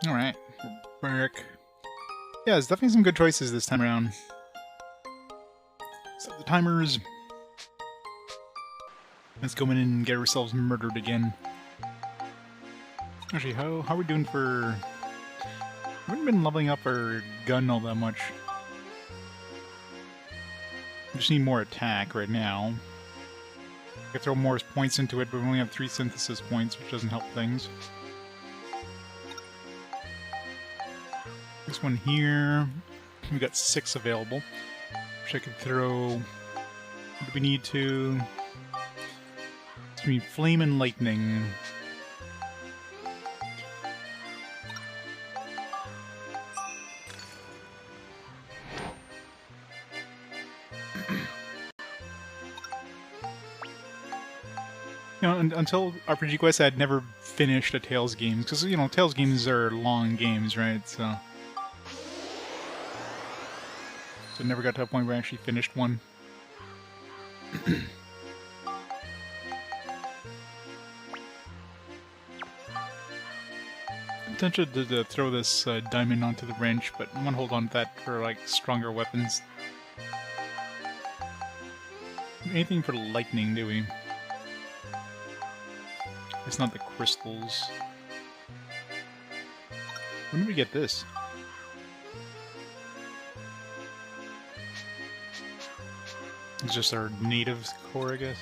Alright. Brick. Yeah, there's definitely some good choices this time around. Set the timers. Let's go in and get ourselves murdered again. Actually, how are we doing for... We haven't been leveling up our gun all that much. We just need more attack right now. I could throw more points into it, but we only have 3 synthesis points, which doesn't help things. This one here, we got 6 available, which I could throw. What do we need to? It's gonna be flame and lightning. You know, until RPG Quest, I'd never finished a Tales game because you know Tales games are long games, right? So I never got to a point where I actually finished one. Potential to throw this diamond onto the wrench, but I want to hold on to that for like stronger weapons. Anything for lightning, do we? It's not the crystals. When did we get this? It's just our native core, I guess.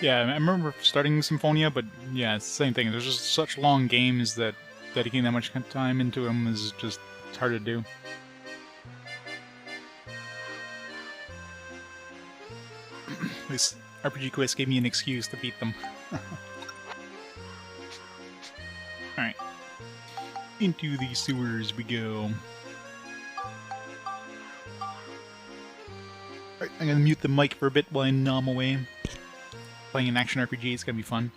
Yeah, I remember starting Symphonia, but yeah, it's the same thing. There's just such long games that dedicating that much time into them is just it's hard to do. At least RPG Quest gave me an excuse to beat them. Alright. Into the sewers we go. Alright, I'm gonna mute the mic for a bit while I nom away. Playing an action RPG, it's gonna be fun.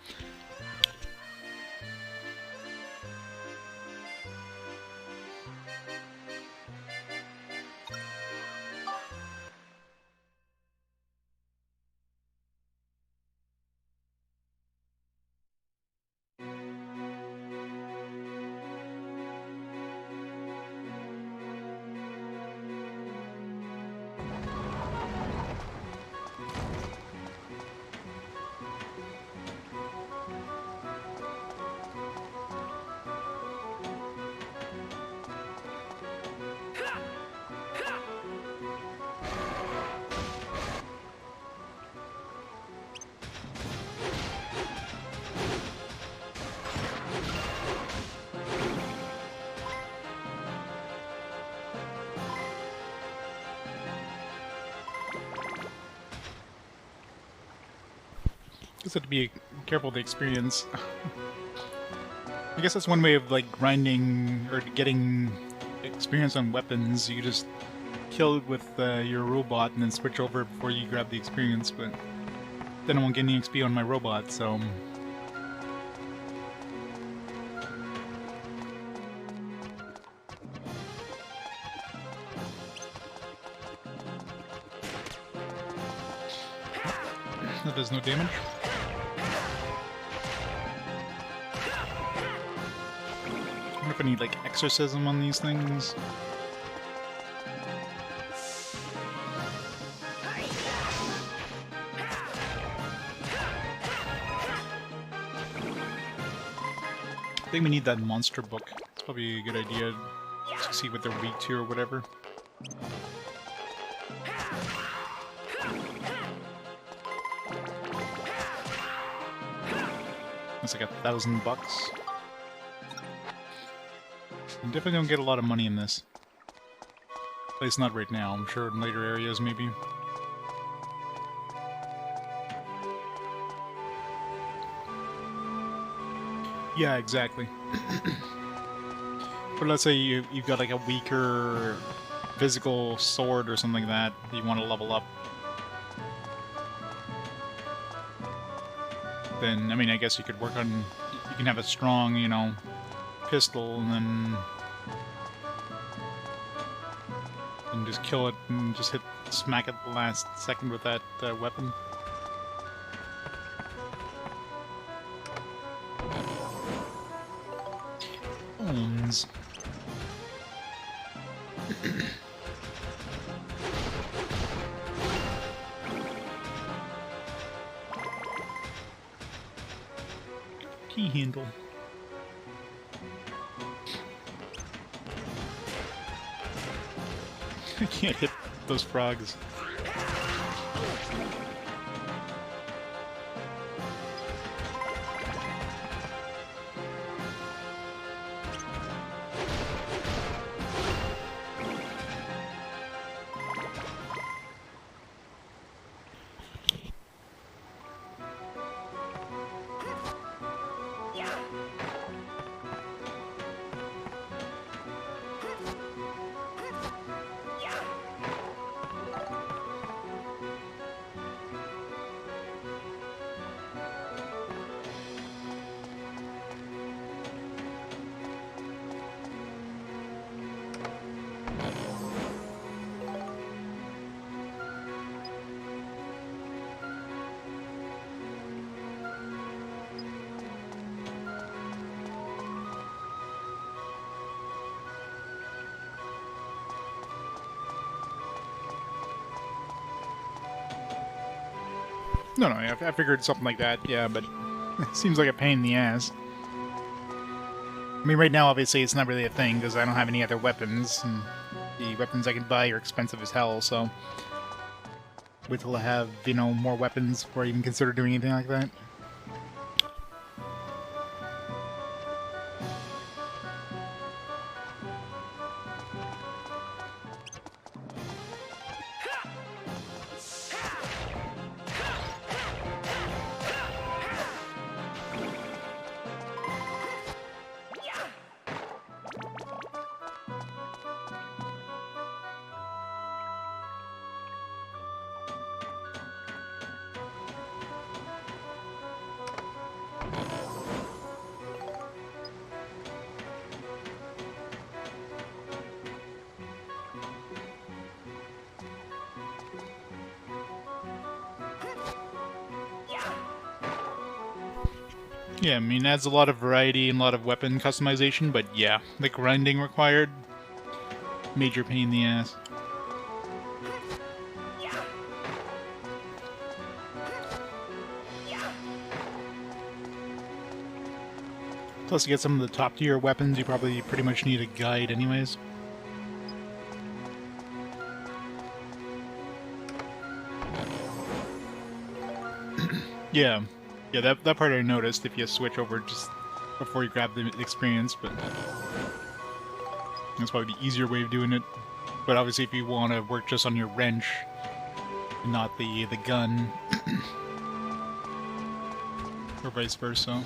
Just have to be careful with the experience. I guess that's one way of like grinding or getting experience on weapons. You just kill it with your robot and then switch over before you grab the experience, but then I won't get any XP on my robot, so... That does no damage. I wonder if I need like exorcism on these things. I think we need that monster book. It's probably a good idea to see what they're weak to or whatever. That's like $1,000. You definitely don't get a lot of money in this. At least not right now. I'm sure in later areas maybe. Yeah, exactly. But let's say you've got like a weaker physical sword or something like that you want to level up. then I mean, I guess you could work on. You can have a strong, you know, pistol, and just kill it and just smack it the last second with that weapon. Bones. Key handle. I can't hit those frogs. No, I figured something like that, yeah, but it seems like a pain in the ass. I mean, right now, obviously, it's not really a thing, because I don't have any other weapons, and the weapons I can buy are expensive as hell, so... Wait till I have, you know, more weapons before I even consider doing anything like that. Yeah, I mean, it adds a lot of variety and a lot of weapon customization, but yeah, the grinding required, major pain in the ass. Plus, to get some of the top tier weapons, you probably pretty much need a guide anyways. Yeah. Yeah, that part I noticed if you switch over just before you grab the experience, but that's probably the easier way of doing it. But obviously if you want to work just on your wrench and not the gun, or vice versa.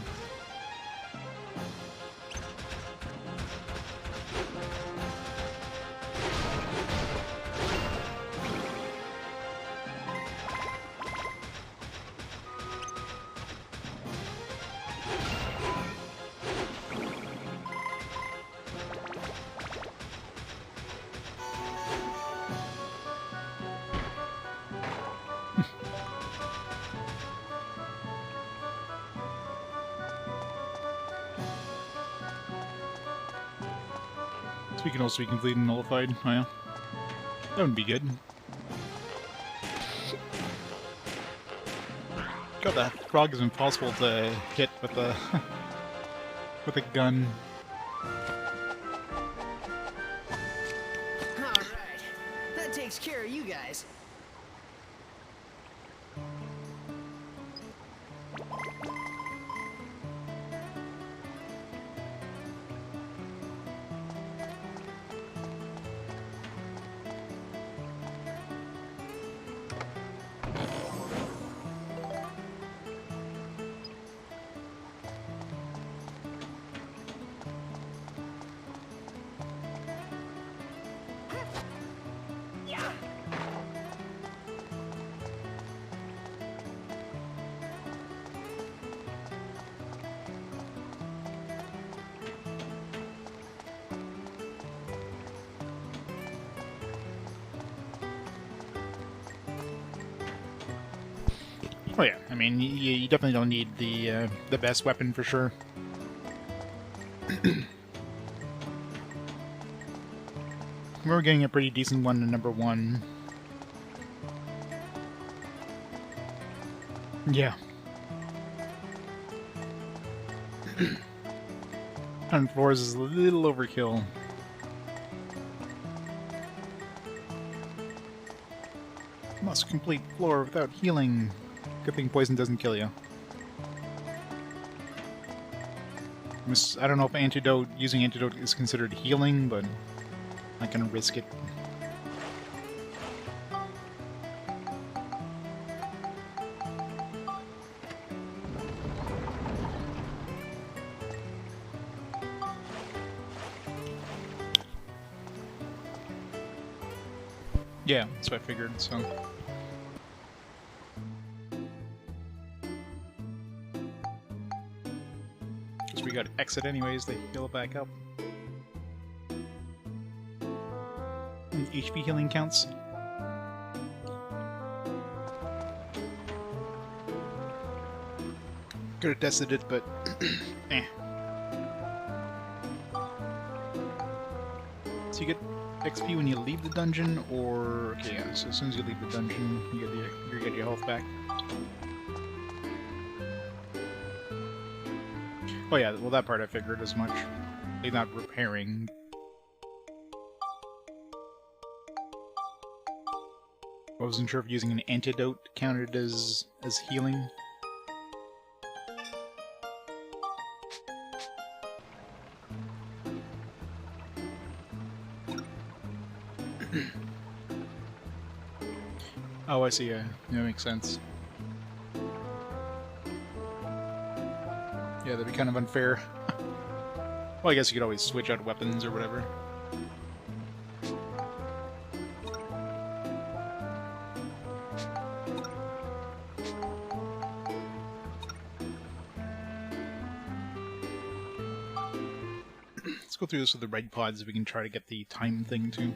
So we can also be completely nullified. Oh yeah. That would be good. God, that frog is impossible to hit with a with a gun. Alright. That takes care of you guys. Oh yeah, I mean, you definitely don't need the best weapon for sure. We're getting a pretty decent one to number 1. Yeah. 100 floors is a little overkill. Must complete floor without healing. Good thing poison doesn't kill you. I don't know if using antidote is considered healing, but I'm not gonna risk it. Yeah, that's what I figured, so... Guess we gotta exit anyways, they heal it back up. And HP healing counts. Could have tested it, but... eh. So you get XP when you leave the dungeon, or... Okay, yeah, so as soon as you leave the dungeon, you get your health back. Oh yeah, well that part I figured as much. They're not repairing. I wasn't sure if using an antidote counted as healing. Oh, I see. Yeah, that makes sense. Yeah, that'd be kind of unfair. Well, I guess you could always switch out weapons or whatever. Let's go through this with the red pods if we can try to get the time thing too.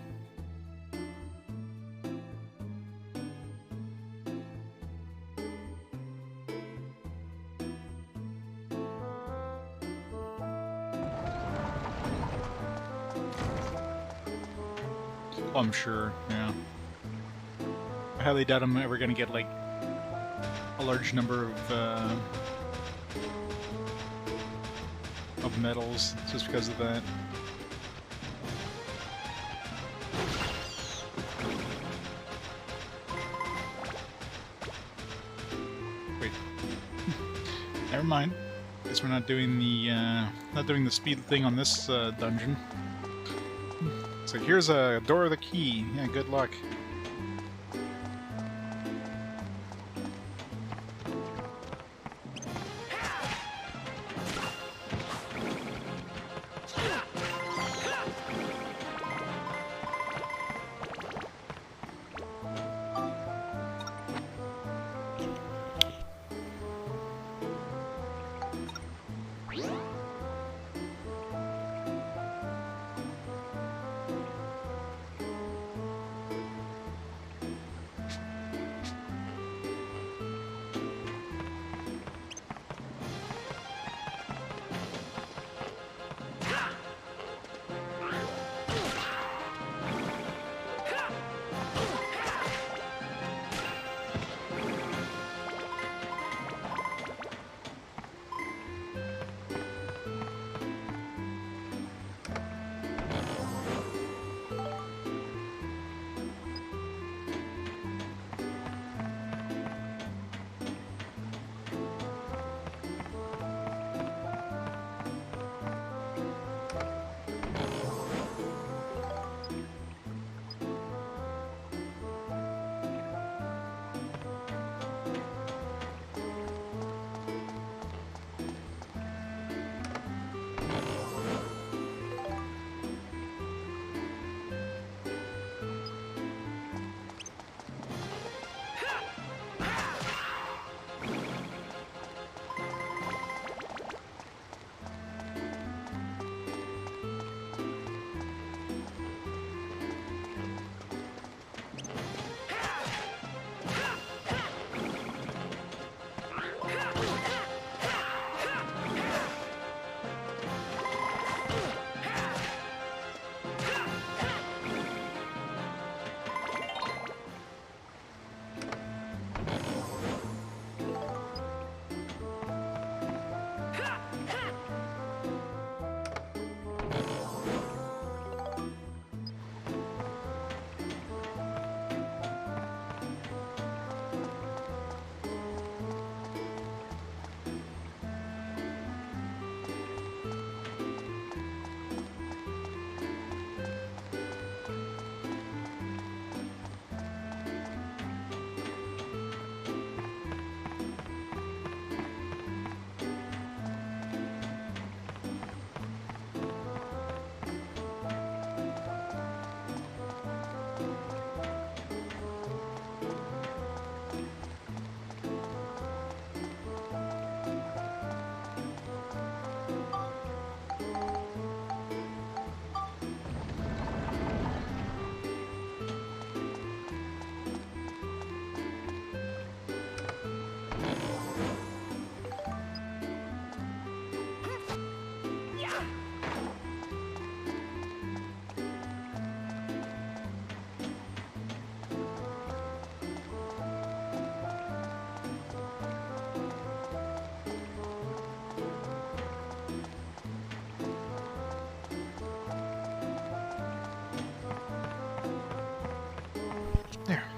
Oh, I'm sure, yeah. I highly doubt I'm ever gonna get, like, a large number of medals just because of that. Wait. Never mind. Guess we're not doing the speed thing on this dungeon. So here's a door with a key. Yeah, good luck.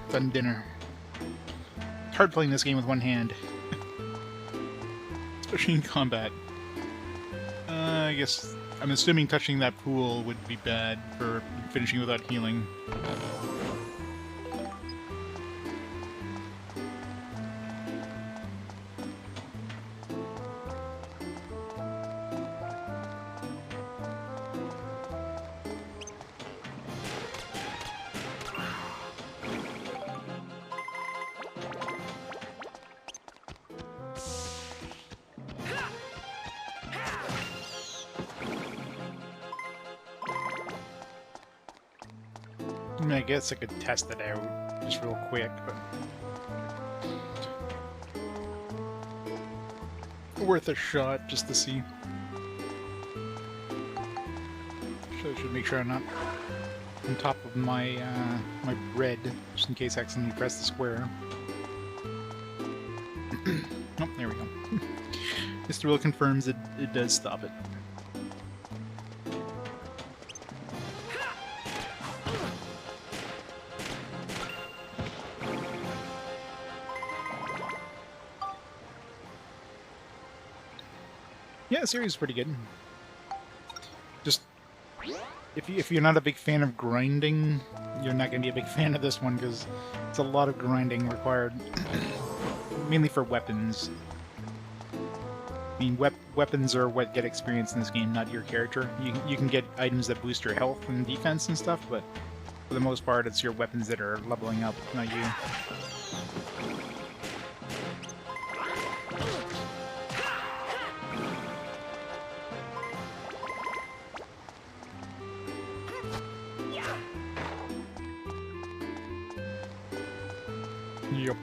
done dinner. It's hard playing this game with one hand. Especially in combat. I guess... I'm assuming touching that pool would be bad for finishing without healing. I mean, I guess I could test it out just real quick, but worth a shot just to see. So I should make sure I'm not on top of my my bread, just in case I accidentally press the square. Oh, there we go. This drill confirms it does stop it. Yeah, the series is pretty good. Just if you're not a big fan of grinding, you're not going to be a big fan of this one because it's a lot of grinding required, mainly for weapons. I mean, weapons are what get experience in this game, not your character. You can get items that boost your health and defense and stuff, but for the most part, it's your weapons that are leveling up, not you. Yep.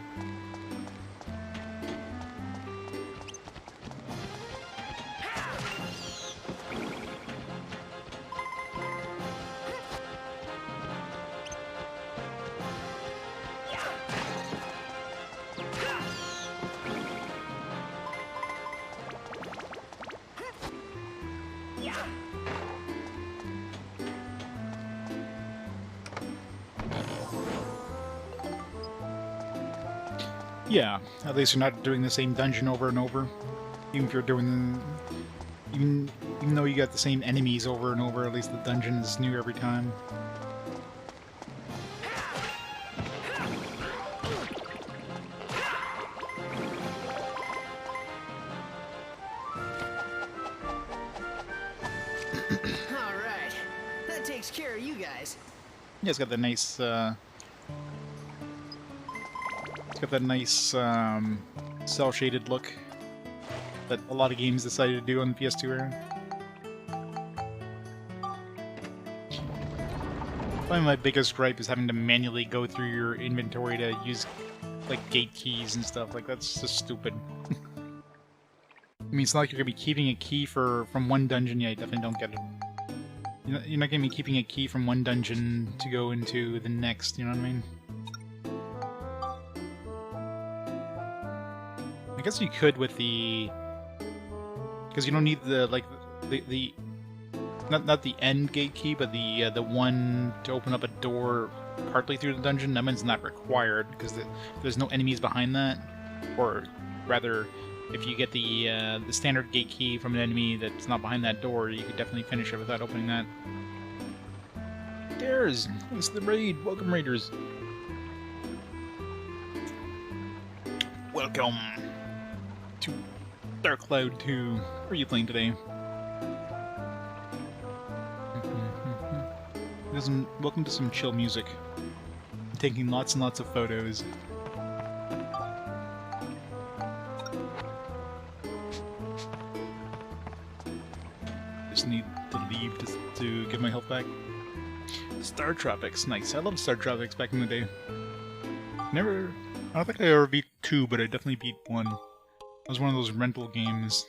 Yeah, at least you're not doing the same dungeon over and over. Even if you're doing... Even though you got the same enemies over and over, at least the dungeon is new every time. Alright. That takes care of you guys. Yeah, it's got the nice, cel-shaded look that a lot of games decided to do on the PS2 era. Probably my biggest gripe is having to manually go through your inventory to use, like, gate keys and stuff. Like, that's just stupid. I mean, it's not like you're gonna be keeping a key from one dungeon. Yeah, I definitely don't get it. You're not gonna be keeping a key from one dungeon to go into the next, you know what I mean? I guess you could with the... Because you don't need the, like, the not the end gate key, but the one to open up a door partly through the dungeon. That one's not required, because there's no enemies behind that. Or, rather, if you get the standard gate key from an enemy that's not behind that door, you could definitely finish it without opening that. There's it's the raid. Welcome, raiders. Welcome to Dark Cloud 2. How are you playing today? Welcome to some chill music. I'm taking lots and lots of photos. Just need to leave to get my health back. Star Tropics, nice. I loved Star Tropics back in the day. I don't think I ever beat 2, but I definitely beat 1. It was one of those rental games.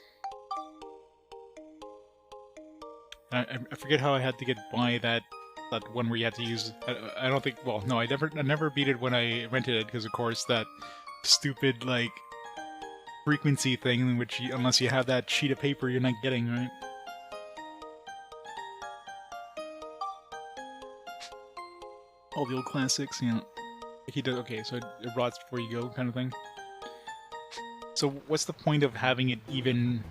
I forget how I had to get by that one where you had to use... I don't think... Well, no, I never beat it when I rented it, because of course that stupid, like, frequency thing in which, unless you have that sheet of paper, you're not getting, right? All the old classics, yeah. He does. Okay, so it rots before you go, kind of thing. So what's the point of having it even,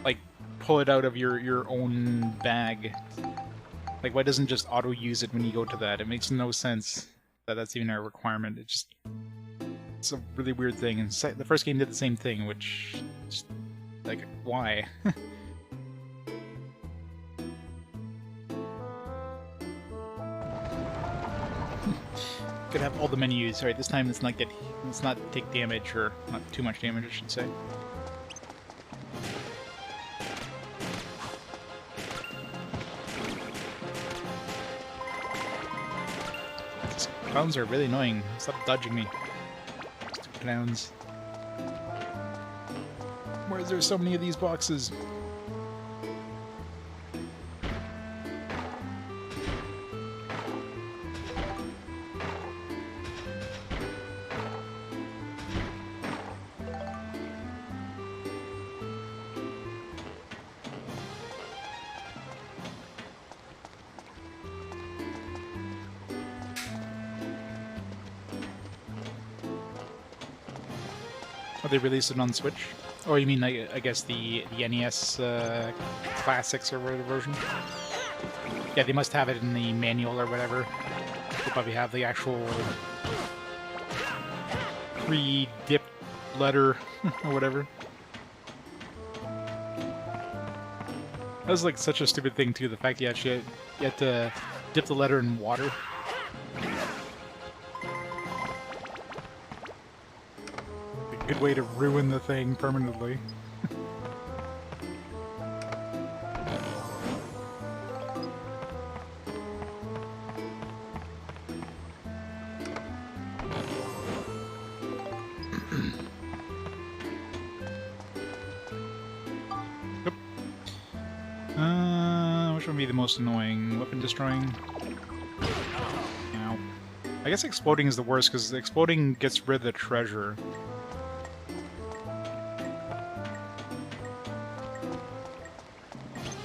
like, pull it out of your own bag? Like, why doesn't it just auto use it when you go to that? It makes no sense that that's even a requirement. It's a really weird thing. And the first game did the same thing, which, just, like, why? Could have all the menus. Alright, this time let's not take damage, or not too much damage, I should say. These clowns are really annoying. Stop dodging me. Stupid clowns. Why is there so many of these boxes? Oh, they released it on Switch? Oh, you mean, I guess the NES Classics or whatever version? Yeah, they must have it in the manual or whatever. They probably have the actual pre-dipped letter or whatever. That was like such a stupid thing too, the fact you had to dip the letter in water. Good way to ruin the thing permanently. Yep. Which would be the most annoying? Weapon destroying? Ow. I guess exploding is the worst, because exploding gets rid of the treasure.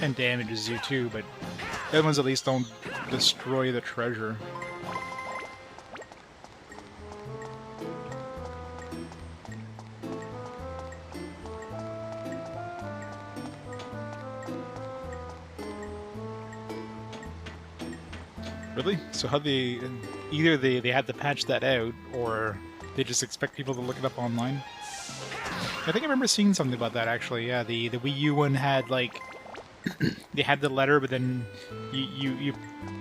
And damages you too, but the other ones at least don't destroy the treasure. Really? So how either they had to patch that out, or they just expect people to look it up online? I think I remember seeing something about that actually. Yeah, the Wii U one had like they had the letter, but then you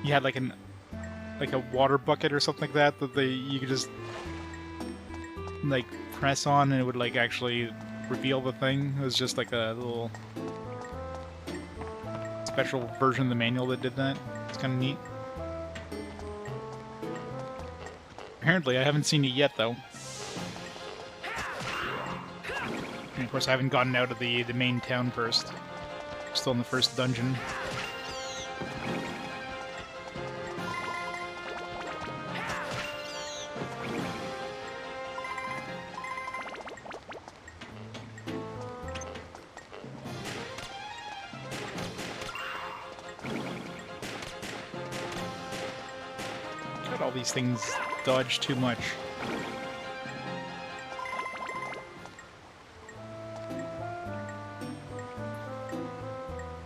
had like a water bucket or something like that you could just like press on and it would like actually reveal the thing. It was just like a little special version of the manual that did that. It's kind of neat. Apparently, I haven't seen it yet though. And of course, I haven't gotten out of the main town first. Still in the first dungeon. God, all these things dodge too much.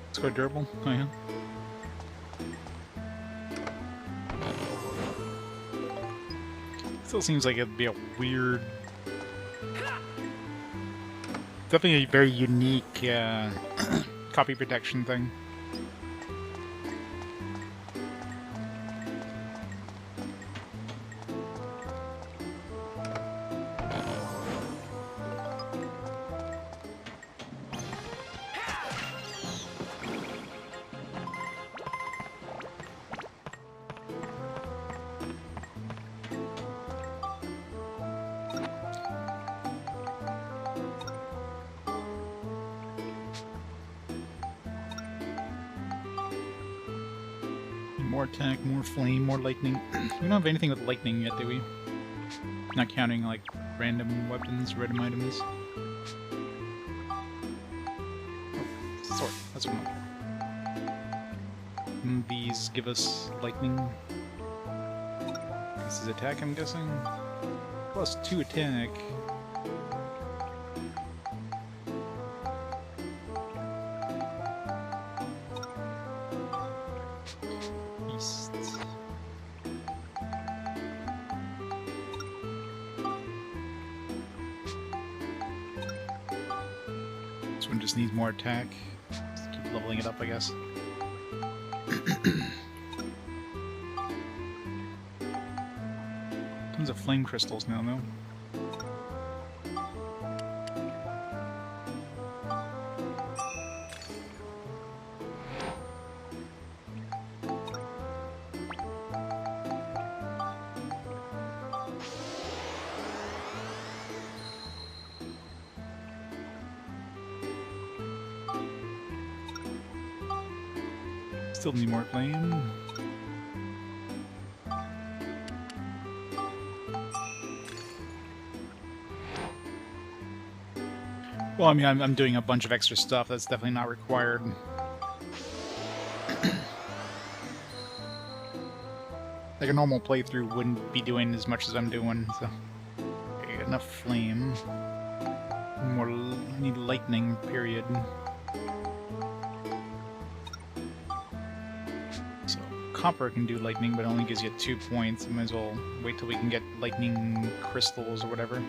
It's quite durable. Oh yeah. Still seems like it'd be a weird, definitely a very unique copy protection thing. More attack, more flame, more lightning. We don't have anything with lightning yet, do we? Not counting, like, random weapons, random items. Oh, sword. That's what I'm looking for. And these give us lightning. increases attack, I'm guessing. +2 attack. East. This one just needs more attack. Just keep leveling it up, I guess. Tons of flame crystals now, though. Still need more flame. Well, I mean, I'm doing a bunch of extra stuff that's definitely not required. Like a normal playthrough wouldn't be doing as much as I'm doing, so... Okay, enough flame. More need lightning, period. So, copper can do lightning, but it only gives you 2 points. Might as well wait till we can get lightning crystals or whatever,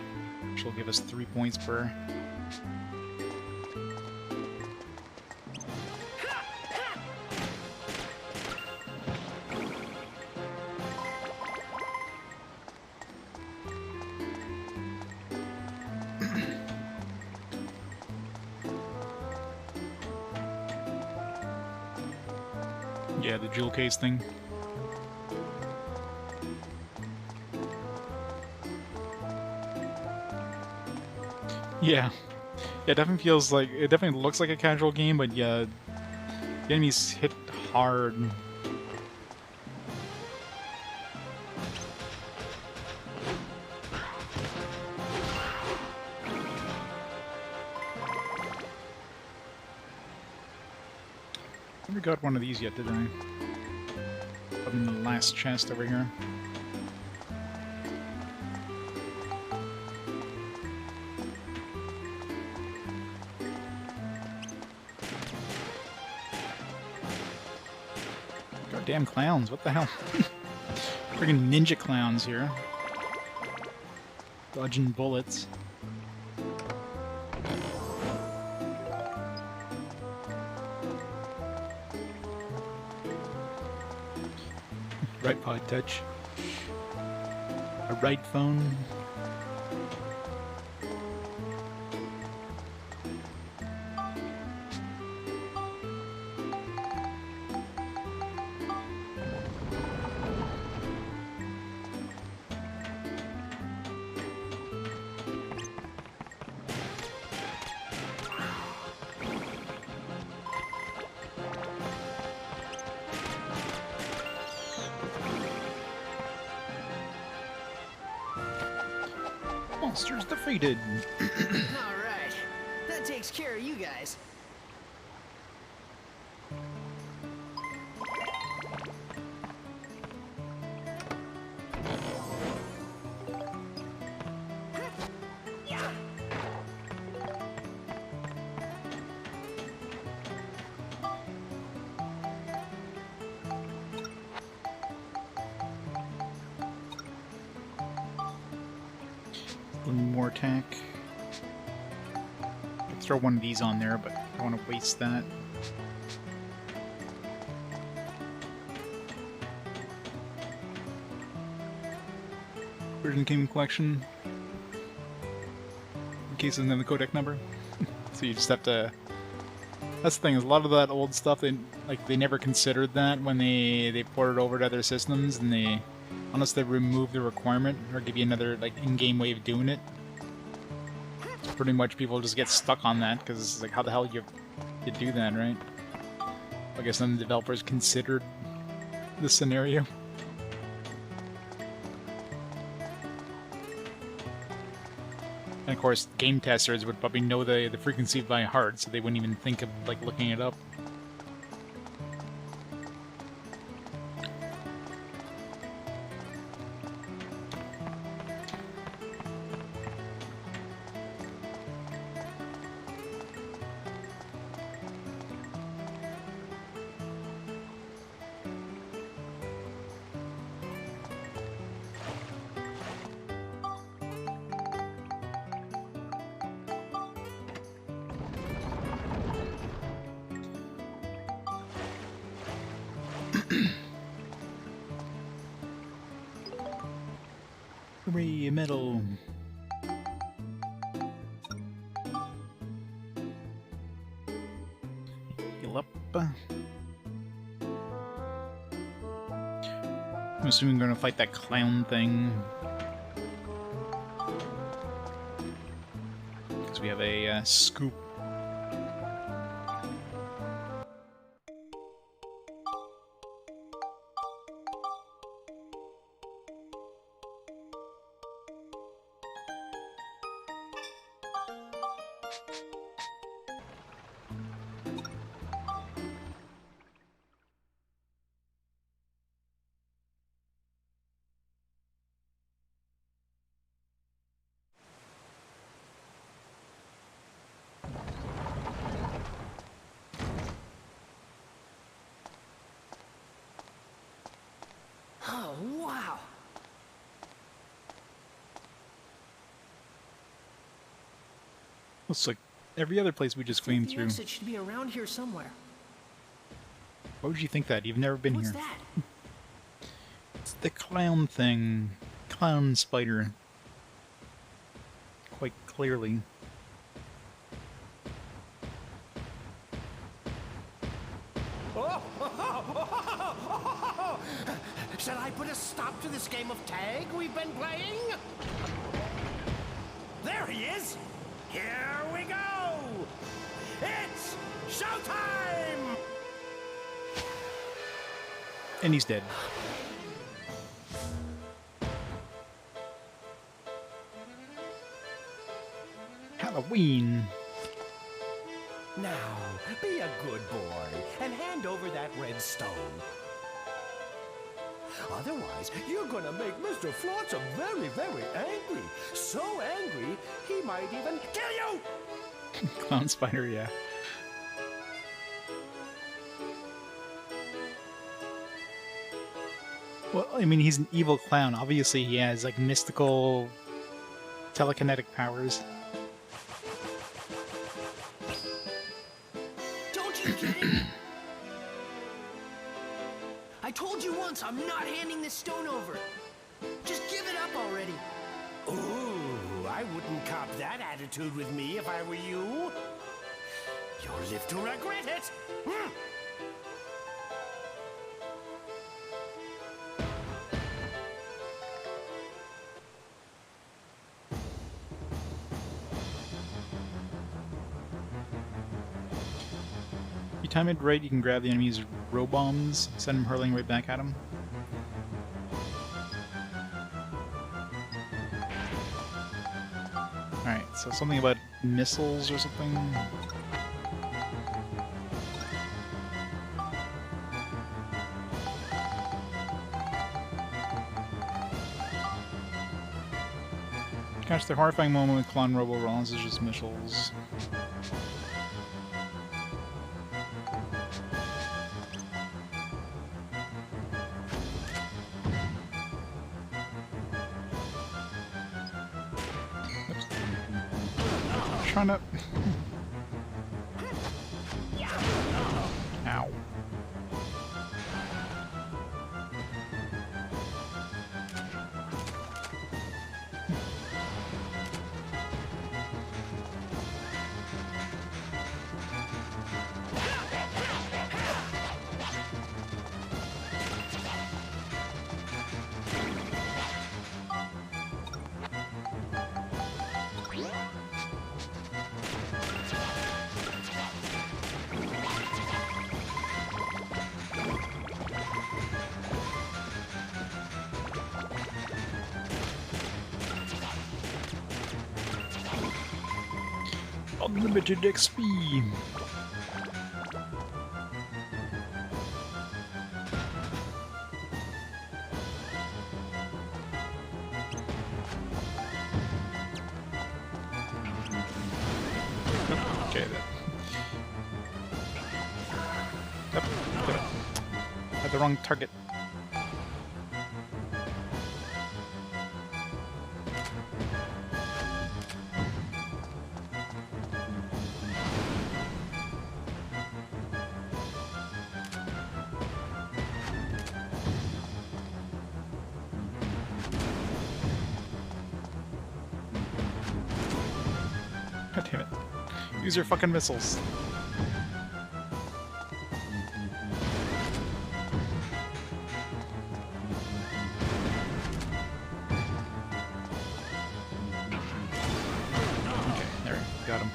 which will give us 3 points per... Yeah, the jewel case thing. Yeah. It definitely feels like... It definitely looks like a casual game, but yeah... The enemies hit hard. Never got one of these yet, did I? Up in the last chest over here. Goddamn clowns, what the hell? Friggin' ninja clowns here. Dodging bullets. Right pod touch. A right phone. Monsters defeated. Alright. That takes care of you guys. More attack. I'll throw one of these on there, but I don't want to waste that. Version Game Collection. In case it doesn't have the codec number. So you just have to... That's the thing, is a lot of that old stuff, they never considered that when they ported over to other systems, and they... Unless they remove the requirement, or give you another, like, in-game way of doing it. Pretty much people just get stuck on that, because it's like, how the hell you do that, right? I guess some developers considered this scenario. And of course, game testers would probably know the frequency by heart, so they wouldn't even think of, like, looking it up. Hooray, metal! Heal up. I'm assuming we're gonna fight that clown thing. Because we have a scoop. Oh, wow. Looks like every other place we just cleaned The through. exit should be around here somewhere. Why would you think that? You've never been What's here. that? It's the clown thing. Clown spider. Quite clearly. Shall I put a stop to this game of tag we've been playing? There he is! Here we go! It's showtime! And he's dead. Halloween! Now, be a good boy and hand over that red stone. Otherwise, you're gonna make Mr. Flotsam very, very angry. So angry, he might even kill you! Clown spider, yeah. Well, I mean, he's an evil clown. Obviously, he has, like, mystical telekinetic powers. Don't you get it? I told you once I'm not handing this stone over. Just give it up already. Ooh, I wouldn't cop that attitude with me if I were you. You'll live to regret it. If you time it right, you can grab the enemy's row bombs, send them hurling right back at him. Alright, so something about missiles or something? Catch the horrifying moment with Clon Robo Rollins is just missiles. Trying to... Ow. Unlimited XP! Okay, that... Yep, had the wrong target. Damn it. Use your fucking missiles. Okay, there, got him.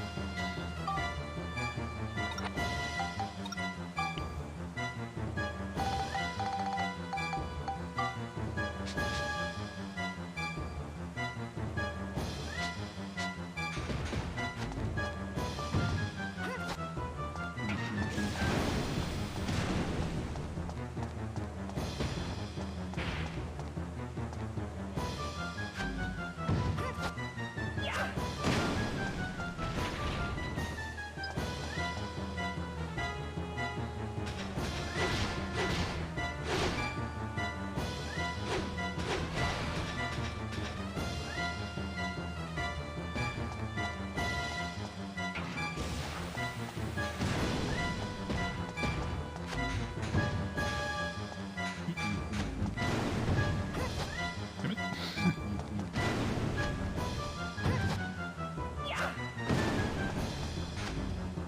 Damn it.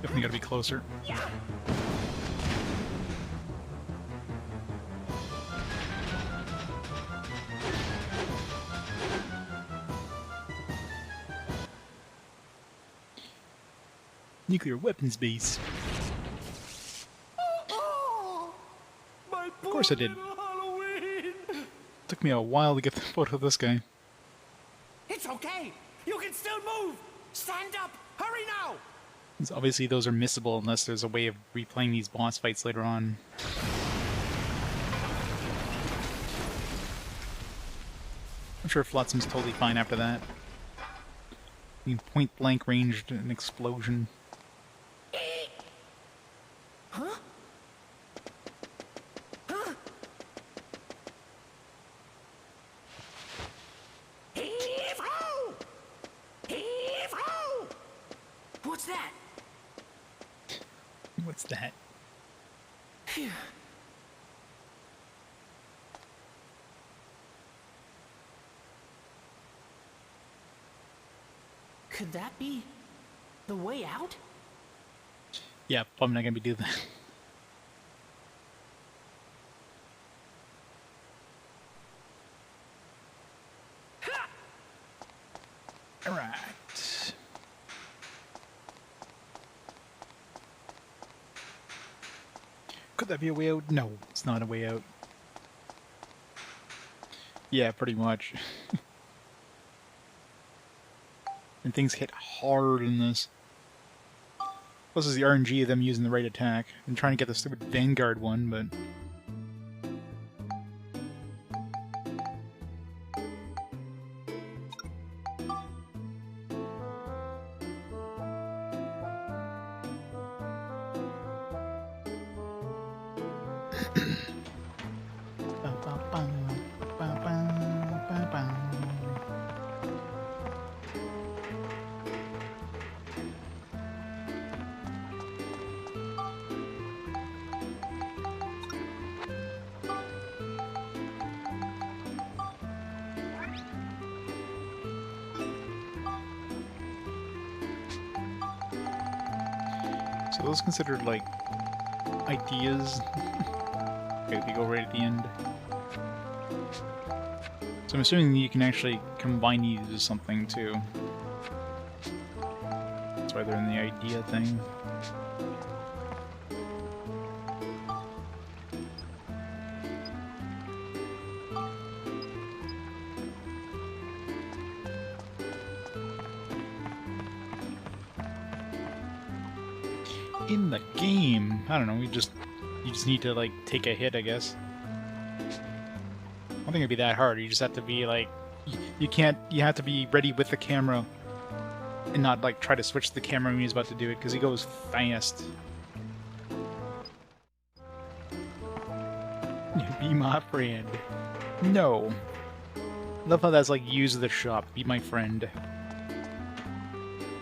Definitely gotta be closer. Nuclear weapons base. Of course I did. Halloween. Took me a while to get the photo of this guy. It's okay. You can still move. Stand up. Hurry now. 'Cause obviously those are missable unless there's a way of replaying these boss fights later on. I'm sure Flotsam's totally fine after that. Being point blank ranged an explosion. Huh? Huh? Heave-ho! Heave-ho! What's that? What's that? Phew. Could that be the way out? Yeah, I'm not gonna be doing that. Alright. Could that be a way out? No, it's not a way out. Yeah, pretty much. And things hit hard in this. Plus, is the RNG of them using the right attack. I'm trying to get the stupid Vanguard one, but... So those considered, like, ideas. Okay, we go right at the end. So I'm assuming you can actually combine these with something, too. That's why they're in the idea thing. In the game, I don't know. You just need to like take a hit, I guess. I don't think it'd be that hard. You just have to be like, you have to be ready with the camera, and not like try to switch the camera when he's about to do it because he goes fast. Be my friend. No. Love how that's like use the shop. Be my friend.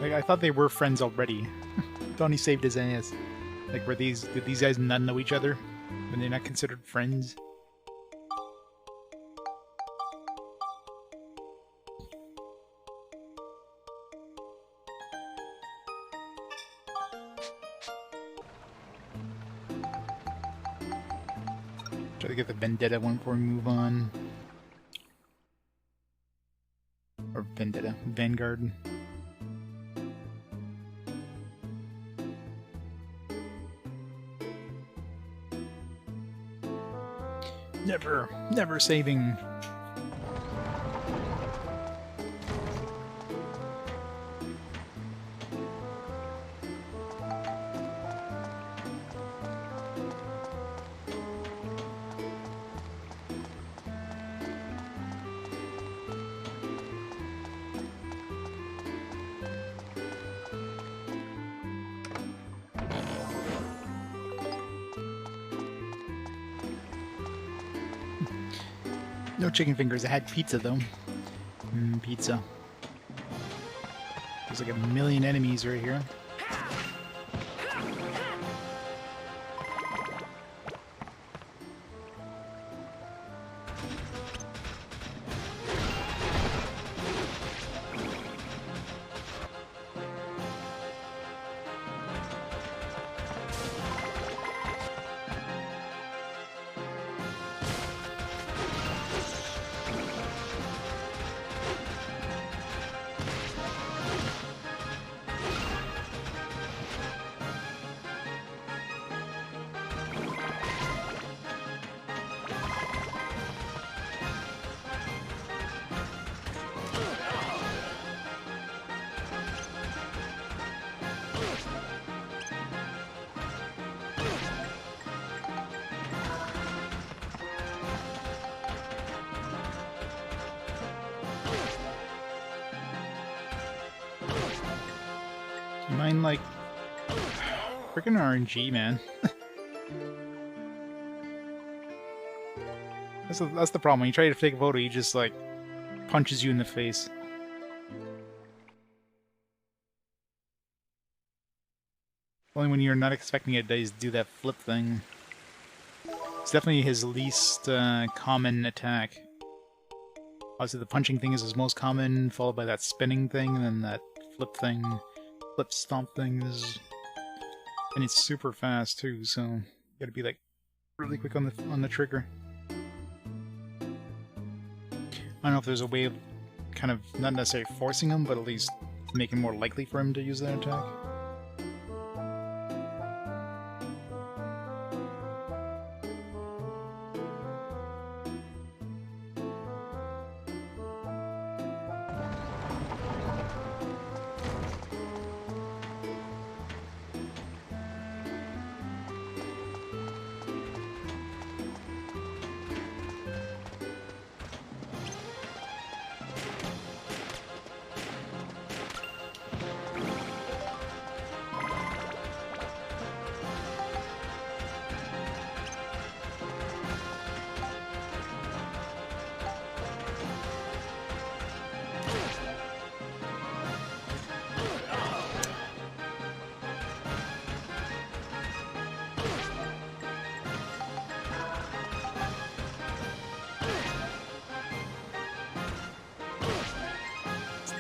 Like I thought they were friends already. Donnie saved his ass. Like, did these guys not know each other? When they're not considered friends? Try to get the Vendetta one before we move on. Or Vendetta. Vanguard. Never saving. No chicken fingers. I had pizza though. Pizza. There's like a million enemies right here. You mind, like, freaking RNG, man. That's the problem. When you try to take a photo, he just, like, punches you in the face. Only when you're not expecting it does do that flip thing. It's definitely his least common attack. Obviously, the punching thing is his most common, followed by that spinning thing, and then that flip thing. Flip stomp things, and it's super fast too, so you gotta be like really quick on the trigger. I don't know if there's a way of kind of not necessarily forcing him, but at least making it more likely for him to use that attack.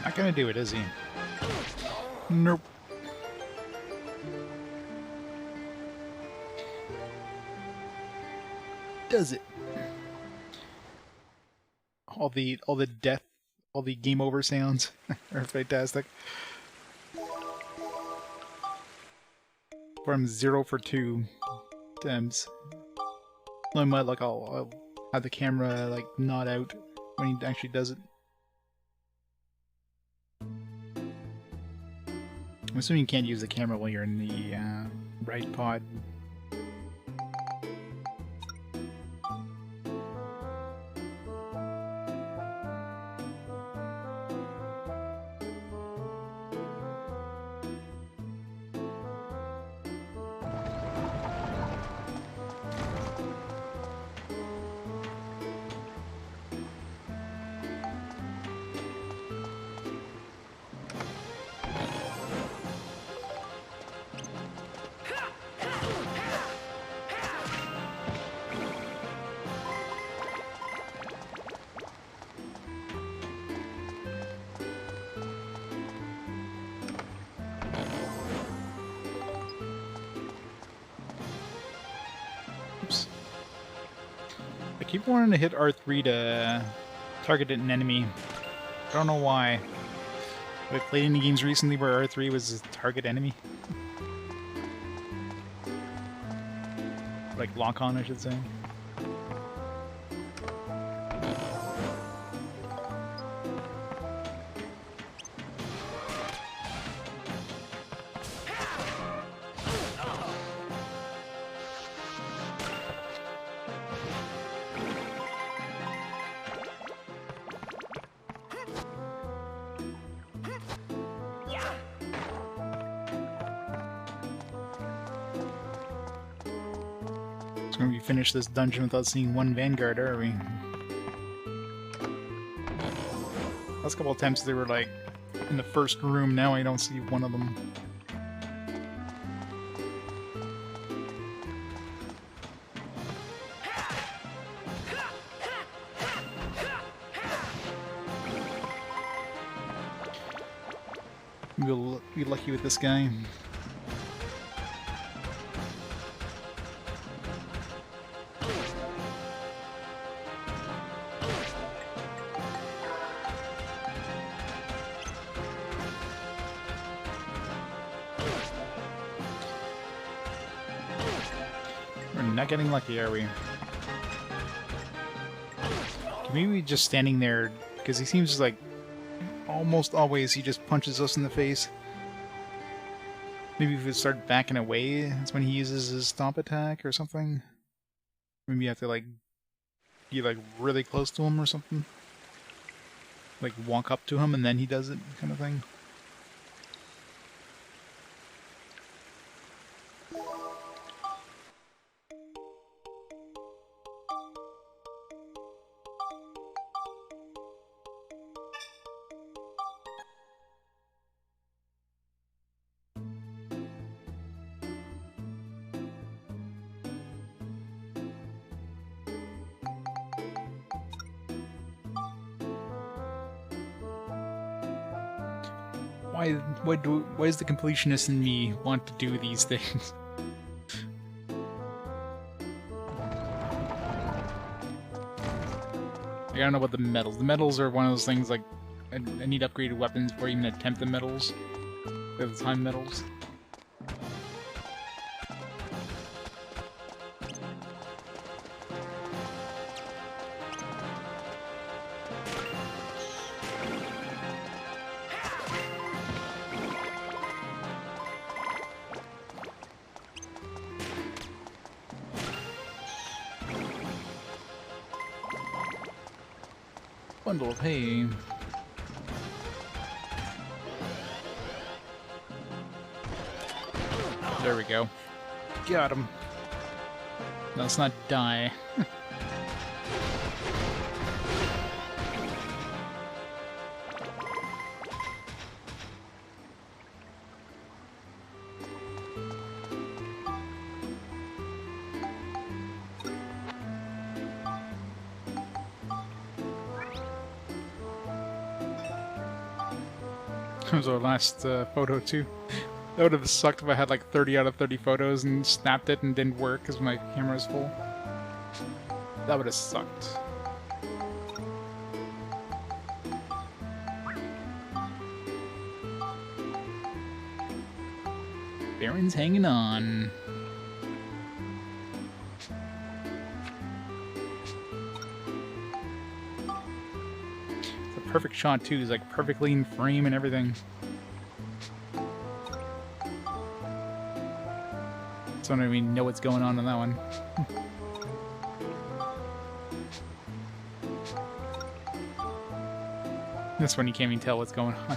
Not gonna do it, is he? Nope. Does it? All the death, all the game over sounds are fantastic. From 0 for 2 attempts. I might like I'll have the camera like nod out when he actually does it. I'm assuming you can't use the camera while you're in the ride pod. keep wanting to hit R3 to target an enemy. I don't know why. Have I played any games recently where R3 was a target enemy? Like lock-on, I should say. When we finish this dungeon without seeing one vanguard, are we? Last couple attempts they were like in the first room, now I don't see one of them. We'll be lucky with this guy. Not getting lucky, are we? Maybe just standing there, because he seems like almost always he just punches us in the face. Maybe if we start backing away, that's when he uses his stomp attack or something. Maybe you have to like be like really close to him or something. Like walk up to him and then he does it, kind of thing. Why does the completionist in me want to do these things? I don't know about the medals. The medals are one of those things like I need upgraded weapons before I even attempt the medals. They're the time medals. Bundle of hay. There we go. Got him. No, let's not die. That was our last photo too. That would have sucked if I had like 30 out of 30 photos and snapped it and didn't work because my camera was full. That would have sucked. Baron's hanging on. Perfect shot too. He's like perfectly in frame and everything. So I don't even know what's going on in that one. This one you can't even tell what's going on.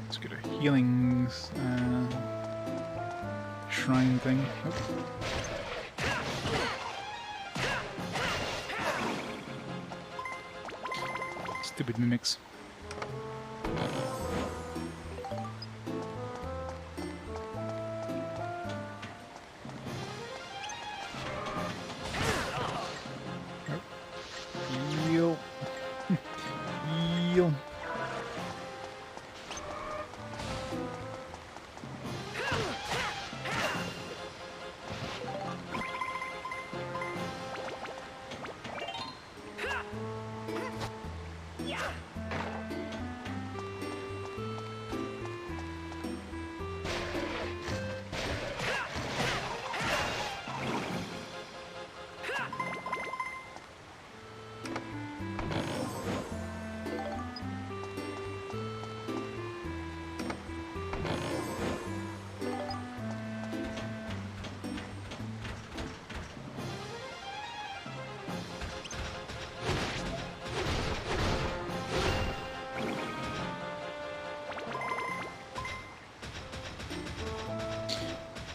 Let's get a healing shrine thing. Oh. Stupid mimics. Yo. Yo.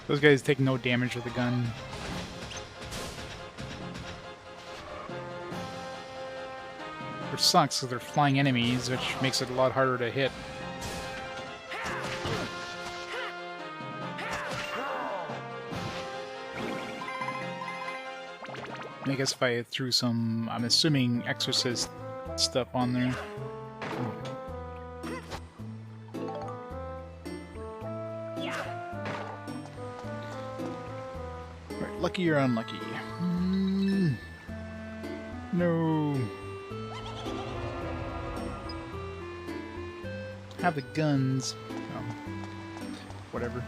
Those guys take no damage with the gun. Which sucks because they're flying enemies, which makes it a lot harder to hit. I guess if I threw some, I'm assuming, exorcist stuff on there. Right, lucky or unlucky? No. Have the guns. Oh. Whatever.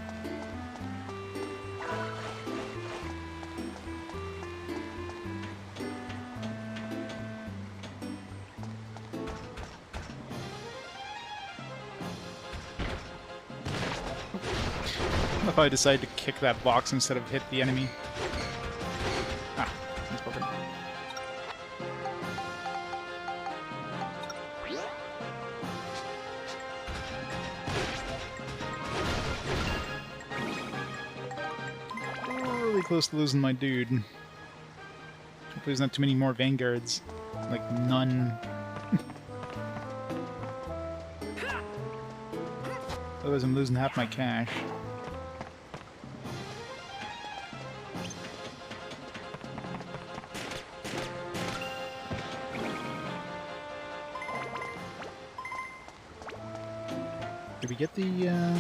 If I decide to kick that box instead of hit the enemy. Ah, that's perfect. Really close to losing my dude. Hopefully there's not too many more vanguards. Like, none. Otherwise I'm losing half my cash. Did we get the, I don't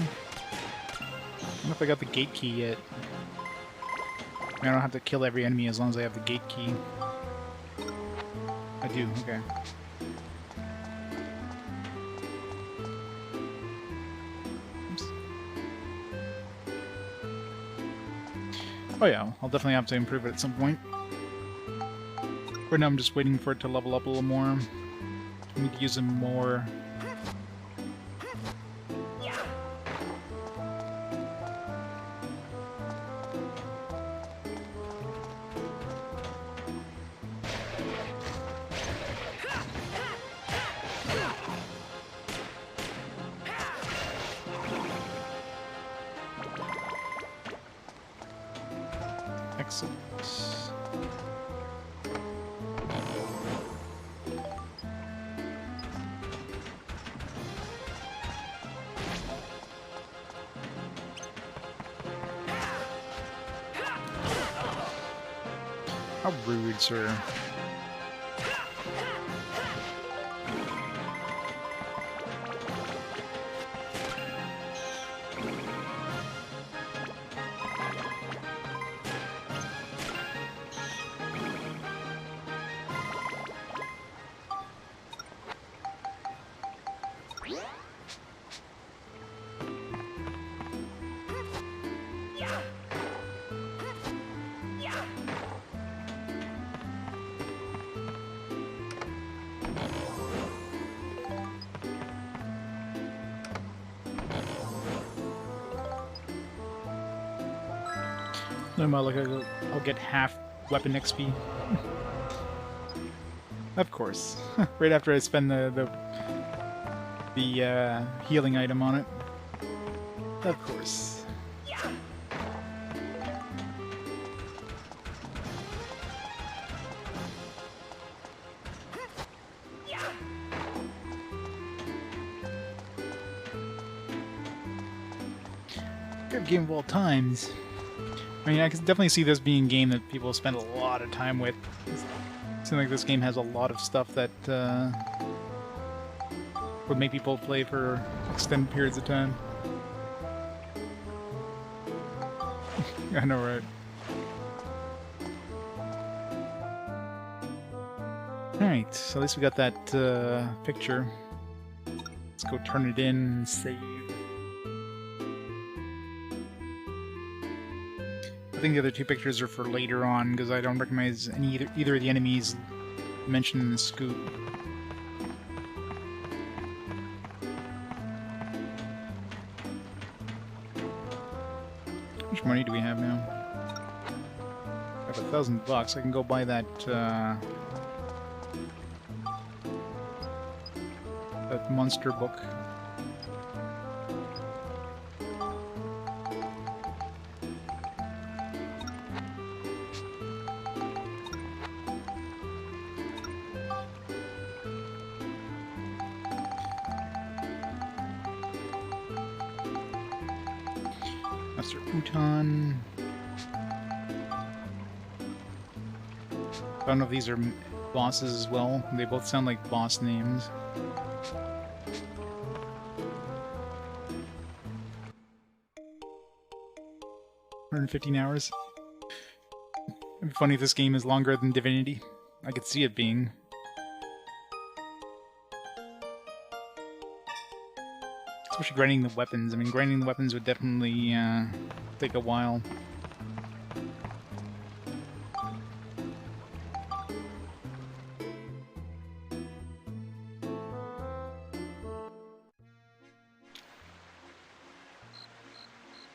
know if I got the gate key yet. I don't have to kill every enemy as long as I have the gate key. I do, okay. Oops. Oh yeah, I'll definitely have to improve it at some point. Right now I'm just waiting for it to level up a little more. I need to use them more. Excellent. How rude, sir. No matter, I'll get half weapon XP. Of course. Right after I spend the healing item on it. Of course. Favorite game of all times. I mean, I can definitely see this being a game that people spend a lot of time with. It seems like this game has a lot of stuff that would make people play for extended periods of time. I know, right? Alright, so at least we got that picture. Let's go turn it in and save. I think the other two pictures are for later on, because I don't recognize either of the enemies mentioned in the scoop. How much money do we have now? I have $1,000. I can go buy that that monster book. Master Utan. I don't know if these are bosses as well. They both sound like boss names. $115 hours. It'd be funny if this game is longer than Divinity. I could see it being. Especially grinding the weapons. I mean, grinding the weapons would definitely take a while.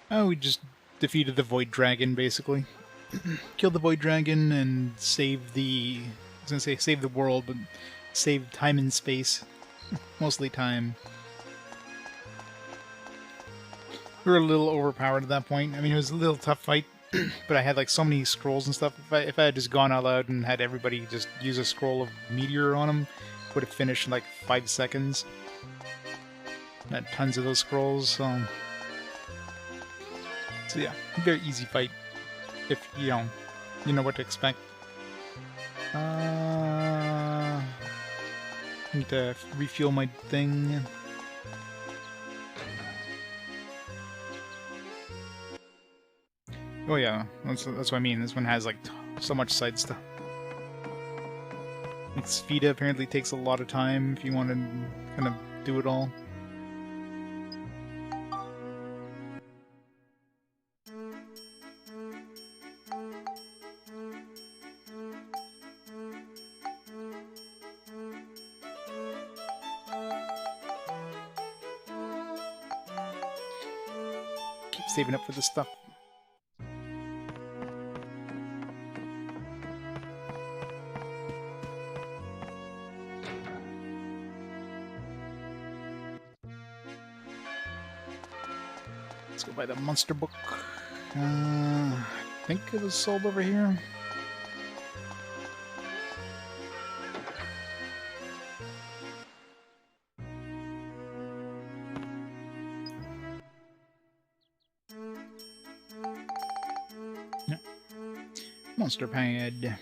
Oh, we just defeated the Void Dragon, basically. Killed the Void Dragon and saved the... I was gonna say save the world, but saved time and space. Mostly time. We were a little overpowered at that point. I mean, it was a little tough fight, but I had like so many scrolls and stuff. If I had just gone out loud and had everybody just use a scroll of Meteor on them, would have finished in like 5 seconds. I had tons of those scrolls, so yeah, very easy fight if you know what to expect. Need to refuel my thing. Oh yeah, that's what I mean. This one has like so much side stuff. Like Sfida apparently takes a lot of time if you want to kind of do it all. Keep saving up for this stuff. Let's go buy the monster book. I think it was sold over here. Yeah. Monster pad.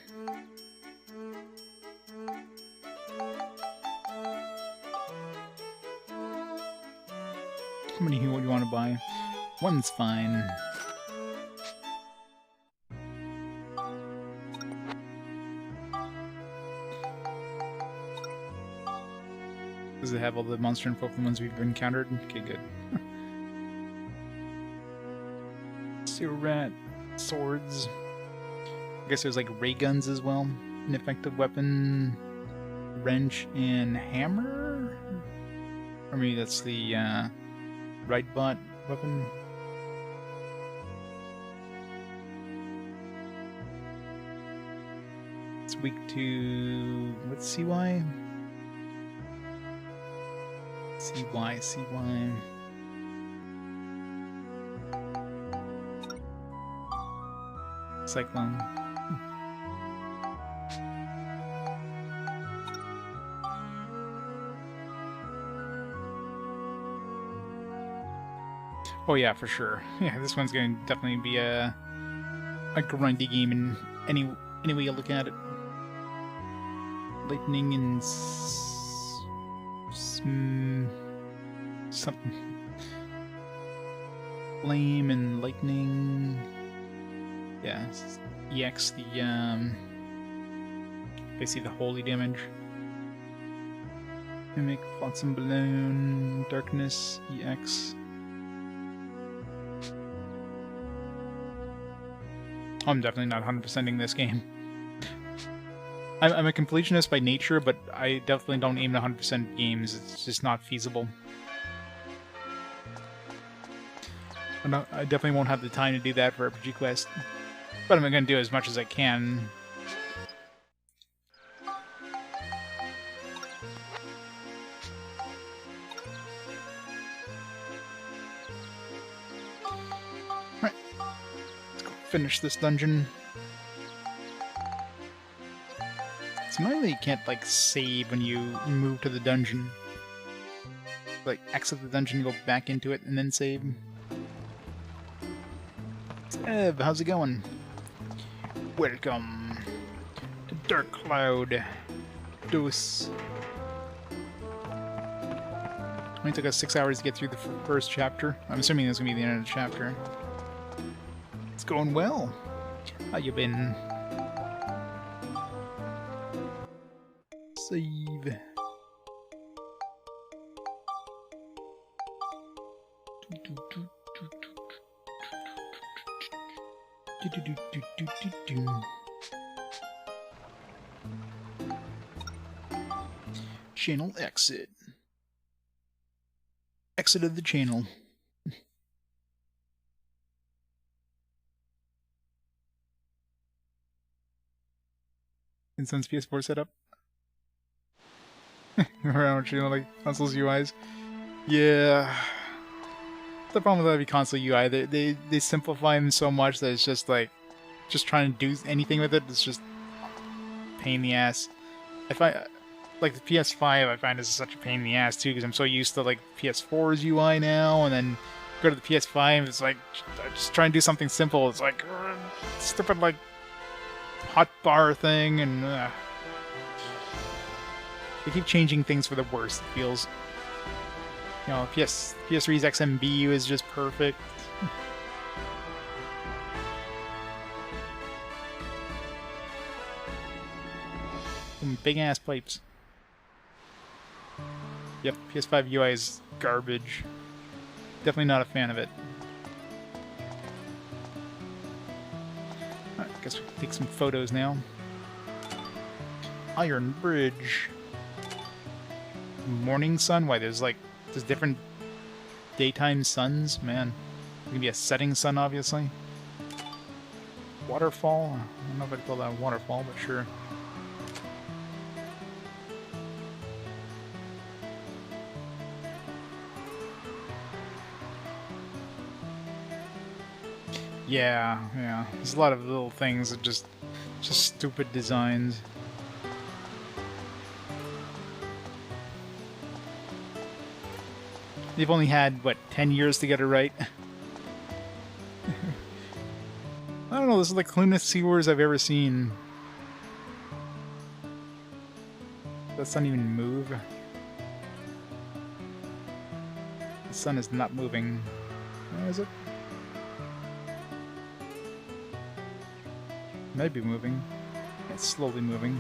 How many do you want to buy? One's fine. Does it have all the monster info from the ones we've encountered? Okay, good. Sewer rat, swords. I guess there's like ray guns as well. An effective weapon, wrench, and hammer? Or maybe that's the right bot weapon. It's weak to... what's CY? CY. Cyclone. Oh yeah, for sure. Yeah, this one's going to definitely be a grindy game in any way you look at it. Lightning and something. Flame and lightning. Yeah, EX the basically the holy damage. Mimic, Flotsam Balloon, Darkness, EX. I'm definitely not 100%ing this game. I'm a completionist by nature, but I definitely don't aim to 100% games. It's just not feasible. I definitely won't have the time to do that for RPG Quest. But I'm going to do as much as I can. Alright. Let's go finish this dungeon. Surprisingly, you can't, like, save when you move to the dungeon. Like, exit the dungeon, go back into it, and then save. Ev, how's it going? Welcome to Dark Cloud. Dose. Only took us 6 hours to get through the first chapter. I'm assuming that's gonna be the end of the chapter. It's going well. How you been? Save. Channel exit. Exit of the channel. Inson's PS4 setup. Around like consoles UIs. Yeah. The problem with every console UI, they simplify them so much that it's just like, just trying to do anything with it, it's just a pain in the ass. I find, like the PS5, I find is such a pain in the ass too, because I'm so used to like PS4's UI now, and then go to the PS5, it's like, just trying to do something simple, it's like, stupid like, hotbar thing, and they keep changing things for the worst, it feels. You know, PS3's XMB is just perfect. Some big ass pipes. Yep, PS5 UI is garbage. Definitely not a fan of it. Alright, guess we'll take some photos now. Iron Bridge. Morning sun? Why, there's different daytime suns? Man. It's gonna be a setting sun, obviously. Waterfall? I don't know if I'd call that a waterfall, but sure. Yeah. There's a lot of little things that just stupid designs. They've only had, what, 10 years to get it right? I don't know, this is the cleanest seawords I've ever seen. Does the sun even move? The sun is not moving. Where is it? It might be moving. It's slowly moving.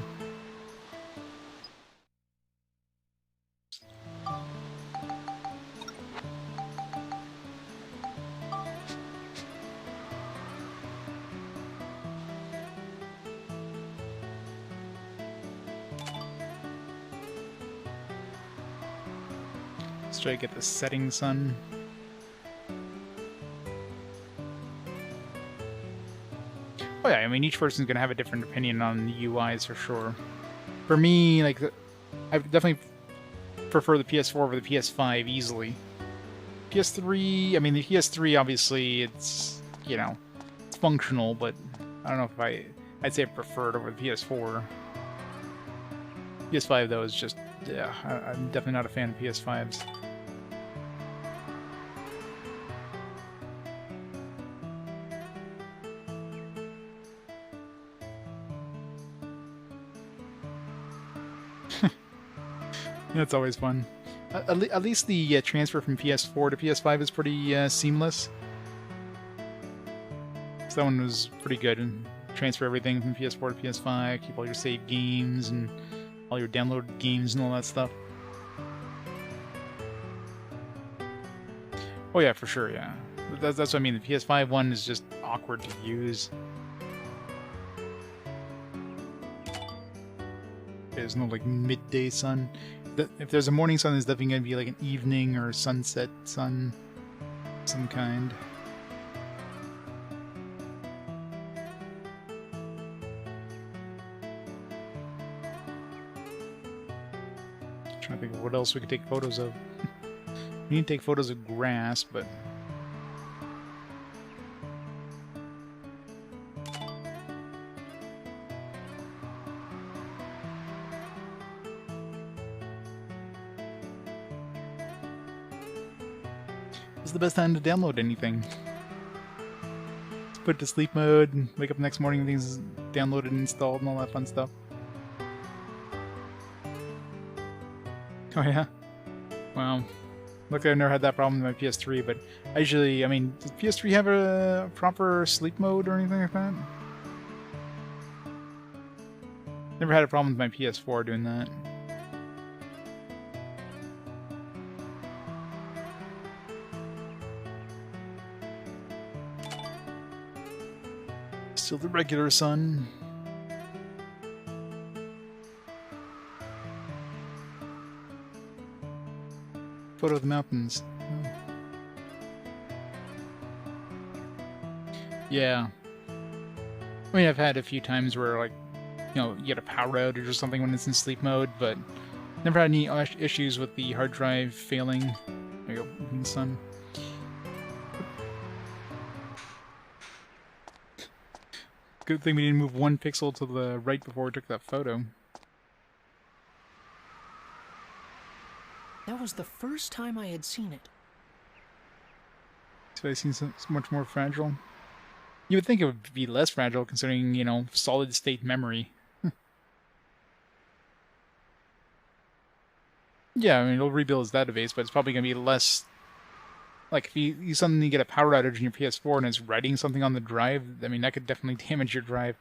Let's try to get the setting sun. Oh yeah, I mean, each person's gonna have a different opinion on the UIs for sure. For me, like, I definitely prefer the PS4 over the PS5 easily. PS3, I mean, the PS3 obviously it's, you know, it's functional, but I don't know if I'd say I prefer it over the PS4. PS5 though is just, yeah, I'm definitely not a fan of PS5s. That's always fun. At least the transfer from PS4 to PS5 is pretty seamless. So that one was pretty good. And transfer everything from PS4 to PS5, keep all your saved games and all your downloaded games and all that stuff. Oh yeah, for sure, yeah. That's what I mean. The PS5 one is just awkward to use. There's no like midday sun. If there's a morning sun, there's definitely going to be like an evening or sunset sun, some kind. Trying to think of what else we could take photos of. We need to take photos of grass, but it's the best time to download anything. Just put it to sleep mode, and wake up next morning and things downloaded and installed and all that fun stuff. Oh yeah? Wow. Luckily I've never had that problem with my PS3, but I usually, I mean, does PS3 have a proper sleep mode or anything like that? Never had a problem with my PS4 doing that. Still the regular sun. Photo of the mountains. Oh. Yeah. I mean, I've had a few times where, like, you know, you get a power outage or something when it's in sleep mode, but never had any issues with the hard drive failing. There you go, in the sun. Good thing we didn't move one pixel to the right before we took that photo. That was the first time I had seen it. So I seen so much more fragile. You would think it would be less fragile considering, you know, solid state memory. Yeah, I mean, it'll rebuild its database, but it's probably going to be less... Like, if you suddenly get a power outage in your PS4 and it's writing something on the drive, I mean, that could definitely damage your drive.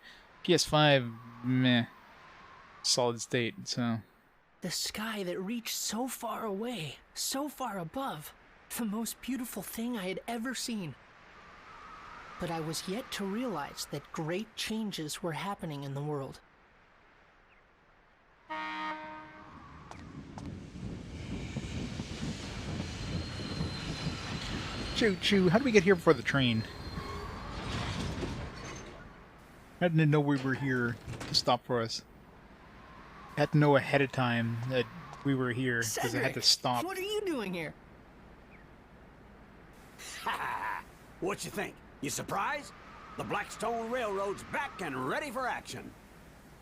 PS5, meh. Solid state, so... The sky that reached so far away, so far above. The most beautiful thing I had ever seen. But I was yet to realize that great changes were happening in the world. Choo-choo, how did we get here before the train? I didn't know we were here to stop for us. I had to know ahead of time that we were here because I had to stop. What are you doing here? What you think? You surprised? The Blackstone Railroad's back and ready for action.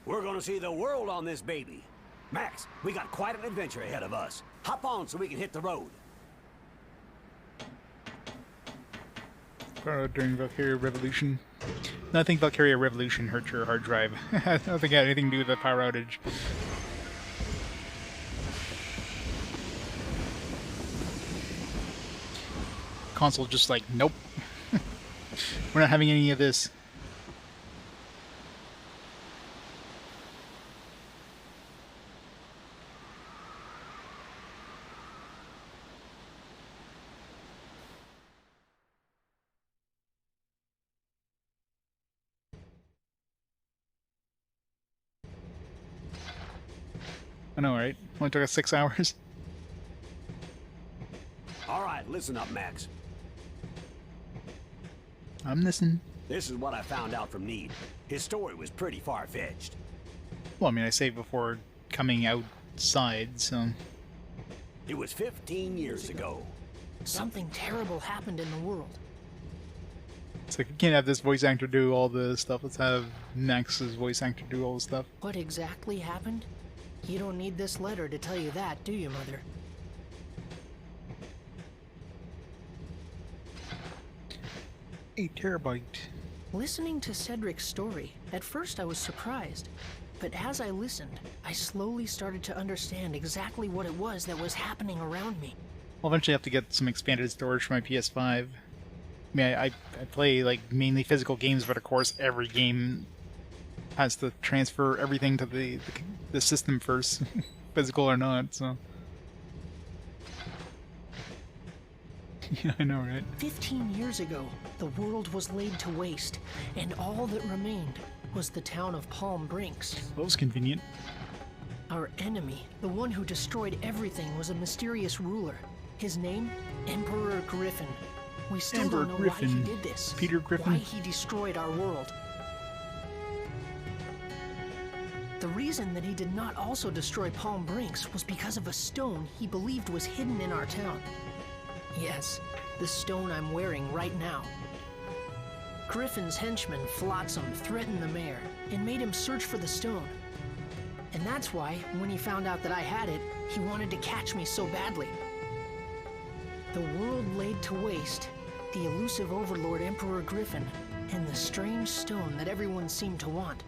We're gonna see the world on this baby. Max, we got quite an adventure ahead of us. Hop on so we can hit the road. During Valkyria Revolution. No, I think Valkyria Revolution hurt your hard drive. I don't think it had anything to do with the power outage. Console just like, nope. We're not having any of this. I know, right? Only took us 6 hours. All right, listen up, Max. I'm listening. This is what I found out from Need. His story was pretty far-fetched. Well, I mean, I saved before coming outside, so... It was 15 years ago. Something terrible happened in the world. It's like, we can't have this voice actor do all the stuff. Let's have Max's voice actor do all the stuff. What exactly happened? You don't need this letter to tell you that, do you, Mother? 8 terabyte. Listening to Cedric's story, at first I was surprised. But as I listened, I slowly started to understand exactly what it was that was happening around me. I'll eventually have to get some expanded storage for my PS5. I mean, I play like mainly physical games, but of course every game has to transfer everything to the system first, physical or not, so... Yeah, I know, right? 15 years ago, the world was laid to waste, and all that remained was the town of Palm Brinks. That was convenient. Our enemy, the one who destroyed everything, was a mysterious ruler. His name? Emperor Griffin. We still Emperor don't know Griffin. why he did this. Peter Griffin. Why he destroyed our world. The reason that he did not also destroy Palm Brinks was because of a stone he believed was hidden in our town. Yes, the stone I'm wearing right now. Griffin's henchman, Flotsam, threatened the mayor and made him search for the stone. And that's why, when he found out that I had it, he wanted to catch me so badly. The world laid to waste, the elusive overlord Emperor Griffin, and the strange stone that everyone seemed to want.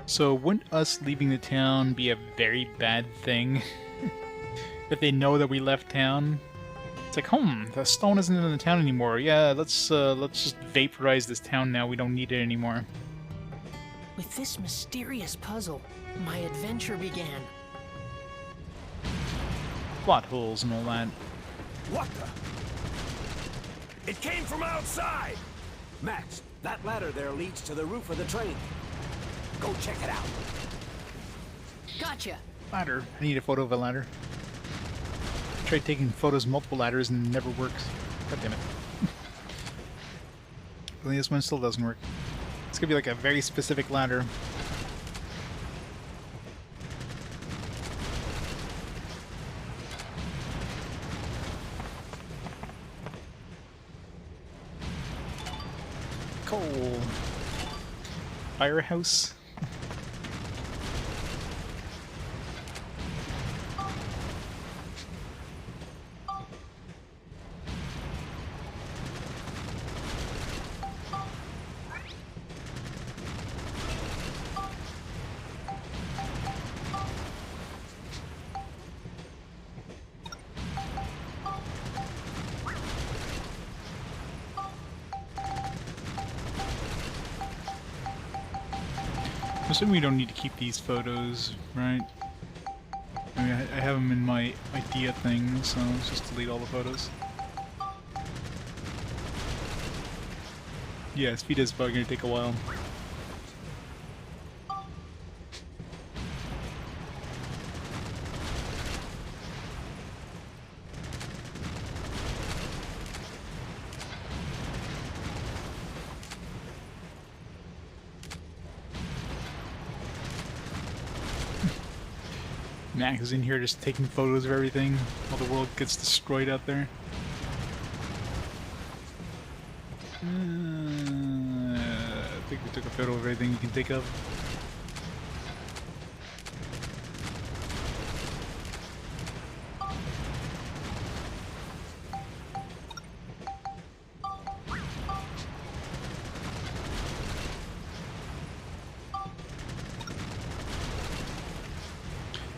So wouldn't us leaving the town be a very bad thing? If they know that we left town? It's like, the stone isn't in the town anymore. Yeah, let's just vaporize this town now. We don't need it anymore. With this mysterious puzzle, my adventure began. Plot holes and all that. What the? It came from outside! Max, that ladder there leads to the roof of the train. Go check it out. Gotcha! Ladder. I need a photo of a ladder. I tried taking photos of multiple ladders and it never works. God damn it. Only this one still doesn't work. It's gonna be like a very specific ladder. Coal. Firehouse. I'm assuming we don't need to keep these photos, right? I mean, I have them in my idea thing, so let's just delete all the photos. Yeah, speed is probably going to take a while. Max is in here just taking photos of everything while the world gets destroyed out there. I think we took a photo of everything you can think of.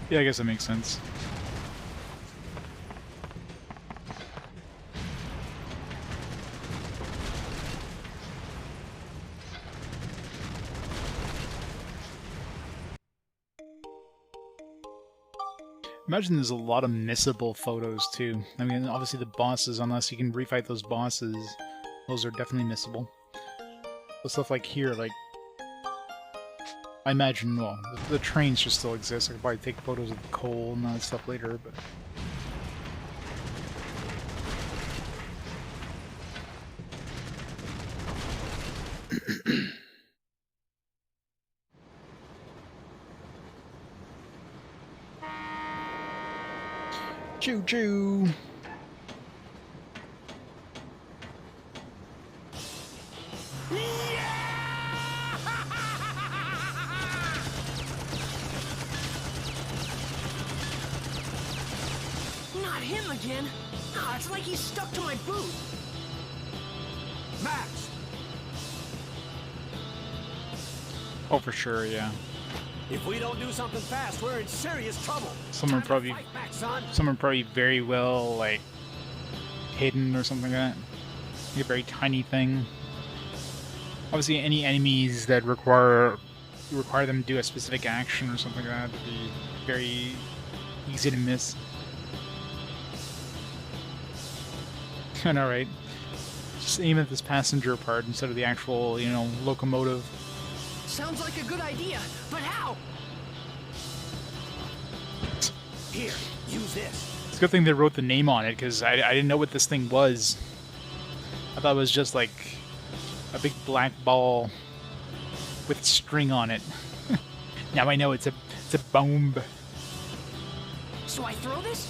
Yeah, I guess that makes sense. Imagine there's a lot of missable photos too. I mean, obviously the bosses, unless you can refight those bosses, those are definitely missable. But stuff like here, like, I imagine, well, the trains should still exist. I could probably take photos of the coal and that stuff later, but... Choo-choo! Not him again! Ah, it's like he's stuck to my boot! Max! Oh, for sure, yeah. If we don't do something fast, we're in serious trouble. Some are Time to probably, fight back, son. some are probably very well like hidden or something like that. Like a very tiny thing. Obviously, any enemies that require them to do a specific action or something like that would be very easy to miss. I know, right? Just aim at this passenger part instead of the actual, you know, locomotive. Sounds like a good idea, but how? Here, use this. It's a good thing they wrote the name on it, because I didn't know what this thing was. I thought it was just like a big black ball with string on it. Now I know it's a bomb. So I throw this?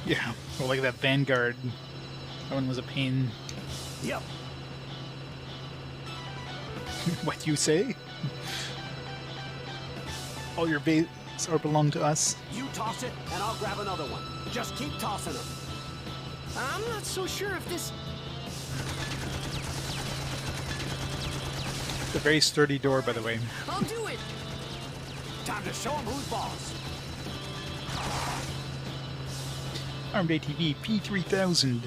Yeah, well, like that Vanguard. That one was a pain. Yep. What you say? All your baits are belong to us. You toss it, and I'll grab another one. Just keep tossing them. I'm not so sure if this... It's a very sturdy door, by the way. I'll do it! Time to show them who's boss. Armed ATV P3000.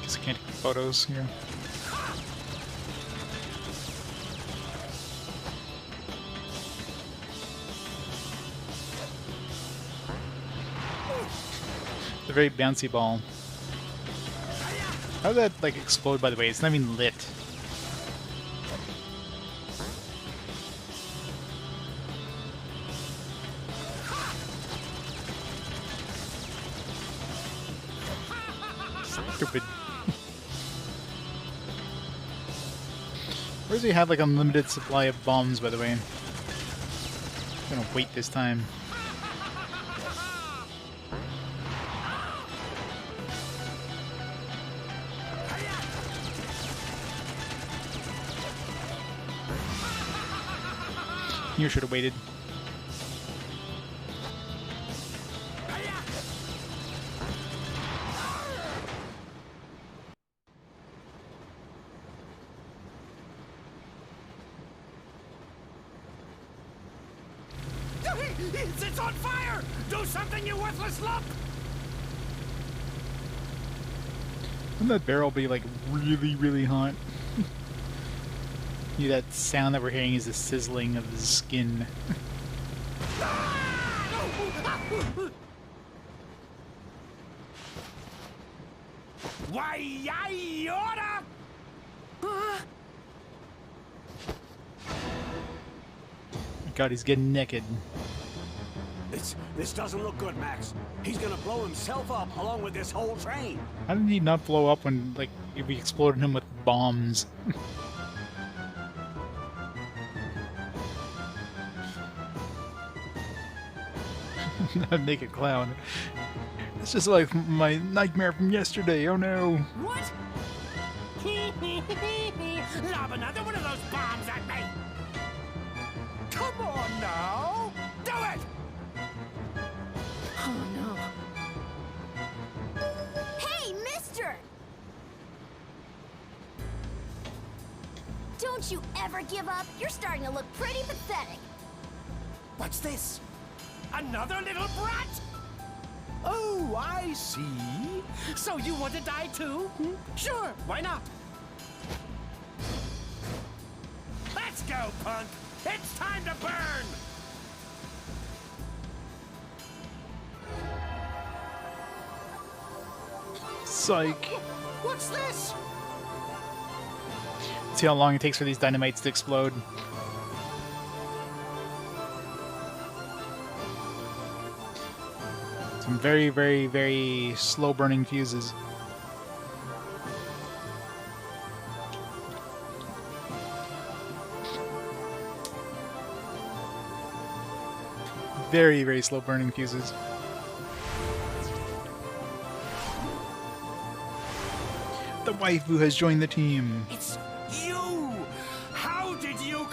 Guess I can't take photos here. It's a very bouncy ball. How did that like explode, by the way? It's not even lit. Stupid. Where does he have like unlimited supply of bombs, by the way? I'm gonna wait this time. You should have waited. It's on fire! Do something, you worthless lump! Wouldn't that barrel be like really, really hot? Yeah, that sound that we're hearing is the sizzling of the skin. Why, I oughta! God, he's getting naked. This doesn't look good, Max. He's gonna blow himself up along with this whole train. How did he not blow up when, like, we exploded him with bombs? Naked clown. It's just like my nightmare from yesterday. Oh no. What? Lob another one of those bombs at me! Come on now! Do it! Oh no. Hey, mister! Don't you ever give up? You're starting to look pretty pathetic. What's this? Another little brat? Oh, I see. So you want to die too? Sure, why not? Let's go, punk! It's time to burn! Psych. What's this? See how long it takes for these dynamites to explode. Some very, very, very slow burning fuses. Very, very slow burning fuses. The waifu has joined the team. It's you! How did you...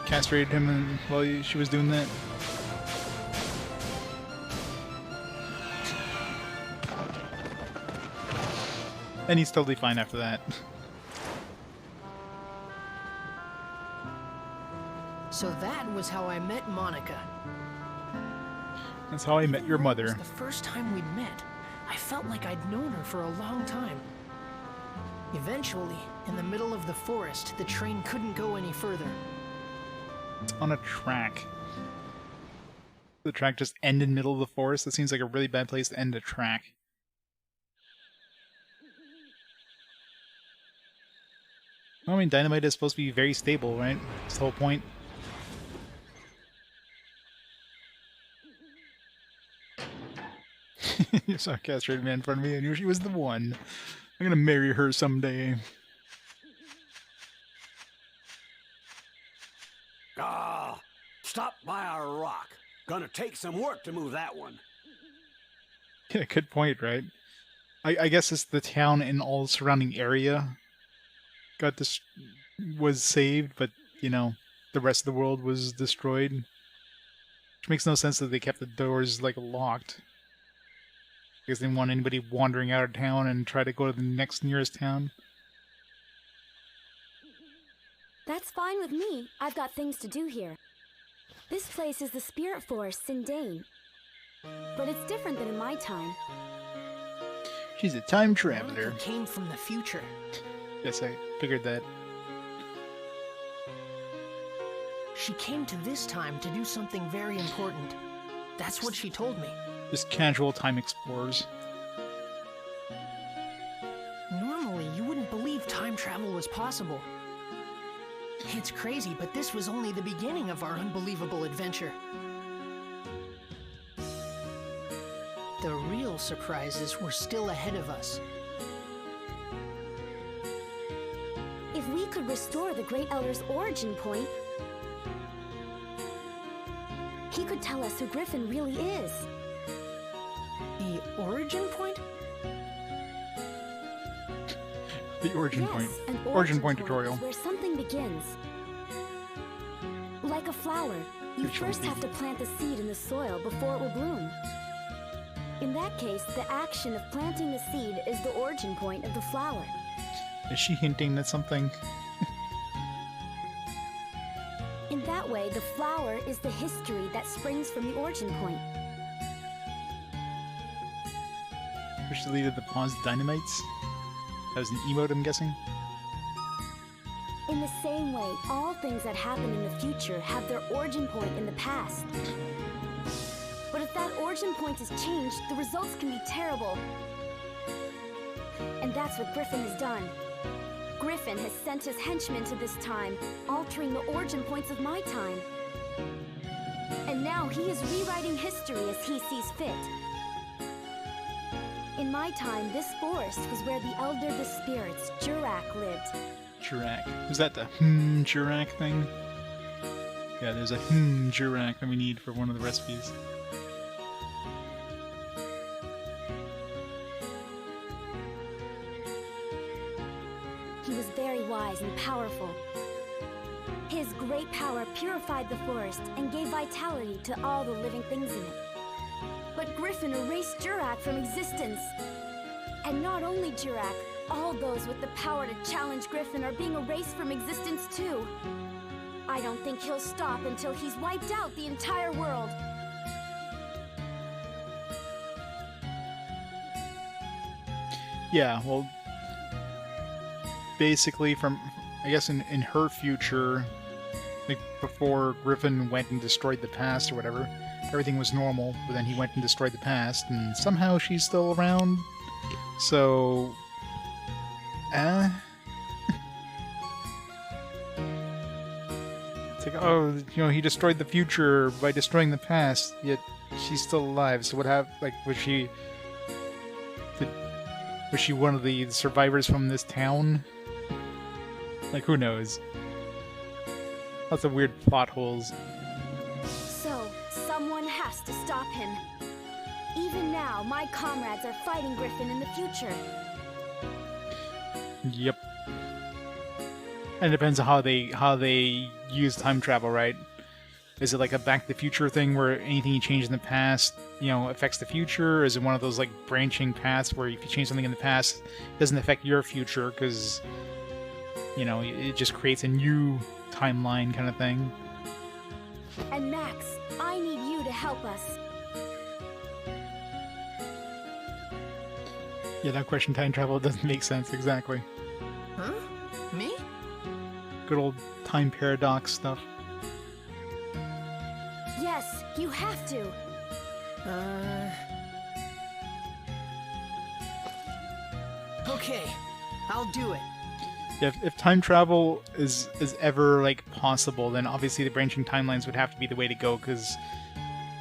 Castrated him while she was doing that. And he's totally fine after that. So that was how I met Monica. That's how I met your It mother. was the first time we'd met. I felt like I'd known her for a long time. Eventually, in the middle of the forest, the train couldn't go any further. On a track. The track just ended in the middle of the forest? That seems like a really bad place to end a track. Well, I mean, dynamite is supposed to be very stable, right? That's the whole point. You saw a castrated man in front of me, I knew she was the one. I'm gonna marry her someday. Ah, stop by our rock. Gonna take some work to move that one. Yeah, good point, right? I guess it's the town and all the surrounding area was saved, but, you know, the rest of the world was destroyed. Which makes no sense that they kept the doors, like, locked. Because they didn't want anybody wandering out of town and try to go to the next nearest town. That's fine with me. I've got things to do here. This place is the spirit forest in Dane. But it's different than in my time. She's a time traveler. Monica came from the future. Yes, I figured that. She came to this time to do something very important. That's what she told me. Just casual time explorers. Normally, you wouldn't believe time travel was possible. It's crazy, but this was only the beginning of our unbelievable adventure. The real surprises were still ahead of us. If we could restore the Great Elder's origin point, he could tell us who Griffin really is. The origin point? The origin Yes, point. an Origin point tutorial. is where something begins. Like a flower, you Which first one have to plant the seed in the soil before it will bloom. In that case, the action of planting the seed is the origin point of the flower. Is she hinting at something? In that way, the flower is the history that springs from the origin point. Which deleted the paused dynamites? That was an emote, I'm guessing? In the same way, all things that happen in the future have their origin point in the past. But if that origin point is changed, the results can be terrible. And that's what Griffin has done. Griffin has sent his henchmen to this time, altering the origin points of my time. And now he is rewriting history as he sees fit. In my time, this forest was where the Elder of the Spirits, Jurak, lived. Jurak. Was that the Jurak thing? Yeah, there's a Jurak that we need for one of the recipes. He was very wise and powerful. His great power purified the forest and gave vitality to all the living things in it. But Griffin erased Jurak from existence. And not only Jurak, all those with the power to challenge Griffin are being erased from existence too. I don't think he'll stop until he's wiped out the entire world. Yeah, well, basically I guess in her future, like before Griffin went and destroyed the past or whatever, everything was normal, but then he went and destroyed the past, and somehow she's still around, so... It's like, oh, you know, he destroyed the future by destroying the past, yet she's still alive, so what happened, like, was she one of the survivors from this town? Like, who knows? Lots of weird plot holes. So, someone has to stop him. Even now, my comrades are fighting Griffin in the future. Yep. And it depends on how they use time travel, right? Is it like a Back to the Future thing where anything you change in the past, affects the future? Or is it one of those like branching paths where if you change something in the past, it doesn't affect your future because it just creates a new timeline kind of thing? And Max, I need you to help us. Yeah, that question, time travel doesn't make sense exactly. Huh? Me? Good old time paradox stuff. Yes, you have to. Okay, I'll do it. Yeah, if time travel is ever like possible, then obviously the branching timelines would have to be the way to go. Because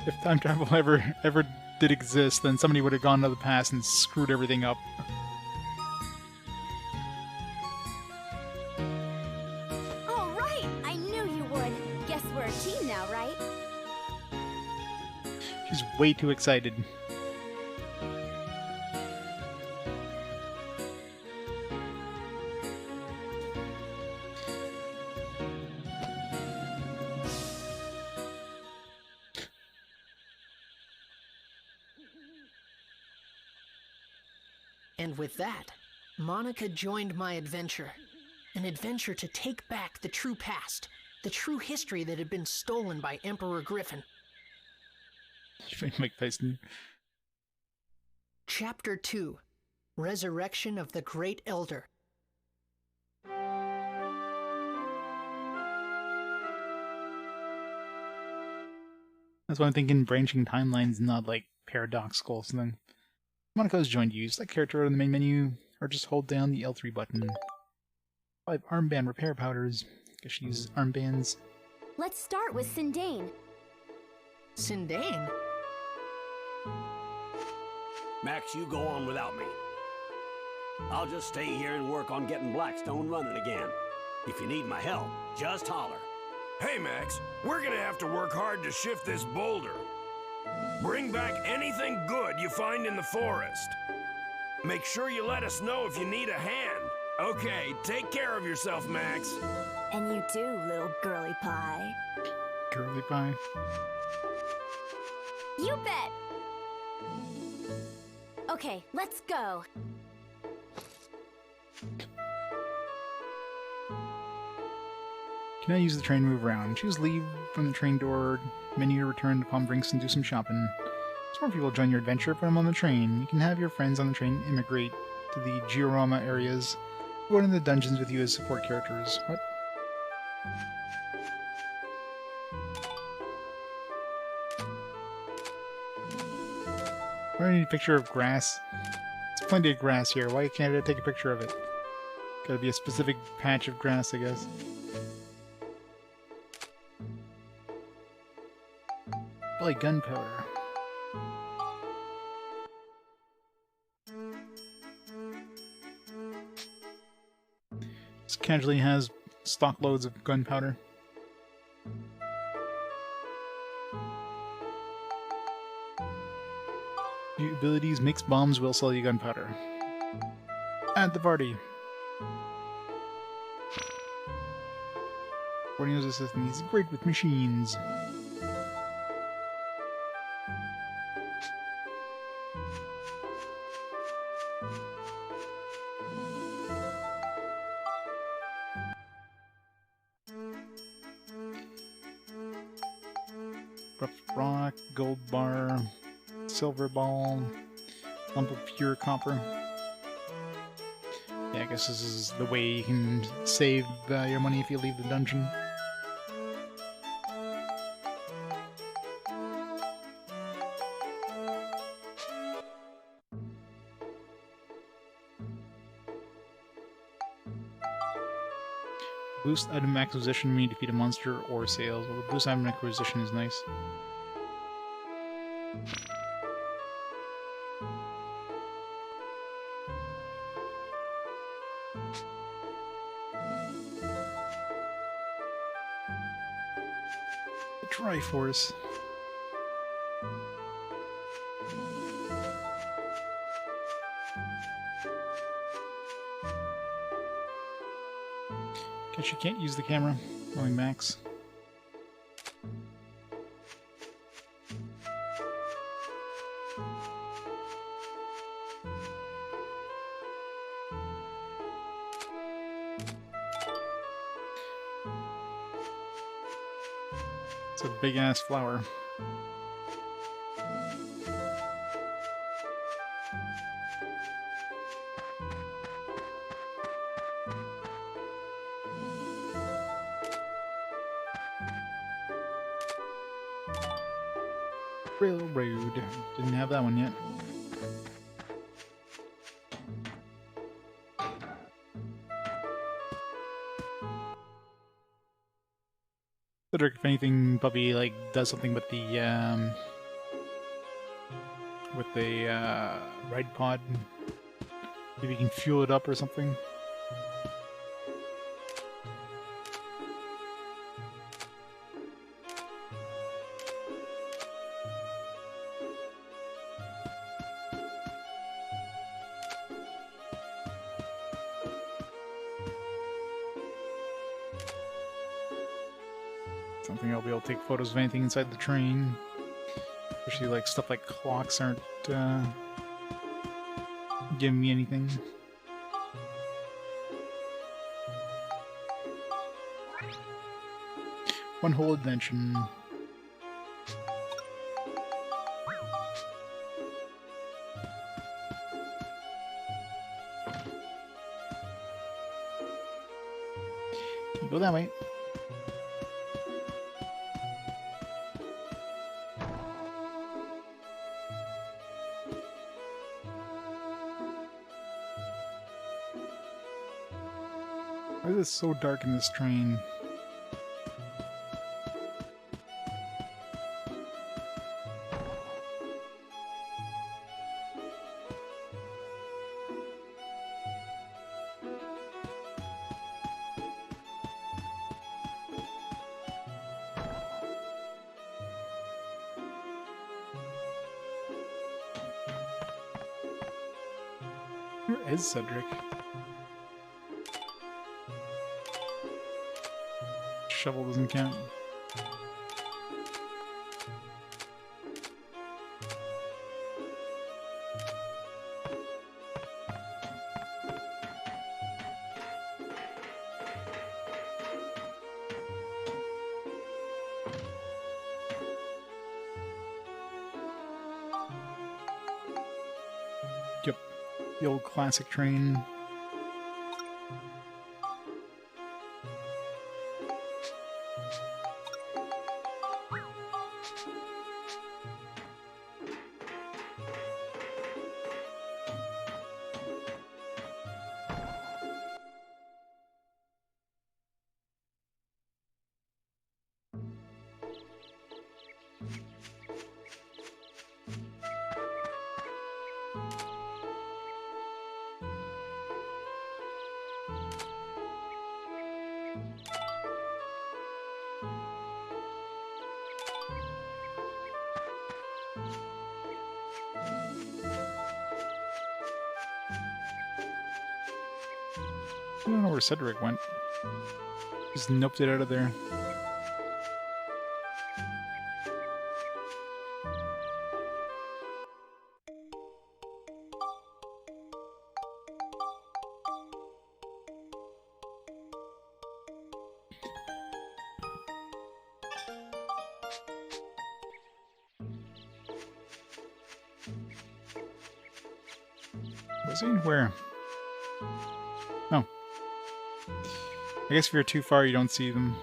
if time travel ever did exist, then somebody would have gone to the past and screwed everything up. All right, I knew you would. Guess we're a team now, right? She's way too excited. And with that, Monica joined my adventure. An adventure to take back the true past, the true history that had been stolen by Emperor Griffin. Mike Tyson. Chapter 2: Resurrection of the Great Elder. That's why I'm thinking branching timelines, not like paradoxical. So then, Monica's joined you. Select character on the main menu, or just hold down the L3 button. 5 armband repair powders. Guess she uses armbands. Let's start with Sindane. Sindane? Max, you go on without me. I'll just stay here and work on getting Blackstone running again. If you need my help, just holler. Hey, Max, we're gonna have to work hard to shift this boulder. Bring back anything good you find in the forest. Make sure you let us know if you need a hand. Okay, take care of yourself, Max. And you too, little girly pie. Girly pie. You bet! Okay, let's go. Can I use the train to move around? Choose leave from the train door, menu to return to Palm Drinks and do some shopping. Some more people join your adventure, but I'm on the train. You can have your friends on the train immigrate to the Georama areas, go into the dungeons with you as support characters. What? I need a picture of grass. There's plenty of grass here. Why can't I take a picture of it? Gotta be a specific patch of grass, I guess. Probably gunpowder. This casually has stock loads of gunpowder. New abilities, mix bombs will sell you gunpowder. At the party. Borneo's assistant, he's great with machines. Rough rock, gold bar, silver ball, lump of pure copper. Yeah, I guess this is the way you can save your money if you leave the dungeon. Boost item acquisition when you defeat a monster or sales. Well, the boost item acquisition is nice. The Triforce. Guess you can't use the camera, only Max. It's a big ass flower. Railroad. Didn't have that one yet. Cedric, if anything, probably like does something with the ride pod. Maybe you can fuel it up or something. I don't think I'll be able to take photos of anything inside the train. Especially like stuff like clocks aren't giving me anything. One whole invention. Can you go that way? Why is it so dark in this train? Where is Cedric? Shovel doesn't count. Yep, the old classic train. I don't know where Cedric went. Just noped it out of there. Was he? Where? Oh. I guess if you're too far, you don't see them.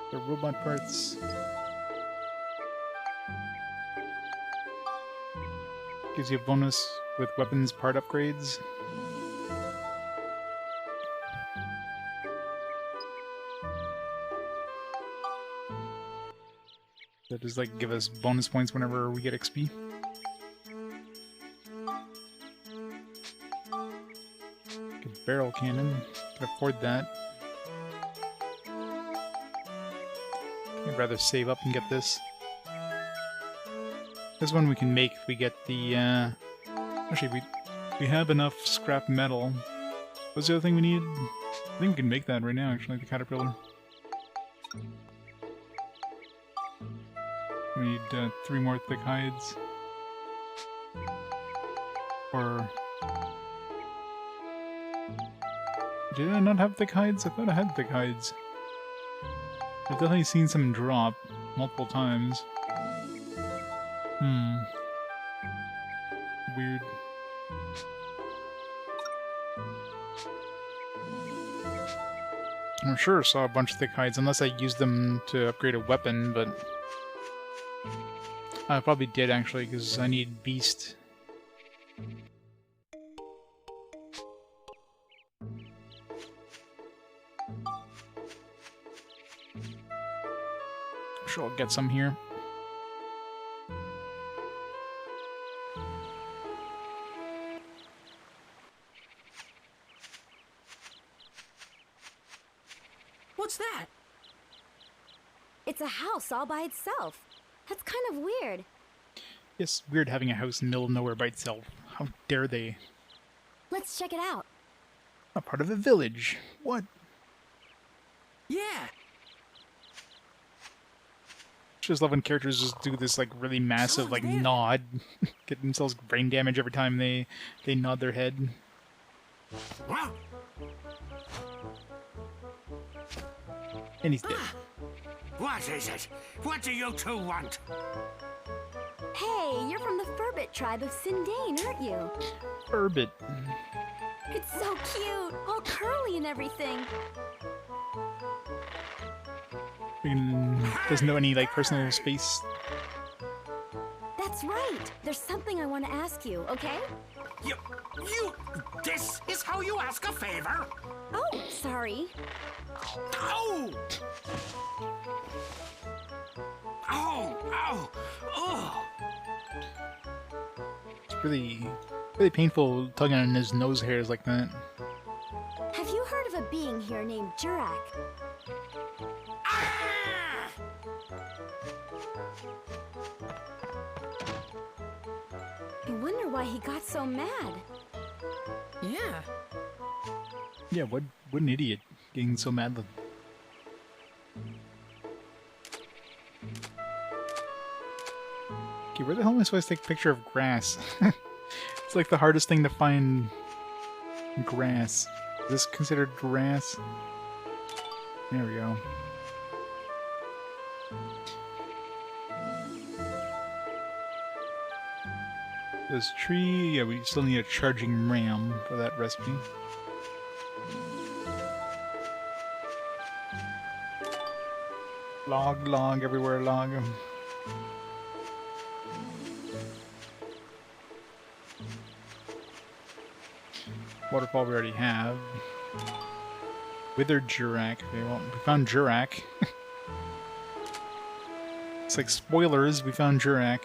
The robot parts. Gives you a bonus with weapons part upgrades. That does like give us bonus points whenever we get XP. Good barrel cannon. Can afford that. I'd rather save up and get this. This one we can make if we get the, actually, we have enough scrap metal. What's the other thing we need? I think we can make that right now, actually, the caterpillar. We need 3 more thick hides. Or... Did I not have thick hides? I thought I had thick hides. I've definitely seen some drop multiple times. Weird. I'm sure I saw a bunch of thick hides, unless I used them to upgrade a weapon, but... I probably did, actually, because I need beast. I'm sure I'll get some here. What's that? It's a house all by itself. That's kind of weird. Yes, weird having a house in the middle of nowhere by itself. How dare they? Let's check it out. A part of a village. What? Yeah. Just love when characters just do this like really massive like nod, get themselves brain damage every time they nod their head. And he's dead. What is it? What do you two want? Hey, you're from the Furbit tribe of Sindane, aren't you? Furbit. It's so cute, all curly and everything. Doesn't know any like personal space. That's right. There's something I want to ask you, okay? This is how you ask a favor? Oh, sorry. Oh! Oh! It's really painful tugging on his nose hairs like that. Have you heard of a being here named Jurak? I wonder why he got so mad. Yeah. Yeah, what an idiot getting so mad. Okay, where the hell am I supposed to take a picture of grass? It's like the hardest thing to find grass. Is this considered grass? There we go. This tree, yeah, we still need a charging ram for that recipe. Log everywhere, log. Waterfall we already have. Withered Jurak. Okay, well, we found Jurak. It's like spoilers, we found Jurak.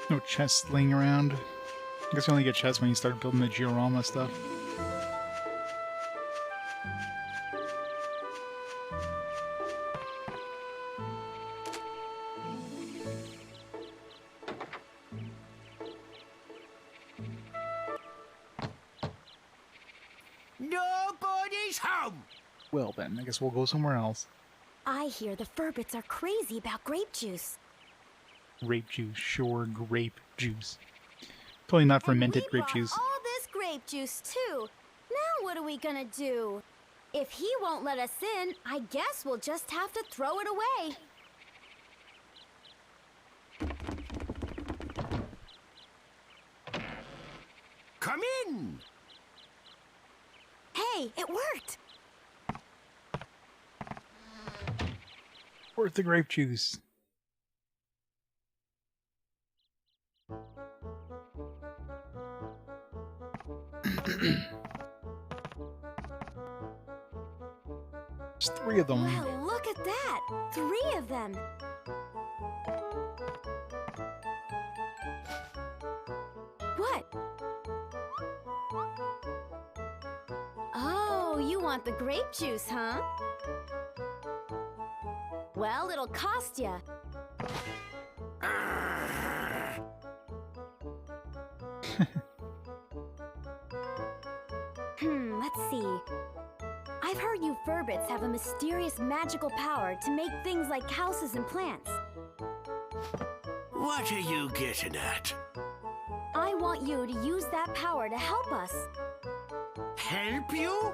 No chests laying around. I guess you only get chests when you start building the Georama stuff. Nobody's home. Well then, I guess we'll go somewhere else. I hear the Furbits are crazy about grape juice. Grape juice, sure, grape juice. Totally not fermented And we grape brought juice. all this grape juice too. Now what are we gonna do? If he won't let us in, I guess we'll just have to throw it away. Come in. Hey, it worked. Worth the grape juice. There's 3 of them. Well, look at that. 3 of them. What? Oh, you want the grape juice, huh? Well, it'll cost ya. Let's see. I've heard you Furbits have a mysterious magical power to make things like houses and plants. What are you getting at? I want you to use that power to help us. Help you?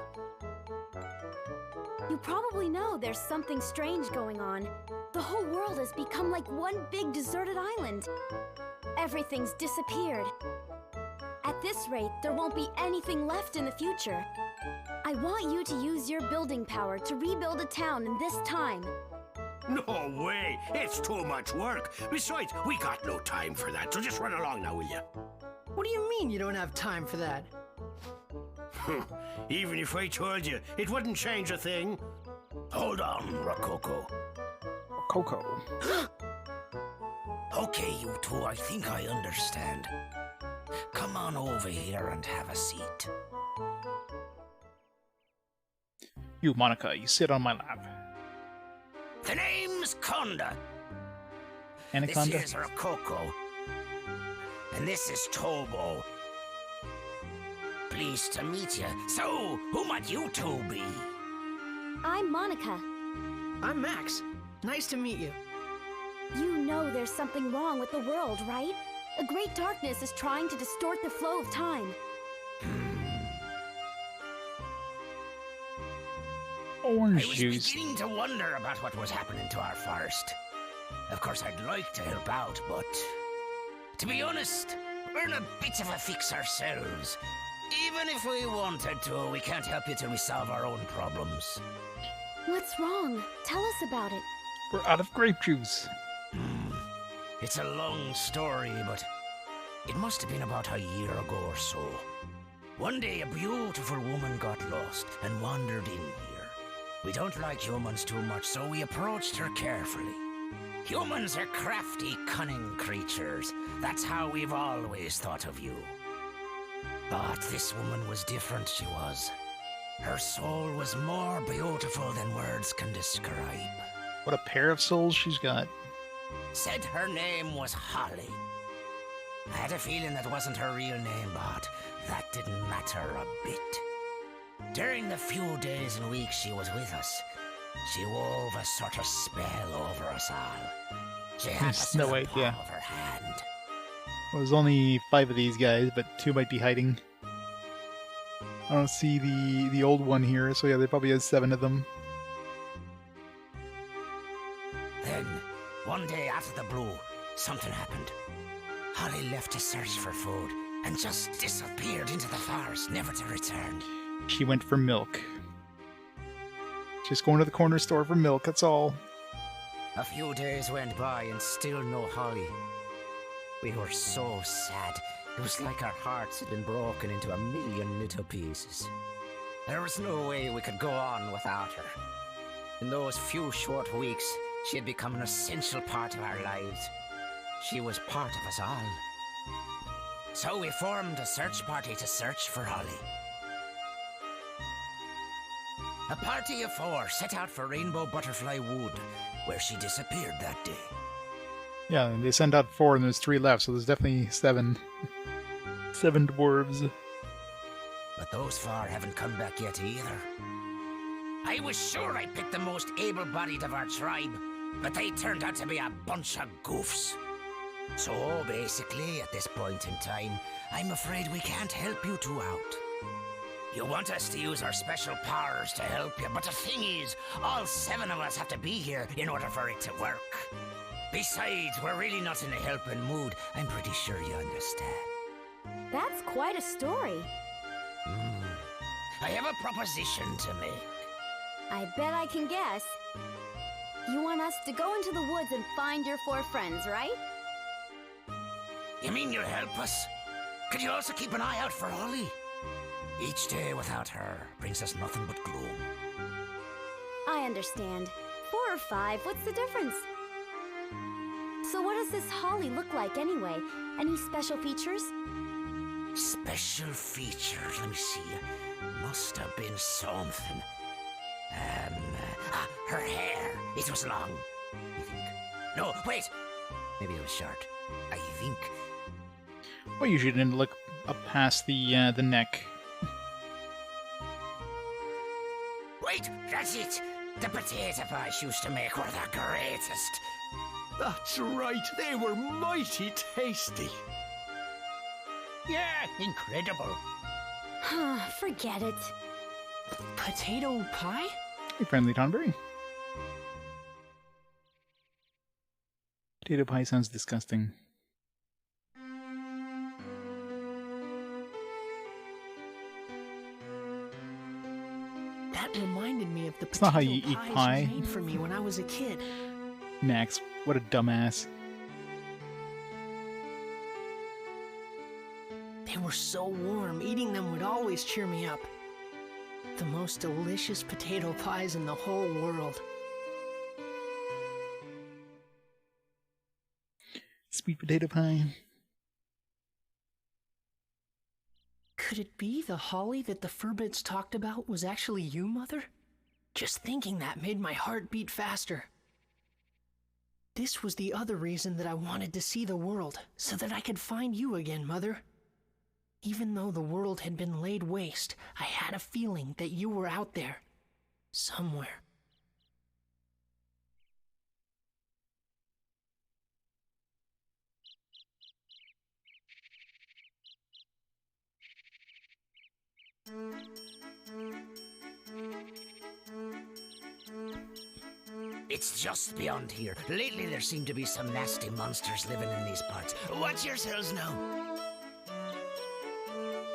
You probably know there's something strange going on. The whole world has become like one big deserted island. Everything's disappeared. At this rate, there won't be anything left in the future. I want you to use your building power to rebuild a town in this time. No way! It's too much work. Besides, we got no time for that, so just run along now, will you? What do you mean you don't have time for that? Even if I told you, it wouldn't change a thing. Hold on, Rococo. Coco. Okay, you two, I think I understand. Come on over here and have a seat. You, Monica, you sit on my lap. The name's Conda. Anaconda? This is Rococo. And this is Tobo. Pleased to meet you. So, who might you two be? I'm Monica. I'm Max. Nice to meet you. You know there's something wrong with the world, right? A great darkness is trying to distort the flow of time. Orange I was juice. beginning to wonder about what was happening to our forest. Of course, I'd like to help out, but to be honest, we're in a bit of a fix ourselves. Even if we wanted to, we can't help you till we solve our own problems. What's wrong? Tell us about it. We're out of grape juice. It's a long story, but it must have been about a year ago or so. One day, a beautiful woman got lost and wandered in here. We don't like humans too much, so we approached her carefully. Humans are crafty, cunning creatures. That's how we've always thought of you. But this woman was different, she was. Her soul was more beautiful than words can describe. What a pair of souls she's got. Said her name was Holly. I had a feeling that wasn't her real name, but that didn't matter a bit. During the few days and weeks she was with us, she wove a sort of spell over us all. She had us in Snow the White, palm yeah. of her hand. Well, there's only 5 of these guys, but 2 might be hiding. I don't see the old one here, so yeah, there probably is 7 of them. Then, one day out of the blue, something happened. Holly left to search for food and just disappeared into the forest, never to return. She went for milk. Just going to the corner store for milk, that's all. A few days went by and still no Holly. We were so sad. It was like our hearts had been broken into a million little pieces. There was no way we could go on without her. In those few short weeks, she had become an essential part of our lives. She was part of us all. So we formed a search party to search for Holly. A party of 4 set out for Rainbow Butterfly Wood, where she disappeared that day. Yeah, they sent out 4 and there's 3 left, so there's definitely 7. 7 dwarves. But but those far haven't come back yet either. I was sure I picked the most able-bodied of our tribe, but they turned out to be a bunch of goofs. So, basically, at this point in time, I'm afraid we can't help you two out. You want us to use our special powers to help you, but the thing is, all 7 of us have to be here in order for it to work. Besides, we're really not in a helping mood. I'm pretty sure you understand. That's quite a story. I have a proposition to make. I bet I can guess. You want us to go into the woods and find your 4 friends, right? You mean you'll help us? Could you also keep an eye out for Holly? Each day without her brings us nothing but gloom. I understand. 4 or 5, what's the difference? So what does this Holly look like anyway? Any special features? Special features, let me see. Must have been something. Her hair. It was long, I think. No, wait. Maybe it was short. I think. Well, you shouldn't look up past the neck. Wait, that's it. The potato pies used to make were the greatest. That's right, they were mighty tasty. Yeah, incredible. Forget it. Potato pie? Hey, friendly Tonberry. Potato pie sounds disgusting. That reminded me of the It's not how potato you eat pies pie. you made for me when I was a kid. Max, what a dumbass. They were so warm, eating them would always cheer me up. The most delicious potato pies in the whole world. Sweet potato pie. Could it be the Holly that the Furbits talked about was actually you, Mother? Just thinking that made my heart beat faster. This was the other reason that I wanted to see the world, so that I could find you again, Mother. Even though the world had been laid waste, I had a feeling that you were out there, somewhere. It's just beyond here. Lately there seem to be some nasty monsters living in these parts. Watch yourselves now.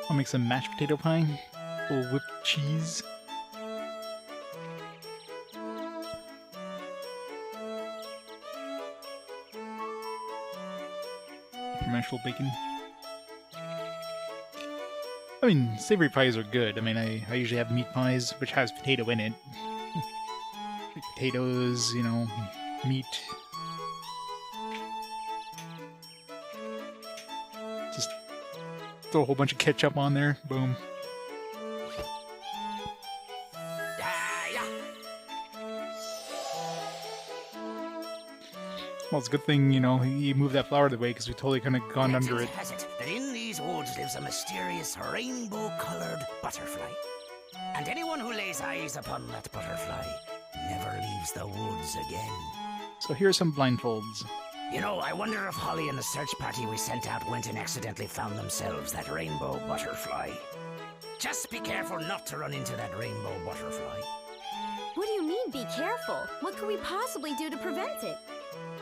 I'll make some mashed potato pie. A little whipped cheese. Mashed little bacon. I mean, savory pies are good. I mean, I usually have meat pies, which has potato in it. Potatoes, you know, meat. Just throw a whole bunch of ketchup on there. Boom. Well, it's a good thing, you know, you moved that flower the way, because we totally could have gone under it. Has it that in these woods lives a mysterious rainbow-colored butterfly. And anyone who lays eyes upon that butterfly never leaves the woods again. So here are some blindfolds. You know, I wonder if Holly and the search party we sent out went and accidentally found themselves that rainbow butterfly. Just be careful not to run into that rainbow butterfly. What do you mean, be careful? What could we possibly do to prevent it?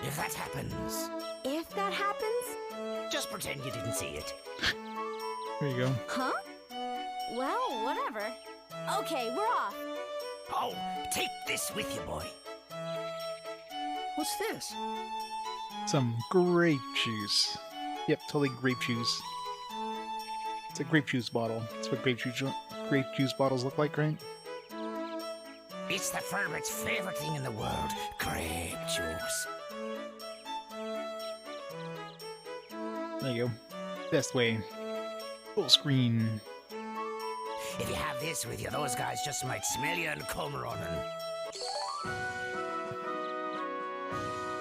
If that happens, If that happens? just pretend you didn't see it. There you go. Huh? Well, whatever. Okay, we're off. Oh, take this with you, boy. What's this? Some grape juice. Yep, totally grape juice. It's a grape juice bottle. That's what grape juice bottles look like, right? It's the Furbit's favorite thing in the world, grape juice. There you go. Best way. Full screen. If you have this with you, those guys just might smell you and come running.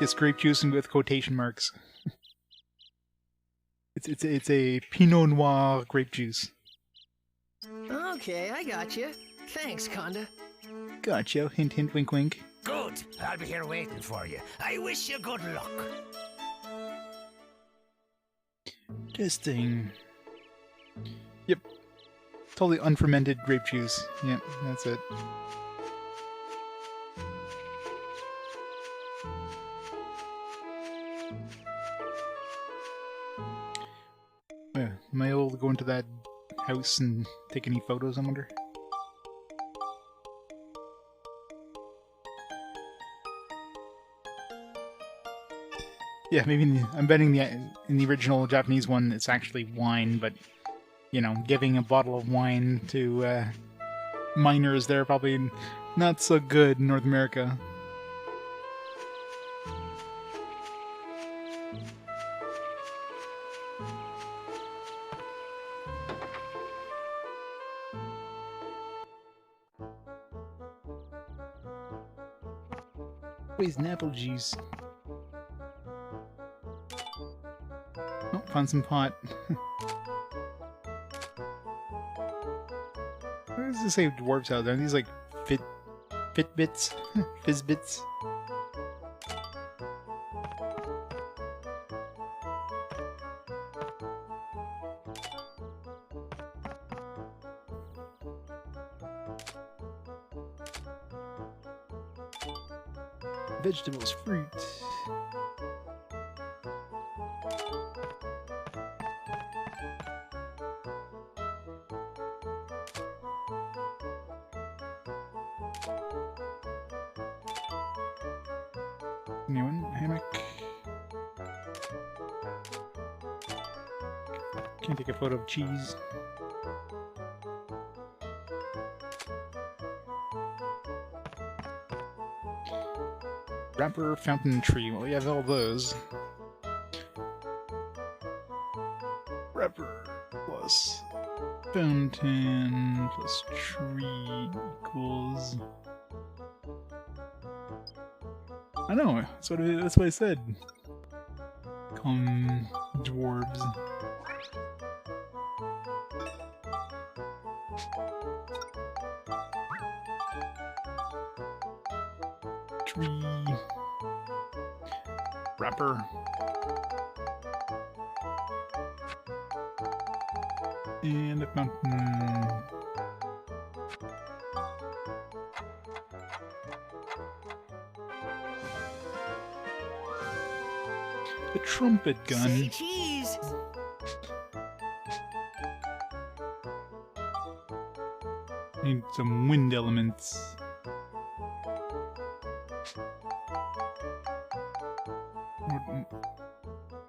It's grape juice and with quotation marks. it's a Pinot Noir grape juice. Oh, Okay, I got you. Thanks, Conda. Gotcha. Hint, hint, wink, wink. Good. I'll be here waiting for you. I wish you good luck. Testing. Yep. Totally unfermented grape juice. Yep, that's it. Yeah, am I able to go into that house and take any photos, I wonder? Yeah, maybe I'm betting in the original Japanese one it's actually wine, but you know, giving a bottle of wine to minors there probably not so good in North America. Poison apple juice. Oh, found some pot. What does this say dwarves house? Are these like Fitbits? Fizzbits? Vegetables, fruit. Anyone? Hammock? Can't take a photo of cheese. Wrapper, fountain, tree. Well, we have all those. Wrapper plus fountain plus tree equals... I know, that's what I said. Come dwarves. Tree. Wrapper. And a fountain. The trumpet gun. Say cheese. Need some wind elements.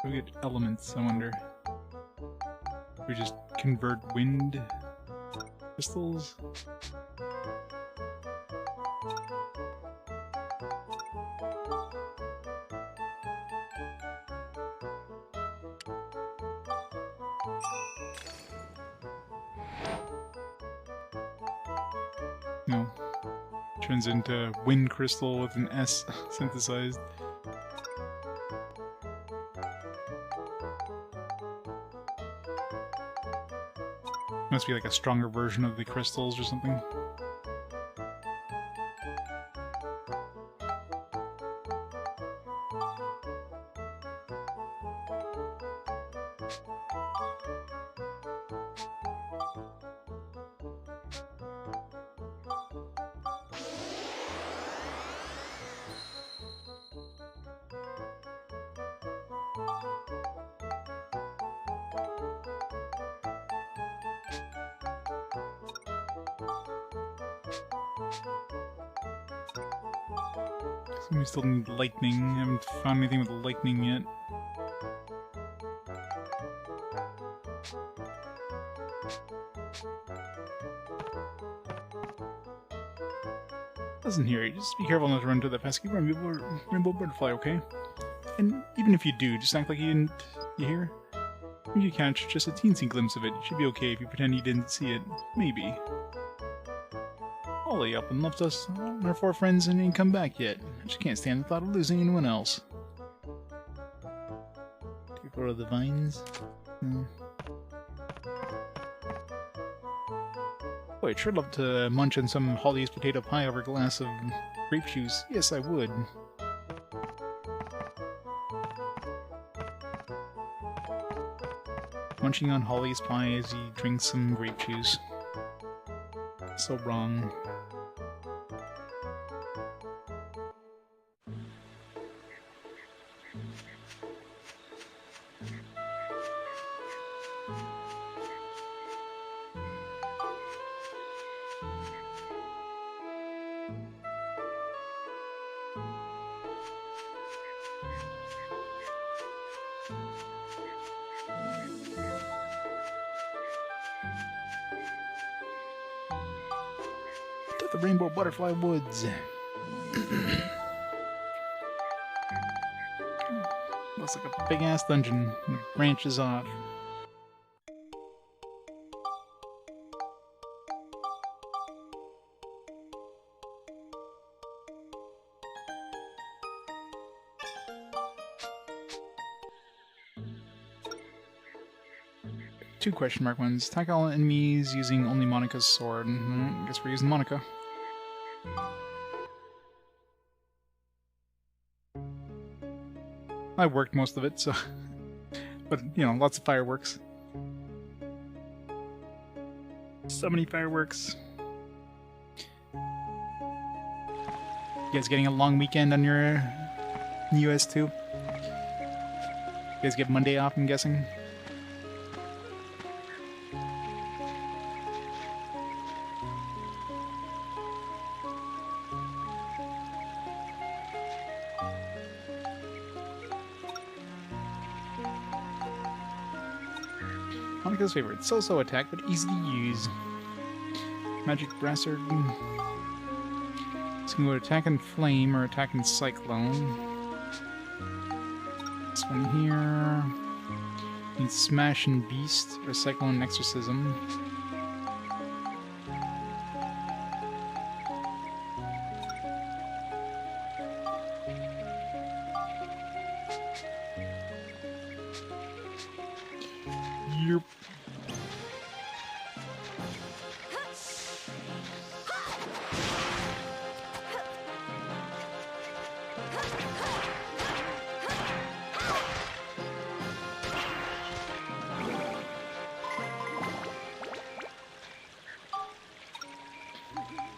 We get elements, I wonder. We just convert wind crystals? No. Turns into wind crystal with an S synthesized. Must be like a stronger version of the crystals or something. We still need lightning. I haven't found anything with lightning yet. Listen here, just be careful not to run into that pesky rainbow butterfly, okay? And even if you do, just act like you didn't. You hear? When you catch just a teensy glimpse of it, you should be okay if you pretend you didn't see it. Maybe. Ollie up and left us and our 4 friends and ain't come back yet. I just can't stand the thought of losing anyone else. Take a photo of the vines. Boy, I'd sure love to munch on some Holly's potato pie over a glass of grape juice. Yes, I would. Munching on Holly's pie as he drinks some grape juice. So wrong. The Rainbow Butterfly Woods. Looks like a big ass dungeon. It branches off. Two question mark ones. Attack all enemies using only Monica's sword. I guess we're using Monica. I worked most of it, so... but, you know, lots of fireworks. So many fireworks. You guys getting a long weekend on your US2? You guys get Monday off, I'm guessing? Monica's favorite. So-so attack, but easy to use. Magic Brasser. So you can go attack and flame or attack and cyclone. This one here. Needs smash and beast or cyclone and exorcism. Yep.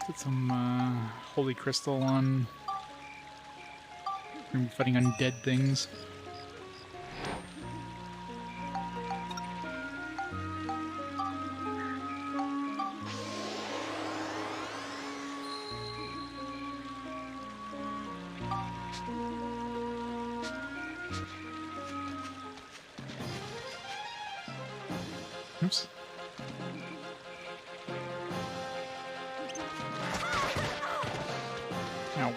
Get some holy crystal on. We're fighting undead things. Oops. Ow.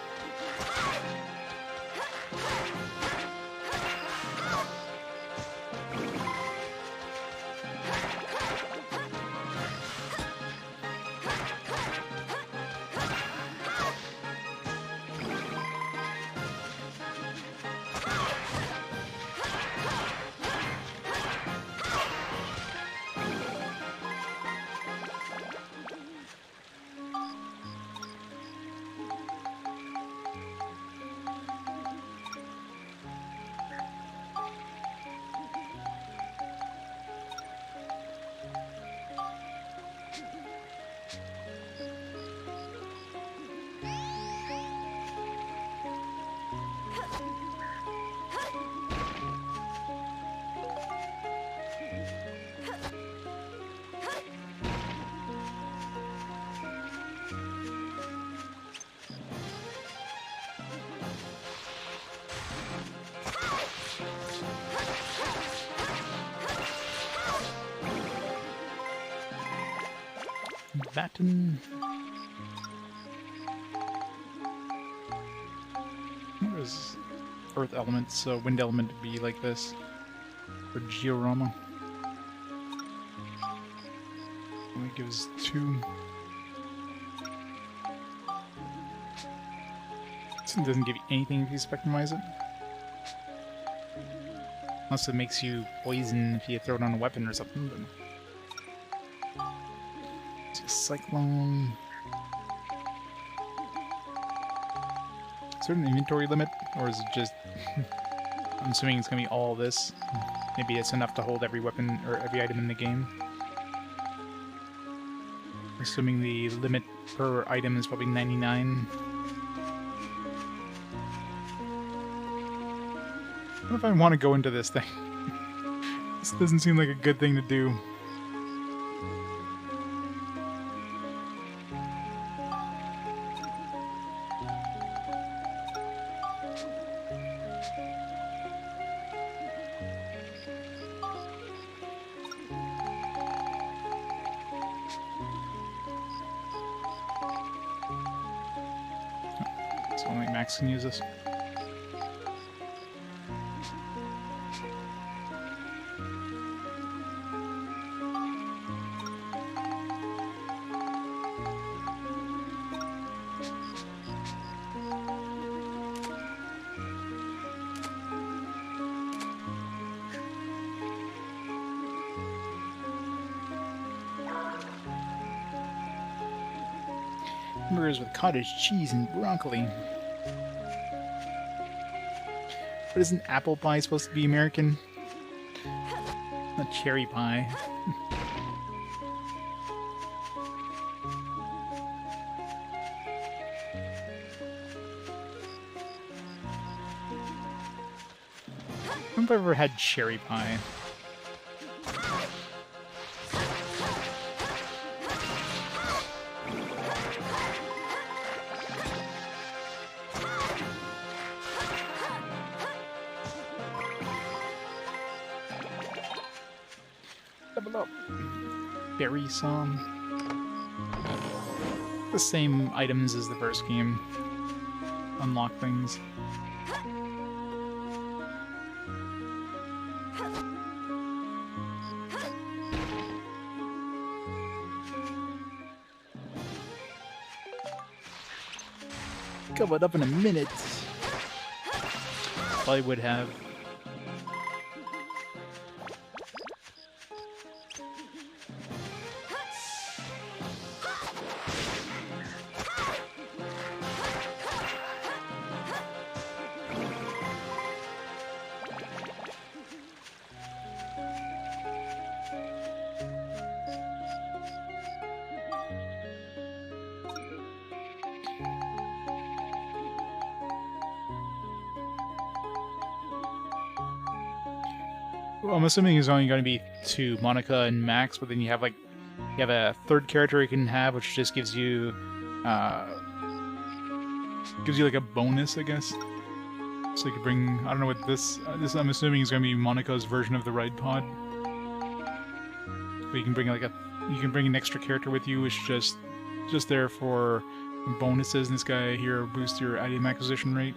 Batten. What is earth element, so wind element to be like this? For Georama. Only gives 2. This one doesn't give you anything if you spectrumize it. Unless it makes you poison if you throw it on a weapon or something, but... cyclone. Is there an inventory limit, or is it just... I'm assuming it's going to be all this. Maybe it's enough to hold every weapon or every item in the game. Assuming the limit per item is probably 99. I don't know if I want to go into this thing. This doesn't seem like a good thing to do. So only Max can use this. Hamburgers with cottage cheese and broccoli. But isn't apple pie supposed to be American? Not cherry pie. I don't know if I've ever had cherry pie. Level up. Berry song. The same items as the first game. Unlock things. Coming up in a minute. Probably would have. Well, I'm assuming it's only going to be to Monica and Max, but then you have a third character you can have, which just gives you like a bonus, I guess. So you could bring, I don't know what this I'm assuming is going to be Monica's version of the ride pod. But you can bring an extra character with you, which is just there for bonuses. And this guy here boosts your item acquisition rate.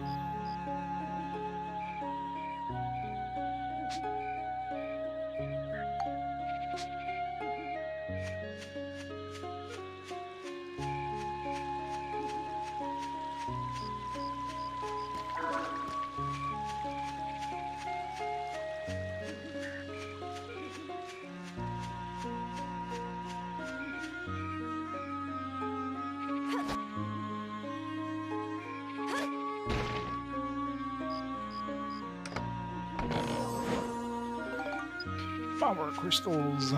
Power crystals.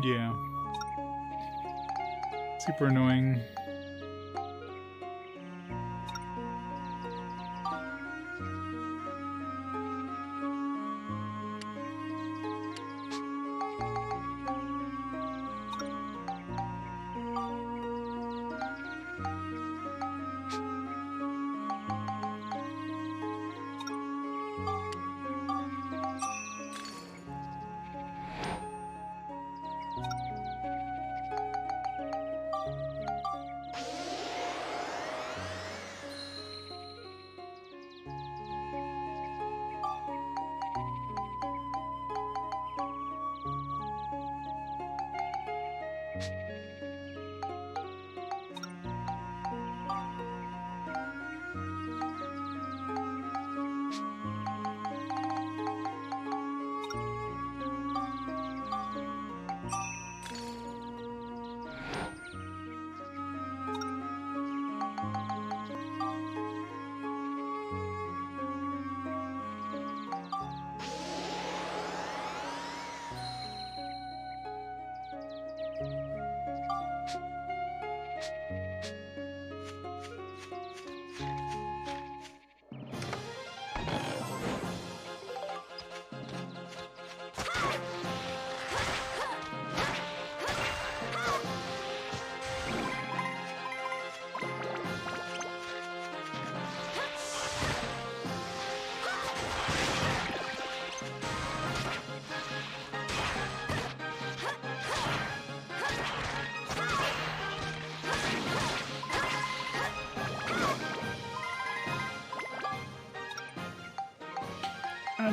Yeah. Super annoying.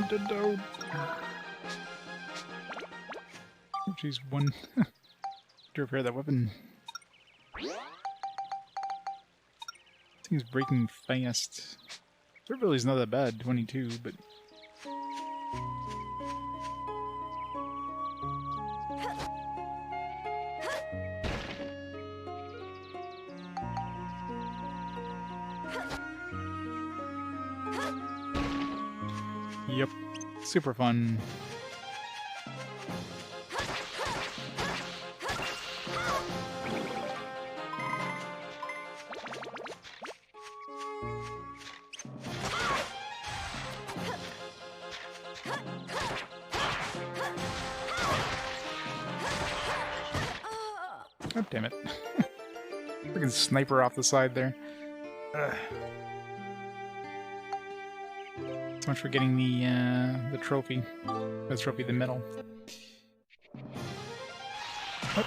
don't. Oh, jeez, one. To repair that weapon. Thing's breaking fast. Survivability is not that bad, 22, but. Yep, super fun. Oh, damn it. Freaking sniper off the side there. Ugh. So much for getting the trophy. The trophy, the medal. Oh.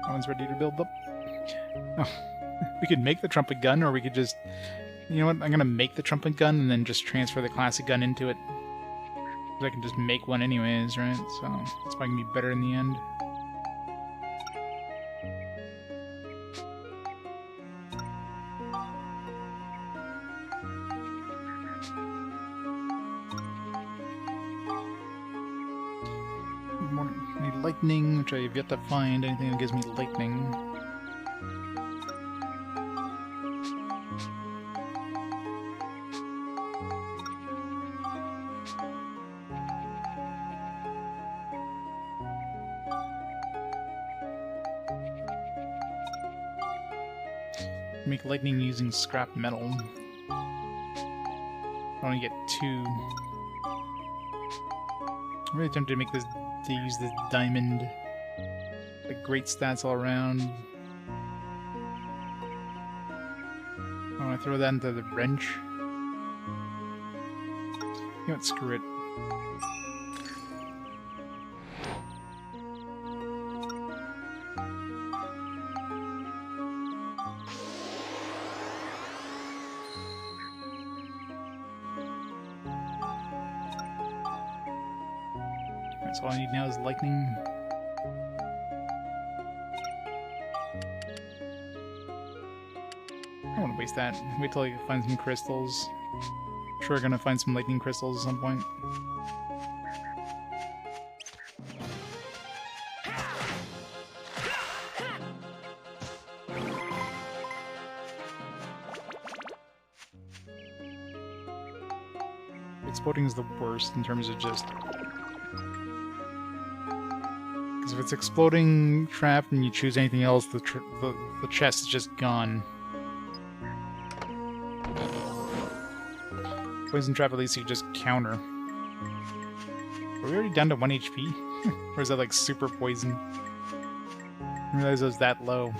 That one's ready to build up. Oh. We could make the trumpet gun, or we could just... You know what? I'm gonna make the trumpet gun and then just transfer the classic gun into it. Because I can just make one anyways, right? So it's probably gonna be better in the end. Need lightning, which I have yet to find anything that gives me lightning. Make lightning using scrap metal. I want to get 2. I'm really tempted to make this, to use this diamond. Like great stats all around. I want to throw that into the wrench. You know what, screw it. So all I need now is lightning. I don't want to waste that. Wait till I find some crystals. I'm sure we're gonna find some lightning crystals at some point. Exploding is the worst in terms of just... If it's exploding trap and you choose anything else, the chest is just gone. Poison trap, at least you just counter. Are we already down to 1 HP? Or is that like super poison? I didn't realize it was that low.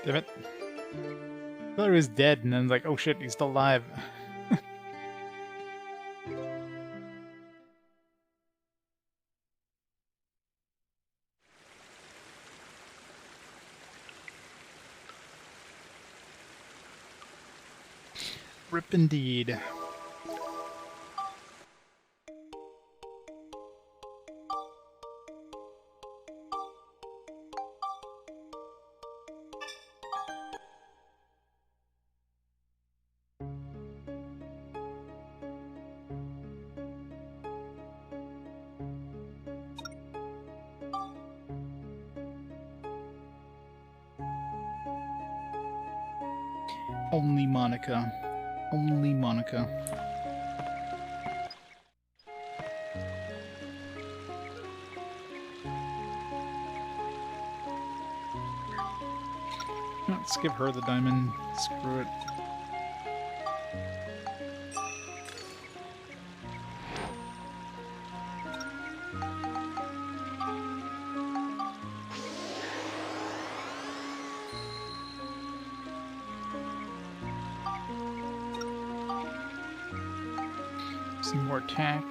Damn it. I thought he was dead, and then I was like, oh shit, he's still alive. Rip indeed. Only Monica. Only Monica. Let's give her the diamond. Screw it. Some more attack.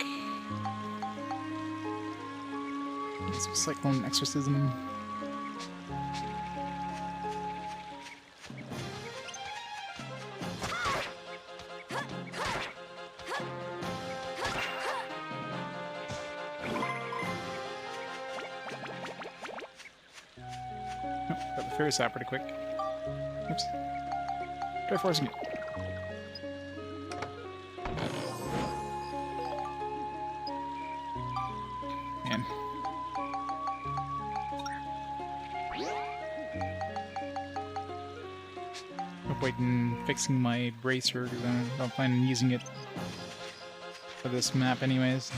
Get some cyclone exorcism. Got the fairy sap pretty quick. Oops. Try forcing it. Man. Avoiding fixing my bracer because I don't plan on using it for this map anyways.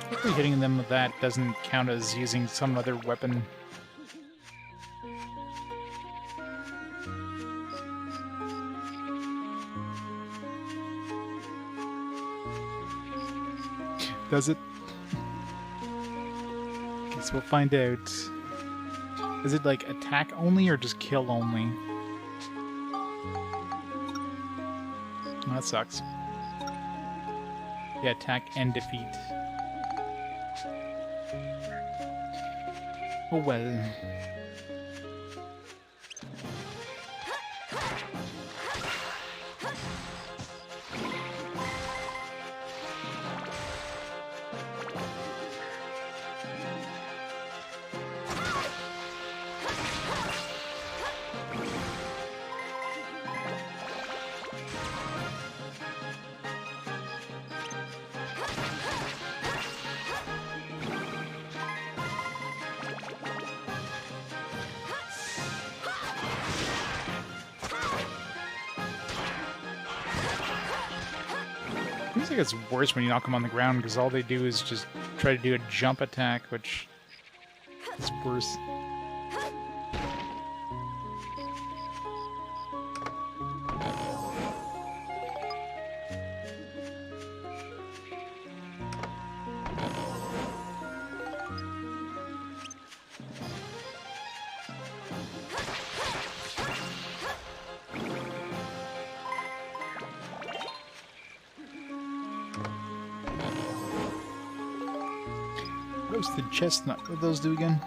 Hopefully hitting them with that doesn't count as using some other weapon. Does it? Guess we'll find out. Is it like attack only or just kill only? Oh, that sucks. Yeah, attack and defeat. Oh well. Seems like it's worse when you knock them on the ground because all they do is just try to do a jump attack, which is worse. Roasted chestnut. What do those do again?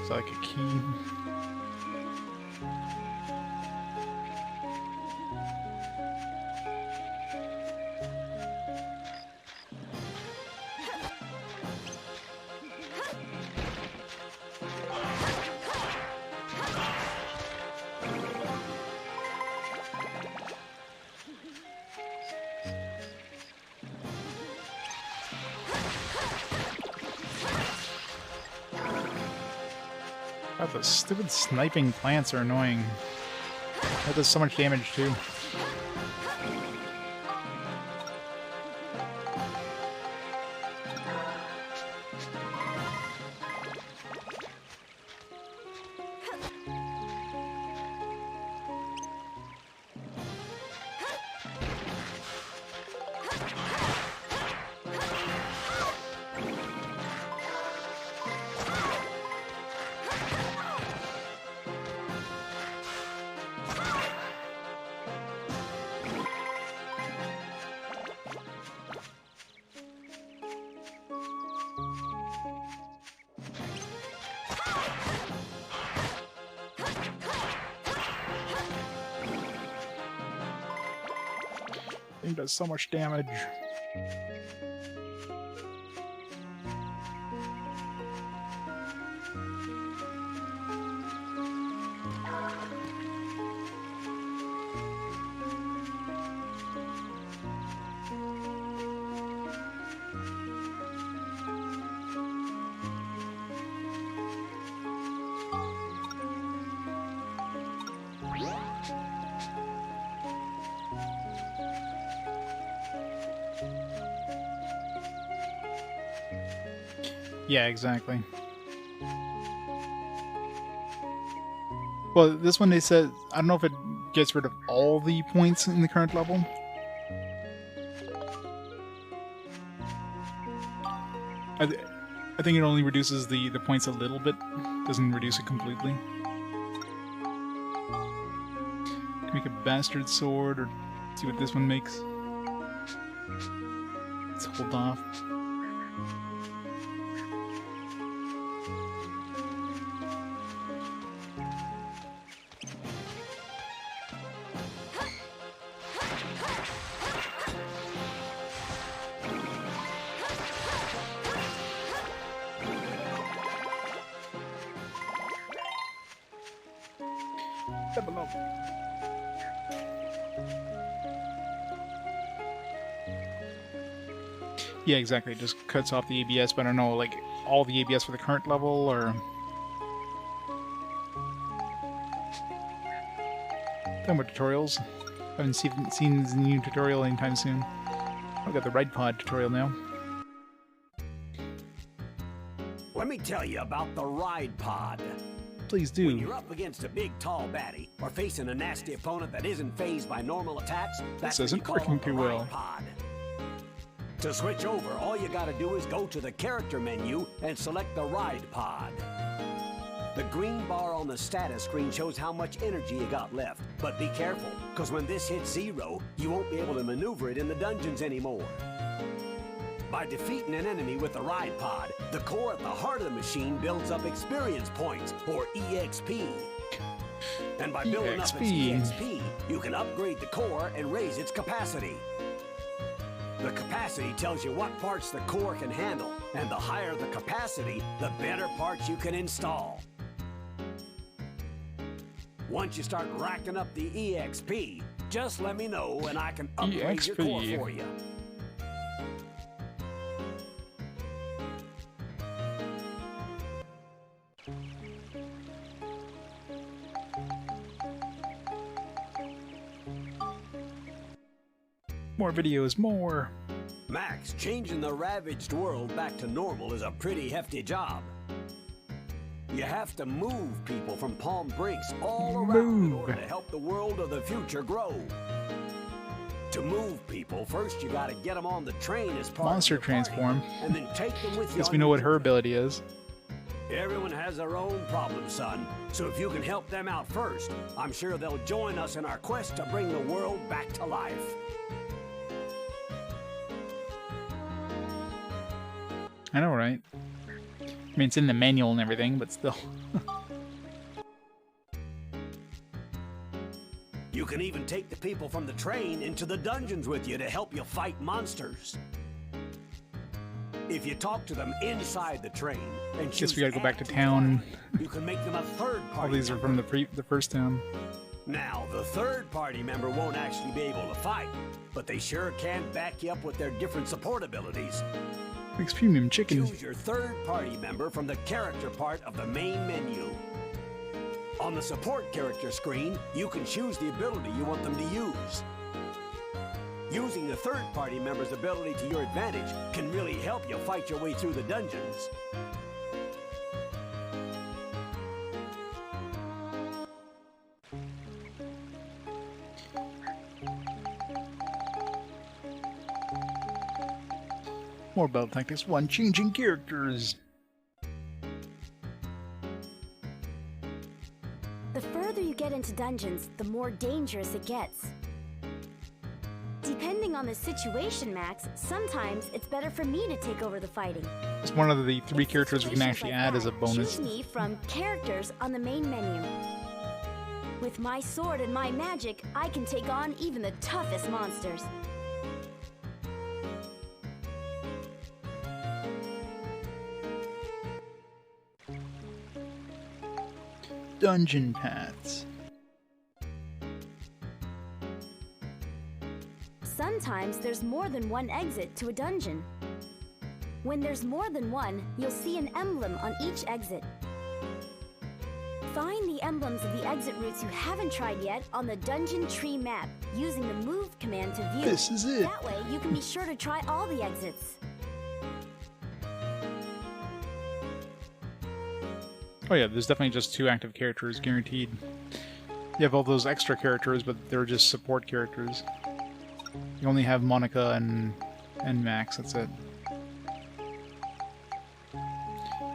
Is that like a key? God, those stupid sniping plants are annoying. That does so much damage too. Thing does so much damage. Yeah, exactly. Well, this one they said, I don't know if it gets rid of all the points in the current level. I think it only reduces the points a little bit, doesn't reduce it completely. Can make a bastard sword, or see what this one makes. Let's hold off. Below. Yeah, exactly. It just cuts off the ABS, but I don't know, like, all the ABS for the current level, or... Talking about tutorials. I haven't seen the new tutorial anytime soon. I've got the ride pod tutorial now. Let me tell you about the ride pod. Please do. When you're up against a big, tall baddie, or facing a nasty opponent that isn't fazed by normal attacks, that's this isn't working too well. Pod. To switch over, all you gotta do is go to the character menu and select the ride pod. The green bar on the status screen shows how much energy you got left, but be careful, because when this hits 0, you won't be able to maneuver it in the dungeons anymore. By defeating an enemy with the ride pod, the core at the heart of the machine builds up experience points, or EXP. And by building up its EXP, you can upgrade the core and raise its capacity. The capacity tells you what parts the core can handle, and the higher the capacity, the better parts you can install. Once you start racking up the EXP, just let me know and I can upgrade your core for you. More videos, more! Max, changing the ravaged world back to normal is a pretty hefty job. You have to move people from Palm Brinks all around in order to help the world of the future grow. To move people, first you gotta get them on the train as part Monster of your transform. party, and then take them with you. Guess we know what her ability is. Everyone has their own problems, son. So if you can help them out first, I'm sure they'll join us in our quest to bring the world back to life. I know, right? I mean, it's in the manual and everything, but still. You can even take the people from the train into the dungeons with you to help you fight monsters. If you talk to them inside the train and choose Guess we gotta go back to town. You can make them a third party. All these are from the first town. Now, the third party member won't actually be able to fight, but they sure can back you up with their different support abilities. Makes premium chicken. Choose your third party member from the character part of the main menu. On the support character screen, you can choose the ability you want them to use. Using the third-party member's ability to your advantage can really help you fight your way through the dungeons. More Battle Tactics 1, changing characters. The further you get into dungeons, the more dangerous it gets. Depending on the situation, Max, sometimes it's better for me to take over the fighting. It's one of the 3 In characters we can situations actually like add as a that, bonus. Choose me from characters on the main menu. With my sword and my magic, I can take on even the toughest monsters. Dungeon paths. Sometimes there's more than one exit to a dungeon. When there's more than one, you'll see an emblem on each exit. Find the emblems of the exit routes you haven't tried yet on the dungeon tree map using the move command to view. This is it. That way you can be sure to try all the exits. Oh yeah, there's definitely just 2 active characters guaranteed. You have all those extra characters, but they're just support characters. You only have Monica and Max, that's it.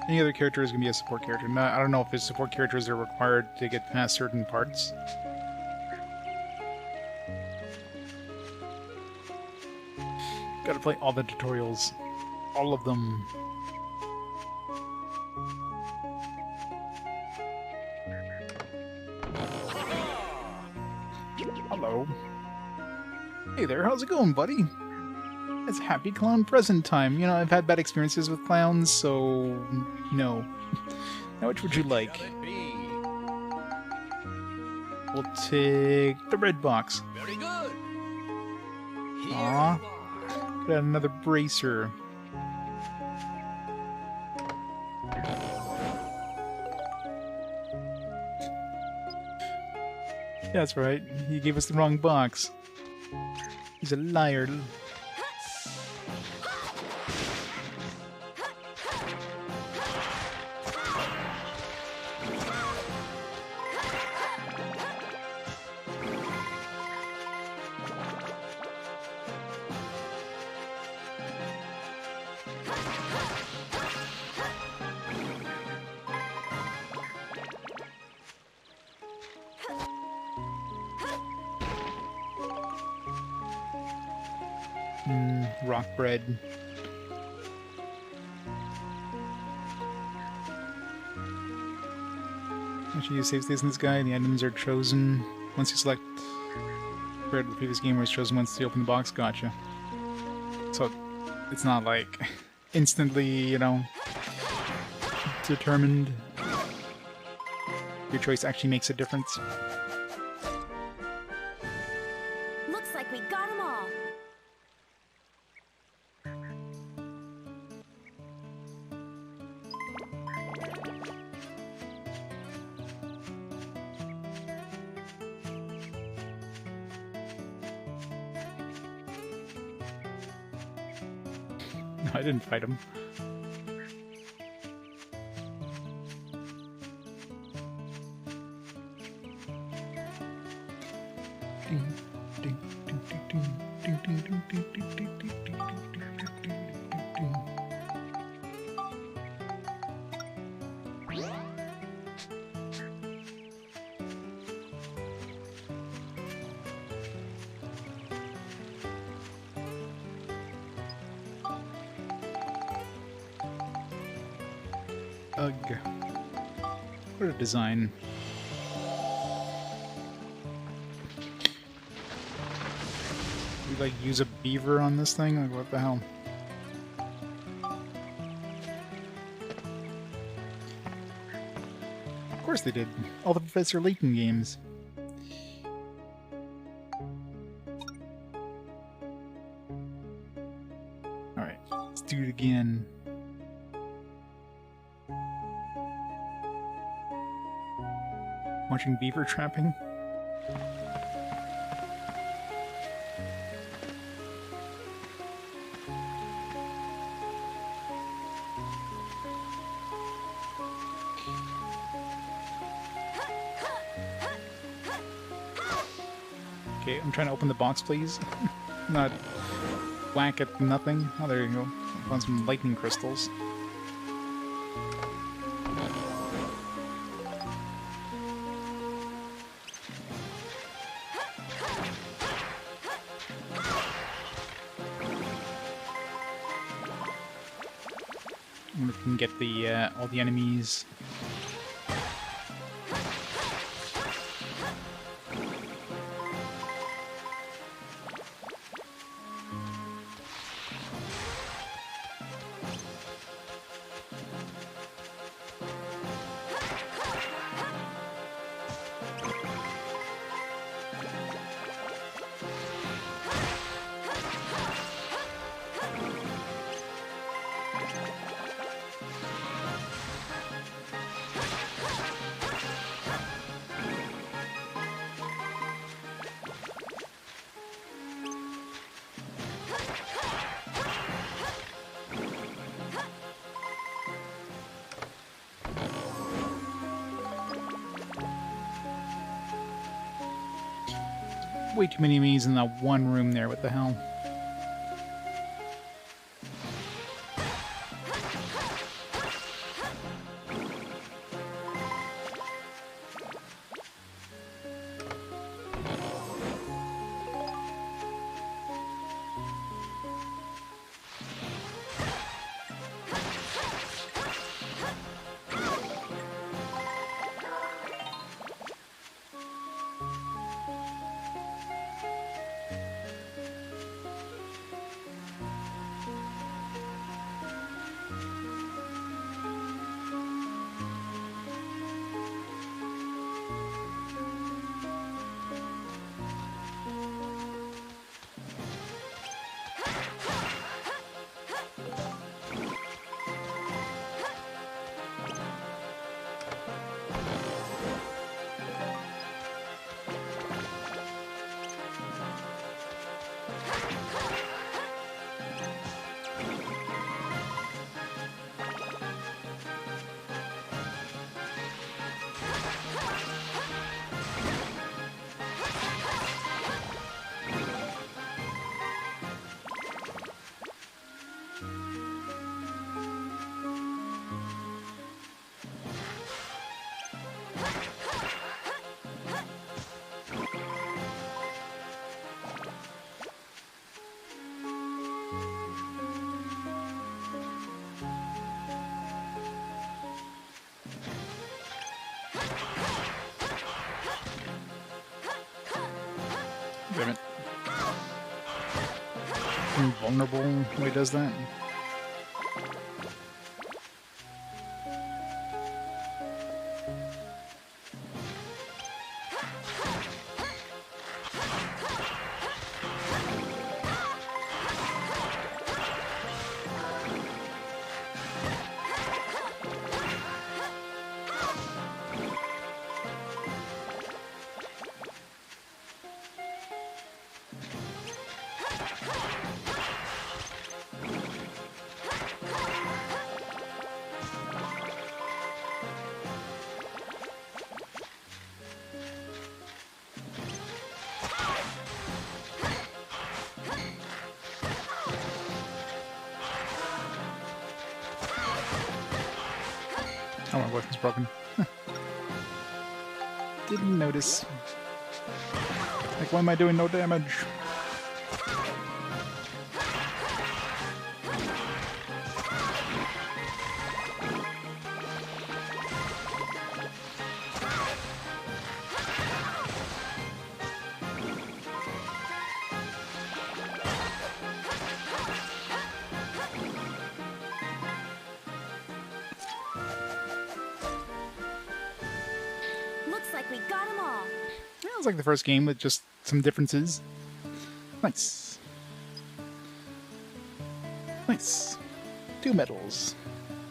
Any other character is going to be a support character. No, I don't know if his support characters are required to get past certain parts. Gotta play all the tutorials. All of them. Hello. Hey there, how's it going, buddy? It's happy clown present time. You know, I've had bad experiences with clowns, so no. Now, which would you like? We'll take the red box. Very good. Aw. Got another bracer. That's right. He gave us the wrong box. He's a liar. Rock bread. Once you use save states in this guide, the items are chosen once you select. Compared to the previous game where it's chosen once you open the box, gotcha. So it's not like instantly, you know, determined. Your choice actually makes a difference. Looks like we got them all. No, I didn't fight him. Ugh. What a design. We like use a beaver on this thing? Like what the hell? Of course they did. All the Professor Layton games. Alright, let's do it again. Watching beaver trapping. Okay, I'm trying to open the box, please. Not whack at nothing. Oh, there you go. Found some lightning crystals. I wonder if we can get the all the enemies. Way too many enemies in that one room there. What the hell? Damn it. Invulnerable when he does that. Oh, my weapon's broken. Didn't notice. Like, why am I doing no damage? Looks like we got them all. Yeah, it's like the first game with just some differences. Nice. Nice. 2 medals.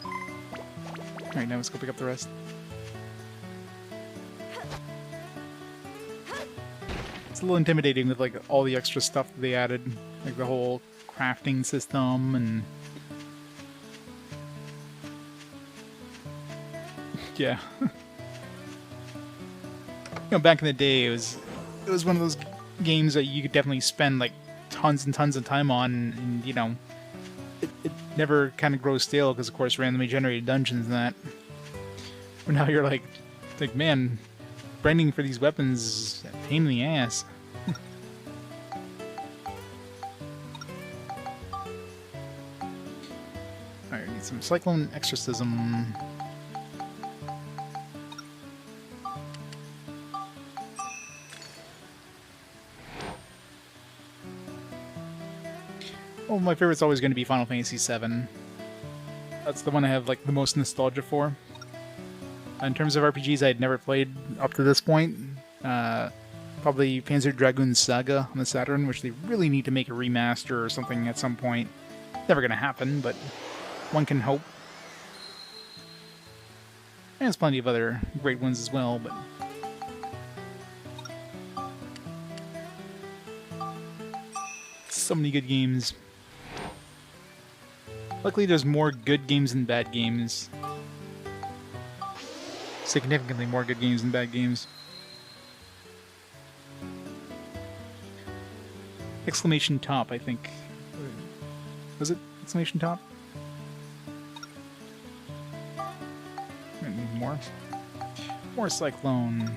Alright, now let's go pick up the rest. it's a little intimidating with like all the extra stuff that they added, like the whole crafting system and yeah. Back in the day, it was one of those games that you could definitely spend like tons and tons of time on, and it never kind of grows stale because, of course, randomly generated dungeons and that. But now you're like, man, grinding for these weapons is a pain in the ass. Alright, need some Cyclone Exorcism. Well, my favorite's always going to be Final Fantasy VII. That's the one I have like the most nostalgia for. In terms of RPGs I had never played up to this point, probably Panzer Dragoon Saga on the Saturn, which they really need to make a remaster or something at some point. Never going to happen, but one can hope. And there's plenty of other great ones as well, but so many good games. Luckily, there's more good games than bad games. Significantly more good games than bad games. Exclamation top, I think. Was it exclamation top? More. More Cyclone.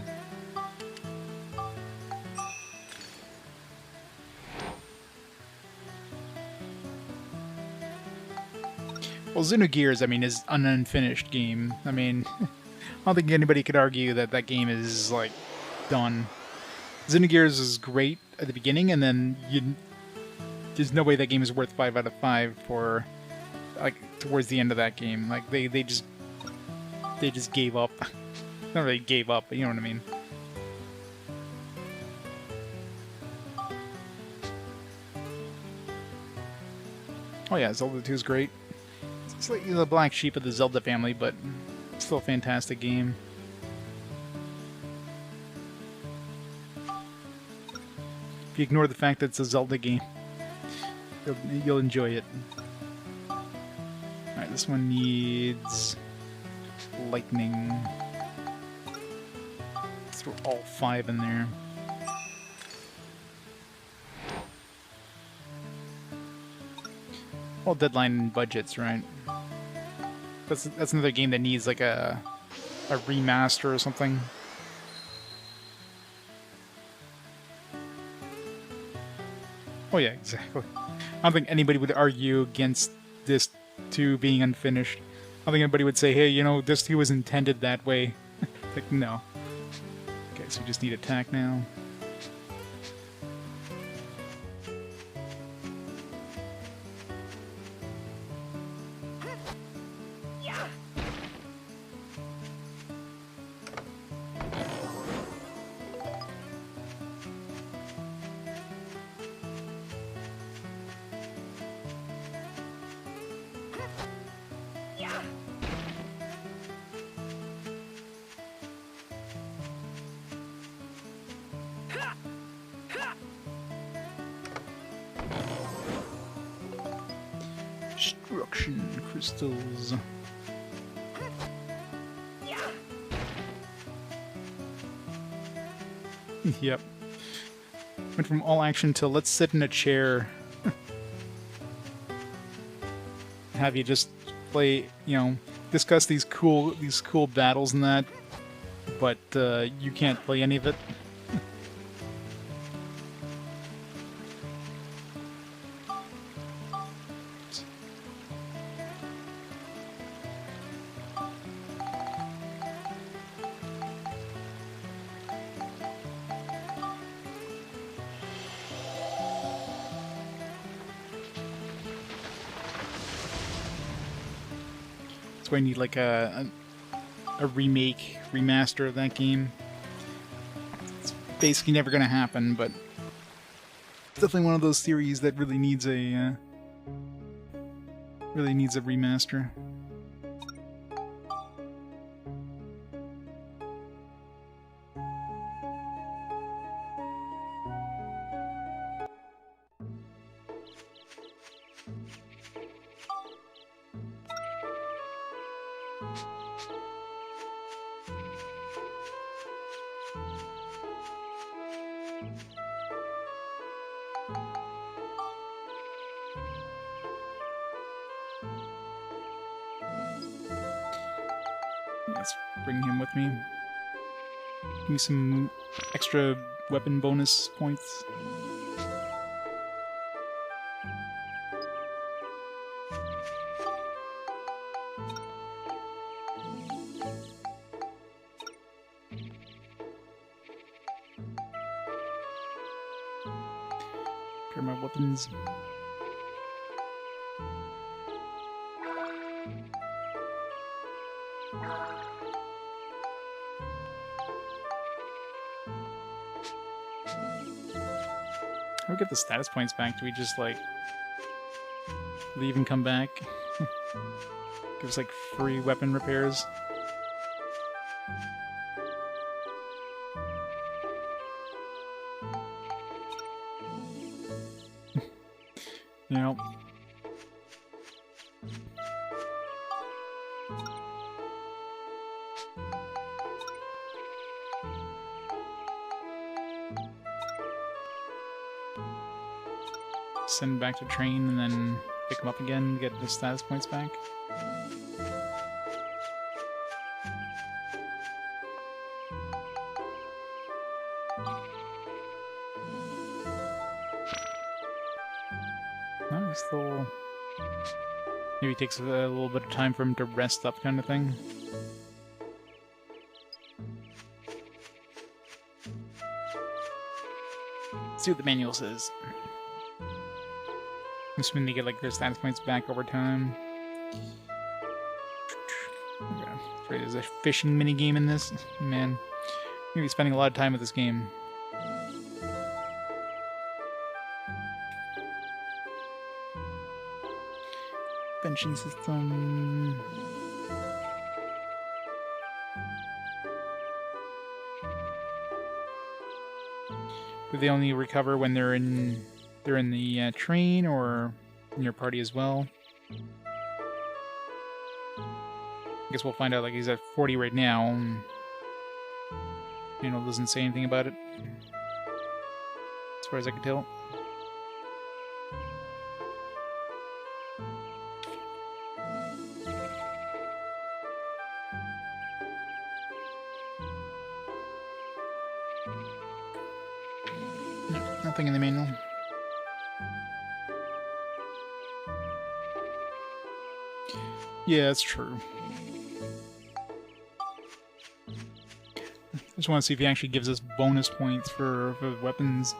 Well, Xenogears, I mean, is an unfinished game. I mean, I don't think anybody could argue that that game is, like, done. Xenogears is great at the beginning, and then there's no way that game is worth 5 out of 5 for, like, towards the end of that game. Like, they just gave up. Not really gave up, but you know what I mean. Oh yeah, Zelda 2 is great. It's like the black sheep of the Zelda family, but still a fantastic game. If you ignore the fact that it's a Zelda game, you'll enjoy it. Alright, this one needs lightning. Let's throw all 5 in there. All deadline budgets, right? That's another game that needs like a remaster or something. Oh yeah, exactly. I don't think anybody would argue against this 2 being unfinished. I don't think anybody would say, hey, you know, this 2 was intended that way. Like, no. Okay, so we just need attack now. Destruction crystals. Yep. Went from all action to let's sit in a chair. Have you just play, you know, discuss these cool battles and that, but you can't play any of it. That's why I need like a remake, remaster of that game. It's basically never going to happen, but it's definitely one of those series that really needs a remaster. let's bring him with me. Give me some extra weapon bonus points. Prepare my weapons. How do we get the status points back? Do we just, like, leave and come back? Gives, like, free weapon repairs. You know. Send back to train and then pick him up again, get the status points back. No, he's still... Maybe it takes a little bit of time for him to rest up, kind of thing. Let's see what the manual says. I'm assuming they get, like, their status points back over time. Okay. Right, there's a fishing minigame in this. Man, I'm gonna be spending a lot of time with this game. Invention system. Do they only recover when they're in the train, or in your party as well? I guess we'll find out. Like, he's at 40 right now. And, you know, doesn't say anything about it, as far as I can tell. No, nothing in the manual. Yeah, that's true. I just want to see if he actually gives us bonus points for weapons.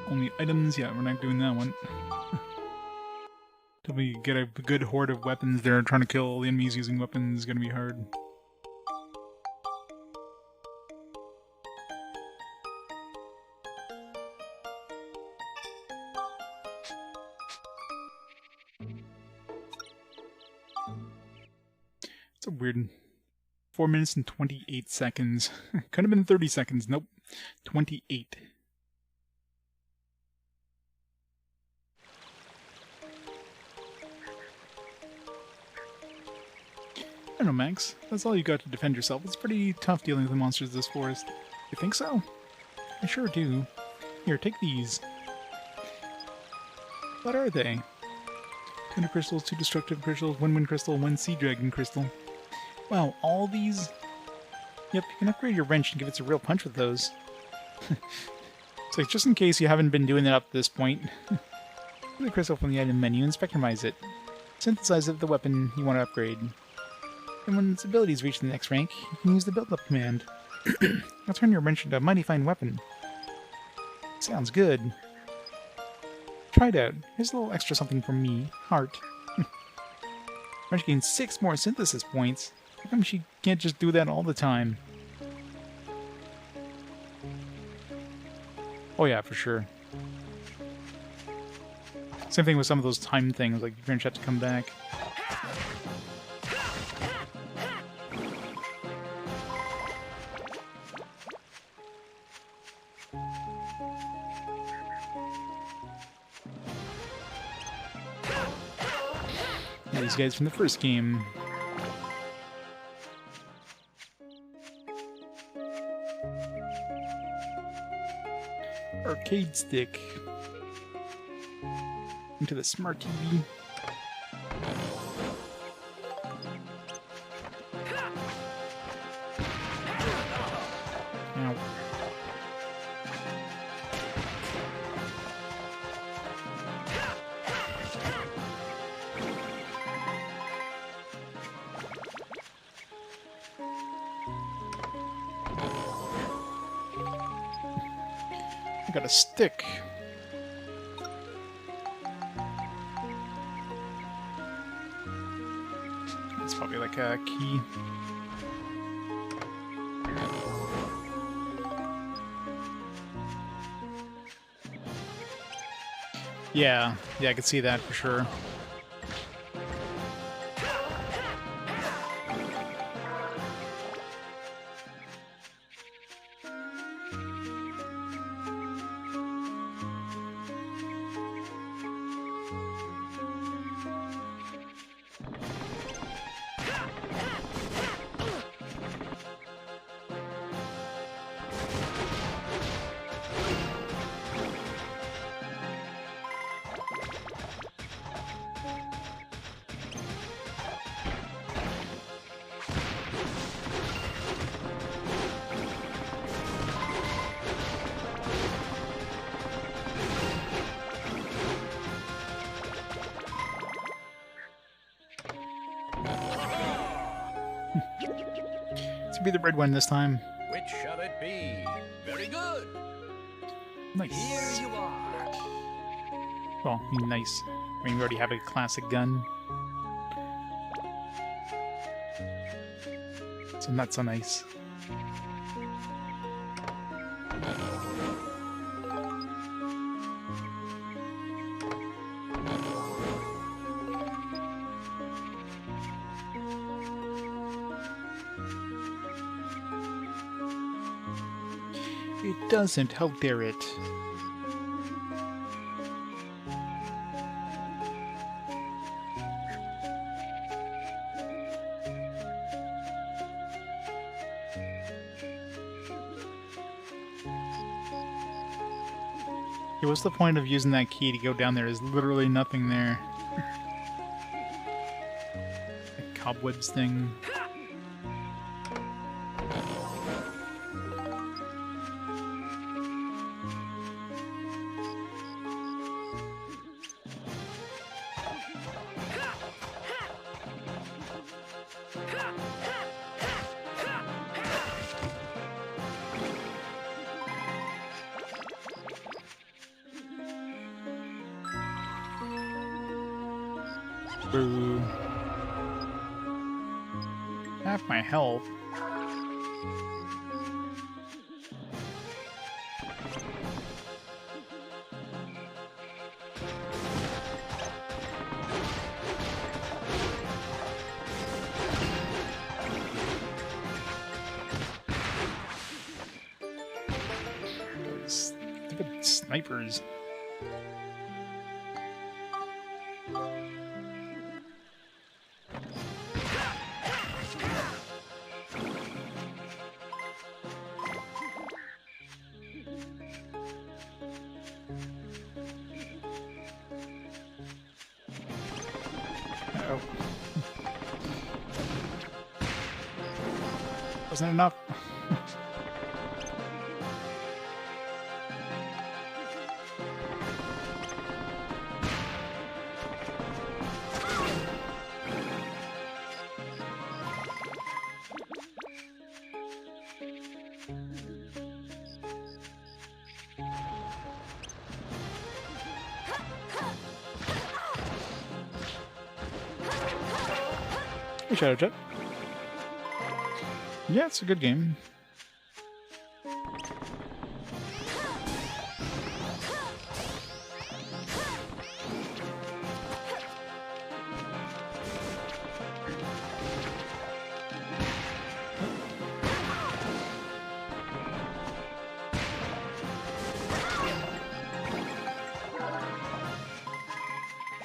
Only items? Yeah, we're not doing that one. Till we get a good horde of weapons there, trying to kill all the enemies using weapons is going to be hard. It's a weird... 4 minutes and 28 seconds. Could have been 30 seconds. Nope. 28. I don't know, Max. That's all you got to defend yourself. It's pretty tough dealing with the monsters of this forest. You think so? I sure do. Here, take these. What are they? 200 crystals, 2 destructive crystals, 1 wind crystal, 1 sea dragon crystal. Wow, all these? Yep, you can upgrade your wrench and give it a real punch with those. So just in case you haven't been doing it up to this point, get the crystal from the item menu and spectrumize it. Synthesize it with the weapon you want to upgrade. And when its abilities reach the next rank, you can use the build-up command. I'll turn your wrench into a mighty fine weapon. Sounds good. Try it out. Here's a little extra something from me. Heart. Wrench gains 6 more synthesis points. How come she can't just do that all the time? Oh yeah, for sure. Same thing with some of those time things, like you pretty much have to come back. Yeah, these guys from the first game. Arcade stick. Into the smart TV. I got a stick. It's probably like a key. Yeah, I could see that for sure. To be the red one this time. Which shall it be? Very good. Nice. Here you are. Well, I mean, nice. I mean, we already have a classic gun. So not so nice. It doesn't. How dare it? Hey, what's the point of using that key to go down there? There's literally nothing there. The cobwebs thing. Boo. Half my health. Those stupid snipers. Uh-oh. Wasn't enough. Hey, Shadow Jet. Yeah, it's a good game.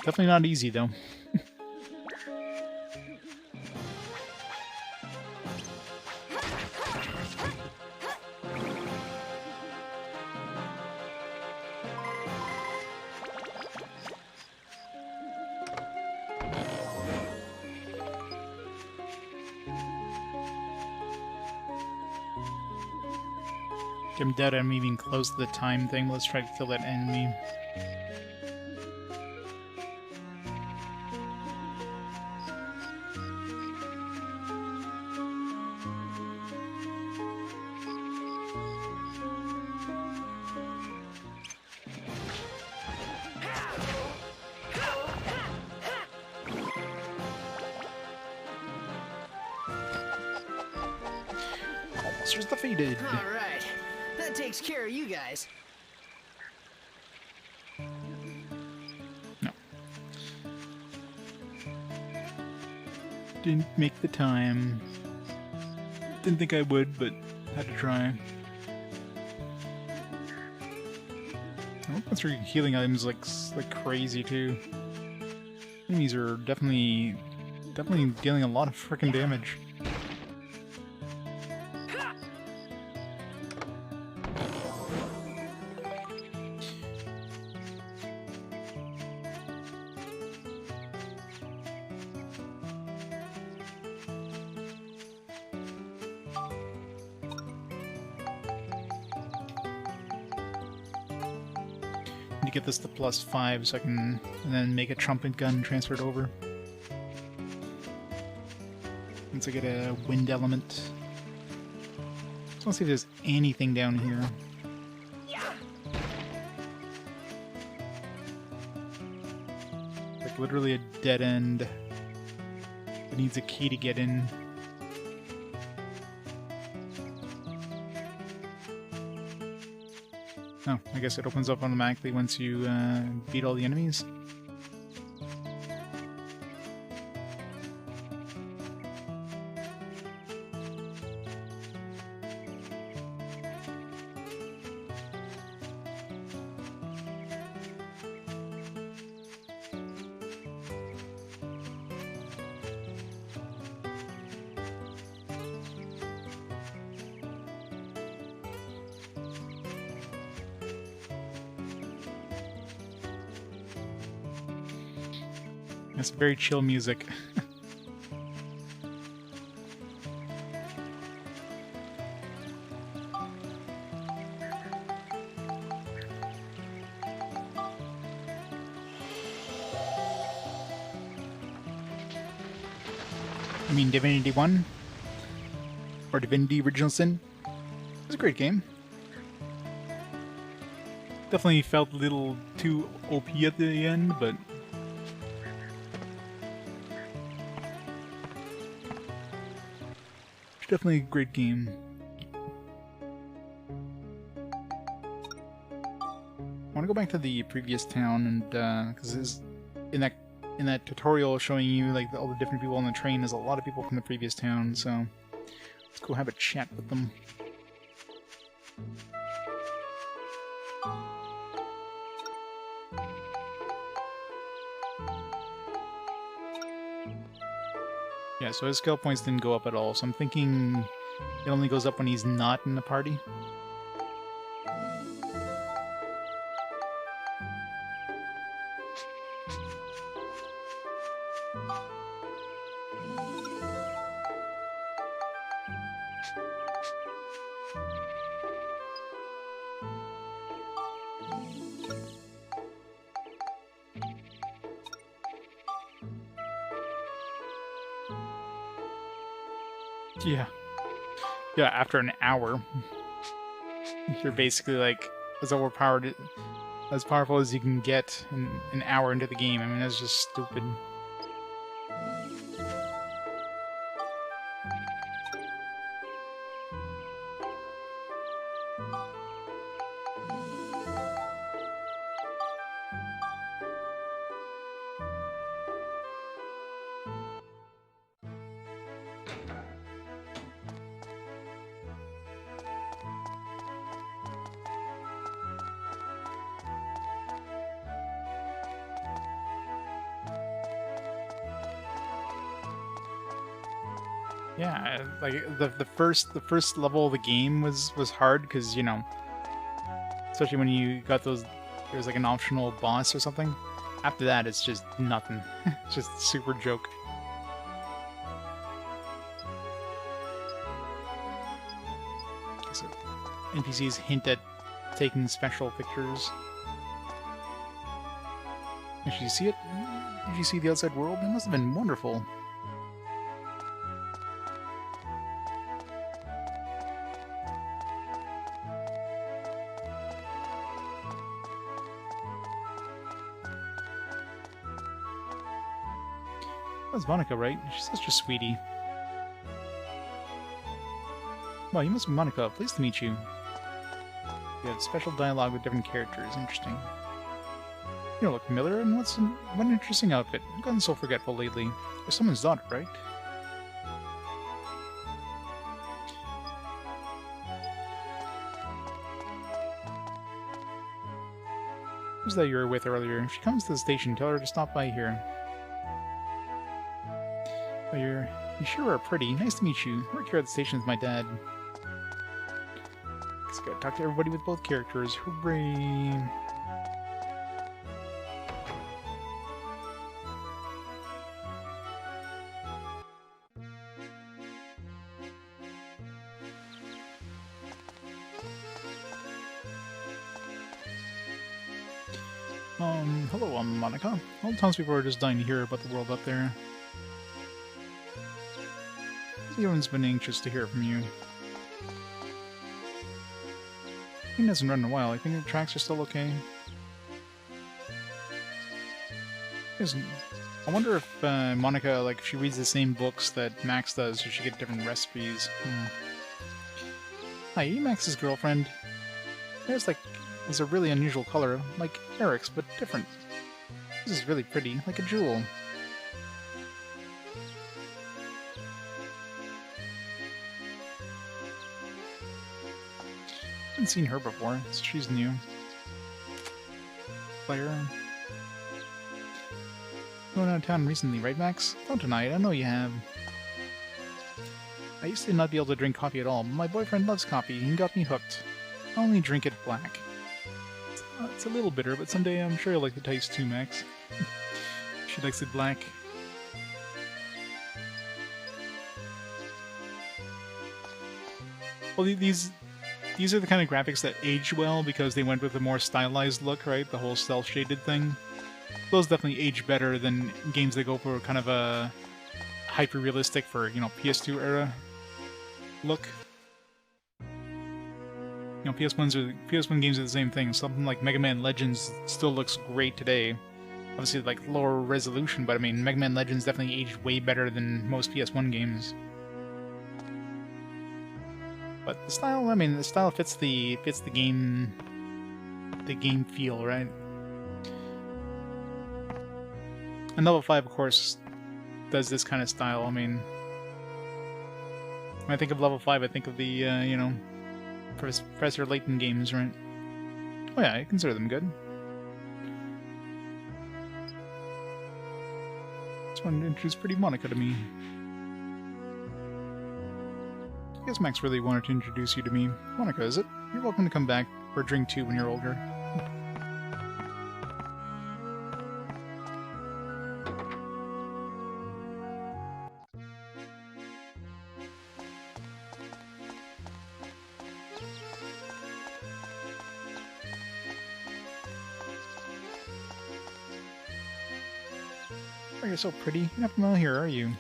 Definitely not easy, though. I'm dead. I'm even close to the time thing. Let's try to kill that enemy. monsters defeated. Alright, that takes care of you guys. No. Didn't make the time. Didn't think I would, but had to try. That's for healing items like crazy too. Enemies are definitely dealing a lot of freaking damage. To get this to +5 so I can then make a trumpet gun and transfer it over. Once I get a wind element. Just want to see if there's anything down here. Like literally a dead end that needs a key to get in. Oh, I guess it opens up automatically once you beat all the enemies. It's very chill music. I mean Divinity 1? Or Divinity Original Sin? It was a great game. Definitely felt a little too OP at the end, but definitely a great game. I want to go back to the previous town, and because in that tutorial showing you like all the different people on the train, there's a lot of people from the previous town. So let's go have a chat with them. Yeah, so his skill points didn't go up at all, so I'm thinking it only goes up when he's not in the party. Yeah. Yeah, after an hour. You're basically like as overpowered, as powerful as you can get in an hour into the game. I mean, that's just stupid. Yeah, like the first level of the game was hard because, you know, especially when you got those, there's like an optional boss or something. After that, it's just nothing. It's just super joke. So NPCs hint at taking special pictures. Did you see it? Did you see the outside world? It must have been wonderful. That's Monica, right? She's such a sweetie. Well, you must be Monica. Pleased to meet you. You have special dialogue with different characters. Interesting. You don't look familiar, and what an interesting outfit. I've gotten so forgetful lately. You're someone's daughter, right? Who's that you were with earlier? If she comes to the station, tell her to stop by here. Oh, you sure are pretty. Nice to meet you. I work here at the station with my dad. Guess I gotta talk to everybody with both characters. Hooray! Hello, I'm Monica. All the townspeople are just dying to hear about the world up there. Everyone's been anxious to hear from you. He hasn't run in a while. I think the tracks are still okay. I wonder if Monica, like, if she reads the same books that Max does, so she get different recipes. Hi, are you Max's girlfriend? There's a really unusual color, like Eric's, but different. This is really pretty, like a jewel. Haven't seen her before, so she's new. Claire. Going out of town recently, right, Max? Don't deny it, I know you have. I used to not be able to drink coffee at all, but my boyfriend loves coffee, and got me hooked. I only drink it black. It's a little bitter, but someday I'm sure you'll like the taste too, Max. She likes it black. Well, these are the kind of graphics that age well because they went with a more stylized look, right? The whole cel-shaded thing. Those definitely age better than games that go for kind of a hyper-realistic for, you know, PS2 era look. You know, PS1 games are the same thing. Something like Mega Man Legends still looks great today. Obviously, like, lower resolution, but I mean, Mega Man Legends definitely aged way better than most PS1 games. But the style, I mean, the style fits the game feel, right? And Level 5, of course, does this kind of style. I mean, when I think of Level 5, I think of the, you know, Professor Layton games, right? Oh yeah, I consider them good. Just wanted to introduce pretty Monica to me. I guess Max really wanted to introduce you to me. Monica, is it? You're welcome to come back for a drink too when you're older. Oh, you're so pretty. You're not familiar, are you?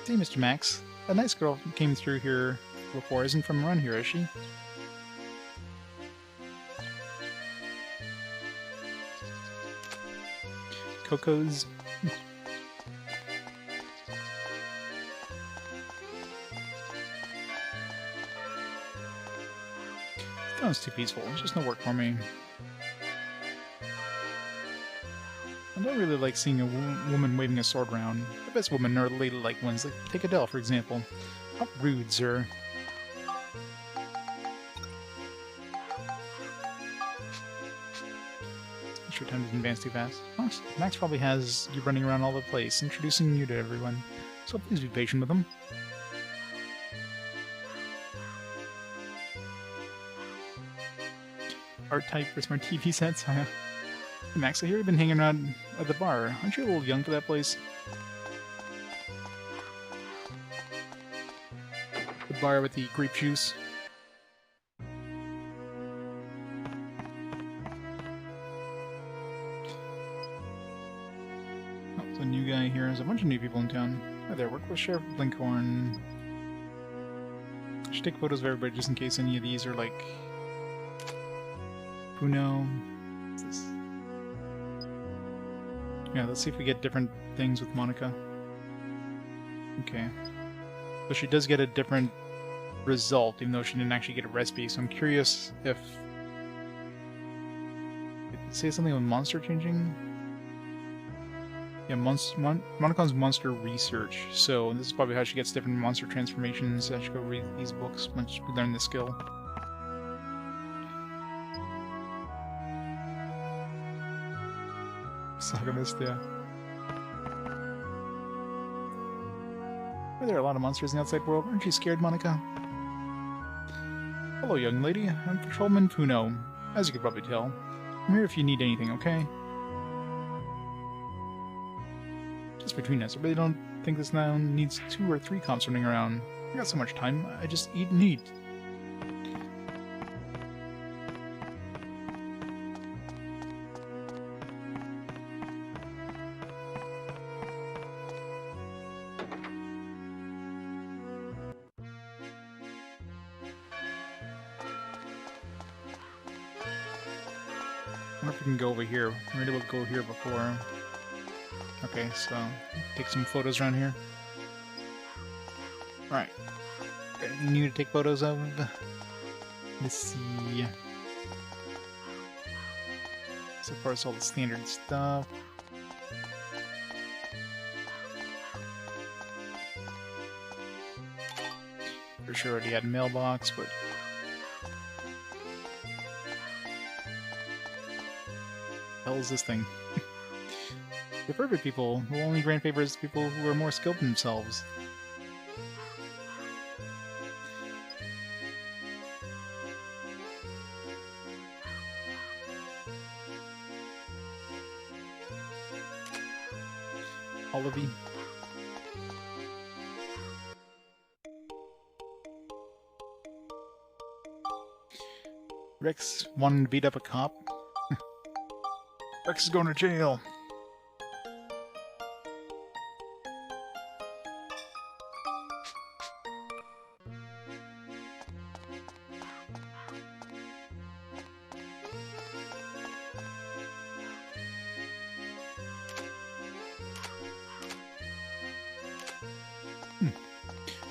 Hey, Mr. Max. A nice girl came through here before. Isn't from around here, is she? Coco's. Sounds too peaceful. It's just no work for me. I don't really like seeing a woman waving a sword around. The best women are ladylike ones, like take Adele, for example. How rude, sir. Sure, time doesn't advance too fast. Max probably has you running around all the place, introducing you to everyone. So please be patient with him. Art type for smart TV sets, huh? Hey Max, I hear you've been hanging around at the bar. Aren't you a little young for that place? The bar with the grape juice. Oh, there's a new guy here. There's a bunch of new people in town. Hi there, work with Sheriff Blinkhorn. I should take photos of everybody just in case any of these are like... Puno. What's this? Yeah, let's see if we get different things with Monica. Okay. But she does get a different result, even though she didn't actually get a recipe. So I'm curious if... Did it say something about monster changing? Yeah, Monocon's monster research. So this is probably how she gets different monster transformations. I should go read these books once we learn the skill. Sagamist, yeah. Are there a lot of monsters in the outside world? Aren't you scared, Monica? Hello, young lady. I'm Patrolman Puno. As you could probably tell. I'm here if you need anything, okay? Just between us, I really don't think this town needs 2 or 3 cops running around. I got so much time, I just eat and eat. I wonder if we can go over here. We were able to go here before. Okay, so take some photos around here. Alright. Got anything new to take photos of? Let's see. So far, it's all the standard stuff. For sure, already had a mailbox, but. What the hell is this thing? The perfect people will only grant favors to people who are more skilled than themselves. Olivie. Rex wanted to beat up a cop. Rex is going to jail.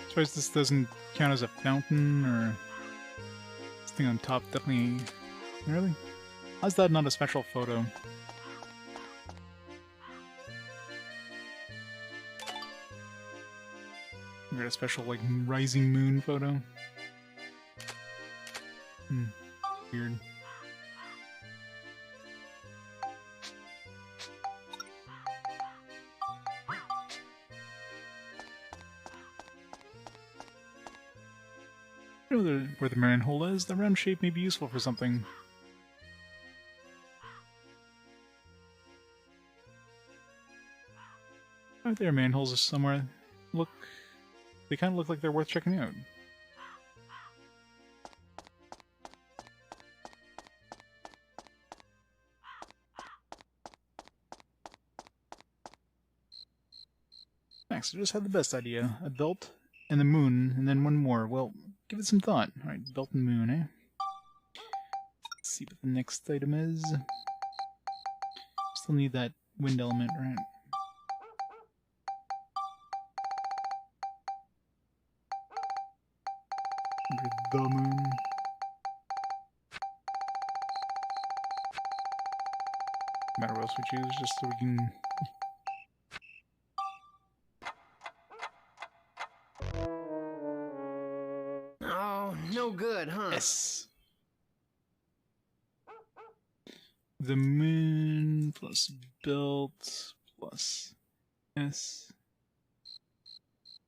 Suppose this doesn't count as a fountain, or this thing on top definitely... Really? How's that not a special photo? We got a special, like, rising moon photo? Weird. I know where the manhole is. The round shape may be useful for something. Aren't there manholes somewhere? Look, they kind of look like they're worth checking out. Max, I just had the best idea. A belt and the moon, and then one more. Well, give it some thought. Alright, belt and moon, eh? Let's see what the next item is. Still need that wind element, right? Under the moon. No matter what else we choose, just so we can... Oh, no good, huh? Yes. The moon plus belt plus S.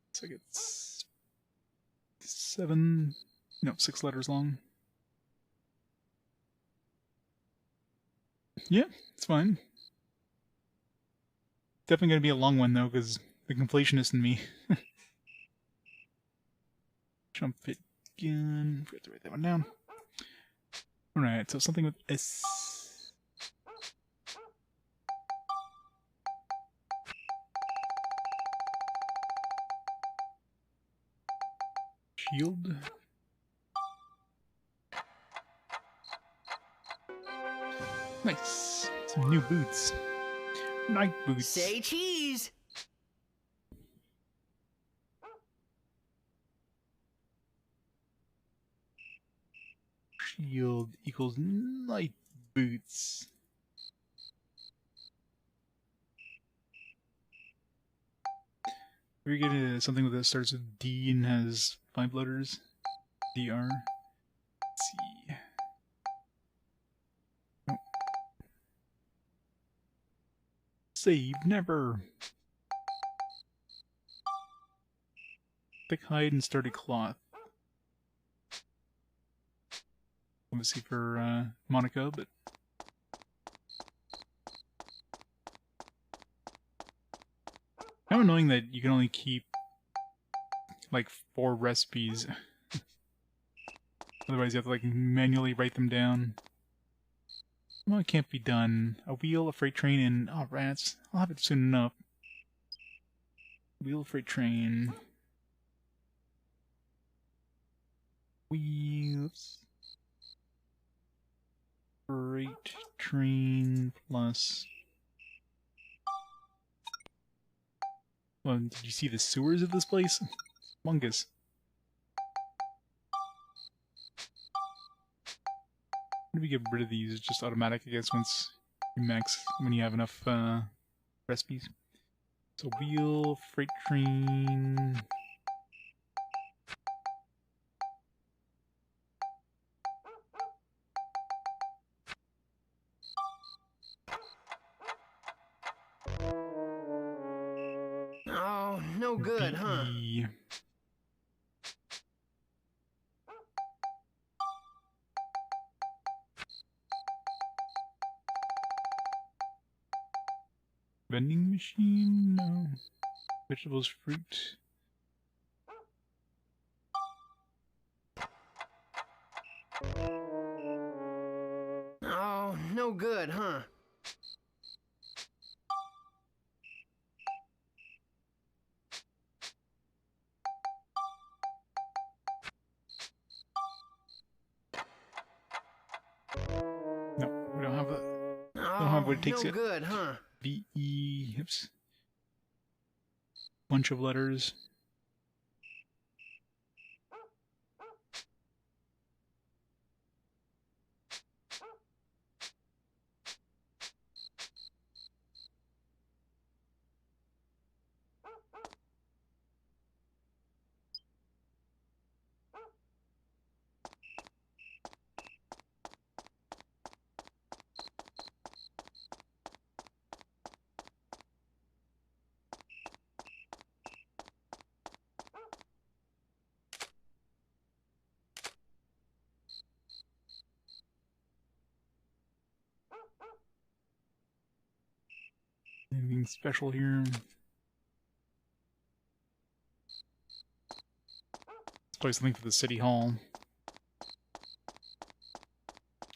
Looks like it's 6 letters long. Yeah, it's fine. Definitely gonna be a long one though, because the completionist in me. Jump fit again. Forgot to write that one down. Alright, so something with S. Shield. Nice. Some new boots. Night boots. Say cheese! shield equals light boots. We get something that starts with D and has 5 letters. DR. Let's see. Oh. Save never. Thick hide and sturdy cloth. Obviously for Monica, but how annoying that you can only keep like 4 recipes. Otherwise you have to like manually write them down. Well, it can't be done. A wheel, a freight train, and oh rats. I'll have it soon enough. Wheel, freight train. Wheels. Freight train plus. Well, did you see the sewers of this place? Humongous. Maybe get rid of these. It's just automatic, I guess, once you max, when you have enough recipes. So wheel, freight train. Oh, no good, huh? BE. Vending machine? No. Vegetables, fruit. Oh, no good, huh? No, we don't have a. Oh, have what it takes no yet. good, huh? VE. Oops. Bunch of letters. Anything special here? Let's play something for the city hall.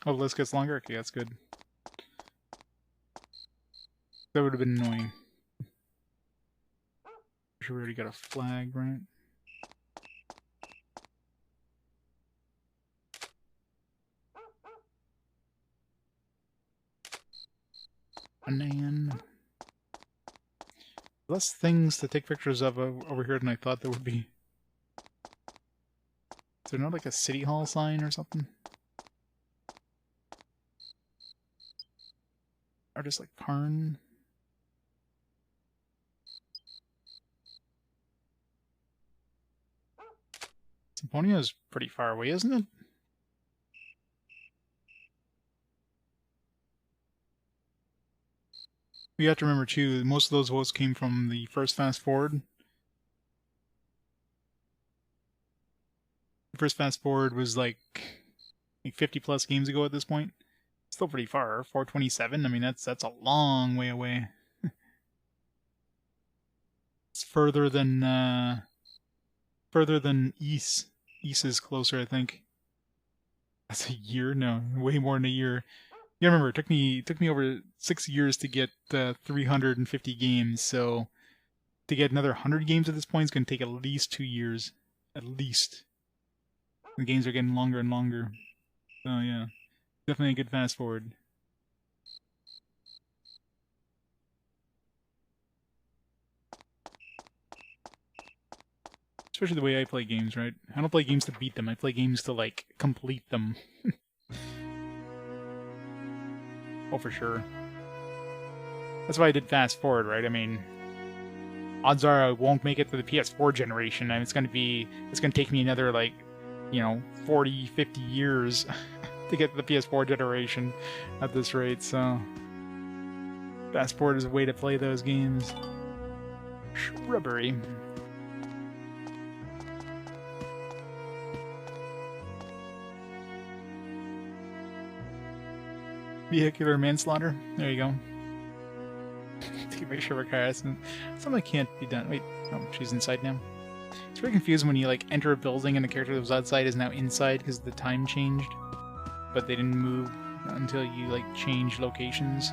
Oh, the list gets longer? Okay, that's good. That would have been annoying. Sure, we already got a flag, right? A nan. Less things to take pictures of over here than I thought there would be. Is there not like a city hall sign or something? Or just like Parn? Symphonia is pretty far away, isn't it? We have to remember too, most of those votes came from the first fast forward. The first fast forward was like 50 plus games ago at this point. Still pretty far. 427. I mean, that's a long way away. It's further than East. East is closer, I think. That's a year? No, way more than a year. Yeah, remember, it took me over 6 years to get 350 games, so to get another 100 games at this point is going to take at least 2 years. At least. The games are getting longer and longer. So yeah, definitely a good fast forward. Especially the way I play games, right? I don't play games to beat them, I play games to, like, complete them. Oh, for sure. That's why I did fast forward, right? I mean, odds are I won't make it to the PS4 generation, and it's gonna take me another, like, 40, 50 years to get to the PS4 generation at this rate, so fast forward is a way to play those games. Shrubbery. Vehicular manslaughter. There you go. To make sure we're car accident. Something can't be done. Wait, oh, she's inside now. It's very confusing when you like enter a building and the character that was outside is now inside because the time changed, but they didn't move until you like change locations.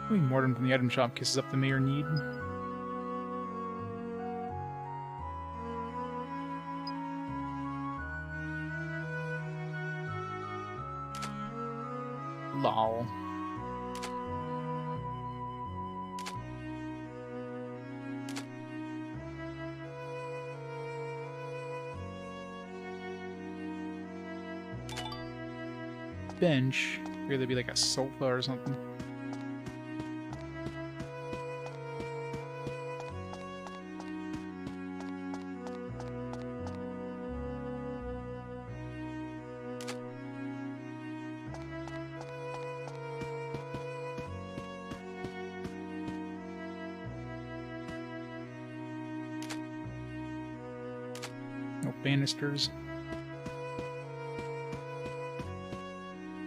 Moving Mortem from the item shop kisses up the mayor need. Lol. Bench. Figured there'd be like a sofa or something. No banisters.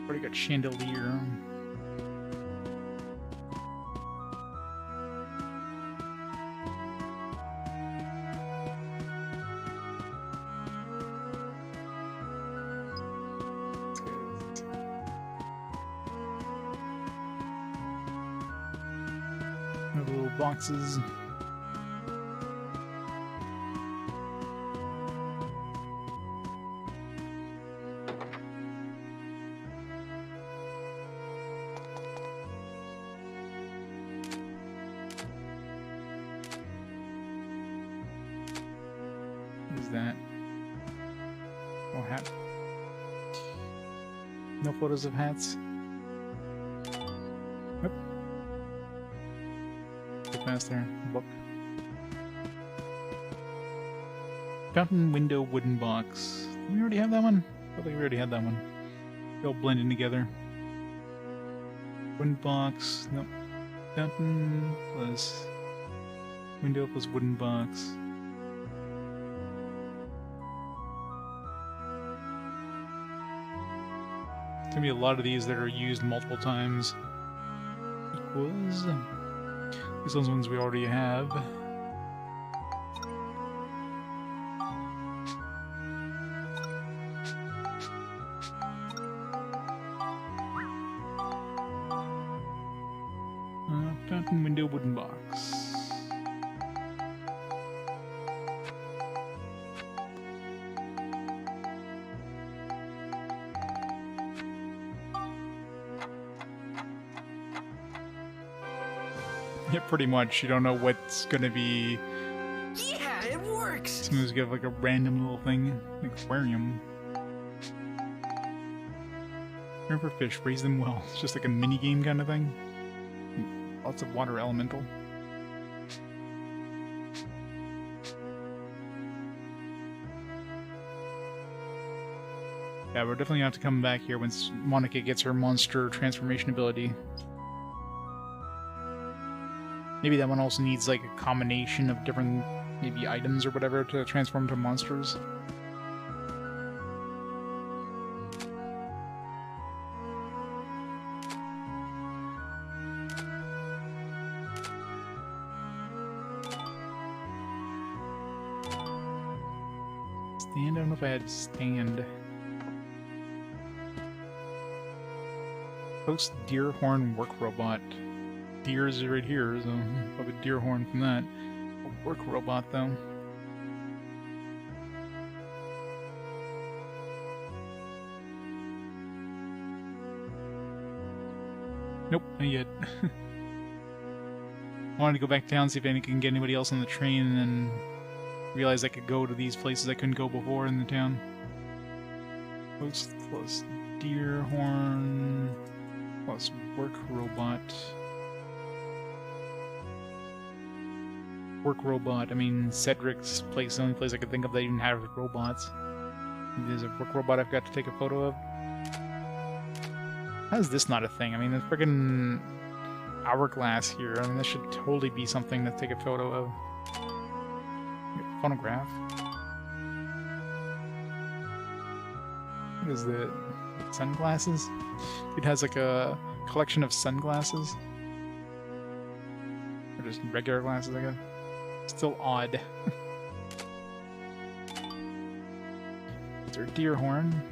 Already got chandelier. Little boxes. That or hat. No photos of hats. Nope. Get past there. Book. Fountain window wooden box. Did we already have that one? I thought we already had that one. They all blend in together. Wooden box. Nope. Fountain plus window plus wooden box. There's gonna be a lot of these that are used multiple times. Equals. These are the ones we already have. Fountain window wooden box. Yeah, pretty much. You don't know what's gonna be. Yeah, it works! Sometimes you have like a random little thing. Like aquarium. River fish, raise them well. It's just like a mini game kind of thing. Lots of water elemental. Yeah, we're definitely gonna have to come back here once Monica gets her monster transformation ability. Maybe that one also needs like a combination of different maybe items or whatever to transform to monsters. Stand? I don't know if I had stand. Post deer horn work robot. Deers are right here, so I'll have a deer horn from that. A work robot, though. Nope, not yet. I wanted to go back down, see if I can get anybody else on the train, and then realize I could go to these places I couldn't go before in the town. Post plus deer horn plus work robot. Work robot. I mean, Cedric's place is the only place I could think of that even have robots. There's a work robot I've got to take a photo of. How is this not a thing? I mean, the friggin' hourglass here. I mean, this should totally be something to take a photo of. Phonograph. What is the sunglasses? It has like a collection of sunglasses. Or just regular glasses, I guess. Still odd. Is there a deer horn?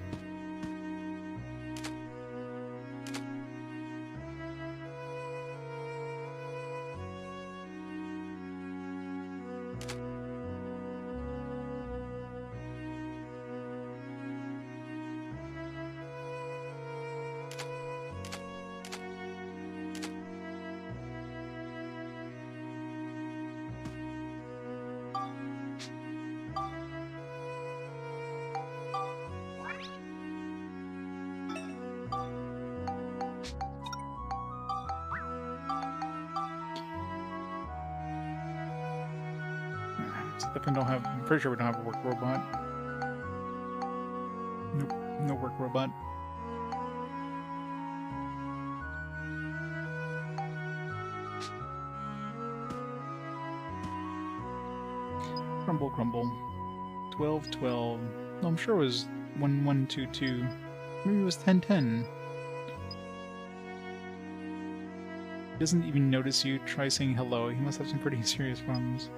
Definitely don't have. I'm pretty sure we don't have a work robot. Nope, no work robot. Crumble, crumble. 12, 12. No, I'm sure it was 1, 1, 2, 2. Maybe it was 10, 10. He doesn't even notice you. Try saying hello. He must have some pretty serious problems.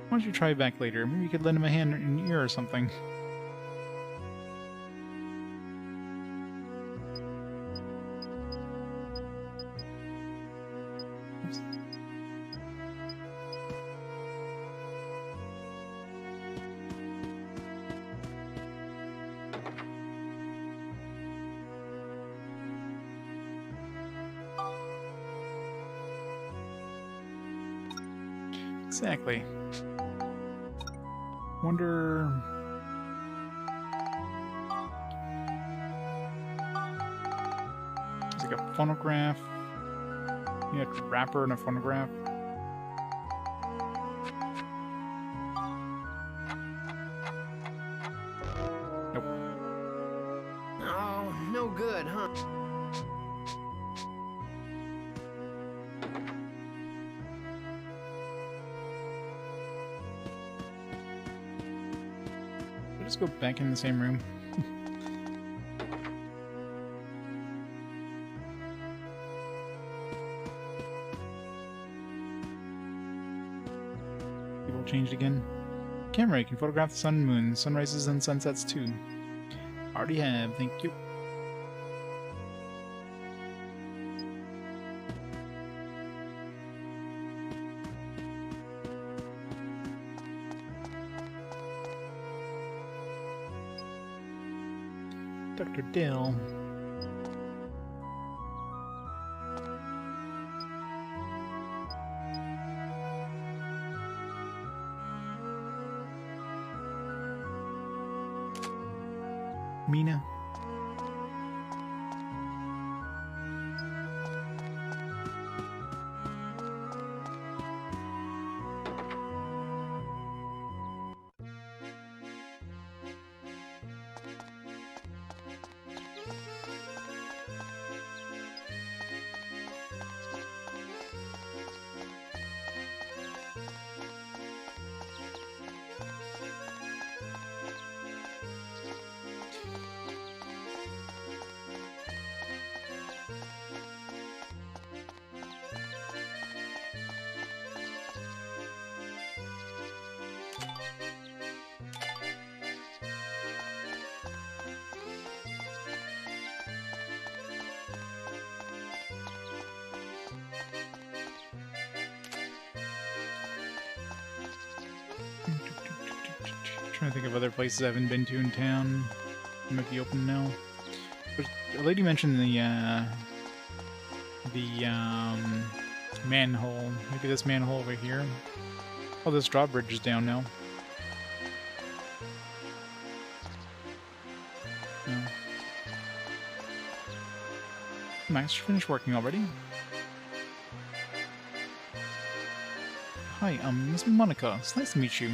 Why don't you try back later? Maybe you could lend him a hand in your ear or something. Oops. Exactly. Wonder... There's like a phonograph. You have a wrapper and a phonograph. Nope. Oh, no good, huh? Let's go back in the same room. People changed again. Camera, you can photograph the sun and moon, sunrises and sunsets too. Already have, thank you. Dr. Dale. Mina. Trying to think of other places I haven't been to in town. They might be open now. But a lady mentioned the manhole. Maybe this manhole over here. Oh, this drawbridge is down now. No. Max, you finished working already? Hi, Miss Monica. It's nice to meet you.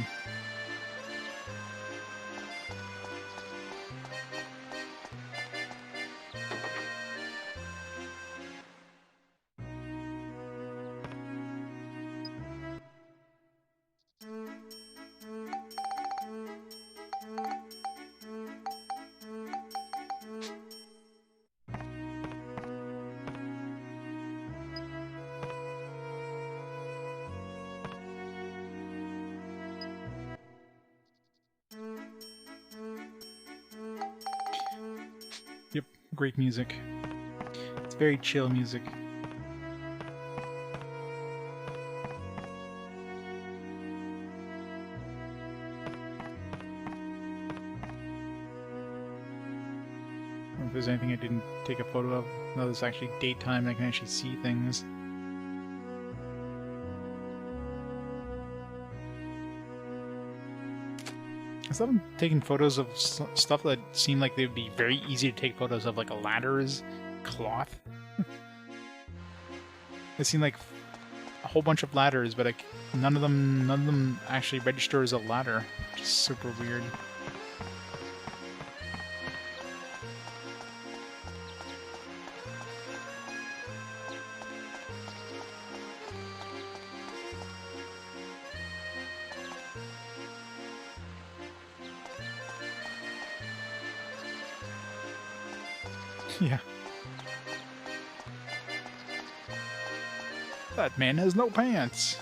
Yep, great music. It's very chill music. If there's anything I didn't take a photo of, now it's actually daytime and I can actually see things. I thought I'm taking photos of stuff that seemed like they would be very easy to take photos of, like ladders, cloth. It seemed like a whole bunch of ladders, but none of them actually register as a ladder, which is super weird. Yeah. That man has no pants.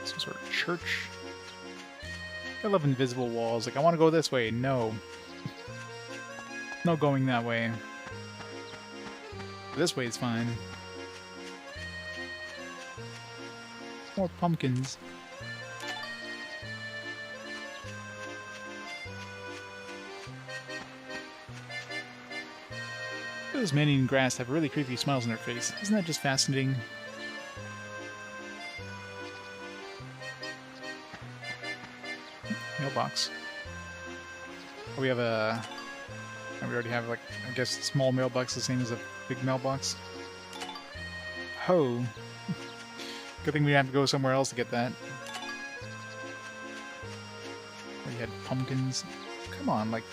Some sort of church. I love invisible walls. Like, I want to go this way. No. No going that way. This way is fine. More pumpkins. Those men eating grass have really creepy smiles on their face. Isn't that just fascinating? Mailbox. We have a... We already have, like, I guess, a small mailbox, the same as a big mailbox. Ho! Good thing we have to go somewhere else to get that. We had pumpkins. Come on, like...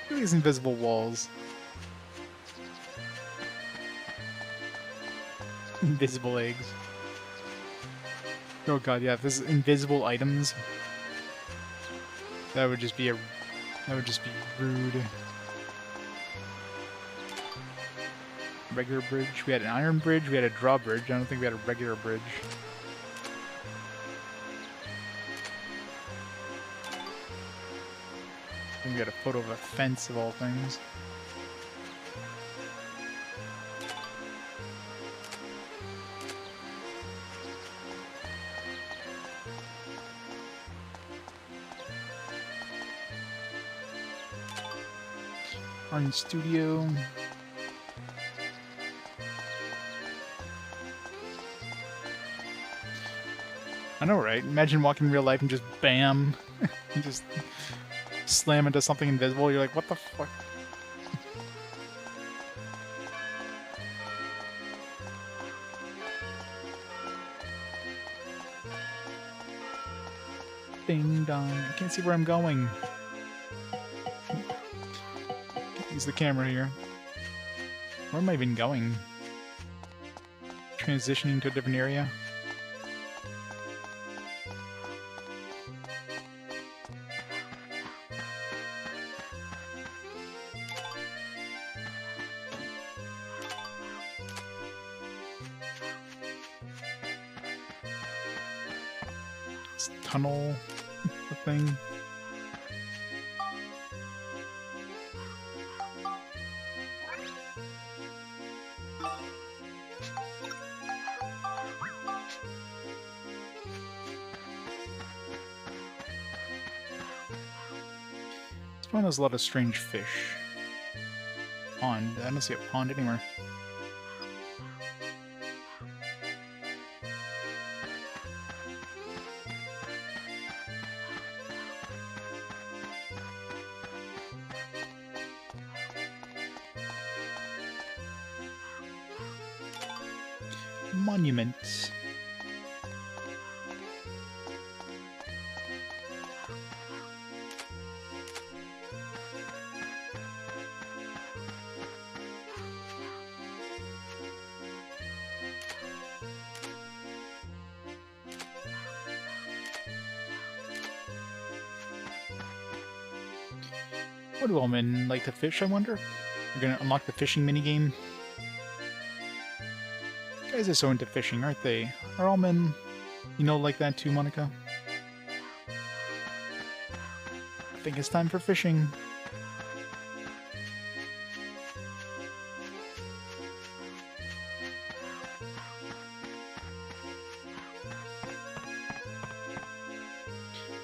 Look at these invisible walls. Invisible eggs. Oh god, yeah, if this is invisible items... That would just be a... That would just be rude. Regular bridge. We had an iron bridge. We had a drawbridge. I don't think we had a regular bridge. I think we had a photo of a fence of all things. Art studio. I know, right? Imagine walking in real life and just bam, and just slam into something invisible. You're like, what the fuck? Ding dong. I can't see where I'm going. Use the camera here. Where am I even going? Transitioning to a different area? This tunnel, the thing. There's a lot of strange fish. Pond. I don't see a pond anywhere. Monument. What do all men like to fish, I wonder? We're gonna unlock the fishing minigame. Guys are so into fishing, aren't they? Are all men, like that too, Monica? I think it's time for fishing.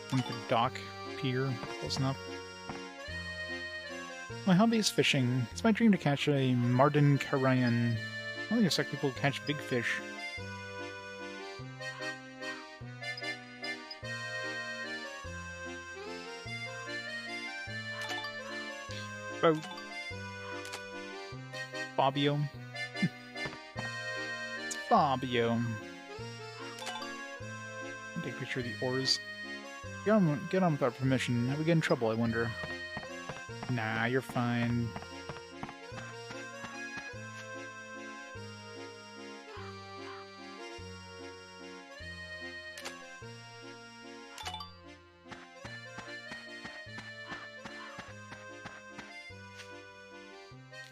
Think the dock, pier, close enough. My hobby is fishing. It's my dream to catch a Marden Karayan. I only expect people to catch big fish. Oh. Fabio. It's Fabio. Take a picture of the oars. Get on without permission. Have we get in trouble, I wonder? Nah, you're fine.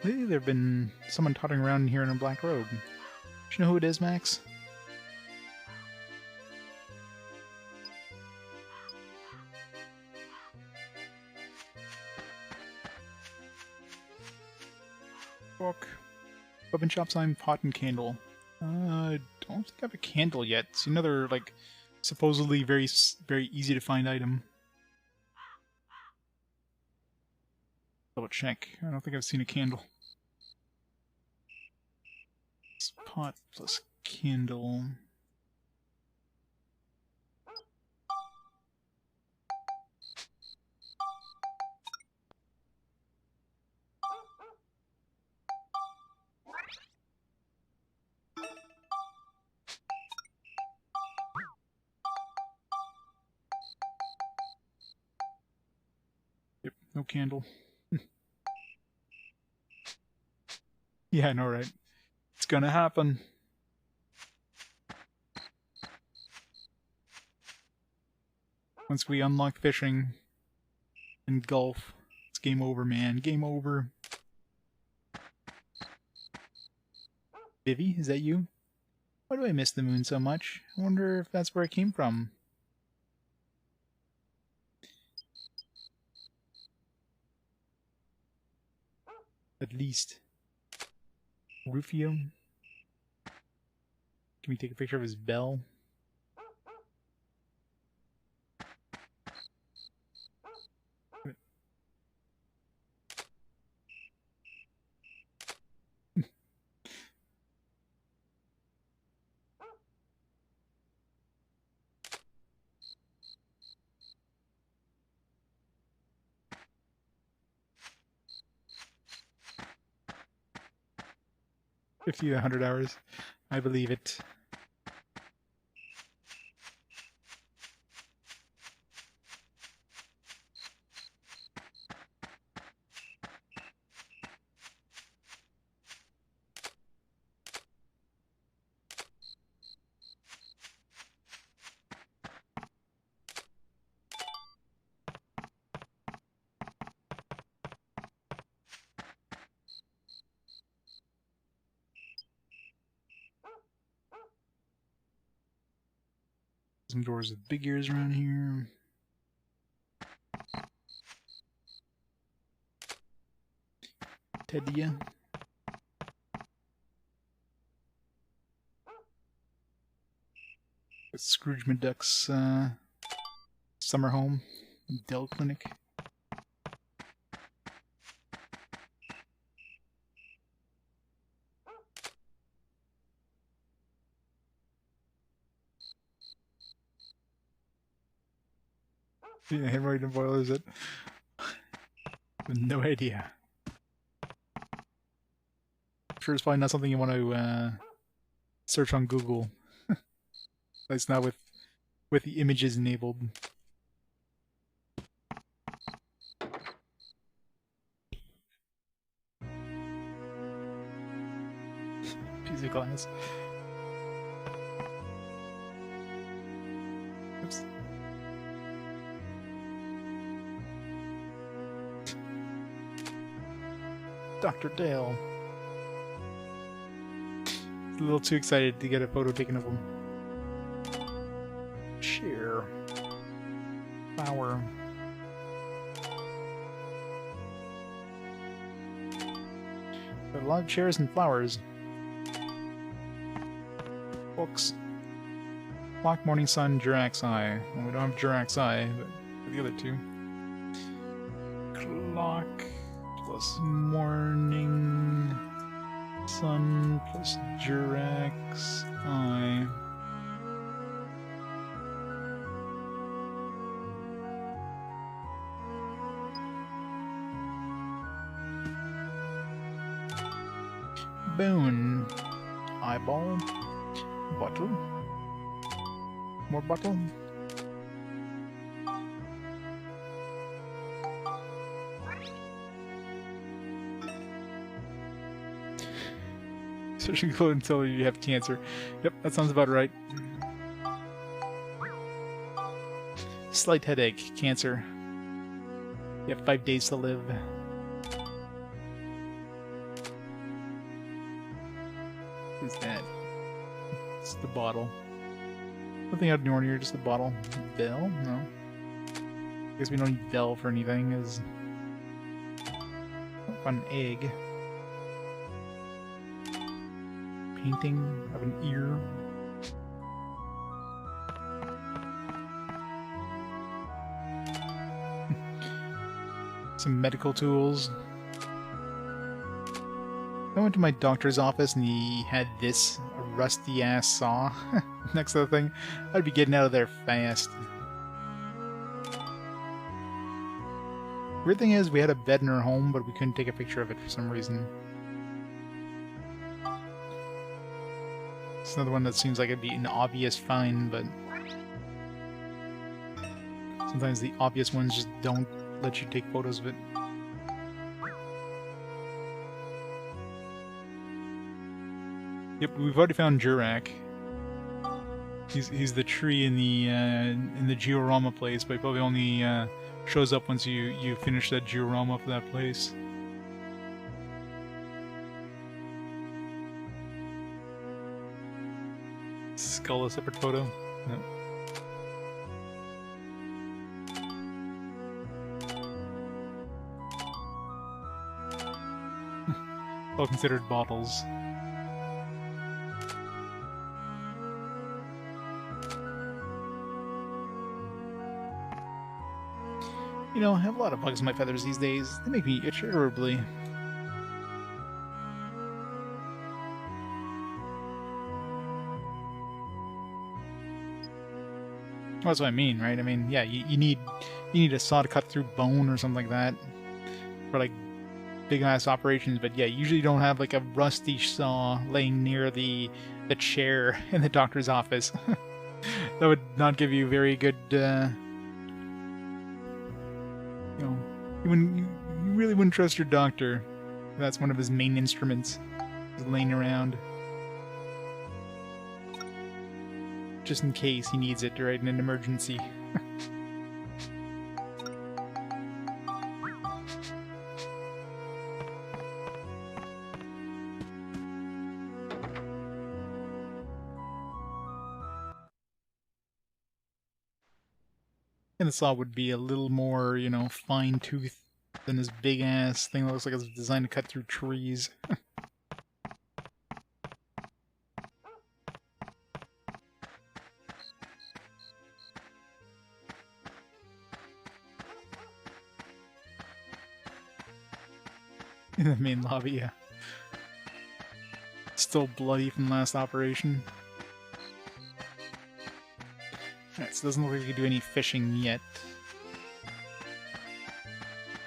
Lately there've been someone tottering around here in a black robe. Do you know who it is, Max? Book. Weapon shop sign, pot and candle. I don't think I have a candle yet. It's another, like, supposedly very easy to find item. Double check. I don't think I've seen a candle. It's pot plus candle. Yep, no candle. Yeah, I know, right? It's gonna happen. Once we unlock fishing and golf, it's game over, man. Game over. Vivi, is that you? Why do I miss the moon so much? I wonder if that's where it came from. At least. Rufio? Can we take a picture of his bell? $50 to 100 hours. I believe it. Some doors with big ears around here. Tedia. Scrooge McDuck's summer home, Dell Clinic. Yeah, hemorrhoid and boil, is it? No idea. I'm sure it's probably not something you want to search on Google. It's not with the images enabled. Piece of glass. Oops. Dr. Dale. A little too excited to get a photo taken of him. Chair. Flower. Got a lot of chairs and flowers. Books. Clock, Morning Sun, Jirax Eye. Well, we don't have Jirax Eye, but for the other two. Clock plus Morning Sun plus Jirax Eye. Bone. Eyeball. Bottle. More bottle. Searching code until you have cancer. Yep, that sounds about right. Slight headache. Cancer. You have 5 days to live. What's that? It's the bottle. Nothing out of the ordinary, just the bottle. Bell? No. I guess we don't need bell for anything, is... an egg. Painting of an ear. Some medical tools. I went to my doctor's office and he had this rusty ass saw next to the thing. I'd be getting out of there fast. Weird thing is, we had a bed in our home, but we couldn't take a picture of it for some reason. It's another one that seems like it'd be an obvious find, but sometimes the obvious ones just don't let you take photos of it. Yep, we've already found Jurak. He's the tree in the Georama place, but he probably only shows up once you finish that Georama for that place. Skull a separate photo? No. All considered bottles. You know, I have a lot of bugs in my feathers these days. They make me itch terribly. That's what I mean, right? I mean, yeah, you need a saw to cut through bone or something like that for like big ass operations. But yeah, you usually don't have like a rusty saw laying near the chair in the doctor's office. That would not give you very good. You really wouldn't trust your doctor. That's one of his main instruments. Is laying around. Just in case he needs it, right, in an emergency. And the saw would be a little more, you know, fine-toothed than this big-ass thing that looks like it's designed to cut through trees. In the main lobby, yeah. Still bloody from last operation. Alright, so it doesn't look like we can do any fishing yet.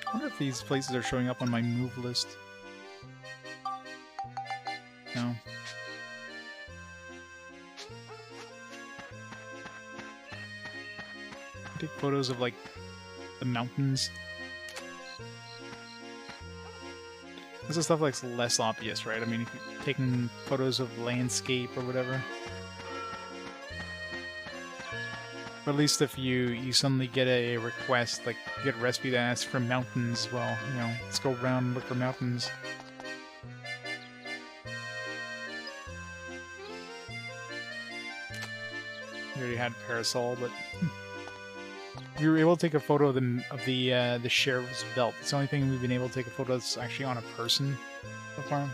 I wonder if these places are showing up on my move list. No. Take photos of like the mountains. This is stuff that's less obvious, right? I mean, if you're taking photos of landscape or whatever. Or at least if you suddenly get a request, like you get a recipe that asks for mountains, well, you know, let's go around and look for mountains. We already had parasol, but we were able to take a photo of the sheriff's belt. It's the only thing we've been able to take a photo that's actually on a person so far.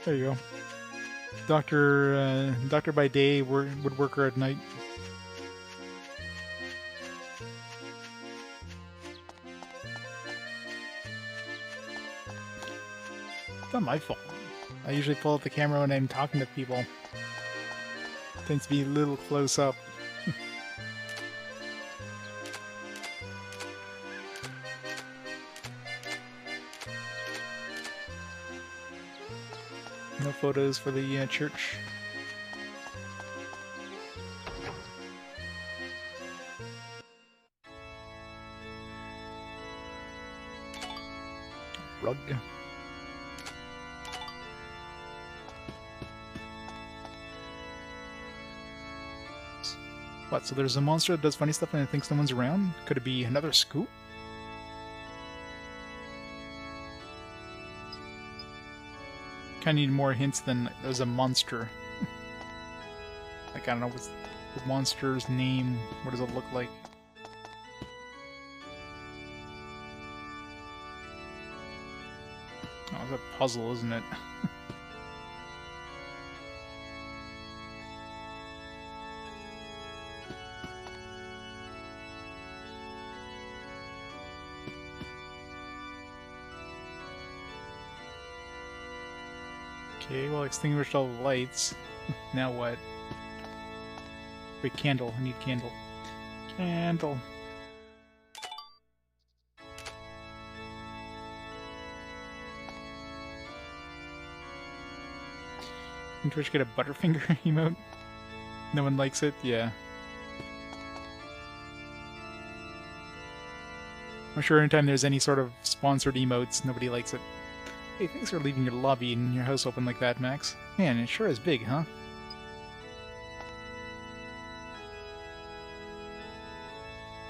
There you go. Doctor by day, woodworker at night. It's not my fault. I usually pull out the camera when I'm talking to people. It tends to be a little close up. No photos for the church. Rug. What, so there's a monster that does funny stuff and it thinks no one's around? Could it be another scoop? Kinda need more hints than there's a monster. Like, I don't know, what's the monster's name? What does it look like? Oh, it's a puzzle, isn't it? Okay, well, extinguished all the lights. Now what? Wait, candle. I need candle. Candle. Can Twitch get a Butterfinger emote? No one likes it? Yeah. I'm sure anytime there's any sort of sponsored emotes, nobody likes it. Hey, thanks for leaving your lobby and your house open like that, Max. Man, it sure is big, huh?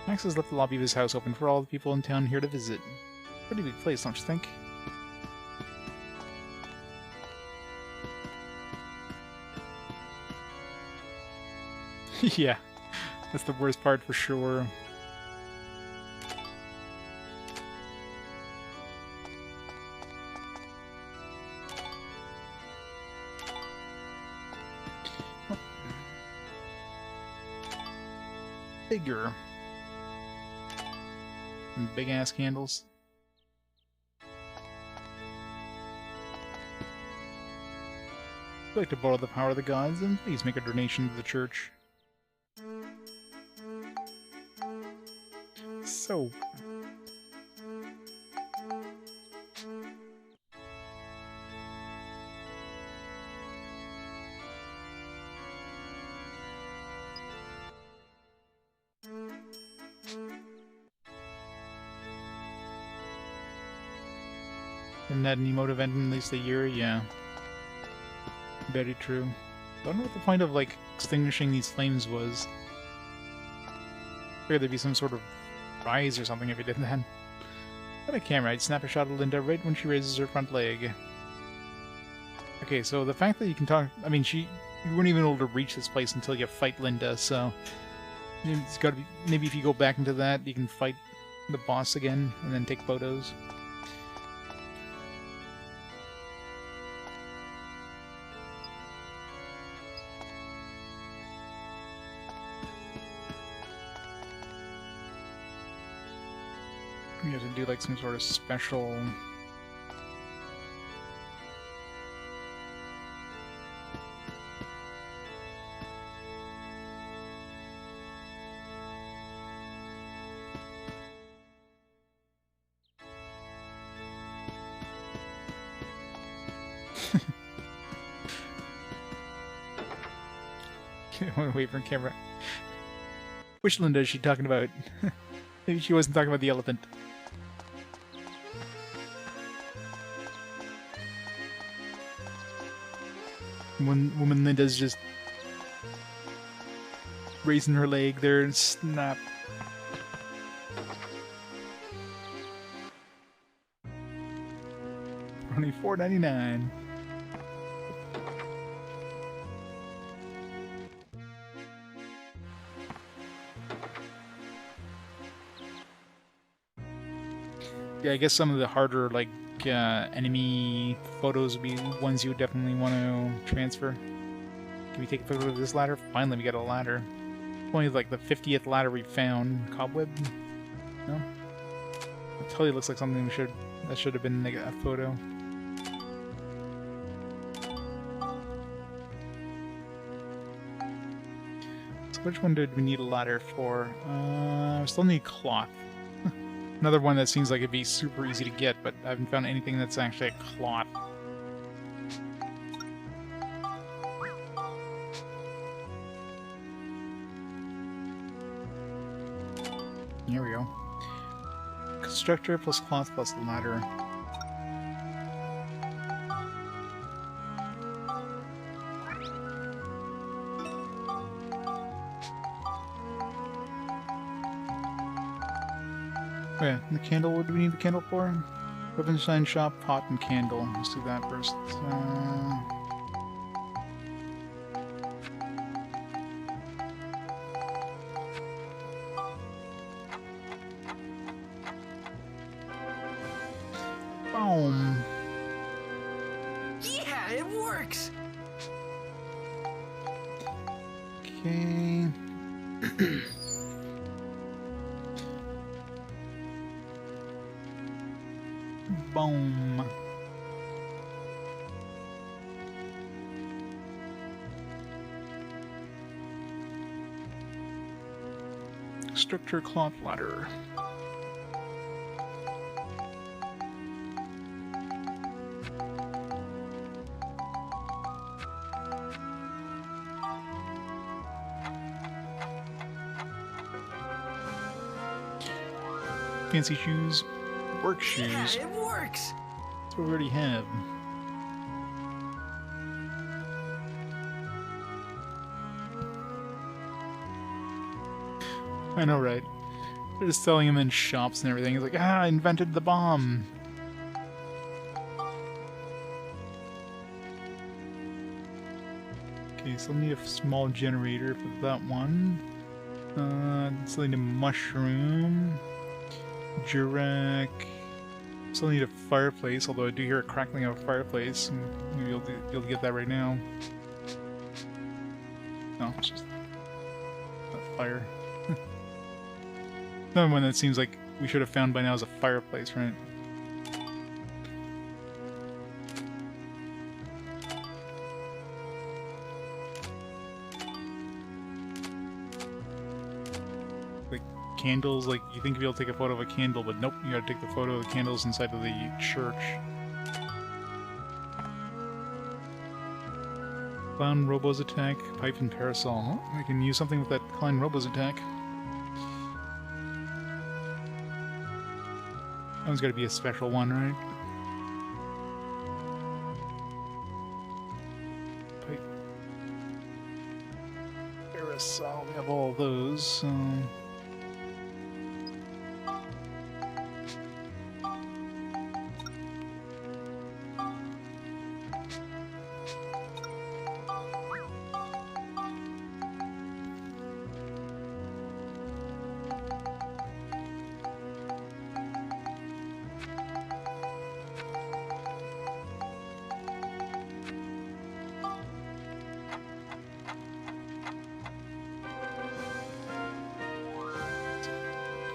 Max has left the lobby of his house open for all the people in town here to visit. Pretty big place, don't you think? Yeah, that's the worst part for sure. Bigger. Some big ass candles. If you'd like to borrow the power of the gods, then please make a donation to the church. So. Isn't that an emote event in at least a year? Yeah. Very true. I don't know what the point of, like, extinguishing these flames was. I figured there'd be some sort of rise or something if you did that. Got a camera, I'd snap a shot of Linda right when she raises her front leg. Okay, so the fact that you can talk... I mean, you weren't even able to reach this place until you fight Linda, so... It's gotta be... Maybe if you go back into that, you can fight the boss again, and then take photos. You have to do like some sort of special... Away from camera. Which Linda is she talking about? Maybe she wasn't talking about the elephant. Woman Linda's just raising her leg there and snap. Only $4.99. Yeah, I guess some of the harder, like, enemy photos would be ones you would definitely want to transfer. Can we take a photo of this ladder? Finally, we got a ladder. Only like the 50th ladder we found. Cobweb? No? It totally looks like something that should have been like a photo. So which one did we need a ladder for? We still need cloth. Another one that seems like it'd be super easy to get, but I haven't found anything that's actually a cloth. Here we go. Constructor plus cloth plus ladder. Oh yeah, the candle, what do we need the candle for? Weapon design shop, pot, and candle. Let's do that first. Boom. Yeah, it works! Okay. Boom. Structure cloth ladder. Fancy shoes. Work shoes. Yeah, it works! That's what we already have. I know, right? They're just selling them in shops and everything. It's like, I invented the bomb! Okay, so I need a small generator for that one. Still need a mushroom. Jurek. Still need a fireplace, although I do hear a crackling of a fireplace. Maybe you'll be able to get that right now. No, it's just a fire. Another one that seems like we should have found by now is a fireplace, right? Candles, like, you think you'll be able to take a photo of a candle, but nope, you gotta take the photo of the candles inside of the church. Clown Robo's attack, pipe and parasol. Oh, I can use something with that Clown Robo's attack. That one's gotta be a special one, right? Pipe. Parasol, we have all those,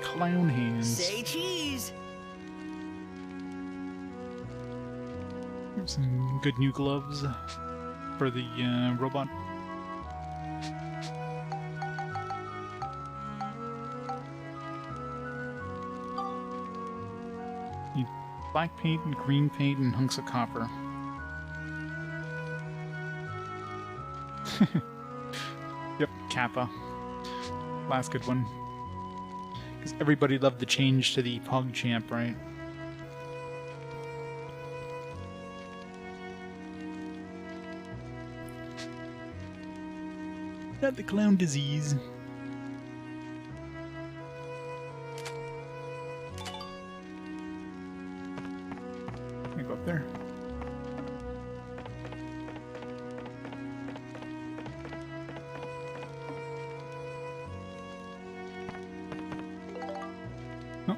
clown hands. Say cheese! Some good new gloves for the robot. Need black paint and green paint and hunks of copper. Yep, Kappa. Last good one. Because everybody loved the change to the PogChamp, right? Not the clown disease. Let me go up there. Oh,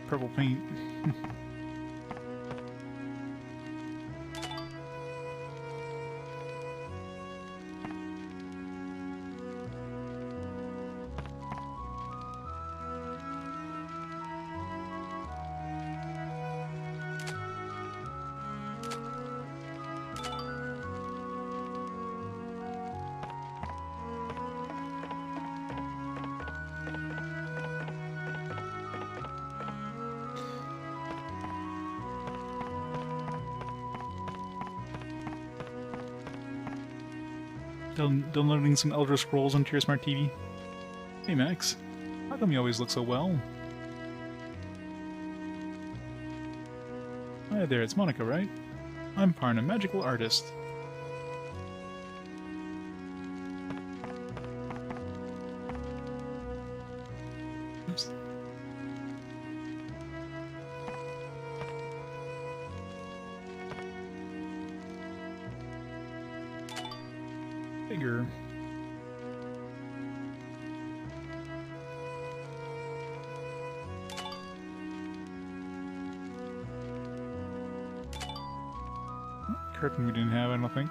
purple paint. Downloading some Elder Scrolls onto your smart TV. Hey Max, how come you always look so well? Hi there, it's Monica, right? I'm Parn, a magical artist. Oops. Bigger. Curtain we didn't have, I don't think.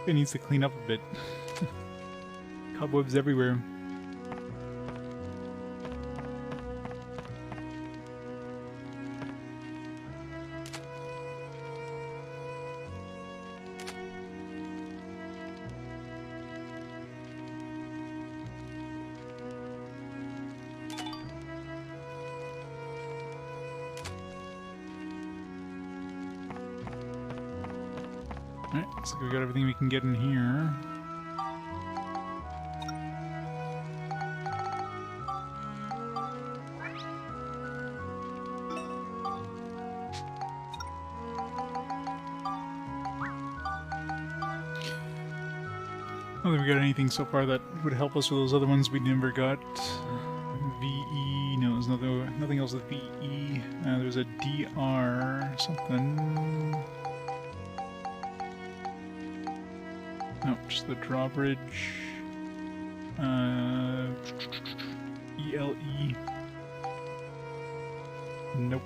It needs to clean up a bit. Cobwebs everywhere. Alright, looks like we got everything we can get in here. I don't think we got anything so far that would help us with those other ones we never got. VE, no, there's nothing else with VE. There's a DR something. No, just the drawbridge. ELE. Nope.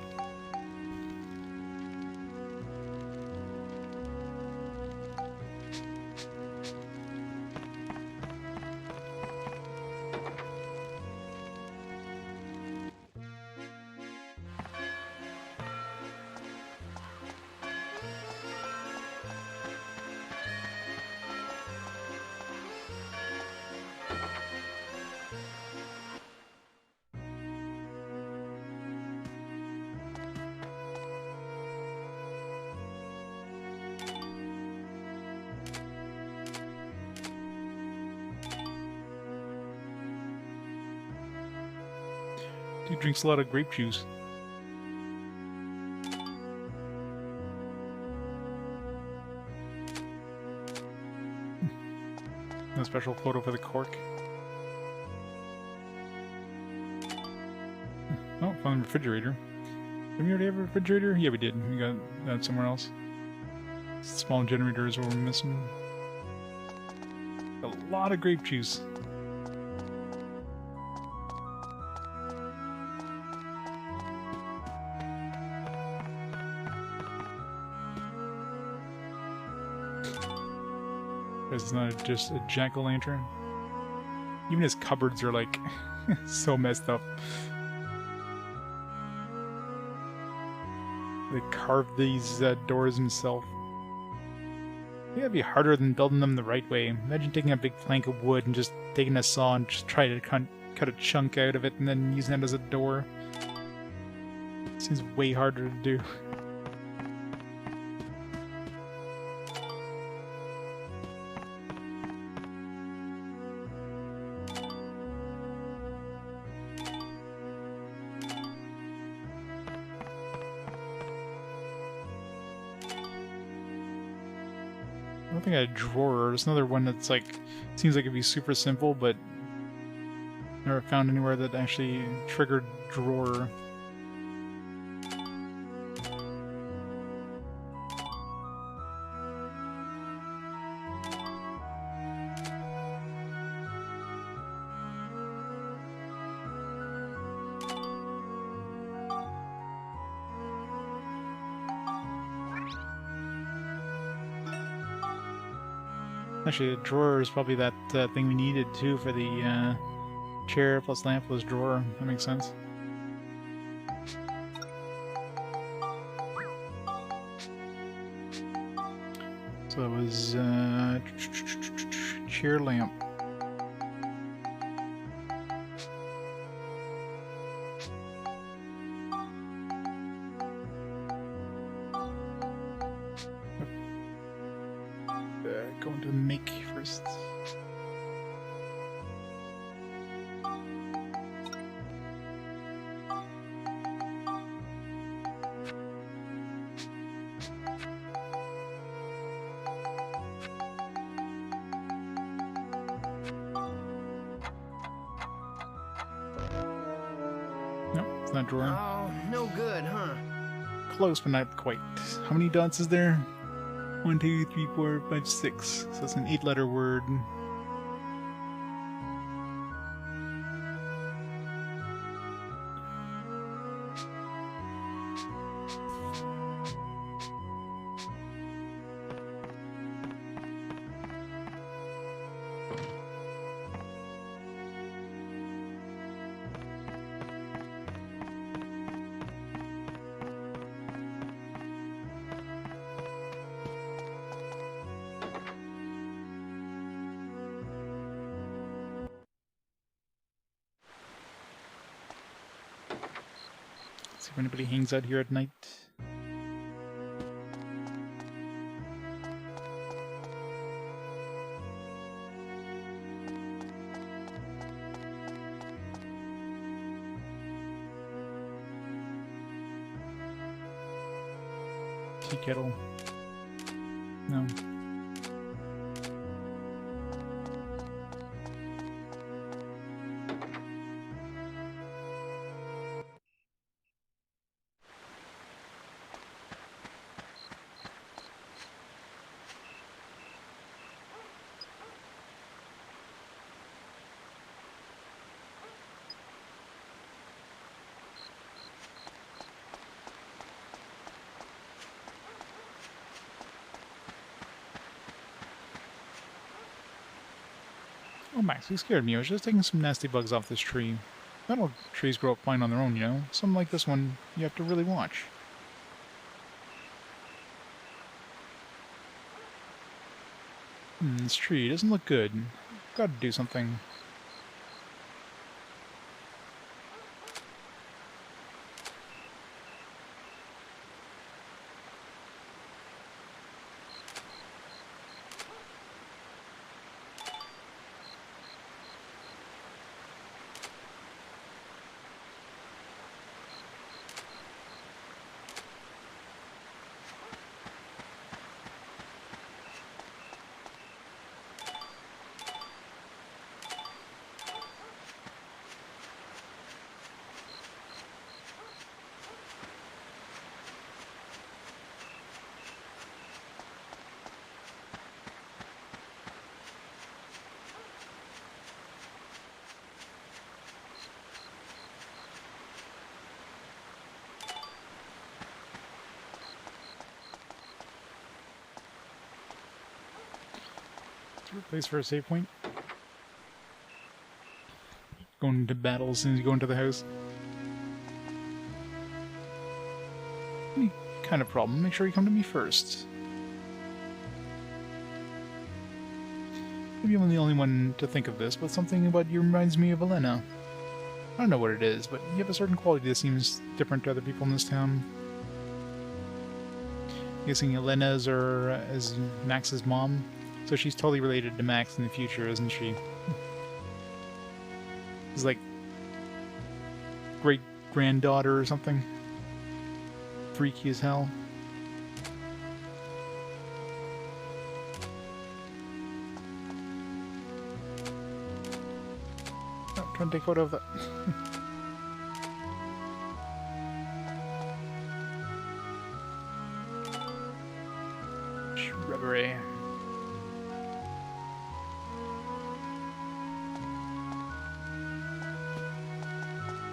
Dude drinks a lot of grape juice. No special photo for the cork. Oh, found the refrigerator. Did we already have a refrigerator? Yeah, we did. We got that somewhere else. Small generator is what we're missing. A lot of grape juice. It's not just a jack-o'-lantern. Even his cupboards are like so messed up. They carved these doors himself. I think that'd be harder than building them the right way. Imagine taking a big plank of wood and just taking a saw and just try to cut a chunk out of it and then using it as a door. Seems way harder to do. I don't think I had a drawer. There's another one that's like, seems like it'd be super simple, but never found anywhere that actually triggered drawer. Actually, the drawer is probably that thing we needed too for the chair plus lamp plus drawer. That makes sense. So it was chair lamp. Go into make first. Nope, it's not drawer. Oh, no good, huh? Close, but not quite. How many dots is there? 1, 2, 3, 4, 5, 6. So that's an 8-letter word. See if anybody hangs out here at night. Tea kettle. No. Oh, Max, you scared me. I was just taking some nasty bugs off this tree. Not all trees grow up fine on their own, you know? Some like this one, you have to really watch. This tree doesn't look good. Gotta do something. Favorite place for a save point? Going into battle as soon as you go into the house. Any kind of problem, make sure you come to me first. Maybe I'm the only one to think of this, but something about you reminds me of Elena. I don't know what it is, but you have a certain quality that seems different to other people in this town. I'm guessing Elena's as Max's mom, so she's totally related to Max in the future, isn't she? It's like great-granddaughter or something. Freaky as hell. Oh, trying to take a photo of that. Shrubbery.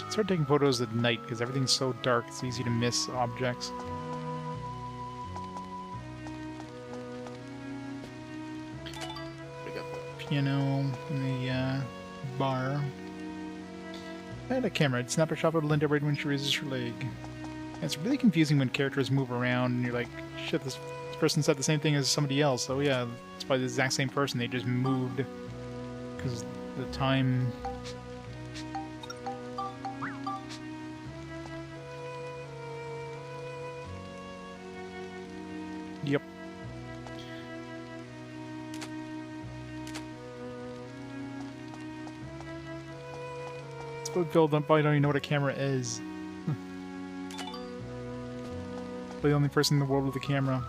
Start taking photos at night because everything's so dark it's easy to miss objects. We got the piano in the bar. I had a camera. I'd snap a shot of Linda right when she raises her leg. And it's really confusing when characters move around and you're like, shit, this person said the same thing as somebody else. Oh yeah, it's probably the exact same person. They just moved because the time. Yep. It's about build up, I don't even know what a camera is. The only person in the world with a camera.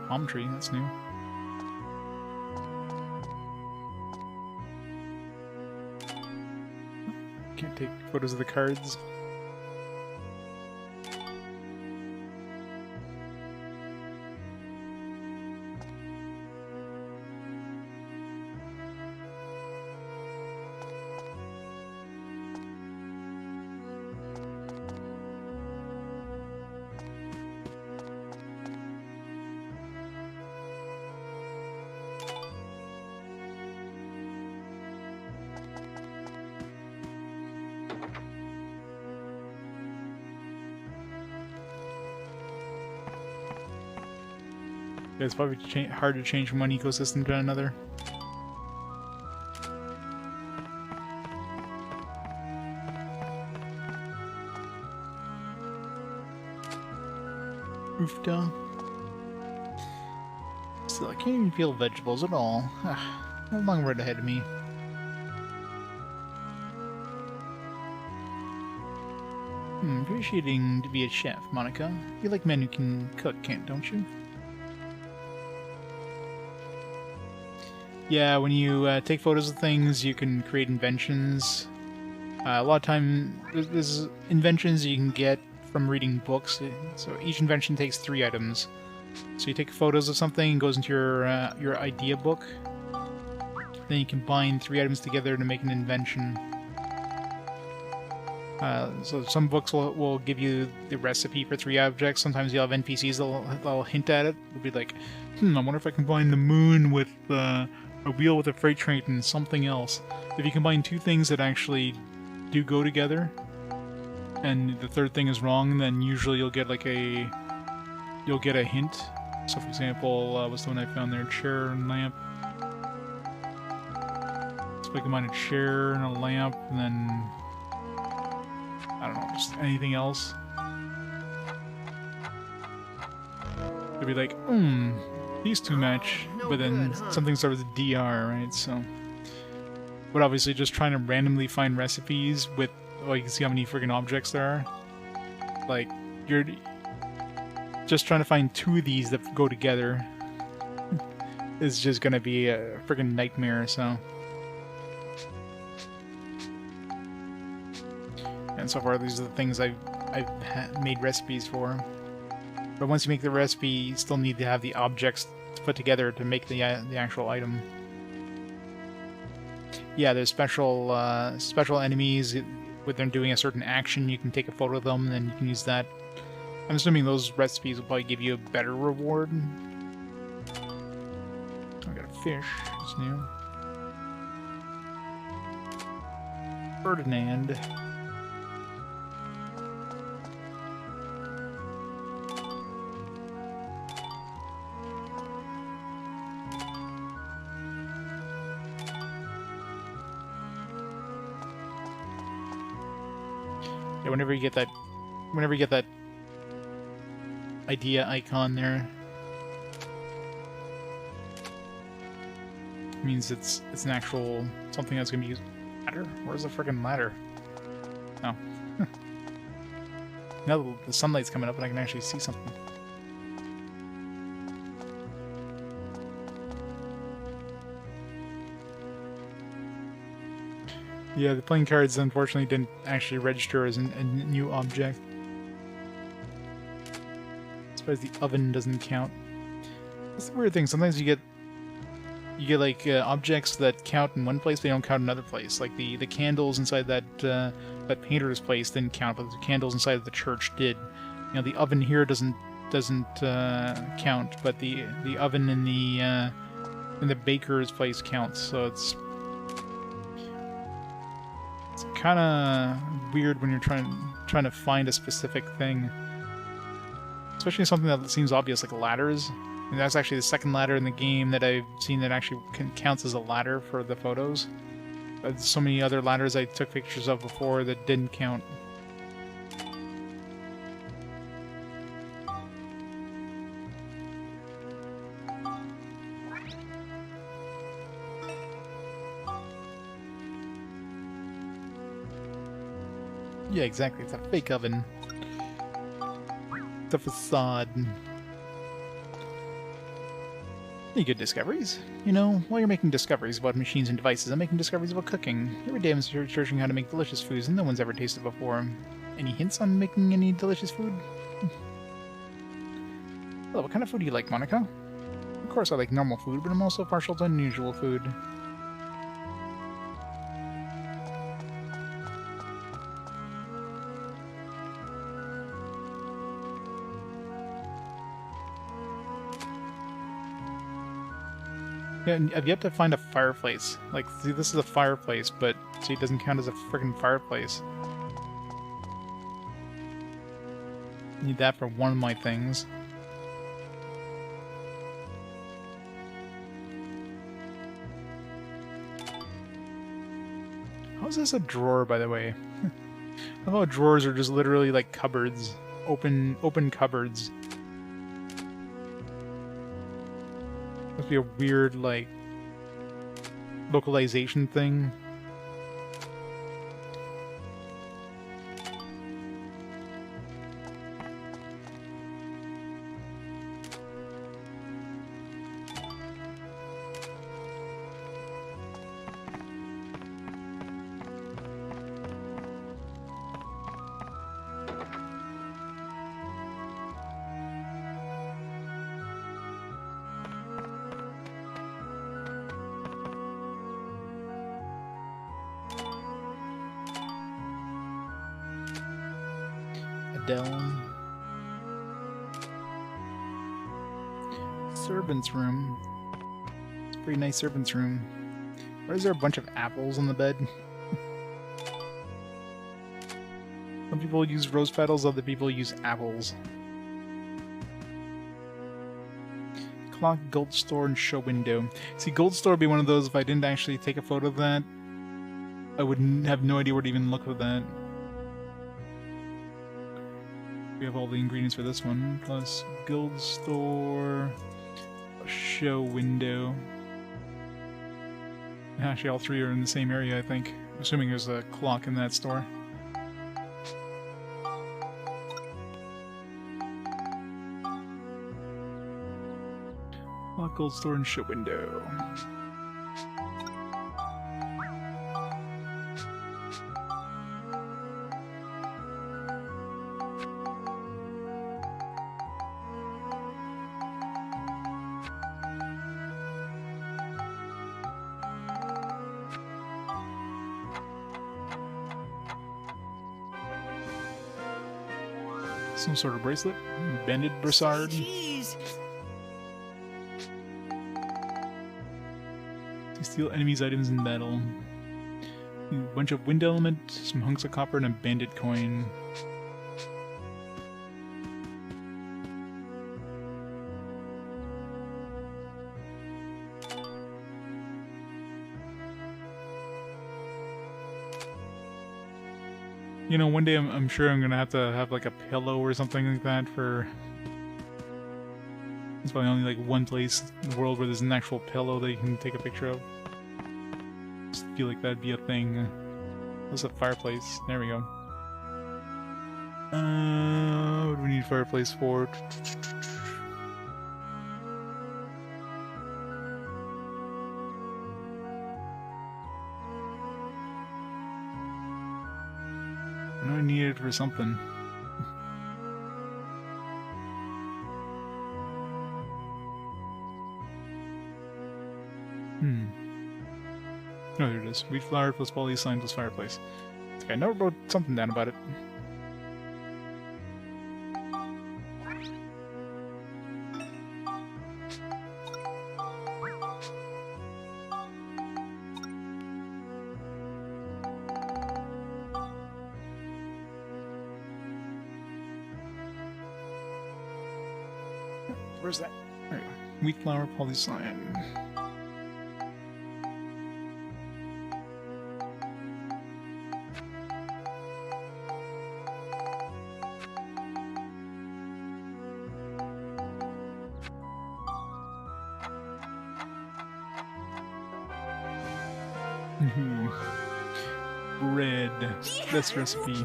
Palm tree, that's new. Can't take photos of the cards. Yeah, it's probably hard to change from one ecosystem to another. Oofda. Still, I can't even peel vegetables at all. A long road ahead of me. Appreciating to be a chef, Monica. You like men who can cook, don't you? Yeah, when you take photos of things, you can create inventions. A lot of time, there's inventions you can get from reading books. So each invention takes 3 items. So you take photos of something, it goes into your idea book. Then you combine 3 items together to make an invention. So some books will give you the recipe for 3 objects. Sometimes you'll have NPCs that'll hint at it. It'll be like, I wonder if I combine the moon with a wheel with a freight train and something else. If you combine 2 things that actually do go together, and the 3rd thing is wrong, then usually you'll get you'll get a hint. So for example, what's the one I found there? Chair and lamp. So if I combine a chair and a lamp, and then I don't know, just anything else. It'd be like, these 2 match, but then something starts with DR, right? So, but obviously just trying to randomly find recipes with, you can see how many freaking objects there are. Like, you're just trying to find 2 of these that go together is just gonna be a freaking nightmare, so. And so far, these are the things I've made recipes for. But once you make the recipe, you still need to have the objects to put together to make the actual item. Yeah, there's special enemies. With them doing a certain action, you can take a photo of them, and then you can use that. I'm assuming those recipes will probably give you a better reward. I got a fish. It's new. Ferdinand. Yeah, whenever you get that idea icon there, it means it's an actual something that's gonna be used. Ladder? Where's the freaking ladder? Oh. Now the sunlight's coming up and I can actually see something. Yeah, the playing cards unfortunately didn't actually register as a new object. I suppose the oven doesn't count. That's the weird thing. Sometimes you get like objects that count in one place, they don't count in another place. Like the candles inside that painter's place didn't count, but the candles inside of the church did. You know, the oven here doesn't count, but the oven in the baker's place counts. So it's kind of weird when you're trying to find a specific thing, especially something that seems obvious like ladders. And that's actually the second ladder in the game that I've seen that actually counts as a ladder for the photos. But so many other ladders I took pictures of before that didn't count. Yeah, exactly. It's a fake oven. It's a facade. Any good discoveries? You know, while you're making discoveries about machines and devices, I'm making discoveries about cooking. Every day I'm searching how to make delicious foods that no one's ever tasted before. Any hints on making any delicious food? Hello, what kind of food do you like, Monica? Of course I like normal food, but I'm also partial to unusual food. Yeah, I've yet to find a fireplace. Like, see, this is a fireplace, but see, it doesn't count as a friggin' fireplace. Need that for one of my things. How is this a drawer, by the way? I love how drawers are just literally like cupboards. Open cupboards. Must be a weird, like, localization thing. Servant's room. It's a pretty nice servant's room. Why is there a bunch of apples on the bed? Some people use rose petals, other people use apples. Clock, gold store, and show window. See, gold store would be one of those, if I didn't actually take a photo of that, I would have no idea where to even look for that. We have all the ingredients for this one, plus gold store, show window. Actually, all three are in the same area, I think. Assuming there's a clock in that store. Clock, gold store, and show window. Some sort of bracelet. Banded brassard. Jeez. To steal enemies' items in battle. A bunch of wind element, some hunks of copper, and a bandit coin. You know, one day I'm sure I'm gonna have to have like a pillow or something like that for... There's probably only like one place in the world where there's an actual pillow that you can take a picture of. Just feel like that'd be a thing. What's a fireplace? There we go. What do we need a fireplace for? I know I need it for something. Oh, there it is. Wheat flour plus poly slime plus fireplace. Okay, I never wrote something down about it. Where's that? There you go. Wheat flour, poly slime. Bread. This recipe.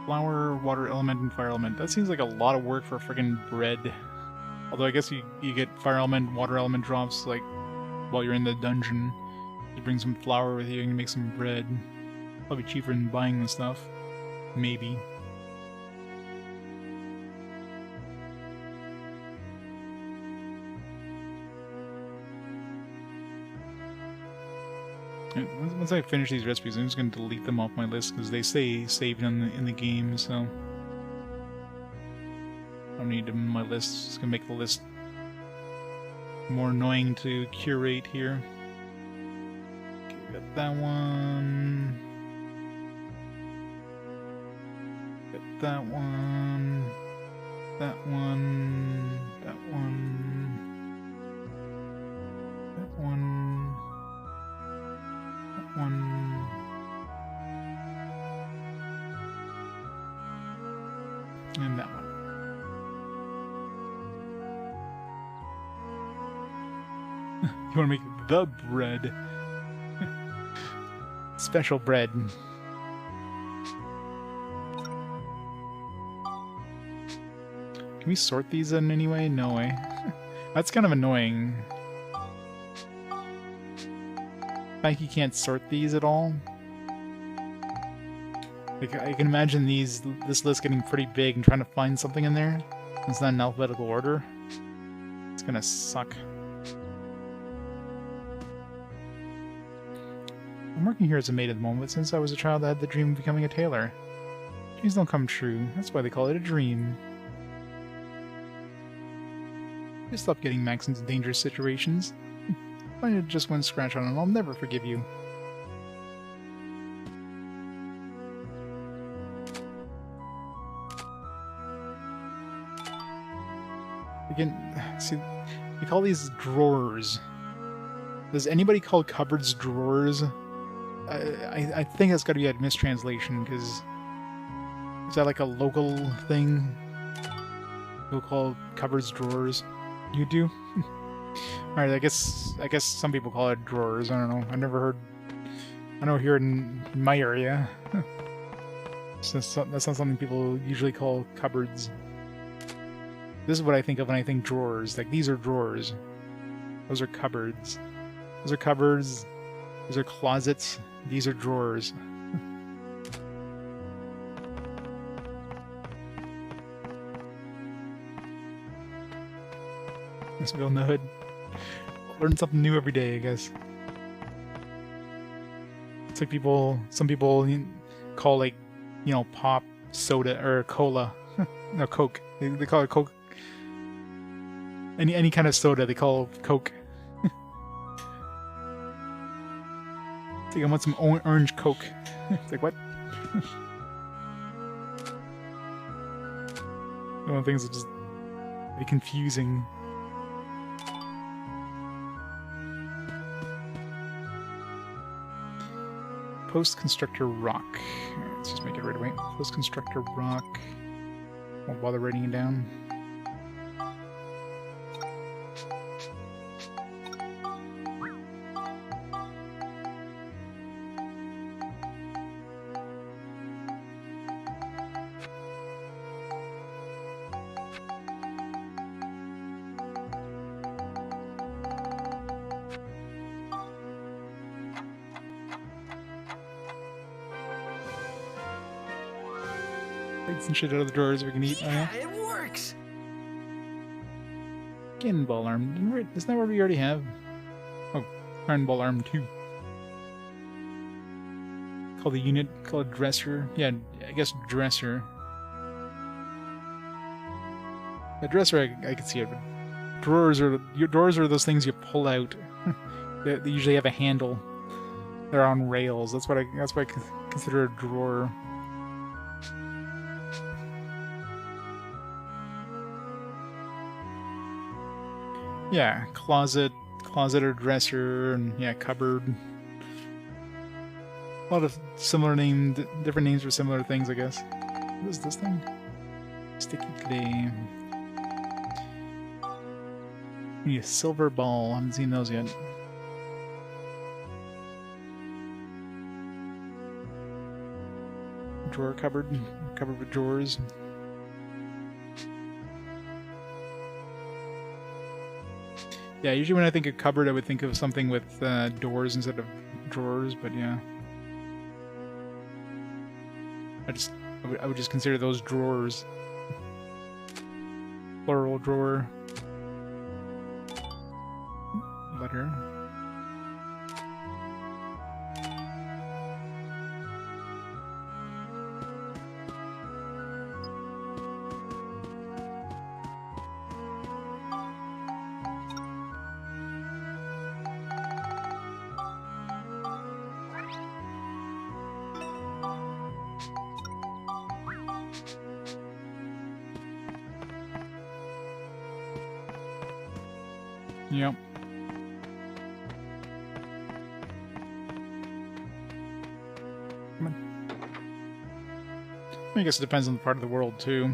Flour, water element, and fire element. That seems like a lot of work for friggin' bread. Although I guess you get fire element, water element drops like while you're in the dungeon. You bring some flour with you and you make some bread. Probably cheaper than buying the stuff. Maybe. Once I finish these recipes, I'm just going to delete them off my list because they say saved in the game, so I don't need them on my list. It's going to make the list more annoying to curate here. Okay, got that one. Got that one. That one. That one. That one. One. And that one. You want to make the bread. Special bread. Can we sort these in any way? No way. That's kind of annoying. Like you can't sort these at all. Like I can imagine this list getting pretty big and trying to find something in there. It's not in alphabetical order. It's gonna suck. I'm working here as a maid at the moment. Since I was a child, I had the dream of becoming a tailor. Dreams don't come true. That's why they call it a dream. Just stop getting Max into dangerous situations. I just one scratch on him, I'll never forgive you. Again, see, we call these drawers. Does anybody call cupboards drawers? I think that's got to be a mistranslation, because is that like a local thing? You'll call cupboards drawers. You do? Alright, I guess some people call it drawers. I don't know. I've never heard. I know here in my area. That's not something people usually call cupboards. This is what I think of when I think drawers. Like, these are drawers. Those are cupboards. Those are cupboards. Those are closets. These are drawers. Miss Bill in the Hood. Learn something new every day, I guess. It's like some people call, like, you know, pop, soda, or cola. No, Coke. They call it Coke. Any kind of soda they call Coke. It's like, I want some orange Coke. It's like, what? One of the things that just be confusing. Post-constructor rock. Alright, let's just make it right away. Post-constructor rock. Won't bother writing it down. Take some shit out of the drawers we can eat. Yeah, it works! Cannonball arm. Isn't that what we already have? Oh, cannonball arm 2. Call the unit, call it dresser. Yeah, I guess dresser. The dresser, I can see it, but drawers are those things you pull out. They usually have a handle. They're on rails. That's what I consider a drawer. Yeah, closet or dresser, and yeah, cupboard. A lot of similar different names for similar things, I guess. What is this thing? Sticky clay. We need a silver ball. I haven't seen those yet. Drawer cupboard with drawers. Yeah, usually when I think of cupboard, I would think of something with doors instead of drawers, but yeah. I would just consider those drawers. Plural drawer. Letter. Yep. Come on. I guess it depends on the part of the world, too.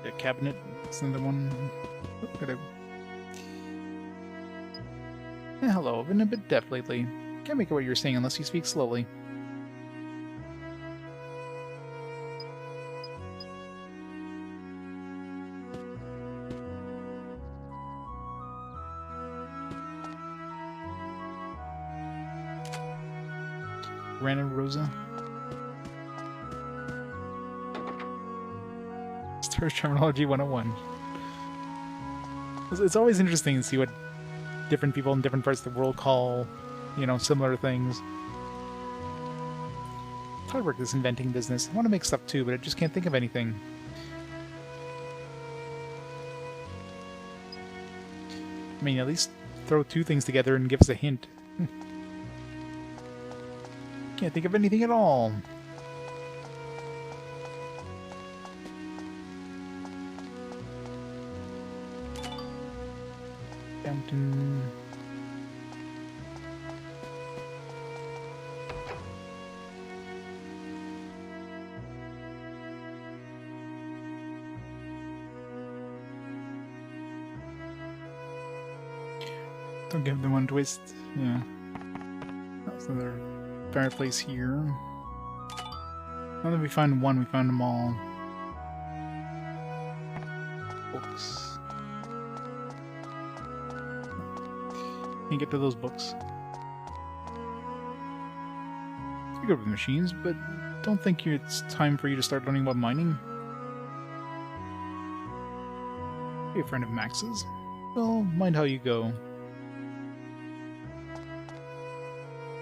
A cabinet. That's another one. Oh, got a... Yeah, hello. I've been a bit deaf lately. Can't make out what you're saying unless you speak slowly. Random Rosa. Star Terminology 101. It's always interesting to see what different people in different parts of the world call, you know, similar things. It's hard work, this inventing business. I want to make stuff too, but I just can't think of anything. I mean, at least throw two things together and give us a hint. Can't think of anything at all. Fountain. Don't give them one twist. Yeah. That's another fireplace here. Now that we find one, we found them all. Books. Can't get to those books. You're good with machines, but don't think it's time for you to start learning about mining. Be a friend of Max's. Well, mind how you go.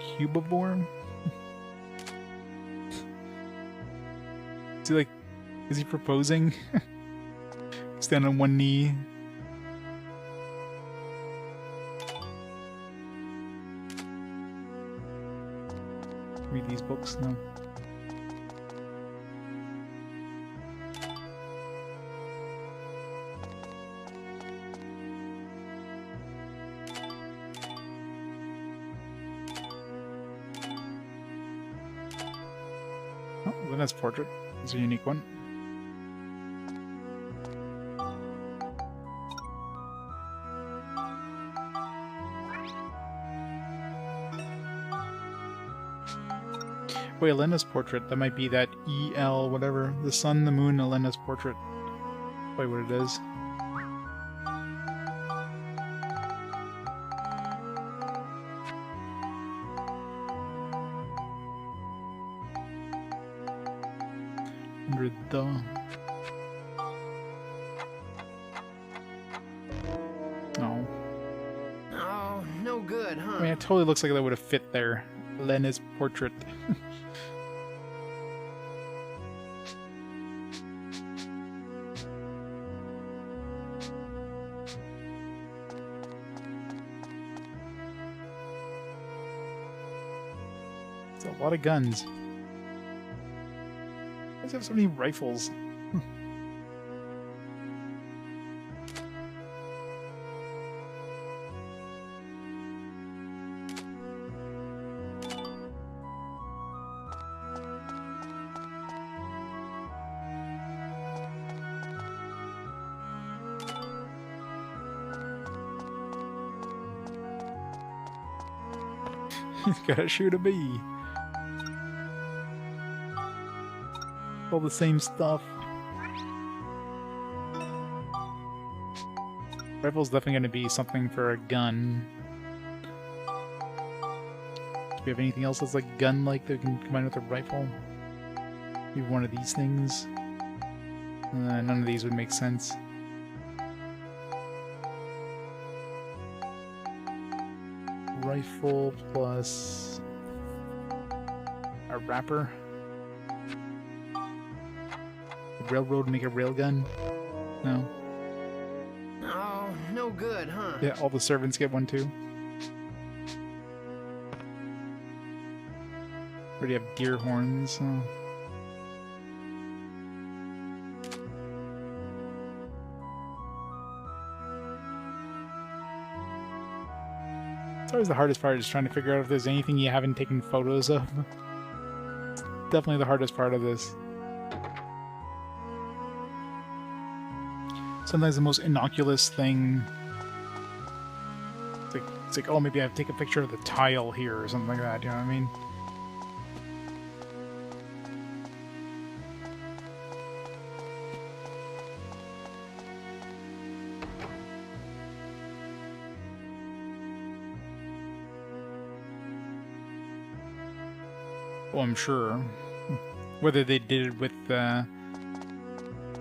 Cubivore? Is he like... Is he proposing? Stand on one knee. Read these books? No. Oh, Lena's portrait. It's a unique one. Wait, Elena's portrait. That might be that EL, whatever. The sun, the moon, Elena's portrait. Wait, what it is. Under the... Oh. Oh, no good, huh? I mean, it totally looks like that would have fit there. Elena's portrait. It's a lot of guns. Why does it have so many rifles? He's gotta shoot a bee. All the same stuff. Rifle's definitely gonna be something for a gun. Do we have anything else that's like gun-like that we can combine with a rifle? Maybe one of these things? None of these would make sense. Rifle plus a wrapper. Railroad make a railgun? No. Oh, no good, huh? Yeah, all the servants get one too. Already have deer horns. So. It's always the hardest part, is trying to figure out if there's anything you haven't taken photos of. It's definitely the hardest part of this. Sometimes the most innocuous thing, it's like, oh, maybe I have to take a picture of the tile here or something like that, you know what I mean? Well, I'm sure. Whether they did it with,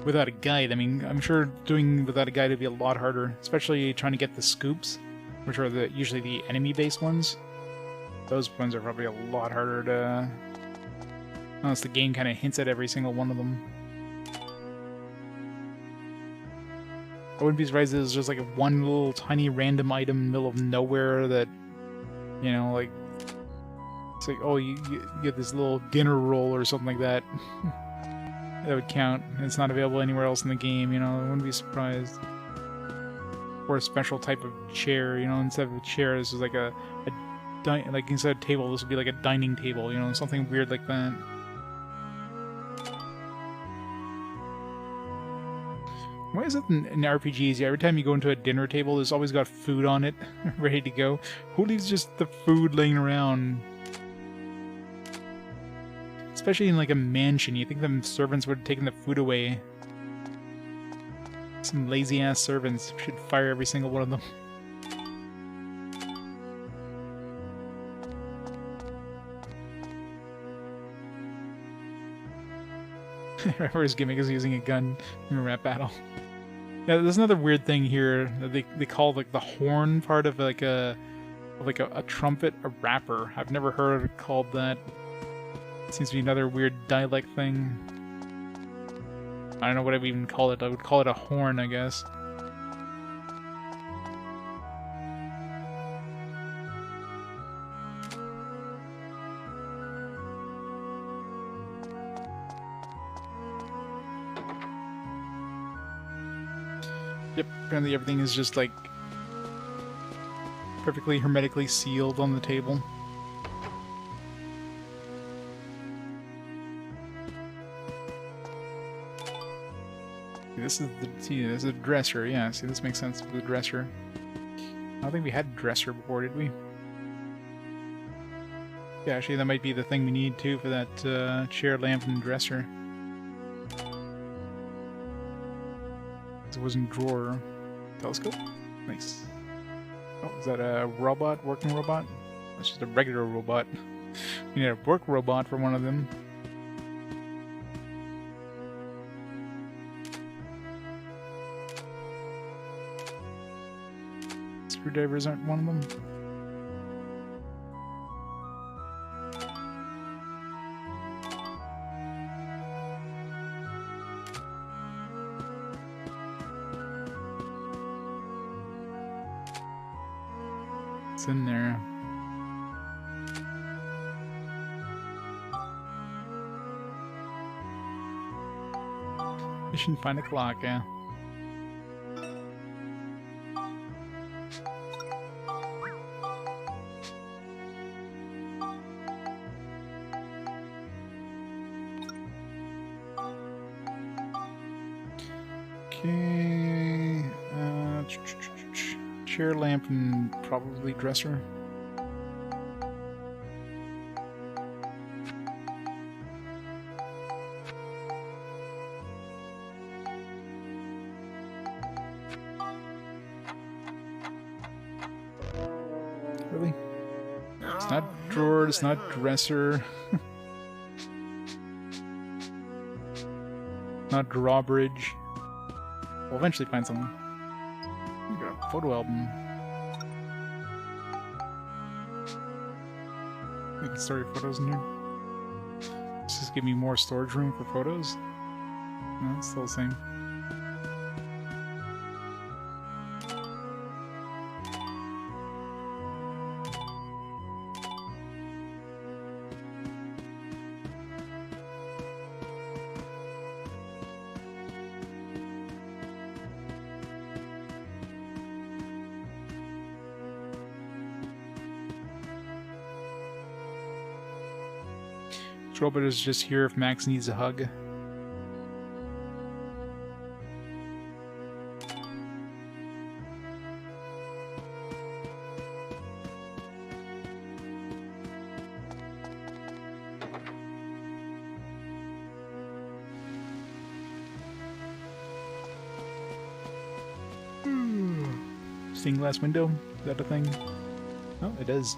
without a guide, I mean, I'm sure doing without a guide would be a lot harder, especially trying to get the scoops, which are usually the enemy-based ones. Those ones are probably a lot harder to... Unless the game kind of hints at every single one of them. I wouldn't be surprised if it was just like a one little tiny random item in the middle of nowhere that, you know, like... It's like, oh, you get this little dinner roll or something like that. That would count. It's not available anywhere else in the game, you know, I wouldn't be surprised. Or a special type of chair, you know, instead of a chair, this is like like instead of a table, this would be like a dining table, you know, something weird like that. Why is it in RPGs, every time you go into a dinner table, there's always got food on it, ready to go? Who leaves just the food laying around? Especially in like a mansion, you think the servants would have taken the food away. Some lazy ass servants. Should fire every single one of them. I remember his gimmick is using a gun in a rap battle. Yeah, there's another weird thing here that they call like the horn part of like a trumpet a rapper. I've never heard it called that. It seems to be another weird dialect thing. I don't know what I would even call it. I would call it a horn, I guess. Yep, apparently everything is just like perfectly hermetically sealed on the table. This is a dresser, yeah, see this makes sense with the dresser. I don't think we had a dresser before, did we? Yeah, actually that might be the thing we need too for that chair, lamp, and dresser. It wasn't drawer. Telescope? Nice. Oh, is that a robot? Working robot? That's just a regular robot. We need a work robot for one of them. Screwdrivers aren't one of them. It's in there. Mission find a clock, yeah. Okay, chair, lamp, and probably dresser. Really? It's not drawer, it's not dresser. Not drawbridge. We'll eventually find something. We got a photo album. We can store your photos in here. Does this give me more storage room for photos? No, it's still the same. This robot is just here if Max needs a hug. Stained glass window? Is that a thing? Oh, it is.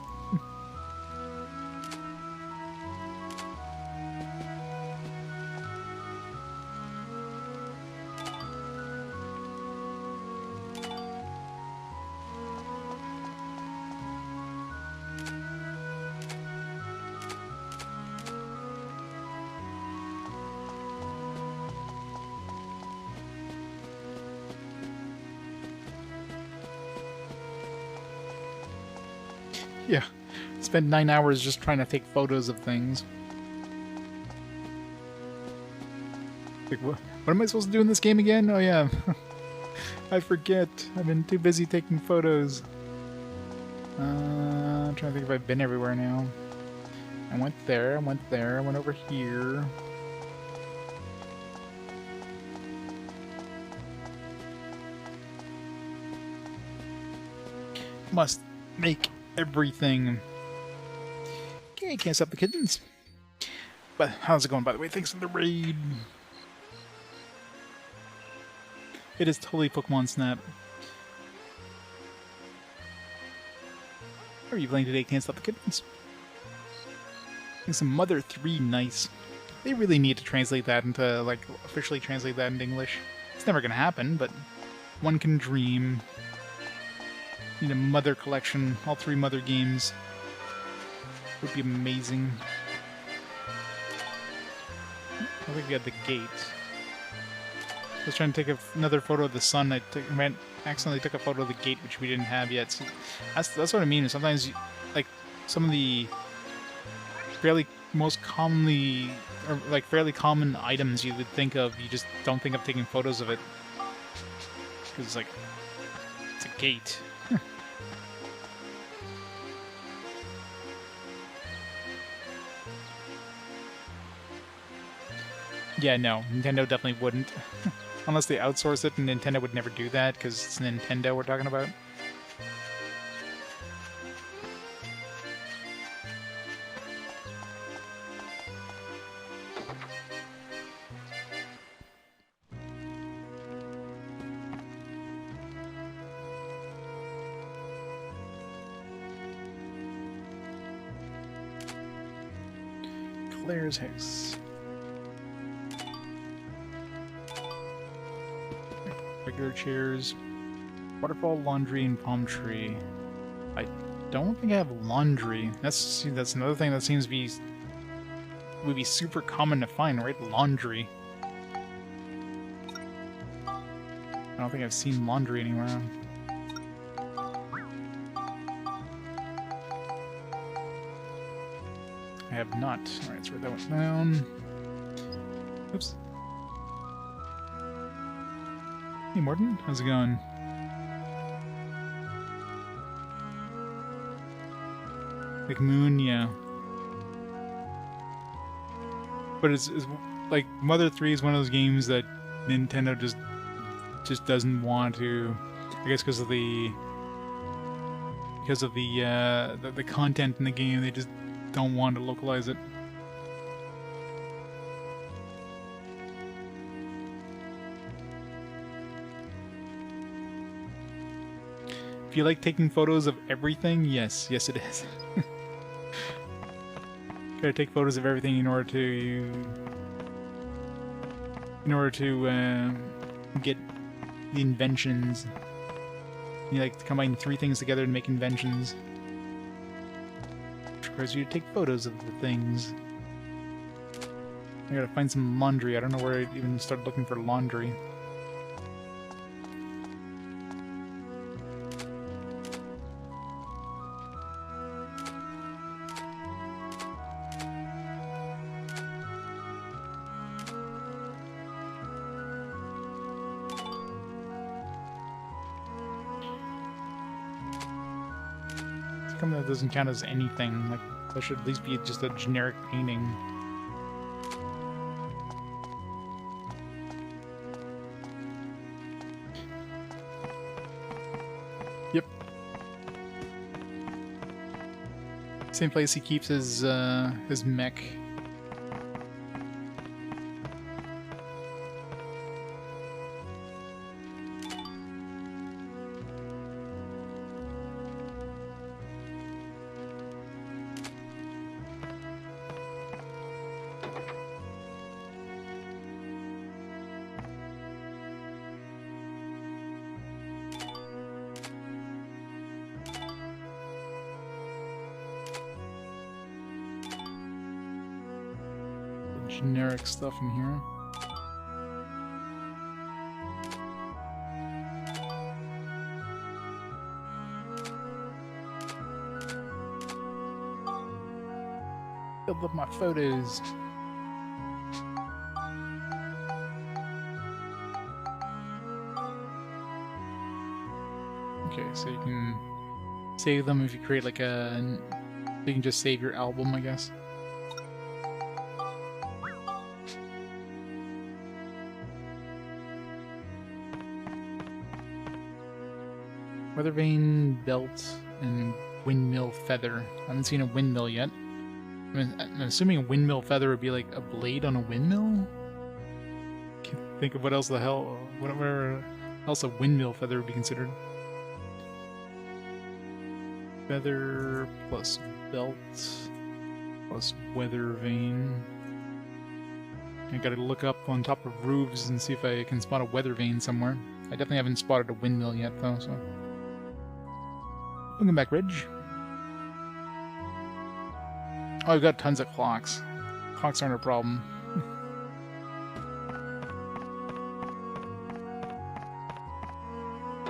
Yeah, spent 9 hours just trying to take photos of things. Like, what am I supposed to do in this game again? Oh yeah, I forget. I've been too busy taking photos. I'm trying to think if I've been everywhere now. I went there, I went there, I went over here. Must make everything. Okay, can't stop the kittens. But how's it going, by the way? Thanks for the raid. It is totally Pokemon Snap. How are you playing today? Can't stop the kittens. Think some Mother 3, nice. They really need to translate that into, like, officially translate that into English. It's never gonna happen, but one can dream. Need a Mother collection, all 3 Mother games. Would be amazing. I think we had the gate. I was trying to take another photo of the sun. I accidentally took a photo of the gate, which we didn't have yet. So that's what I mean. Sometimes, like, some of the fairly common items you would think of, you just don't think of taking photos of it. Because it's like, it's a gate. Yeah, no, Nintendo definitely wouldn't. Unless they outsource it, and Nintendo would never do that, because it's Nintendo we're talking about. Claire's house. Regular chairs, waterfall, laundry, and palm tree. I don't think I have laundry. That's another thing that seems to would be super common to find, right? Laundry. I don't think I've seen laundry anywhere. I have not. Alright, let's write that one down. Oops. Hey Morton, how's it going? Like Moon, yeah. But it's like Mother 3 is one of those games that Nintendo just doesn't want to. I guess because of the content in the game, they just don't want to localize it. If you like taking photos of everything, yes it is. Gotta take photos of everything in order to get the inventions. You like to combine 3 things together to make inventions, which requires you to take photos of the things. I gotta find some laundry. I don't know where I even started looking for laundry. That doesn't count as anything. Like, that should at least be just a generic painting. Yep. Same place he keeps his mech. Generic stuff in here. Build up my photos. Okay, so you can save them if you create like a... You can just save your album, I guess. Weather vane, belt, and windmill feather. I haven't seen a windmill yet. I'm assuming a windmill feather would be like a blade on a windmill? Can't think of what else whatever else a windmill feather would be considered. Feather plus belt plus weather vane. I gotta look up on top of roofs and see if I can spot a weather vane somewhere. I definitely haven't spotted a windmill yet, though, so... Welcome back, Ridge. Oh, I've got tons of clocks. Clocks aren't a problem.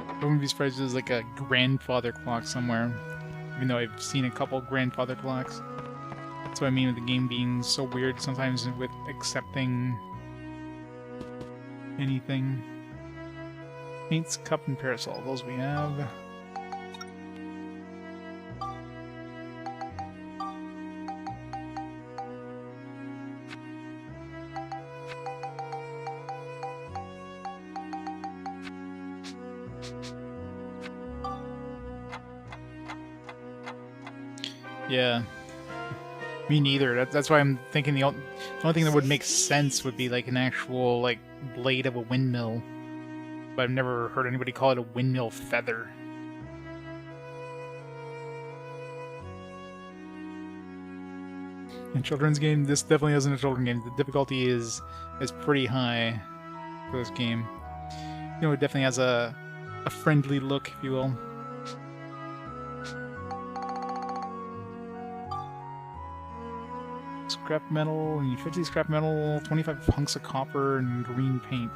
I wouldn't be surprised if there's like a grandfather clock somewhere. Even though I've seen a couple grandfather clocks. That's what I mean with the game being so weird sometimes with accepting anything. Paints, cup, and parasol. Those we have. Yeah. Me neither. That's why I'm thinking the only thing that would make sense would be like an actual like blade of a windmill. But I've never heard anybody call it a windmill feather. In children's game, this definitely isn't a children's game. The difficulty is pretty high for this game. You know, it definitely has a friendly look, if you will. Scrap metal, and 50 scrap metal, 25 hunks of copper, and green paint.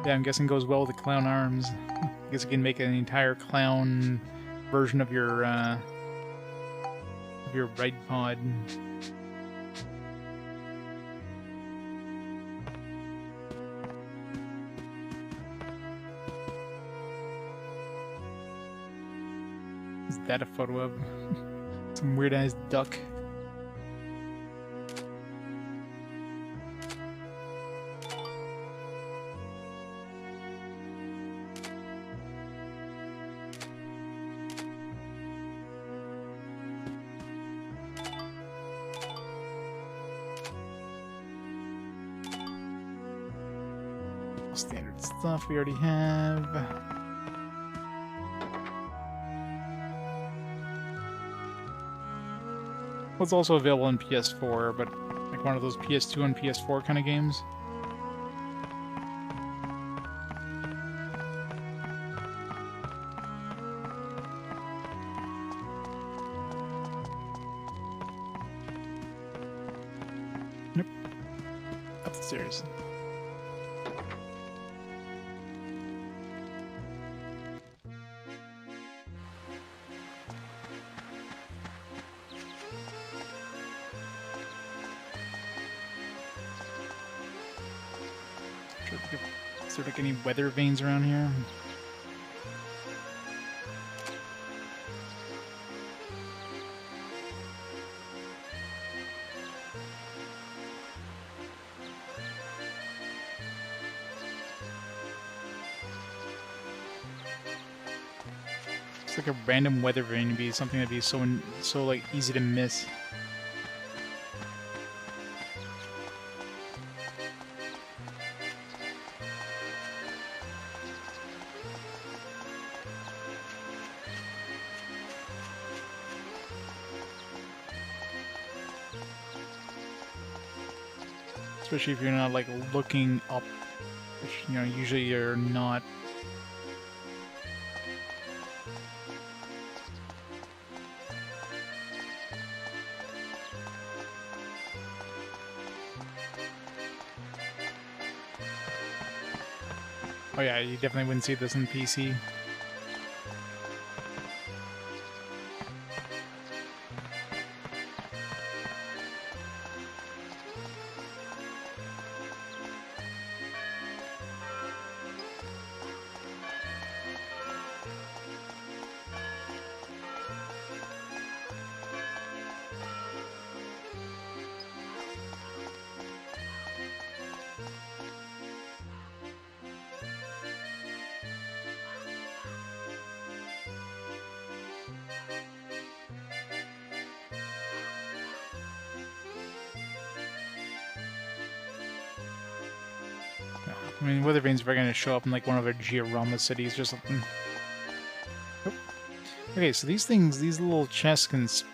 Yeah, I'm guessing goes well with the clown arms. I guess you can make an entire clown version of your ride pod. Is that a photo of? Some weird-ass duck. Standard stuff we already have. It's also available on PS4, but like one of those PS2 and PS4 kind of games. Yep. Up the stairs. Is there like any weather vanes around here? It's like a random weather vane to be something that'd be so like easy to miss. Especially if you're not like looking up, which you know usually you're not. Oh yeah, you definitely wouldn't see this on PC. I mean, weather vanes are probably going to show up in like one of our Georama cities or something. Oh. Okay, so these things, these little chests can... Like,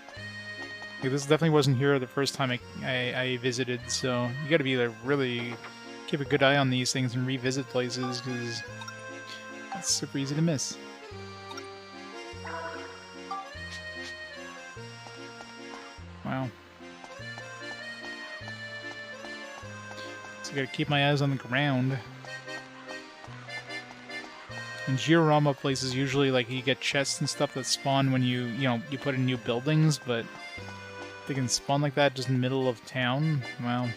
this definitely wasn't here the first time I visited, so you got to be like really keep a good eye on these things and revisit places, because it's super easy to miss. Wow. So I gotta keep my eyes on the ground. In Georama places, usually like you get chests and stuff that spawn when you put in new buildings, but they can spawn like that just in the middle of town. Wow.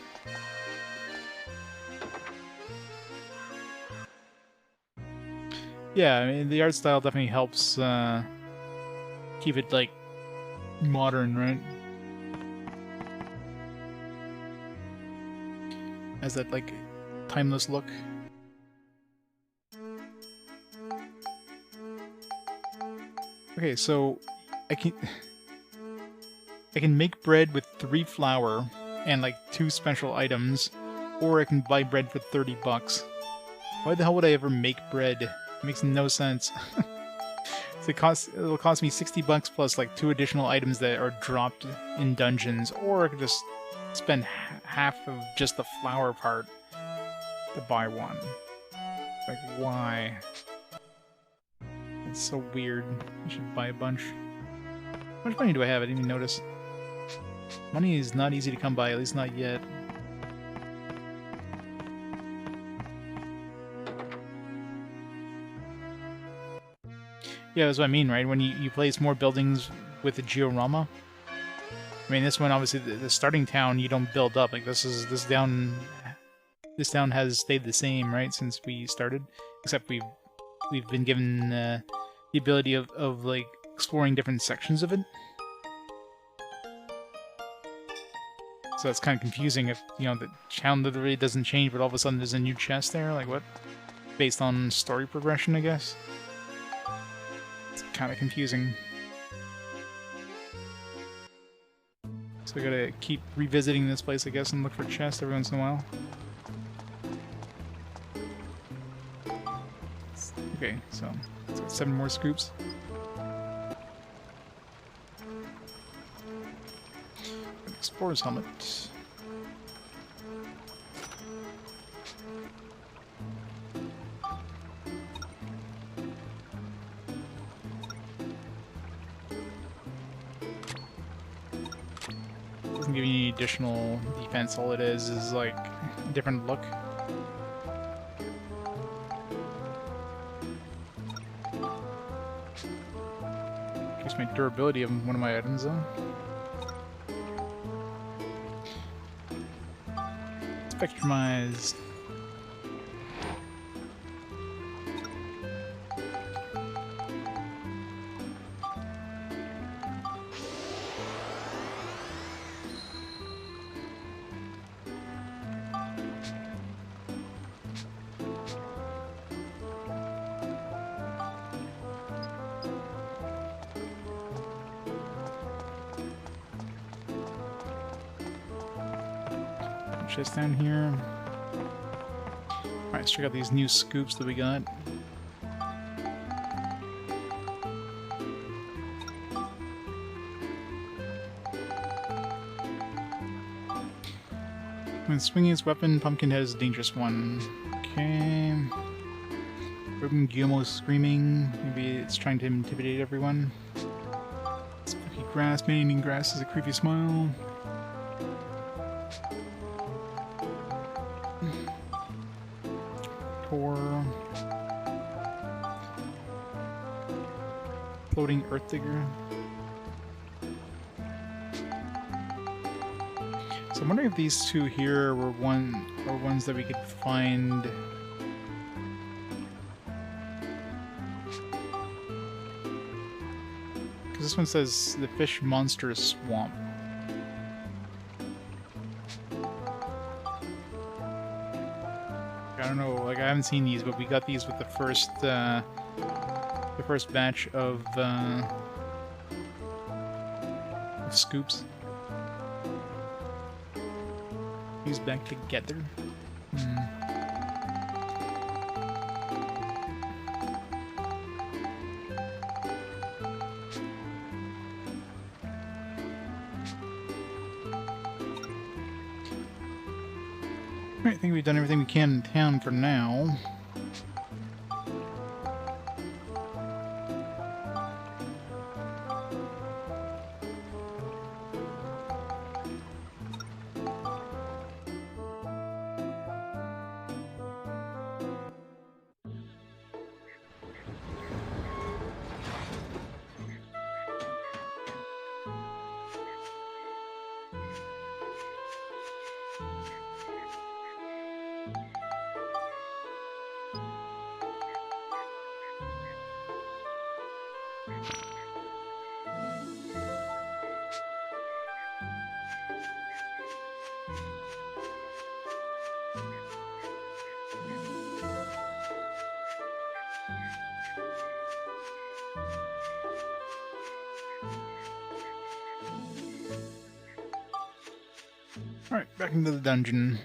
Yeah, I mean, the art style definitely helps keep it, like, modern, right? Has that, like, timeless look. Okay, so I can make bread with 3 flour and like 2 special items, or I can buy bread for $30. Why the hell would I ever make bread? It makes no sense. So it'll cost me $60 plus like 2 additional items that are dropped in dungeons, or I could just spend half of just the flour part to buy one. Like, why? It's so weird. I should buy a bunch. How much money do I have? I didn't even notice. Money is not easy to come by, at least not yet. Yeah, that's what I mean, right? When you place more buildings with the Georama. I mean, this one, obviously, the starting town, you don't build up. Like, this town has stayed the same, right, since we started. Except we've been given the ability of like exploring different sections of it. So that's kind of confusing if, the town literally doesn't change, but all of a sudden there's a new chest there. Like, what? Based on story progression, I guess. It's kind of confusing. So I gotta keep revisiting this place, I guess, and look for chests every once in a while. Okay, so 7 more scoops. Explorer's helmet. Doesn't give you any additional defense. All it is like a different look. My durability of one of my items, though. Spectrumized. Chest down here. Alright, let's check out these new scoops that we got. When swinging his weapon, Pumpkinhead is a dangerous one. Okay. Ruben Guillermo is screaming. Maybe it's trying to intimidate everyone. Spooky grass. Man eating grass is a creepy smile. Floating earth digger. So I'm wondering if these two here were ones that we could find. Because this one says the fish monster swamp. I don't know, like I haven't seen these, but we got these with the first batch of scoops. Fuse back together. Alright, I think we've done everything we can in town for now. Alright, back into the dungeon.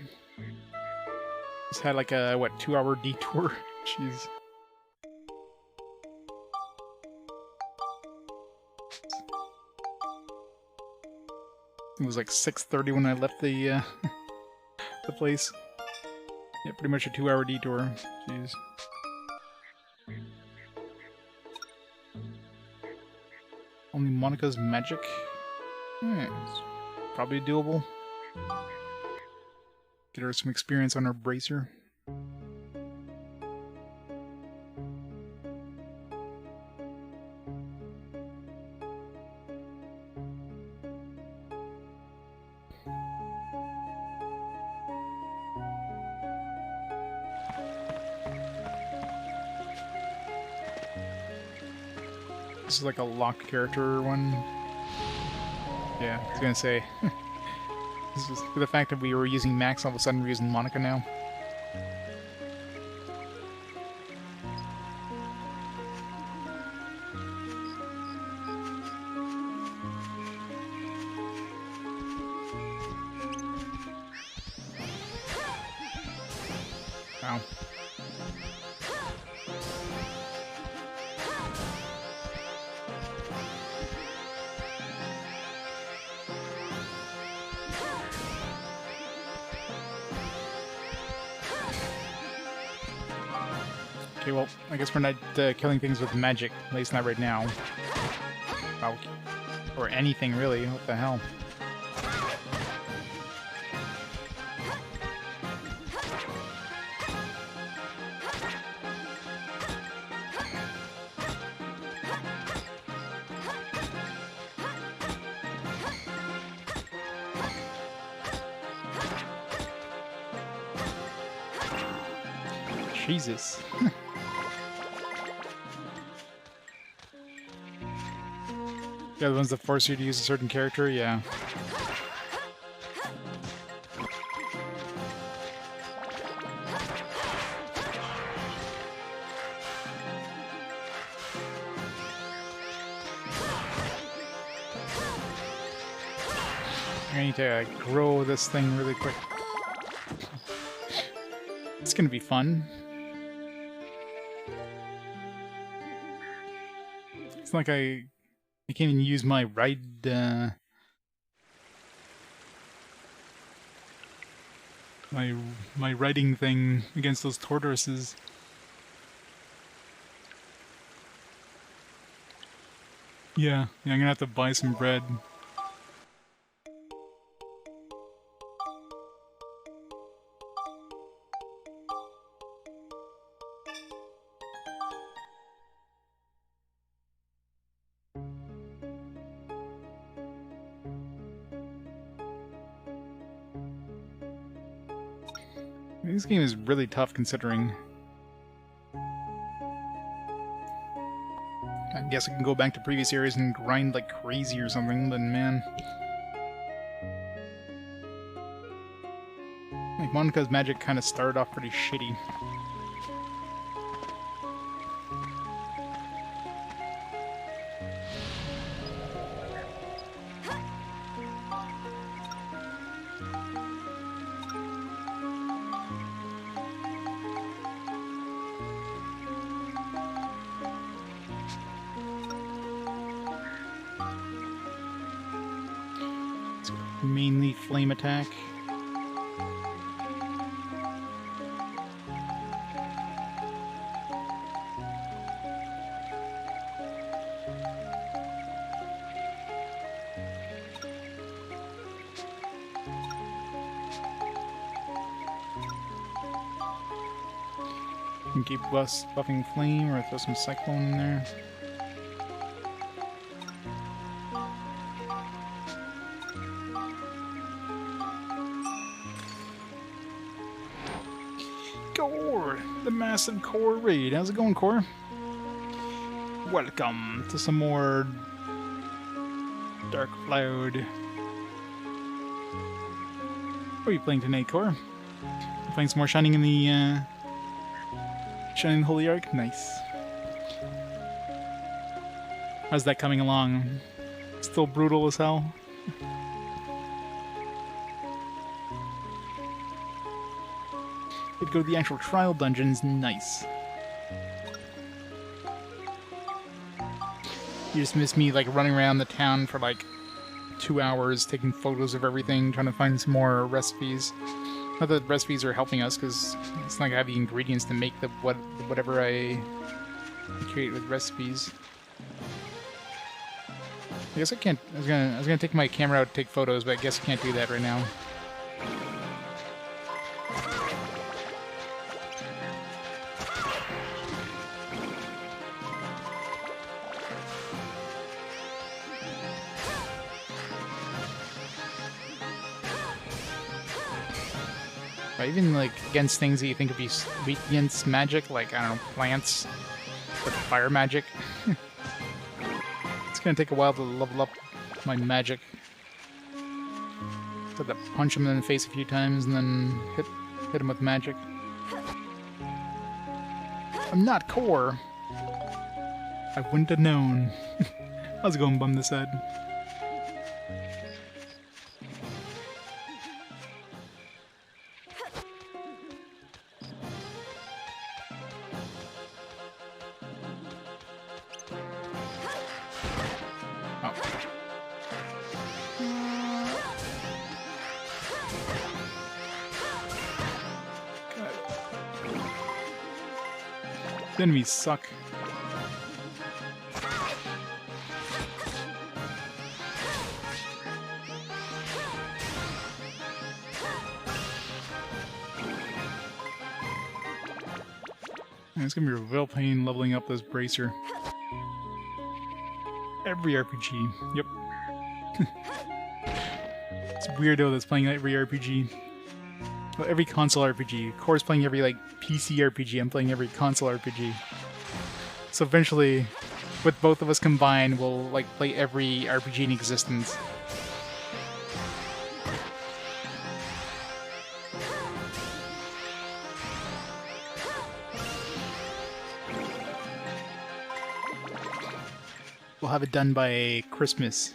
Just had like a, what, 2-hour detour? Jeez. It was like 6:30 when I left the the place. Yeah, pretty much a 2-hour detour. Jeez. Only Monica's magic? Yeah, it's probably doable. Get her some experience on her bracer. This is like a locked character one. Yeah, I was gonna say. This is the fact that we were using Max, all of a sudden we're using Monica now. Wow. Okay, well, I guess we're not killing things with magic, at least not right now. Wow. Or anything, really. What the hell? Jesus. Yeah, the ones that force you to use a certain character, yeah. I need to grow this thing really quick. It's gonna be fun. It's like I can't even use my ride, my riding thing against those tortoises. Yeah, I'm gonna have to buy some bread. This game is really tough considering. I guess I can go back to previous areas and grind like crazy or something, but man. Like Monica's magic kind of started off pretty shitty. Mainly flame attack. can keep buffing flame or throw some cyclone in there. Core! The massive core raid. How's it going, Core? Welcome to some more Dark Cloud. What are you playing tonight, Core? You playing some more Shining in the Shining Holy Ark? Nice. How's that coming along? Still brutal as hell? Could go to the actual trial dungeons. Nice. You just miss me like running around the town for like 2 hours taking photos of everything, trying to find some more recipes. Not that recipes are helping us, because it's not like I have the ingredients to make the whatever I create with recipes. I guess I can't. I was gonna take my camera out to take photos, but I guess I can't do that right now. Even like against things that you think would be weak against magic, like I don't know, plants with fire magic. It's gonna take a while to level up my magic. Got to punch him in the face a few times and then hit him with magic. I'm not Core. I wouldn't have known. How's it going, bum this head? The enemies suck. It's gonna be a real pain leveling up this bracer. Every RPG. Yep. It's weirdo that's playing every RPG. Well, every console RPG. Core's playing every like PC RPG. I'm playing every console RPG. So eventually, with both of us combined, we'll like play every RPG in existence. We'll have it done by Christmas.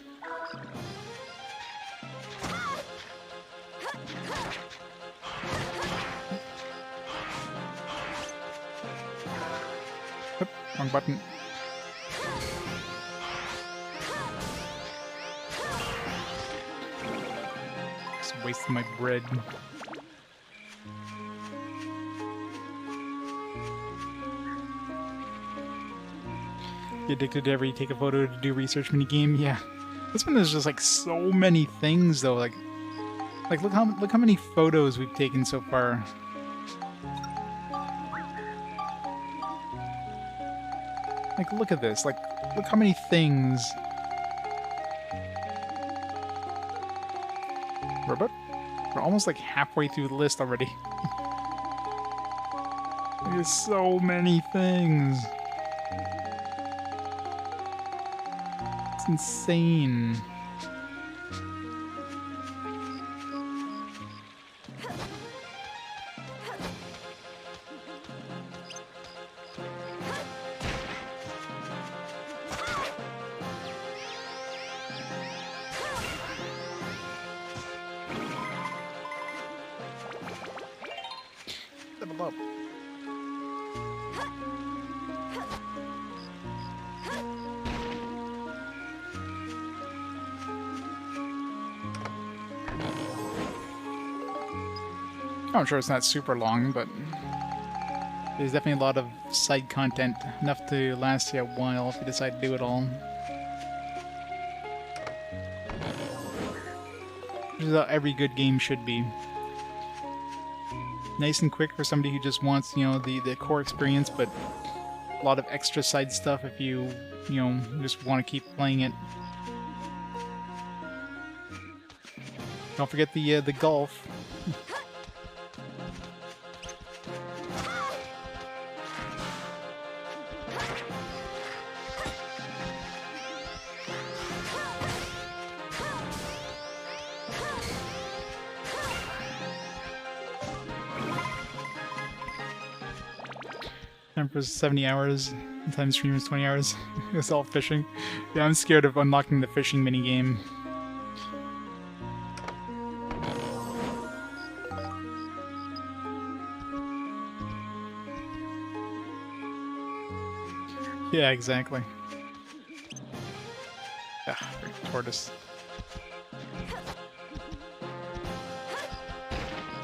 Wrong button. Just wasting my bread. You addicted to every take a photo to do research minigame? Yeah. This one is just like so many things though. Like look how many photos we've taken so far. Like, look at this. Like, look how many things. We're almost like halfway through the list already. There's so many things. It's insane. Level up. I'm sure it's not super long, but there's definitely a lot of side content, enough to last you a while if you decide to do it all. Which is how every good game should be. nice and quick for somebody who just wants, you know, the core experience, but a lot of extra side stuff if you know, just want to keep playing it. Don't forget the golf. Time for 70 hours. Time stream is 20 hours. It's all fishing. Yeah, I'm scared of unlocking the fishing minigame. Yeah, exactly. Ah, freaking tortoise.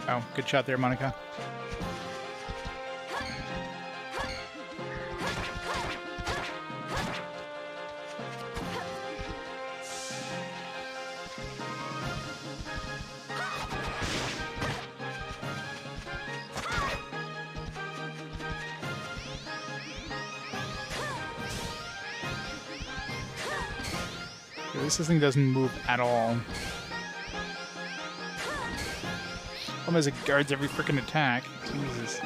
Oh, good shot there, Monica. This thing doesn't move at all. Almost it guards every freaking attack. Jesus.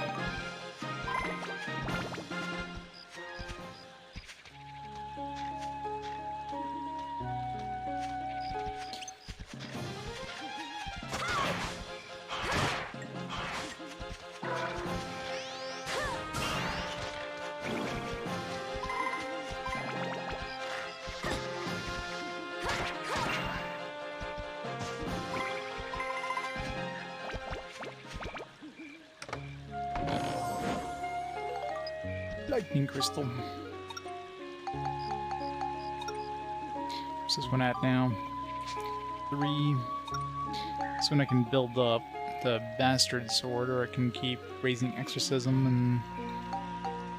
Lightning crystal. What's this one at now? 3. This one I can build up the bastard sword, or I can keep raising exorcism and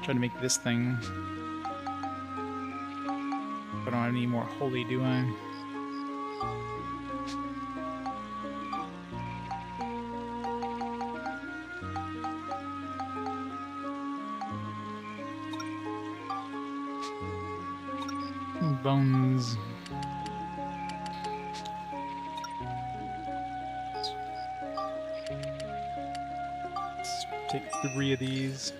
try to make this thing. I don't have any more holy, do I? Bones. Let's take 3 of these.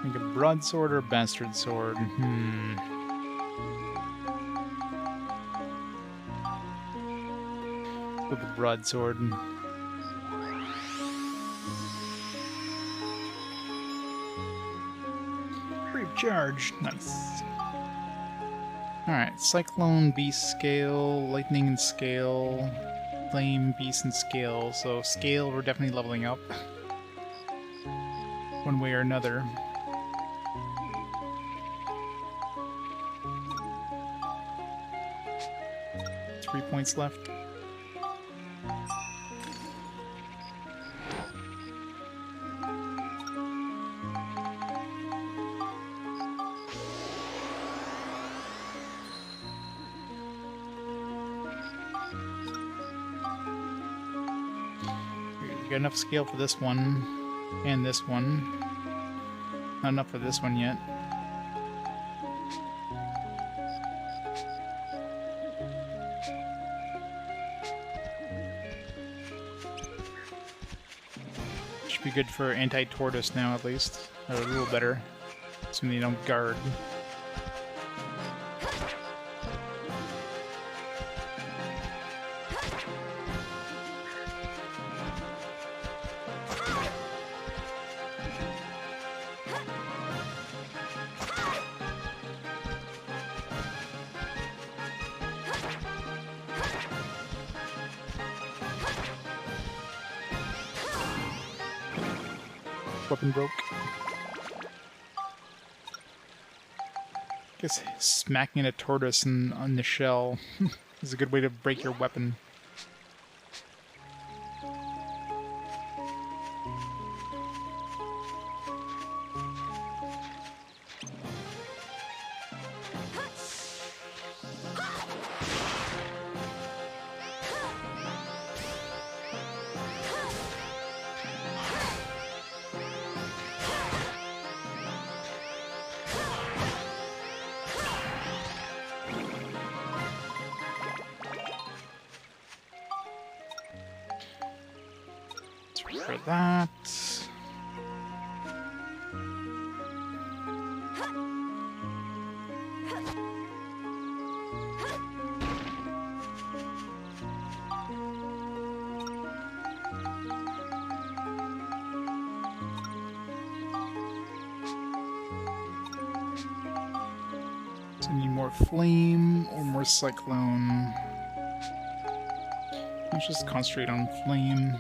Like a broadsword or bastard sword? With the broadsword. Free of charge. Nice. Alright, Cyclone, Beast Scale, Lightning and Scale, Flame, Beast and Scale. So Scale we're definitely leveling up. One way or another. Three points left. You got enough scale for this one and this one. Not enough for this one yet. Should be good for anti-tortoise now, at least. Or a little better. So they don't guard. Weapon broke. Guess smacking a tortoise on the shell is a good way to break your weapon. for that. So I need more flame or more cyclone. Let's just concentrate on flame.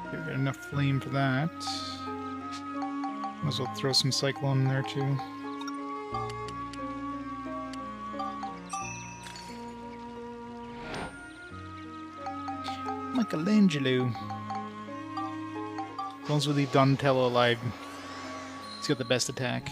Okay, we got enough flame for that. Might as well throw some cyclone in there too. Michelangelo. As long as we leave Donatello alive, he's got the best attack.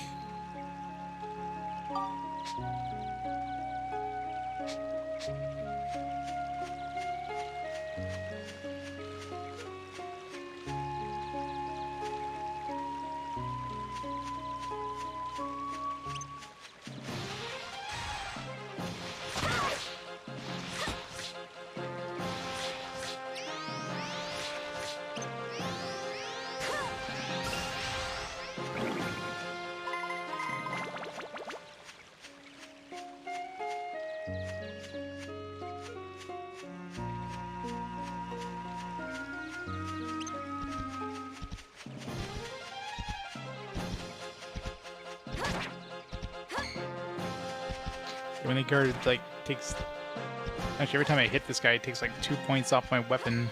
When they guard, like, takes... Actually, every time I hit this guy, it takes, like, 2 points off my weapon.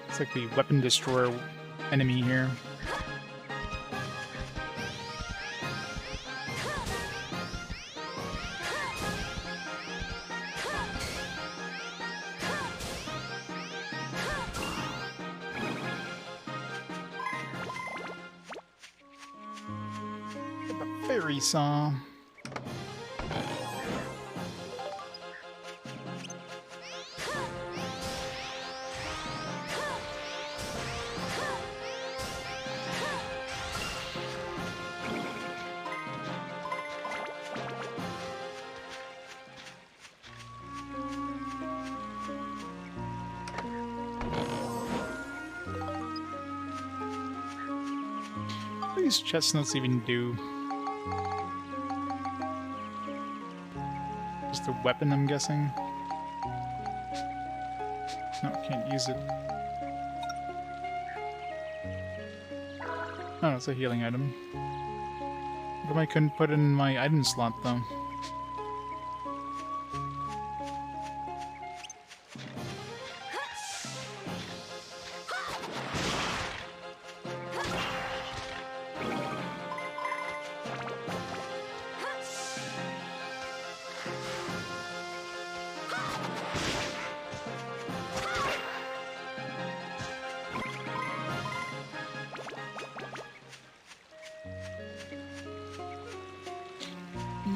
It's like the weapon destroyer enemy here. Fairy saw. What do these chestnuts even do? The weapon, I'm guessing. No, can't use it. Oh, it's a healing item. How come I couldn't put it in my item slot, though?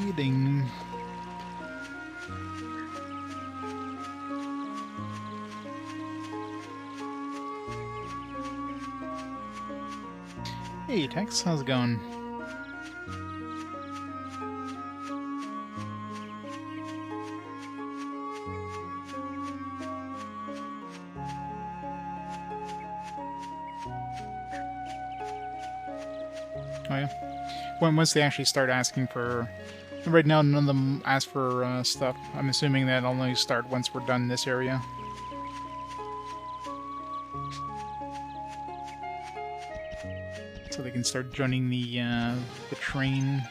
Eating. Hey Tex, how's it going? Oh yeah. Once they actually start asking for... Right now, none of them ask for stuff. I'm assuming that only start once we're done in this area. So they can start joining the train.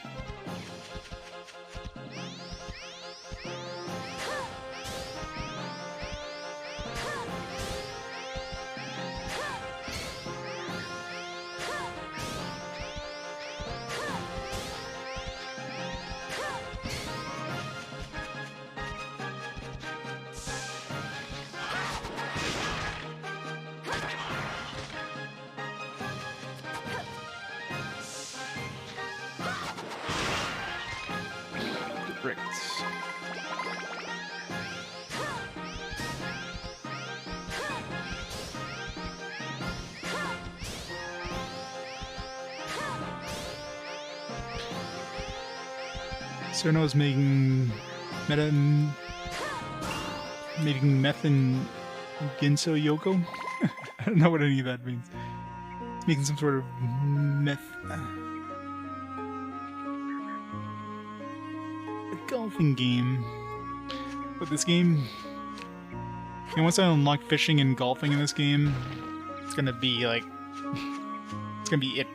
Cerno is making meth in Ginso Yoko. I don't know what any of that means. Making some sort of meth. A golfing game. But this game, once I unlock fishing and golfing in this game, it's gonna be like, it's gonna be it.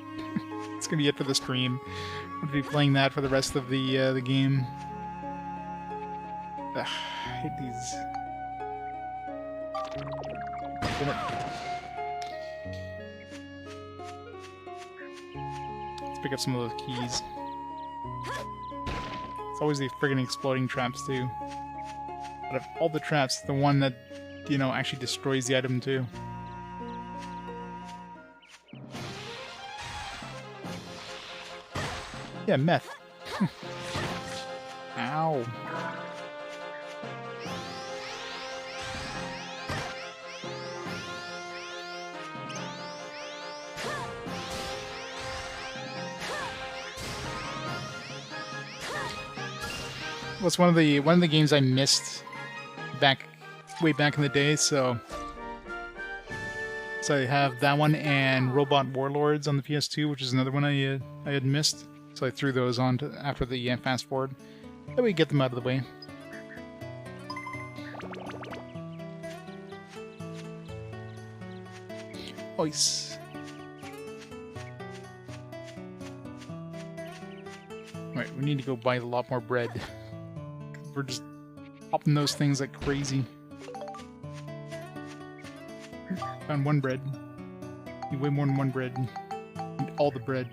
It's gonna be it for the stream. I'm gonna be playing that for the rest of the game. Ugh, I hate these. Damn it. Let's pick up some of those keys. It's always the friggin' exploding traps too. Out of all the traps, the one that, you know, actually destroys the item too. Yeah, meth. Ow. Well, it's one of the games I missed way back in the day, so I have that one and Robot Warlords on the PS2, which is another one I had missed. So I threw those on after the fast forward. That way, get them out of the way. Ice. Right, we need to go buy a lot more bread. We're just popping those things like crazy. Found one bread. Need way more than one bread. Need all the bread.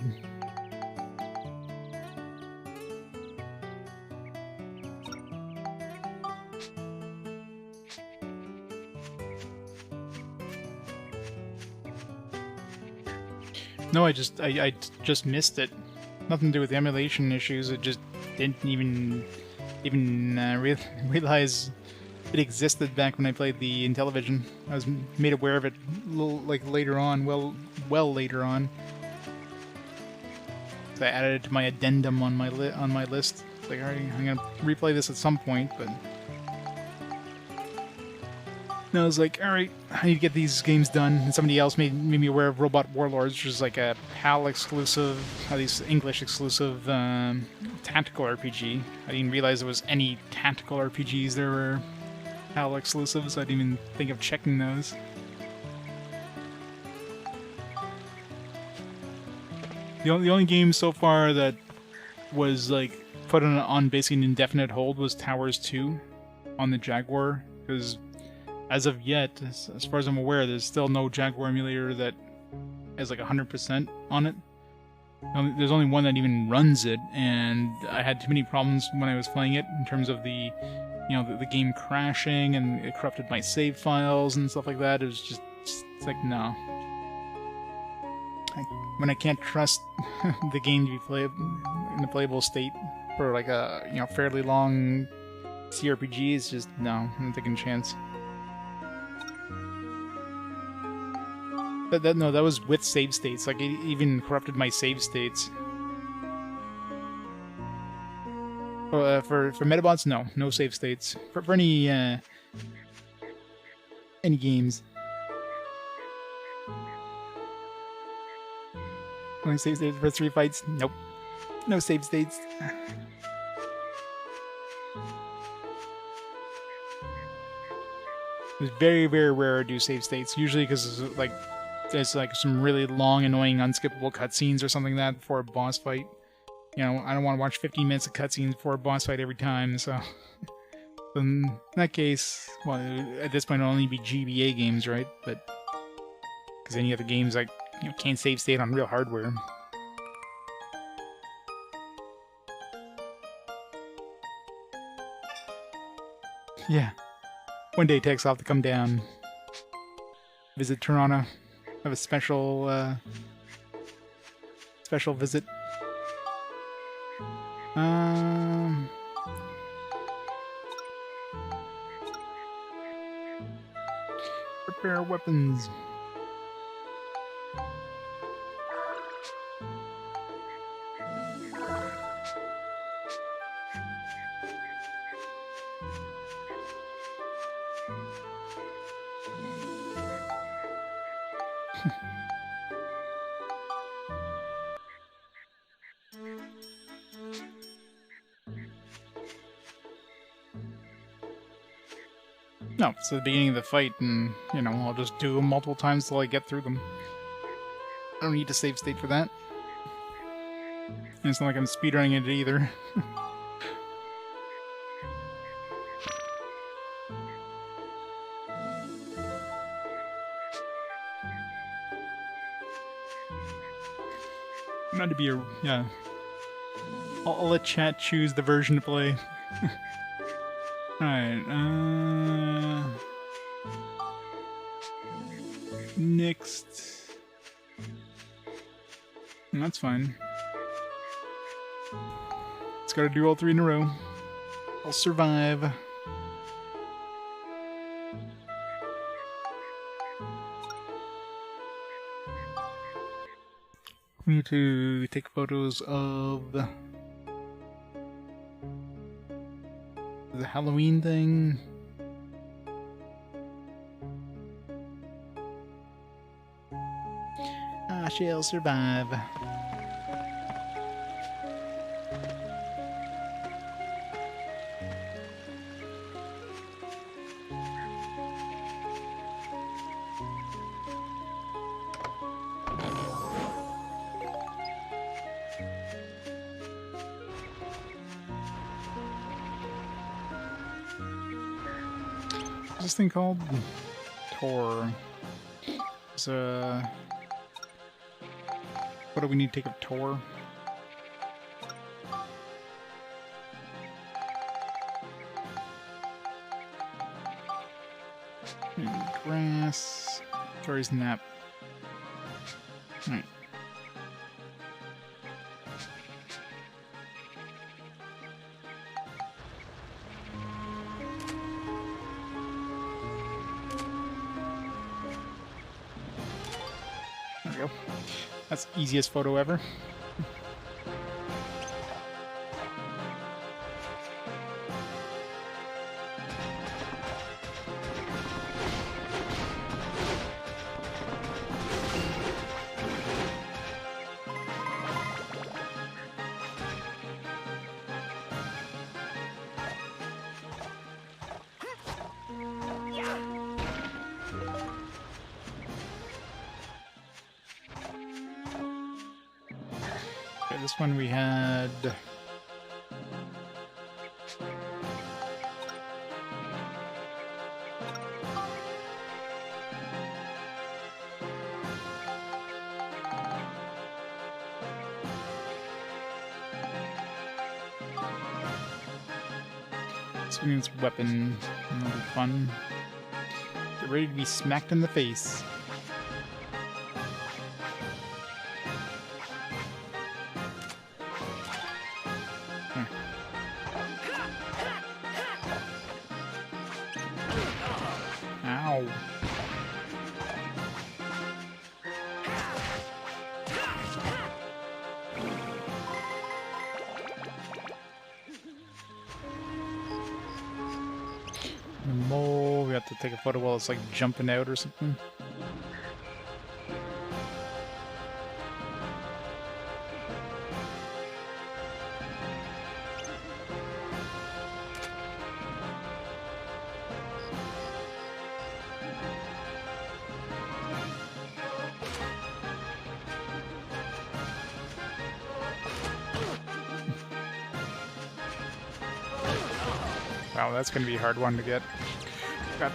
No, I just missed it. Nothing to do with emulation issues. It just didn't even realize it existed back when I played the Intellivision. I was made aware of it a little, like, later on, well later on. So I added it to my addendum on my list. It's like, alright, I'm gonna replay this at some point, but no, I was like, alright, I need to get these games done. And somebody else made me aware of Robot Warlords, which is like a PAL exclusive, at least English exclusive, tactical RPG. I didn't realize there was any tactical RPGs there were PAL exclusives. I didn't even think of checking those. The only game so far that was like put on basically an indefinite hold was Towers 2 on the Jaguar, because as of yet, as far as I'm aware, there's still no Jaguar emulator that has like 100% on it. There's only one that even runs it, and I had too many problems when I was playing it in terms of the game crashing, and it corrupted my save files and stuff like that. It was just it's like, no. When I can't trust the game to be in a playable state for like a fairly long CRPG, it's just no, I'm not taking a chance. No, that was with save states. Like, it even corrupted my save states. For Metabots, no save states. For any games. Only save states for 3 fights? Nope. No save states. It's very, very rare to do save states. Usually because there's like some really long, annoying, unskippable cutscenes or something like that before a boss fight. I don't want to watch 15 minutes of cutscenes before a boss fight every time, so in that case, well, at this point it'll only be GBA games, right? But because any other games like can't save state on real hardware. Yeah. One day Tex, I'll have to come down, visit Toronto, have a special visit. Prepare weapons. No, it's the beginning of the fight, and, you know, I'll just do them multiple times till I get through them. I don't need to save state for that. And it's not like I'm speedrunning it either. Not to be a... yeah. I'll let chat choose the version to play. Alright, next... That's fine. It's gotta do all three in a row. I'll survive. We need to take photos of the Halloween thing. I shall survive. What's this thing called? Tor. It's what do we need to take of Tor? Grass. Tori's nap. Alright. There we go. That's the easiest photo ever. This one we had... This one needs weapon. That'll be fun. Get ready to be smacked in the face. Ow. The mole, we have to take a photo while it's like jumping out or something. Wow, that's gonna be a hard one to get. God.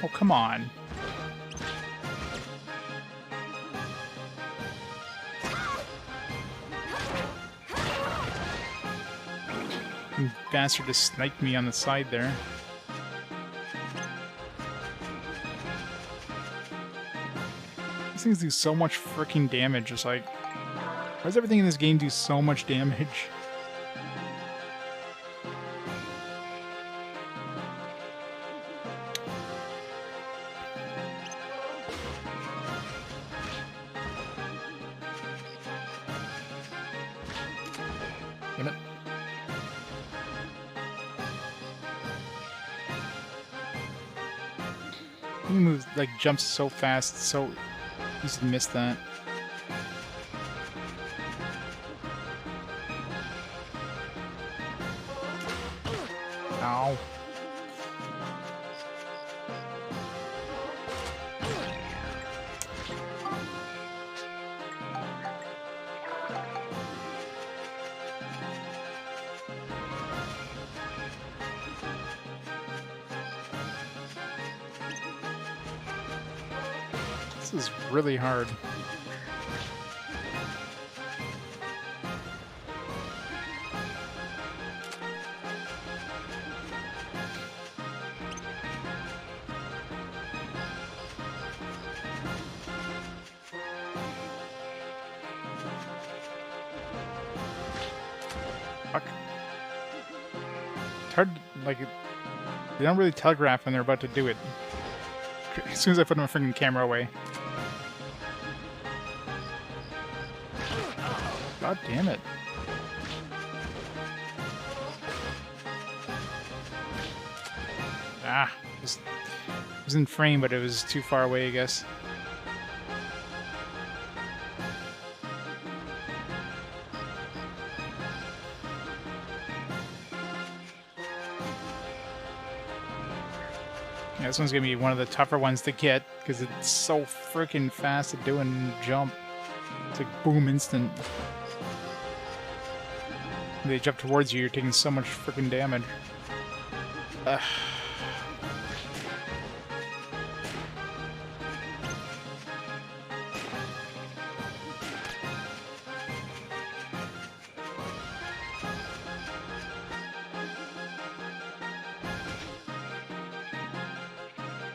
Oh, come on. You bastard just sniped me on the side there. These things do so much freaking damage. It's like, why does everything in this game do so much damage? Damn it. He moves, like, jumps so fast, so easy to miss that. Ow. This is really hard. Fuck. It's hard, like, they don't really telegraph when they're about to do it. As soon as I put my freaking camera away. God damn it. Ah, it was in frame, but it was too far away, I guess. Yeah, this one's gonna be one of the tougher ones to get because it's so freaking fast at doing jump. It's like boom, instant. They jump towards you, you're taking so much freaking damage. Ugh.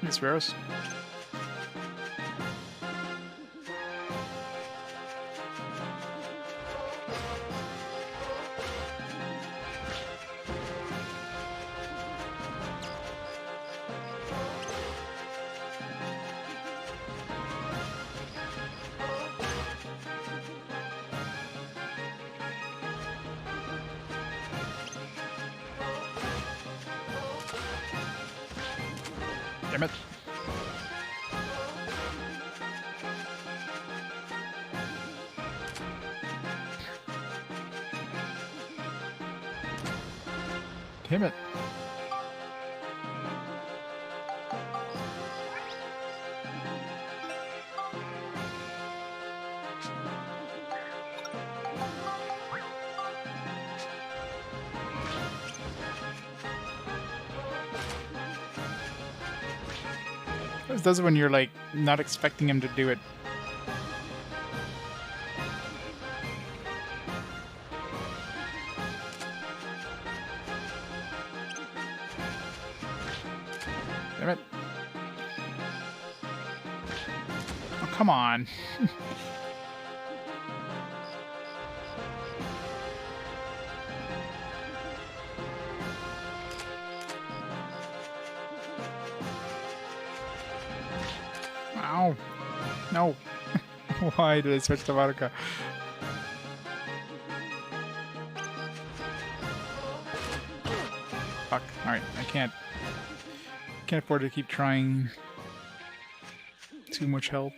Miss Veros. Damn it. Damn it. This does it when you're like not expecting him to do it. Damn it. Oh, come on. Ow. No. Why did I switch to vodka? Fuck. Alright, I can't afford to keep trying. Too much help.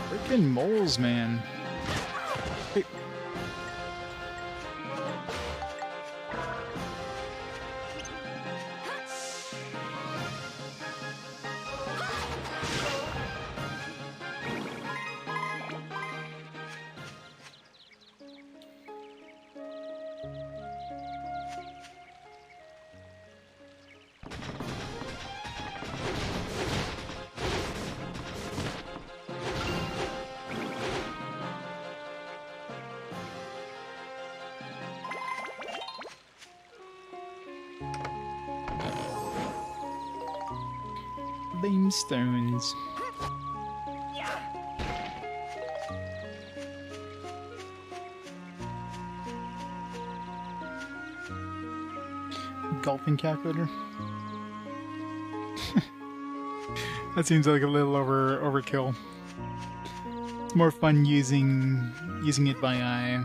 Freaking moles, man. Hey. them stones. Golfing calculator. That seems like a little overkill. It's more fun using it by eye.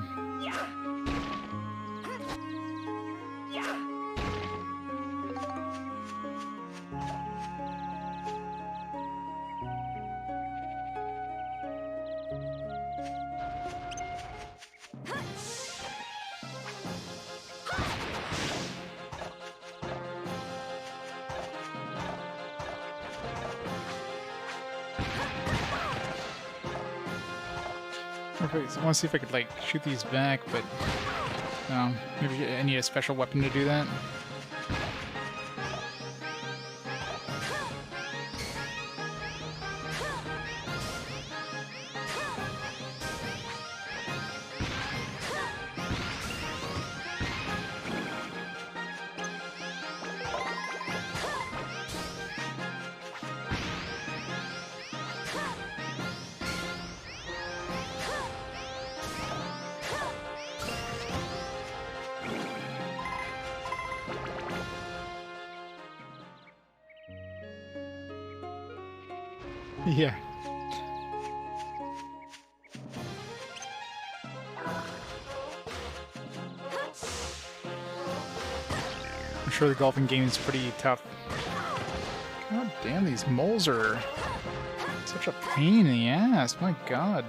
Okay, so I want to see if I could like shoot these back, but no, maybe I need a special weapon to do that. Yeah. I'm sure the golfing game is pretty tough. God damn, these moles are such a pain in the ass, my god.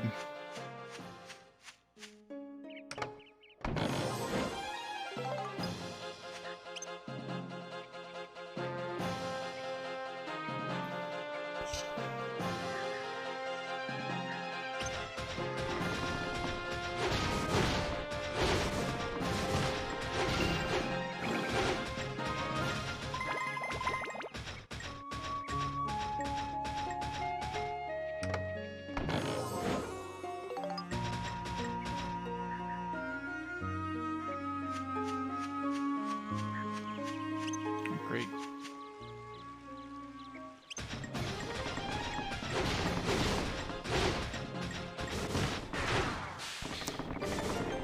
Great.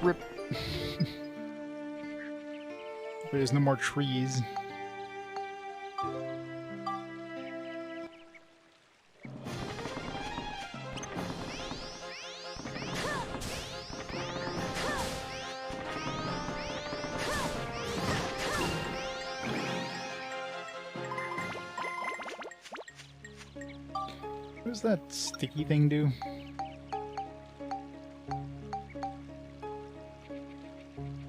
Rip. There's no more trees. What does that sticky thing do?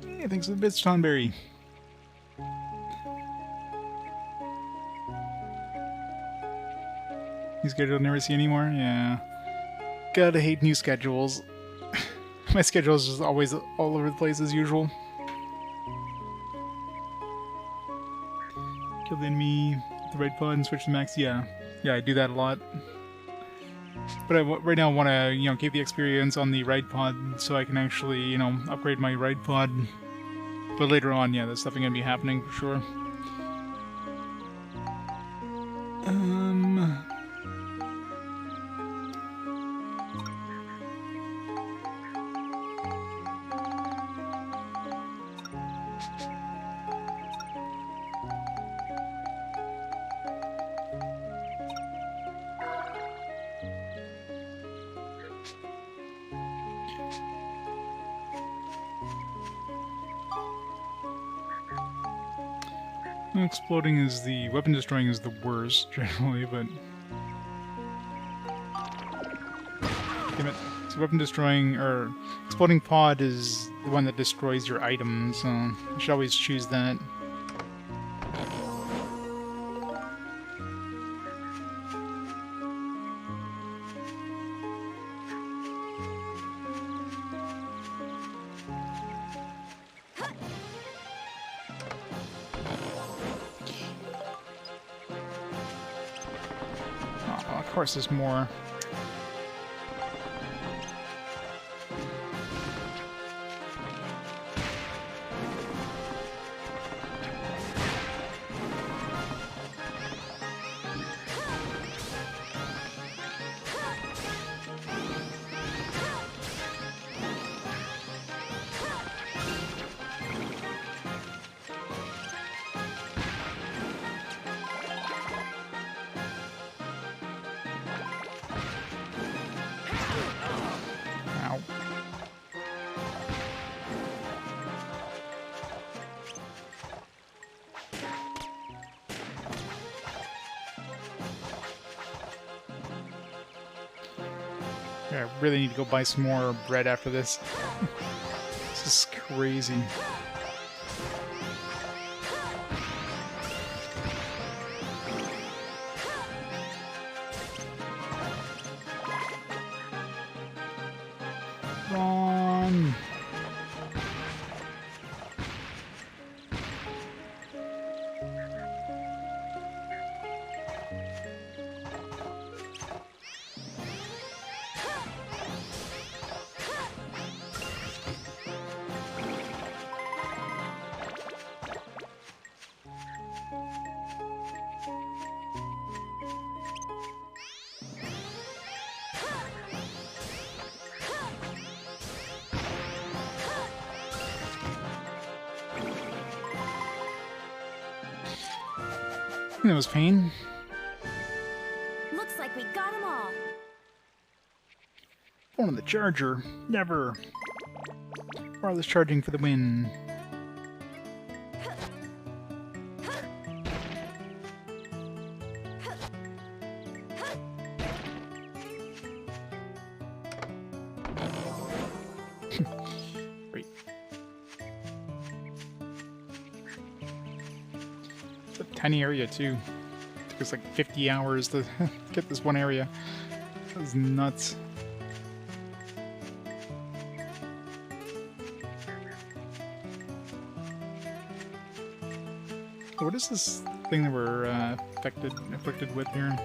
I think it's a bit Tonberry. New schedule never see anymore? Yeah. Gotta hate new schedules. My schedule is just always all over the place as usual. Kill the enemy with the right pod and switch to max. Yeah, I do that a lot. But right now I want to, keep the experience on the ride pod so I can actually, upgrade my ride pod. But later on, yeah, that's definitely gonna be happening for sure. Exploding is the weapon destroying is the worst generally, but damn it. So weapon destroying or exploding pod is the one that destroys your items, so I should always choose that. Of course, there's more. I really need to go buy some more bread after this. This is crazy. Run! That was pain. Looks like we got them all. Phone on the charger. Never. Wireless charging for the win. Great. It's a tiny area too. Took us like 50 hours to get this one area. That was nuts. What is this thing that we're afflicted with here?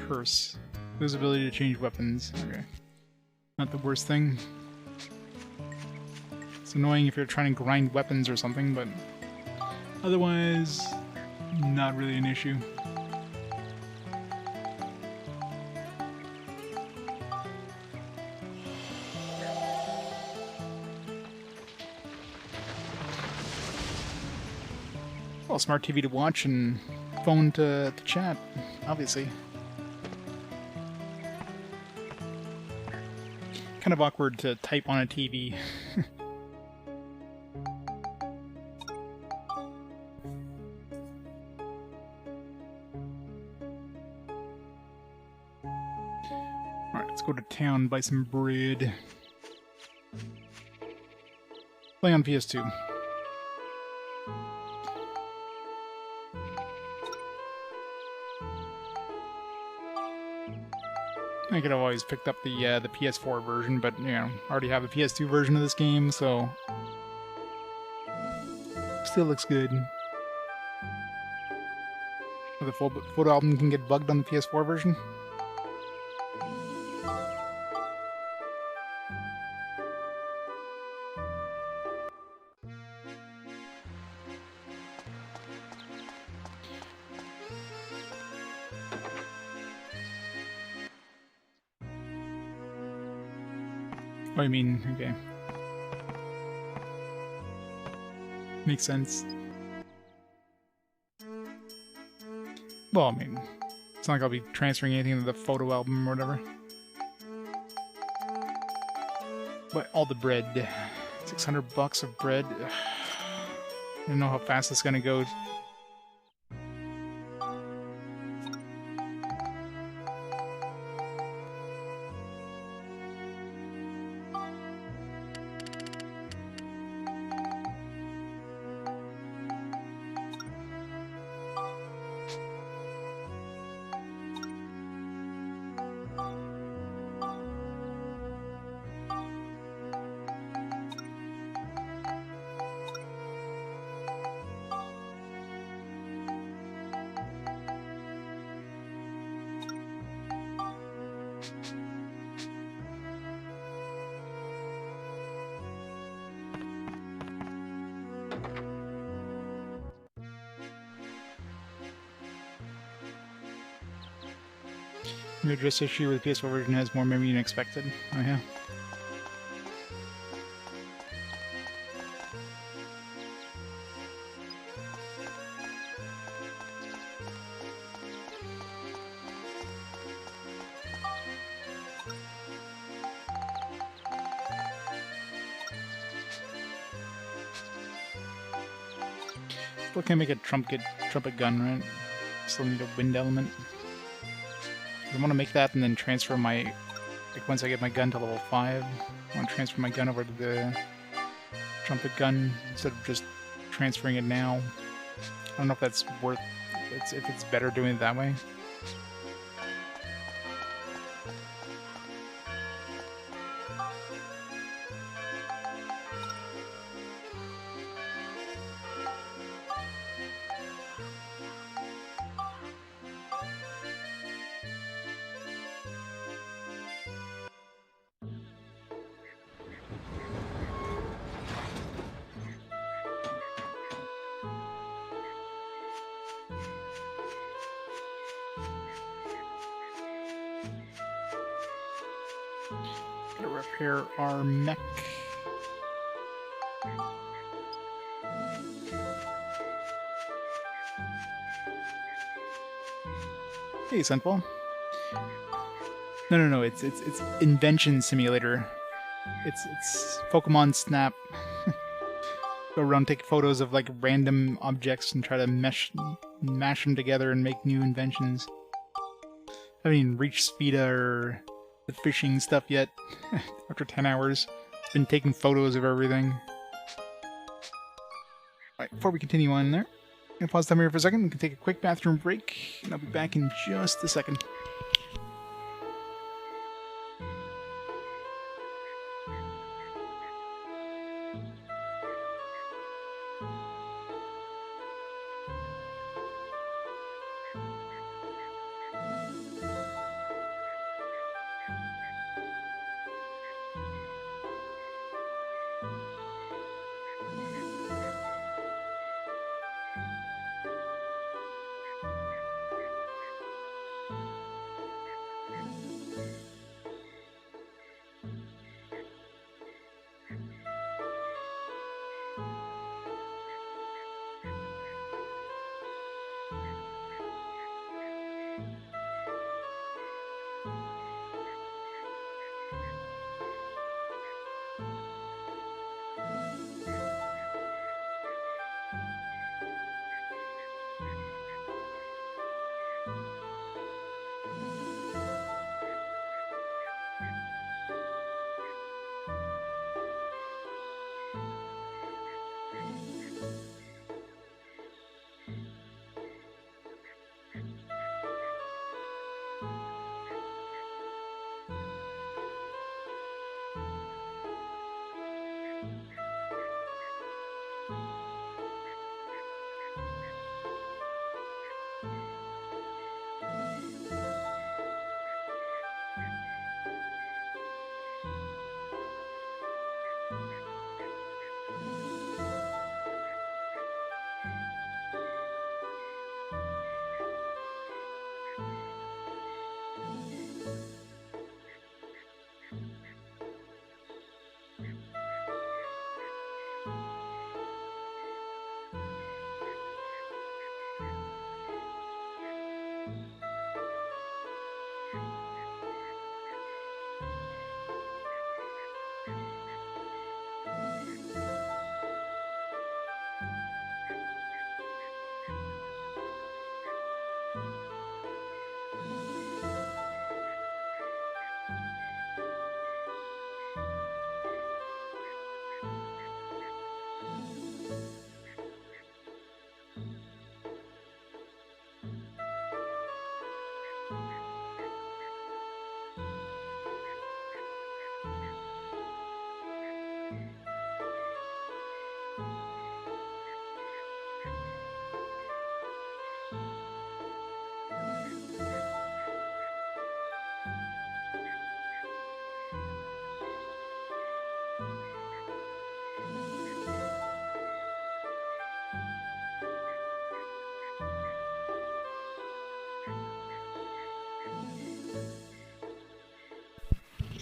Curse. Lose ability to change weapons. Okay. Not the worst thing. It's annoying if you're trying to grind weapons or something, but otherwise, not really an issue. Well, smart TV to watch and phone to chat, obviously. Kind of awkward to type on a TV. Alright, let's go to town, buy some bread. Play on PS2. I could have always picked up the PS4 version, but, you know, I already have the PS2 version of this game, so... Still looks good. The full photo album can get bugged on the PS4 version. Oh, I mean, okay. Makes sense. Well, I mean, it's not like I'll be transferring anything to the photo album or whatever. But all the bread. 600 bucks of bread. I don't know how fast it's gonna go. Your address issue with the PS4 version has more memory than expected. Oh yeah. Still can't make a trumpet gun, right? Still need a wind element. I want to make that and then transfer my... Like, once I get my gun to level 5, I want to transfer my gun over to the trumpet gun instead of just transferring it now. I don't know if that's worth... if it's better doing it that way. Gotta repair our mech. Hey, Sunfall. No, it's invention simulator. It's Pokemon Snap. Go around, take photos of like random objects and try to mash them together and make new inventions. I haven't even reached Speeda or the fishing stuff yet. After 10 hours, been taking photos of everything. Alright, before we continue on there, I'm gonna pause time here for a second. We can take a quick bathroom break, and I'll be back in just a second.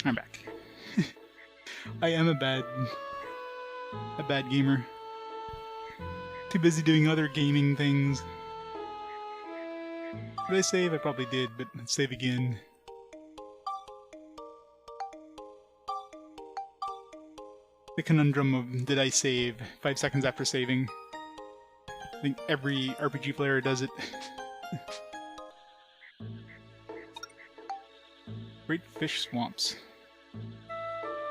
I'm back. I am a bad gamer. Too busy doing other gaming things. Did I save? I probably did, but let's save again. The conundrum of did I save 5 seconds after saving? I think every RPG player does it. Great fish swamps.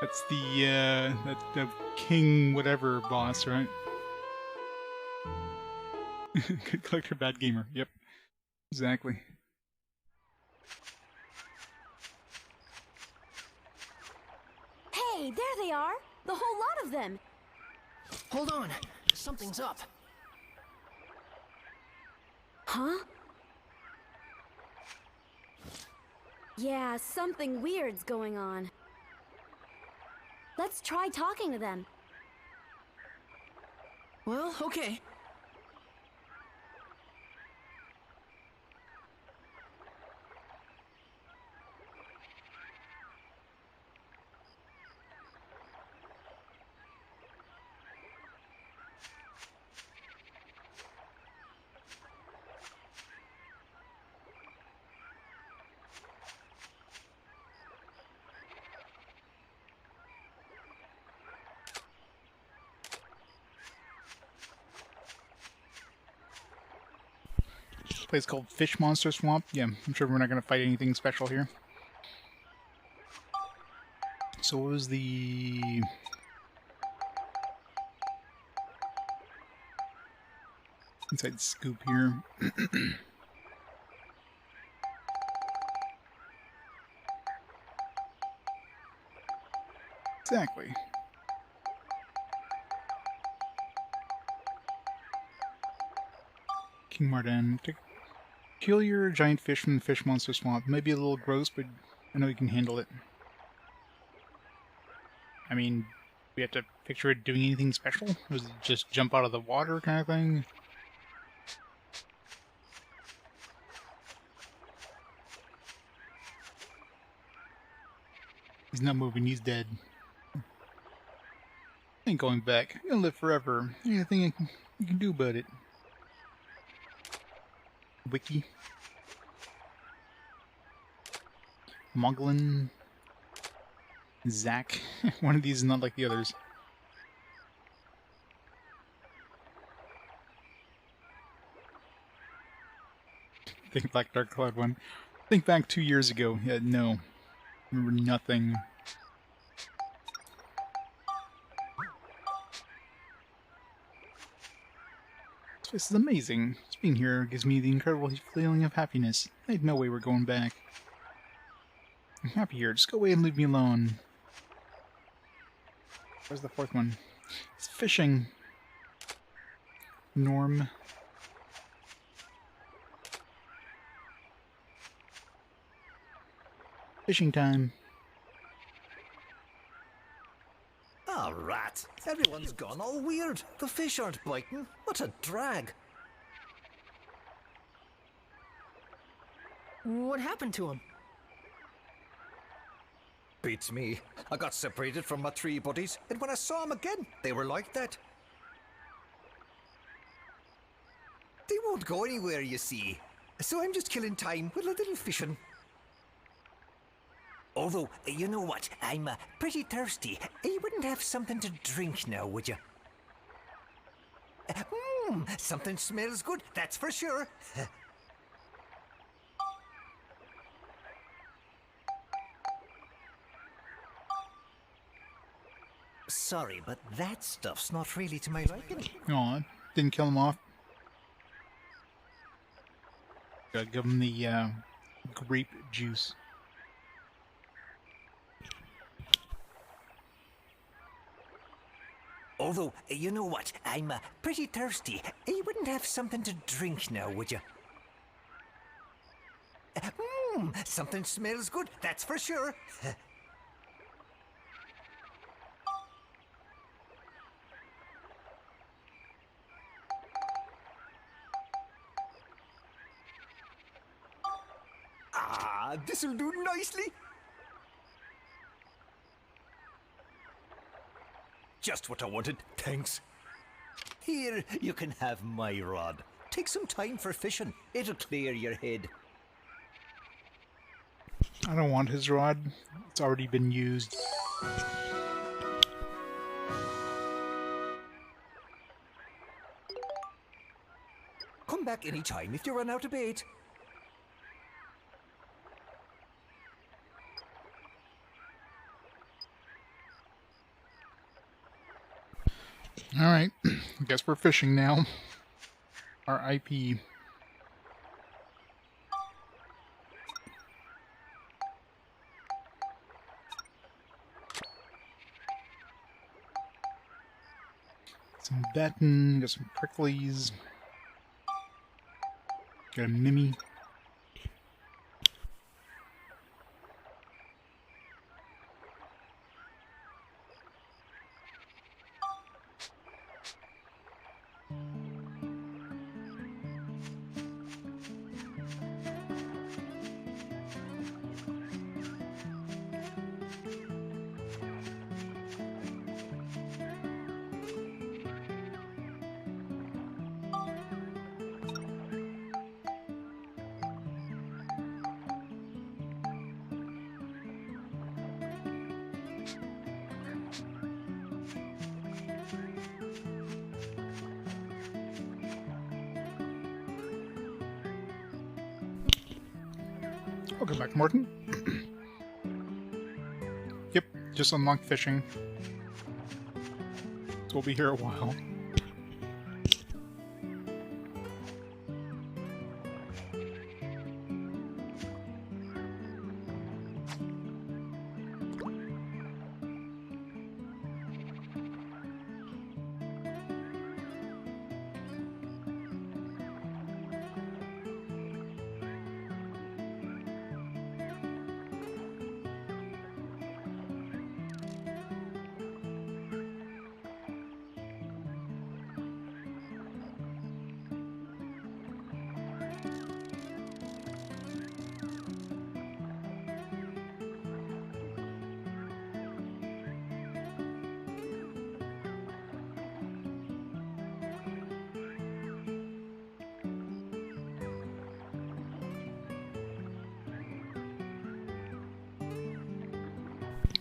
That's the king whatever boss, right? Good collector, bad gamer. Yep, exactly. Hey, there they are! The whole lot of them! Hold on, something's up. Huh? Yeah, something weird's going on. Let's try talking to them. Well, okay. Place called Fish Monster Swamp. Yeah, I'm sure we're not going to fight anything special here. So what was the... inside scoop here? Exactly. King Martin. Peculiar giant fish from the Fish Monster Swamp. Maybe a little gross, but I know you can handle it. I mean, we have to picture it doing anything special? Does it just jump out of the water kind of thing? He's not moving, he's dead. Ain't going back. He'll live forever. Anything you can do about it. Wiki. Moglin. Zack. One of these is not like the others. Think Black Dark Cloud one. Think back 2 years ago. Yeah, no. Remember nothing. This is amazing. Just being here gives me the incredible feeling of happiness. I had no way we're going back. I'm happy here. Just go away and leave me alone. Where's the fourth one? It's fishing. Norm. Fishing time. Ah, rat. Everyone's gone all weird. The fish aren't biting. What a drag. What happened to him? Beats me. I got separated from my three buddies, and when I saw them again, they were like that. They won't go anywhere, you see. So I'm just killing time with a little fishing. Although, you know what? I'm pretty thirsty. You wouldn't have something to drink now, would you? Something smells good, that's for sure. Sorry, but that stuff's not really to my liking. Aw, didn't kill him off. Gotta give him the grape juice. Although, you know what? I'm pretty thirsty. You wouldn't have something to drink now, would you? Something smells good, that's for sure. Ah, this'll do nicely. Just what I wanted, thanks. Here, you can have my rod. Take some time for fishing. It'll clear your head. I don't want his rod. It's already been used. Come back anytime if you run out of bait. Alright, I guess we're fishing now. Our IP. Some batten, got some pricklies. Got a mimi. Welcome back, Morton. Yep, just unlocked fishing. So we'll be here a while.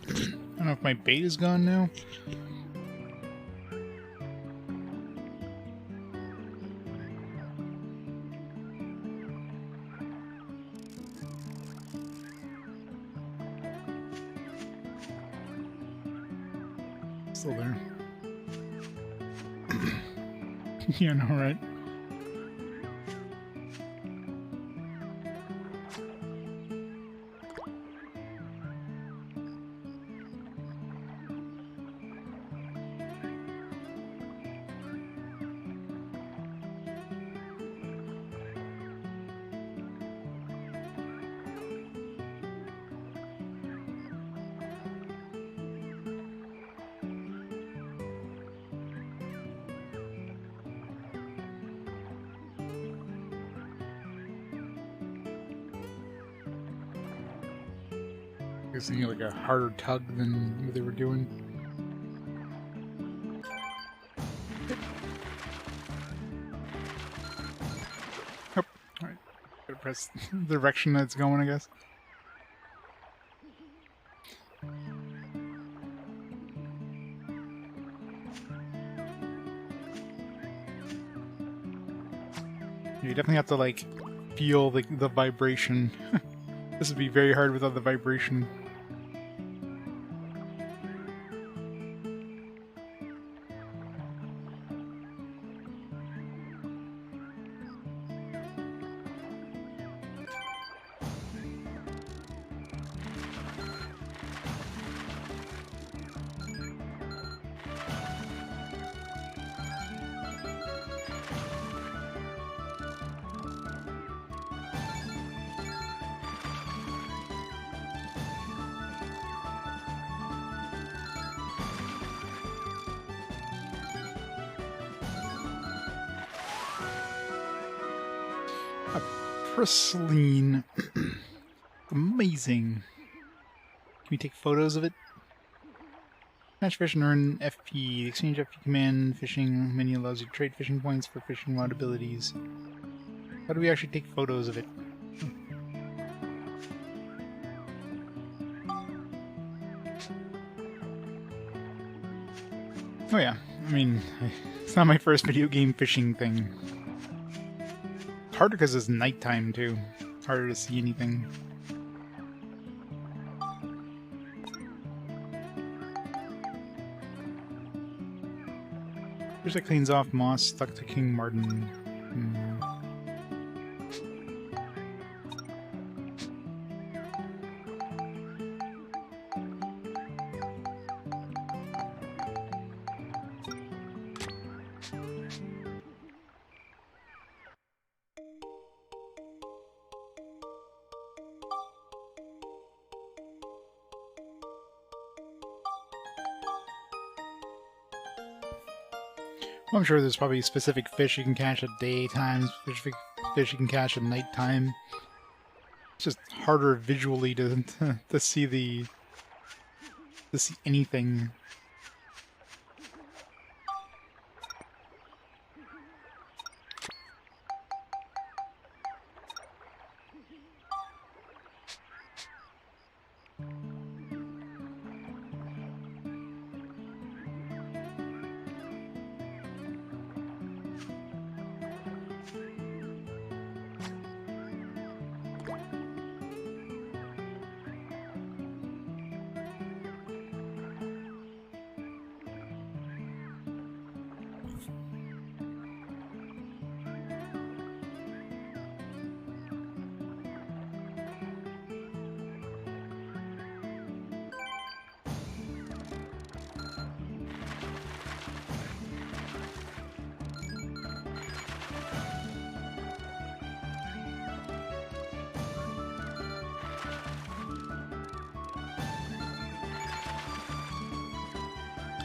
I don't know if my bait is gone now. Still there. Yeah, no, right? Guess they need like a harder tug than what they were doing. Oh, alright. Gotta press the direction that it's going, I guess. You definitely have to like feel the vibration. This would be very hard without the vibration. Pristine. Amazing. Can we take photos of it? Catch fish and earn FP. The exchange FP command fishing menu allows you to trade fishing points for fishing rod abilities. How do we actually take photos of it? Oh yeah, I mean, it's not my first video game fishing thing. harder because it's nighttime too. Harder to see anything. First it cleans off moss stuck to King Martin. I'm sure there's probably specific fish you can catch at daytime, specific fish you can catch at nighttime. It's just harder visually to see anything.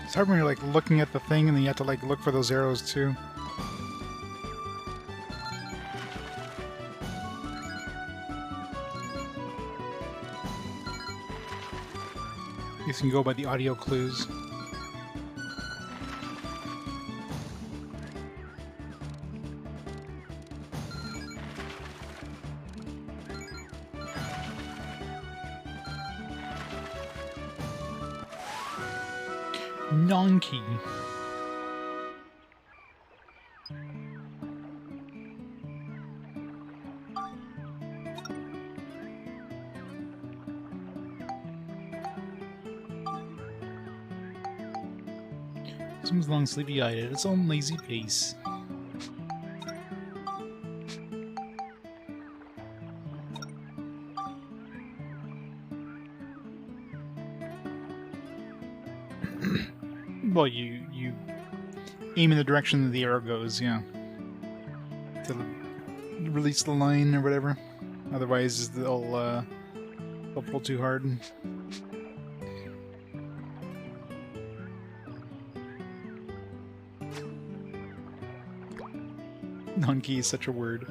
It's hard when you're like looking at the thing and then you have to like look for those arrows too. You can go by the audio clues. Donkey. Someone's long sleepy-eyed at its own lazy pace. Well, you aim in the direction that the arrow goes, yeah. To release the line or whatever. Otherwise, they'll pull too hard. Donkey is such a word.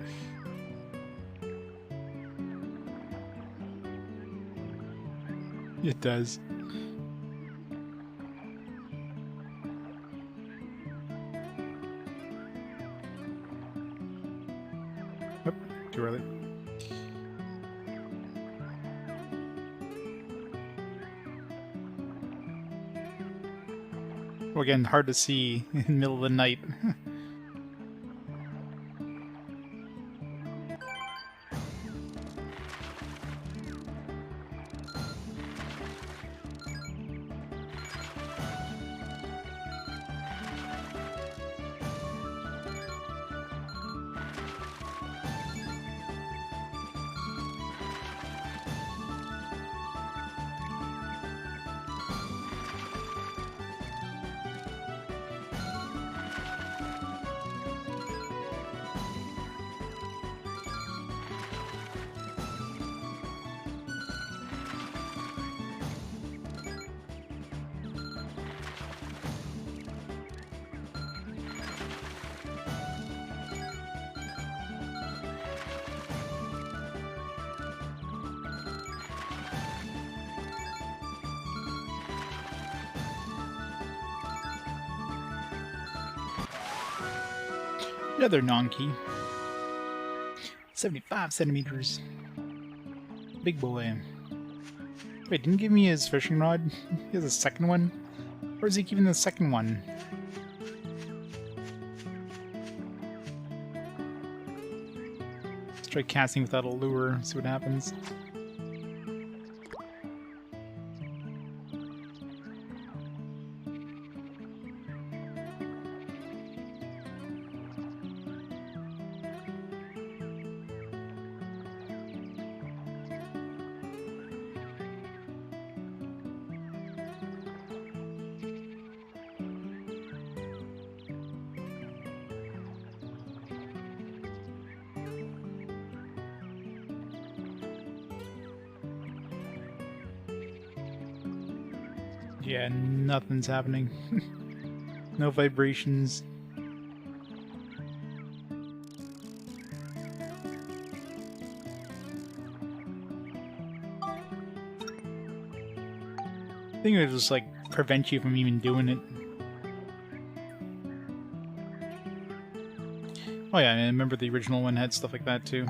It does. Oh, too early. Well, again, hard to see in the middle of the night. Another non-key. 75 centimeters. Big boy. Wait, didn't he give me his fishing rod? He has a second one? Or is he keeping the second one? Let's try casting without a lure, see what happens. Yeah, nothing's happening. No vibrations. I think it would just like prevent you from even doing it. Oh yeah, I remember the original one had stuff like that too.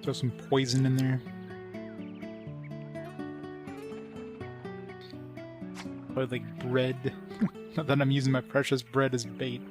Throw some poison in there. Or like bread. Not that I'm using my precious bread as bait.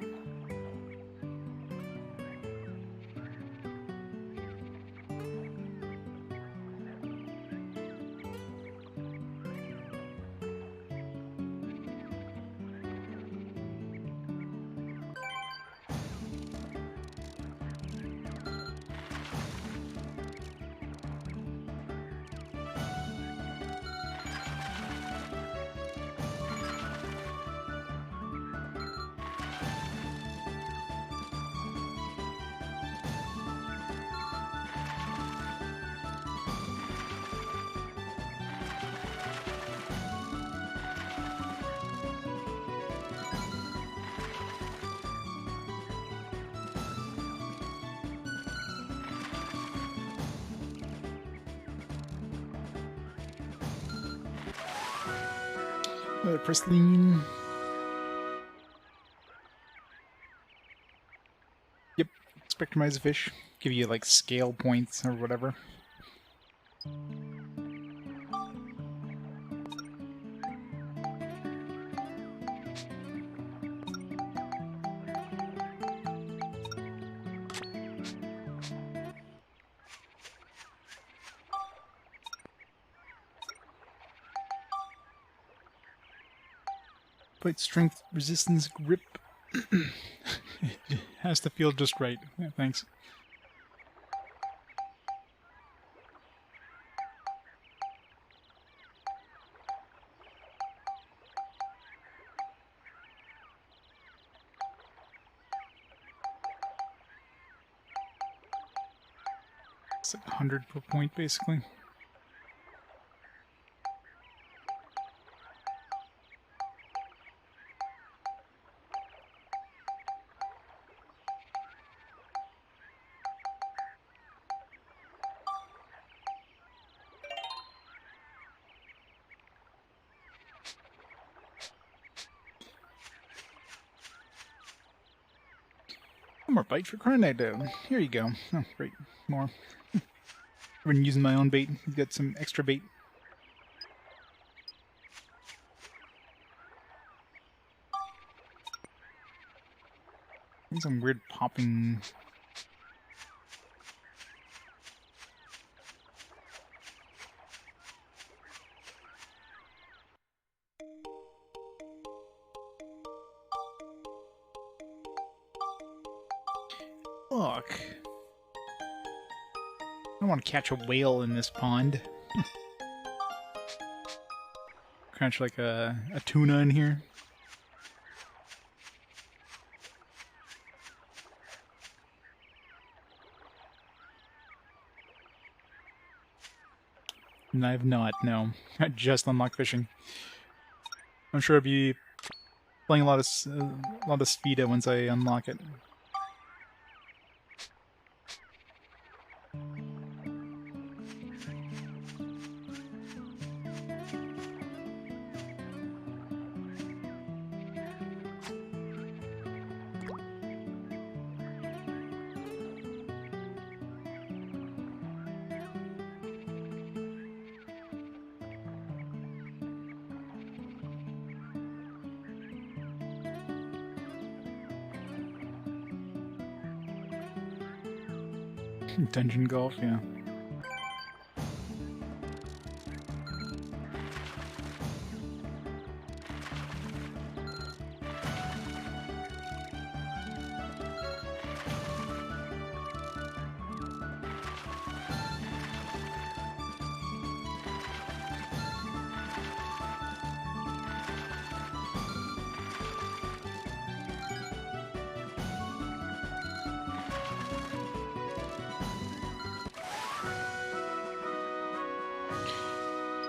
Pristine. Yep, spectrumize a fish. Give you like scale points or whatever. Bite strength, resistance, grip. It has to feel just right. Yeah, thanks. It's like 100 per point, basically. More bite for Chronicle. Here you go. Oh, great. More. I've been using my own bait. He's got some extra bait. Some weird popping. Look. I want to catch a whale in this pond. Catch like a tuna in here. And I've not, no. I just unlocked fishing. I'm sure I'll be playing a lot of Speeda once I unlock it. Dungeon golf, yeah.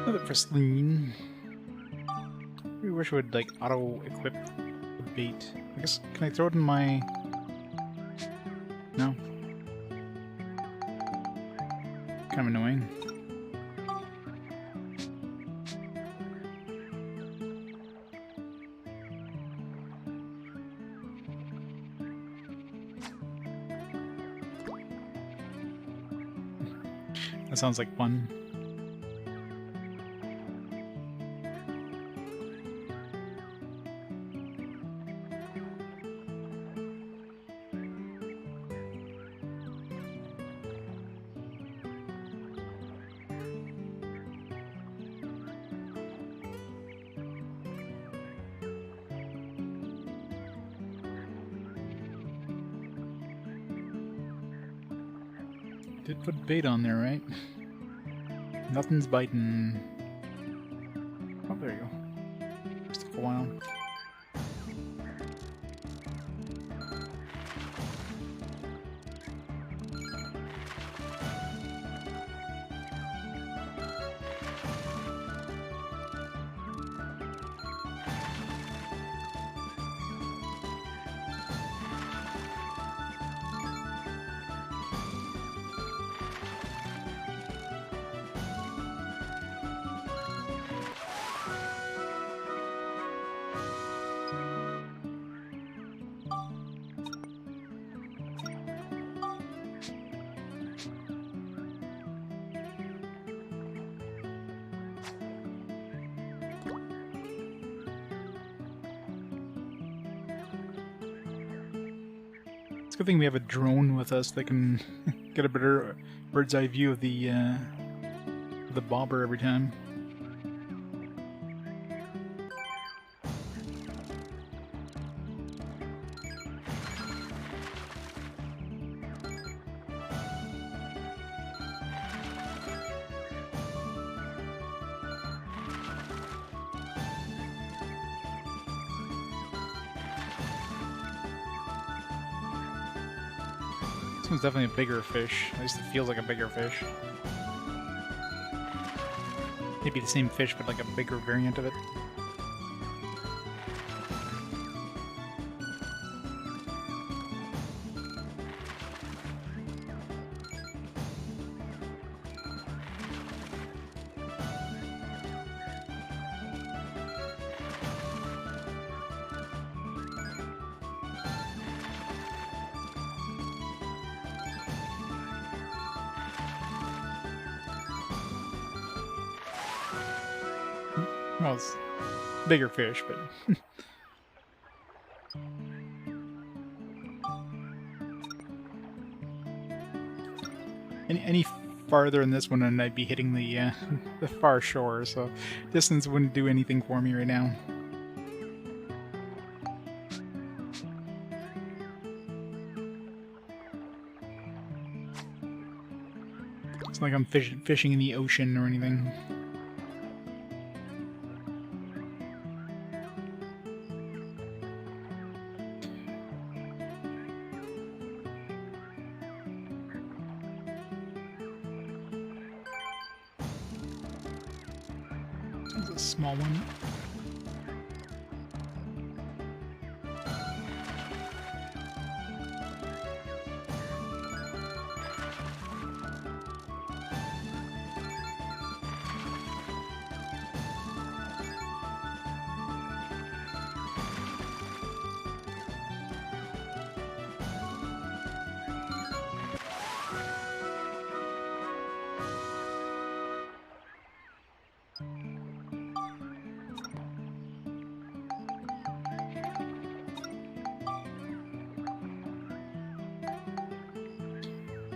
Another pristine. We wish it would like auto-equip the bait. I guess, can I throw it in my... No? Kind of annoying. That sounds like fun. Did put bait on there, right? Nothing's biting. Oh, there you go. Just took a while. It's a good thing we have a drone with us that can get a better bird's eye view of the bobber every time. This one's definitely a bigger fish. At least it feels like a bigger fish. Maybe the same fish, but like a bigger variant of it. Well, it's bigger fish, but... any farther in this one and I'd be hitting the the far shore, so distance wouldn't do anything for me right now. It's not like I'm fishing in the ocean or anything. A small one.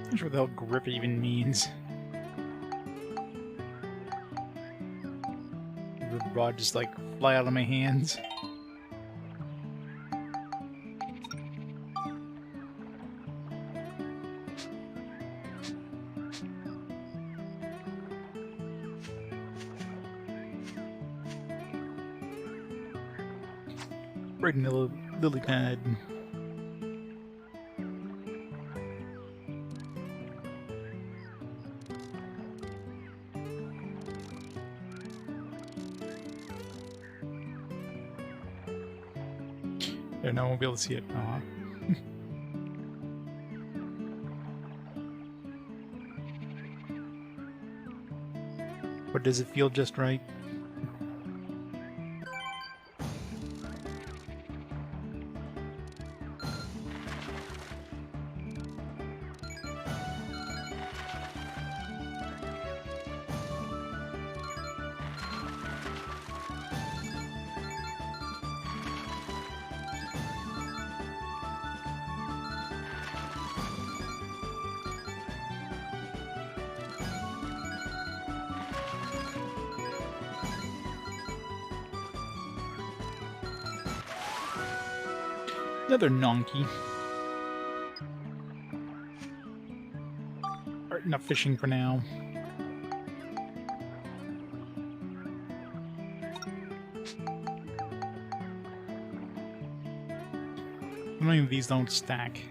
I'm not sure what the hell grip even means. The rod just like fly out of my hands. Right in the lily pad. There, now I won't be able to see it. Aw. But does it feel just right? Another nonky. Alright, enough fishing for now. How many of these don't stack?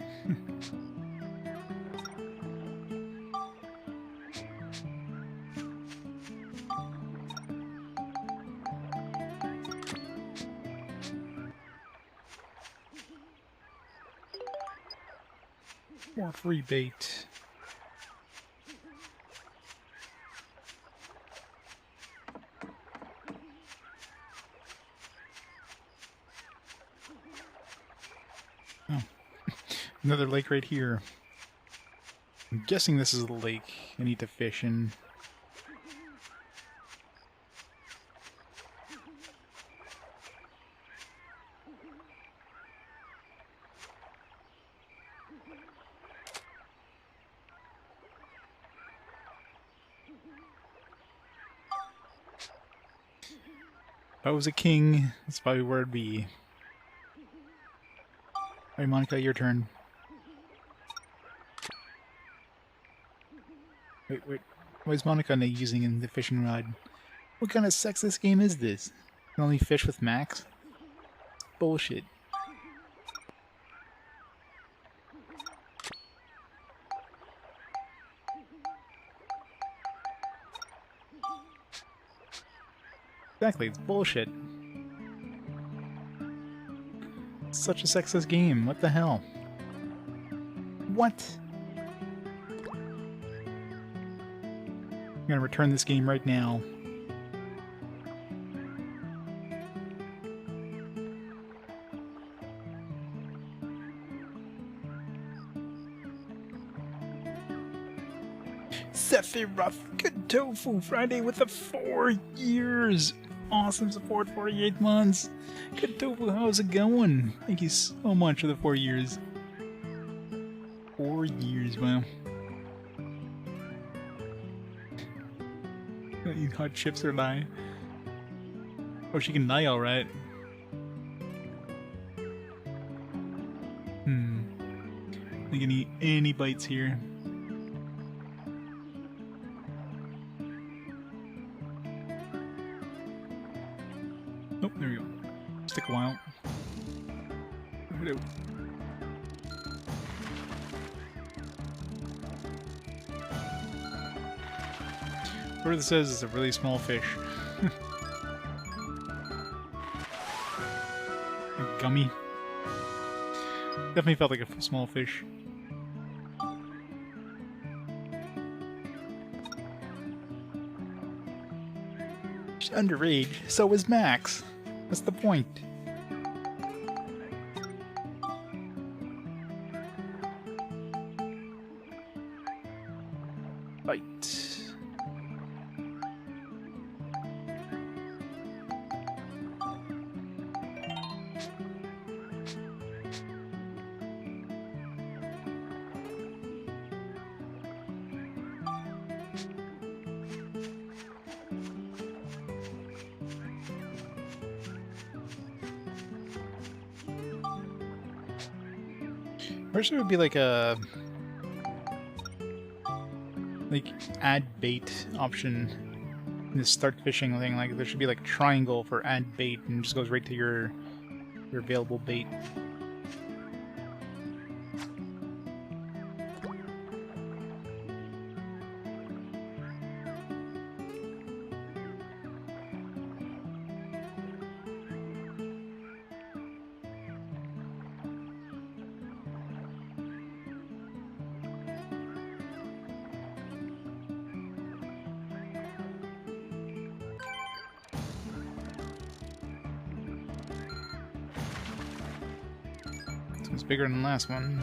More free bait. Oh, another lake right here. I'm guessing this is the lake I need to fish in. If I was a king, that's probably where it'd be. Alright, Monica, your turn. Wait. Why is Monica not using the fishing rod? What kind of sexist game is this? You can only fish with Max? Bullshit. Exactly, it's bullshit. It's such a sexist game, what the hell? What? I'm gonna return this game right now. Sephiroth, good tofu Friday with the 4 years. Awesome support, 48 months. Good tofu, how's it going? Thank you so much for the 4 years. 4 years, wow. Eat hot chips or lie. Oh, she can lie alright. I can eat any bites here. Oh, there we go. Just took a while. Whatever this says is a really small fish. Gummy. Definitely felt like a small fish. She's underage, so is Max. What's the point? Bite. wish there would be like a add bait option in this start fishing thing. Like there should be like a triangle for add bait and it just goes right to your available bait. It's bigger than the last one.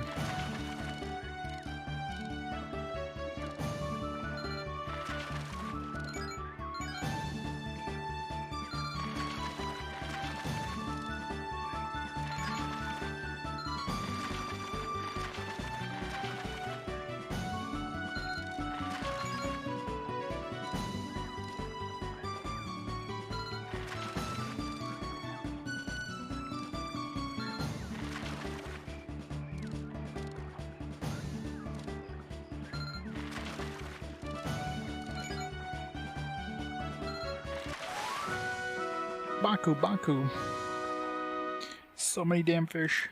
Baku, Baku. So many damn fish.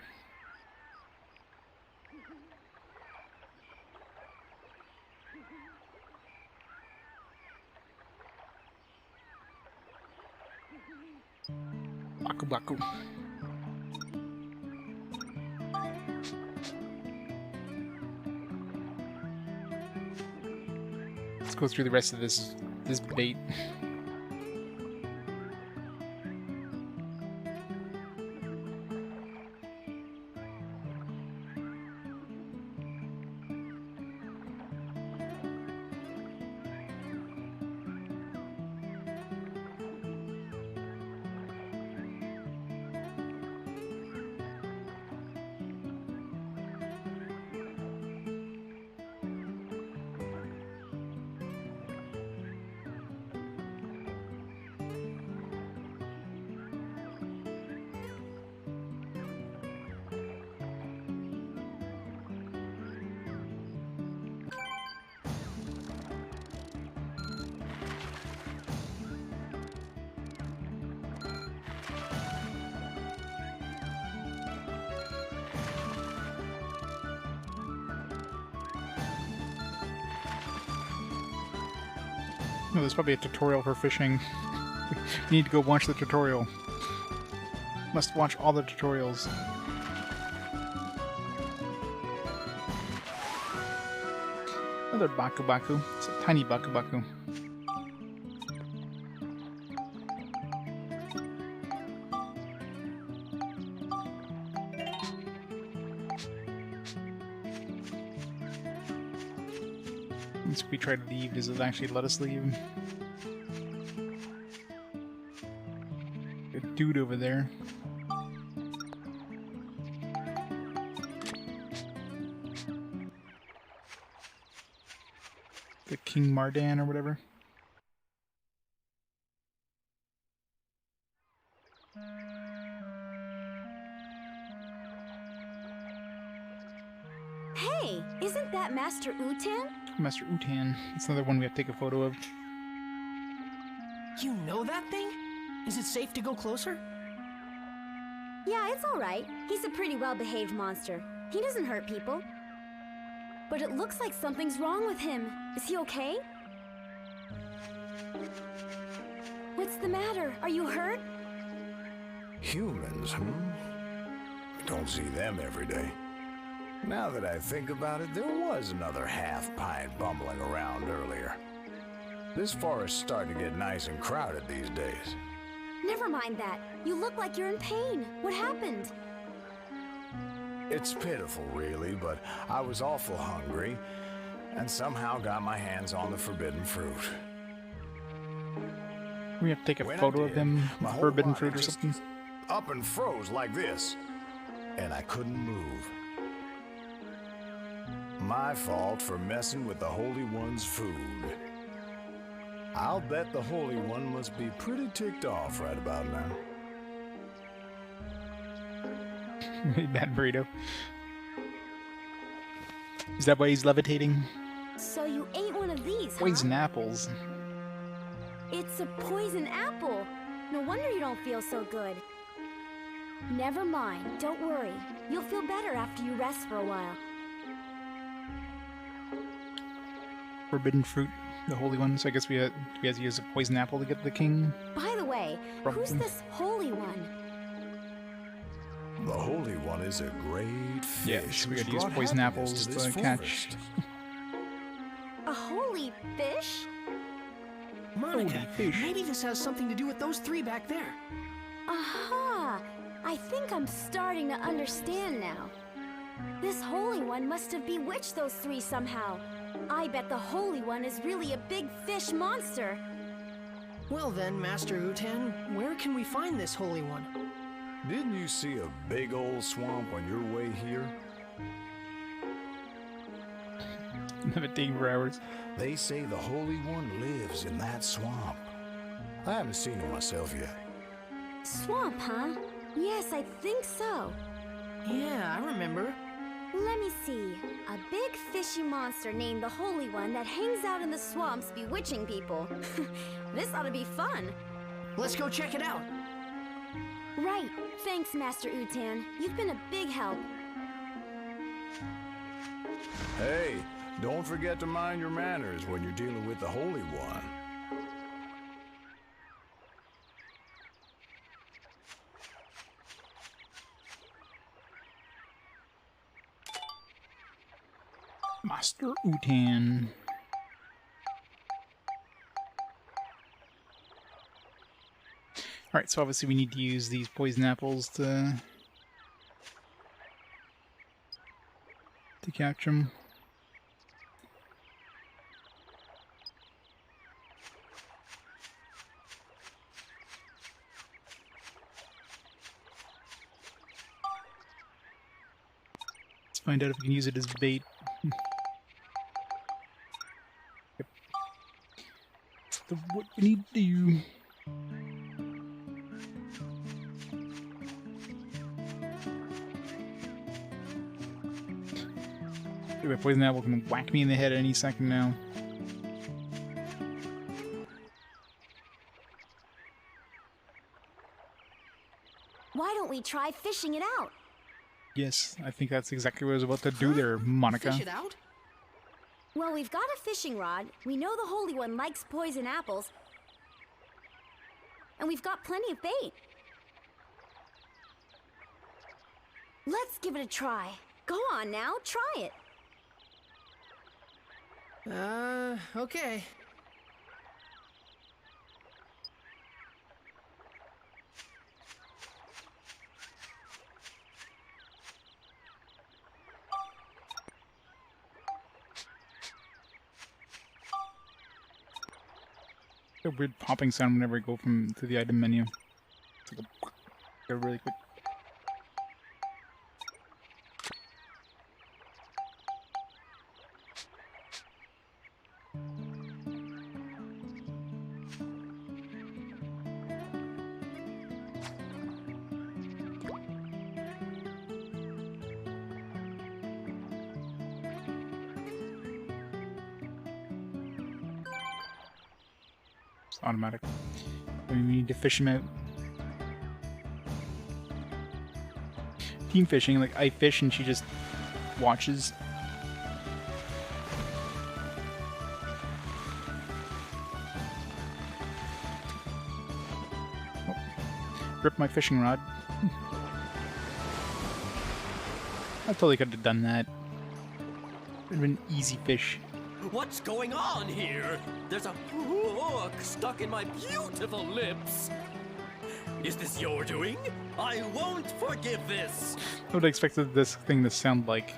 Baku, Baku. Let's go through the rest of this bait. No, there's probably a tutorial for fishing. You need to go watch the tutorial. Must watch all the tutorials. Another Baku Baku. It's a tiny Baku Baku. Once we try to leave, does it actually let us leave? A dude over there. The King Mardan or whatever. Hey, isn't that Master Utan? Master Utan. It's another one we have to take a photo of. You know that thing? Is it safe to go closer? Yeah, it's alright. He's a pretty well-behaved monster. He doesn't hurt people. But it looks like something's wrong with him. Is he okay? What's the matter? Are you hurt? Humans, Don't see them every day. Now that I think about it, there was another half-pint bumbling around earlier. This forest's starting to get nice and crowded these days. Never mind that. You look like you're in pain. What happened? It's pitiful, really, but I was awful hungry and somehow got my hands on the forbidden fruit. We have to take a When I photo of did, him my with whole forbidden body fruit or just something. up and froze like this, and I couldn't move. My fault for messing with the Holy One's food. I'll bet the Holy One must be pretty ticked off right about now. Bad burrito. Is that why he's levitating? So you ate one of these, huh? Poison apples. It's a poison apple. No wonder you don't feel so good. Never mind, don't worry. You'll feel better after you rest for a while. Forbidden fruit, the holy one. So I guess we had to use a poison apple to get the king. By the way, Probably. who's this holy one? The Holy One is a great fish. Yeah, so we who's gotta use brought poison happiness apples this to catch. forest. A holy fish? Monica, Holy fish. maybe this has something to do with those three back there. Aha! I think I'm starting to understand now. This Holy One must have bewitched those three somehow. I bet the Holy One is really a big fish monster. Well then, Master Utan, where can we find this Holy One? Didn't you see a big old swamp on your way here? Levitating for hours. They say the Holy One lives in that swamp. I haven't seen him myself yet. Swamp, huh? Yes, I think so. Yeah, I remember. Let me see. A big fishy monster named the Holy One that hangs out in the swamps bewitching people. This ought to be fun. Let's go check it out. Right. Thanks, Master Utan. You've been a big help. Hey, don't forget to mind your manners when you're dealing with the Holy One. Master Utan. Alright, so obviously we need to use these poison apples to capture them. Let's find out if we can use it as bait. Yep. So what we need to do. My poison apple can whack me in the head any second now. Why don't we try fishing it out? Yes, I think that's exactly what I was about to do there, Monica. Fish it out? Well, we've got a fishing rod. We know the Holy One likes poison apples. And we've got plenty of bait. Let's give it a try. Go on now, try it. Okay. A weird popping sound whenever I go to the item menu. It's like a really quick. Automatic. We need to fish him out. Team fishing, like I fish and she just watches. Oh. Rip my fishing rod. I totally could have done that. Would have been easy fish. What's going on here? There's a hook stuck in my beautiful lips. Is this your doing? I won't forgive this. I would have expected this thing to sound like.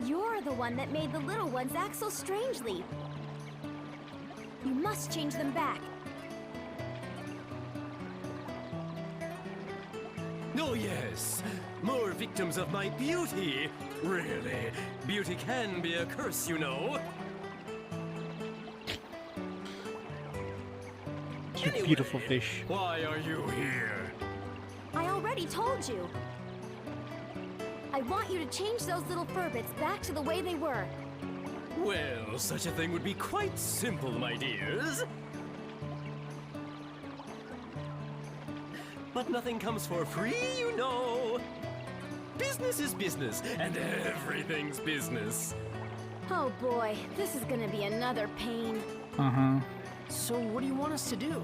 You're the one that made the little ones act so strangely. You must change them back. Oh yes, more victims of my beauty. Really, beauty can be a curse, you know. You beautiful fish. Why are you here? I already told you. I want you to change those little furbits back to the way they were. Well, such a thing would be quite simple, my dears. But nothing comes for free, you know. Business is business, and everything's business. Oh boy, this is gonna be another pain. Uh-huh. So what do you want us to do?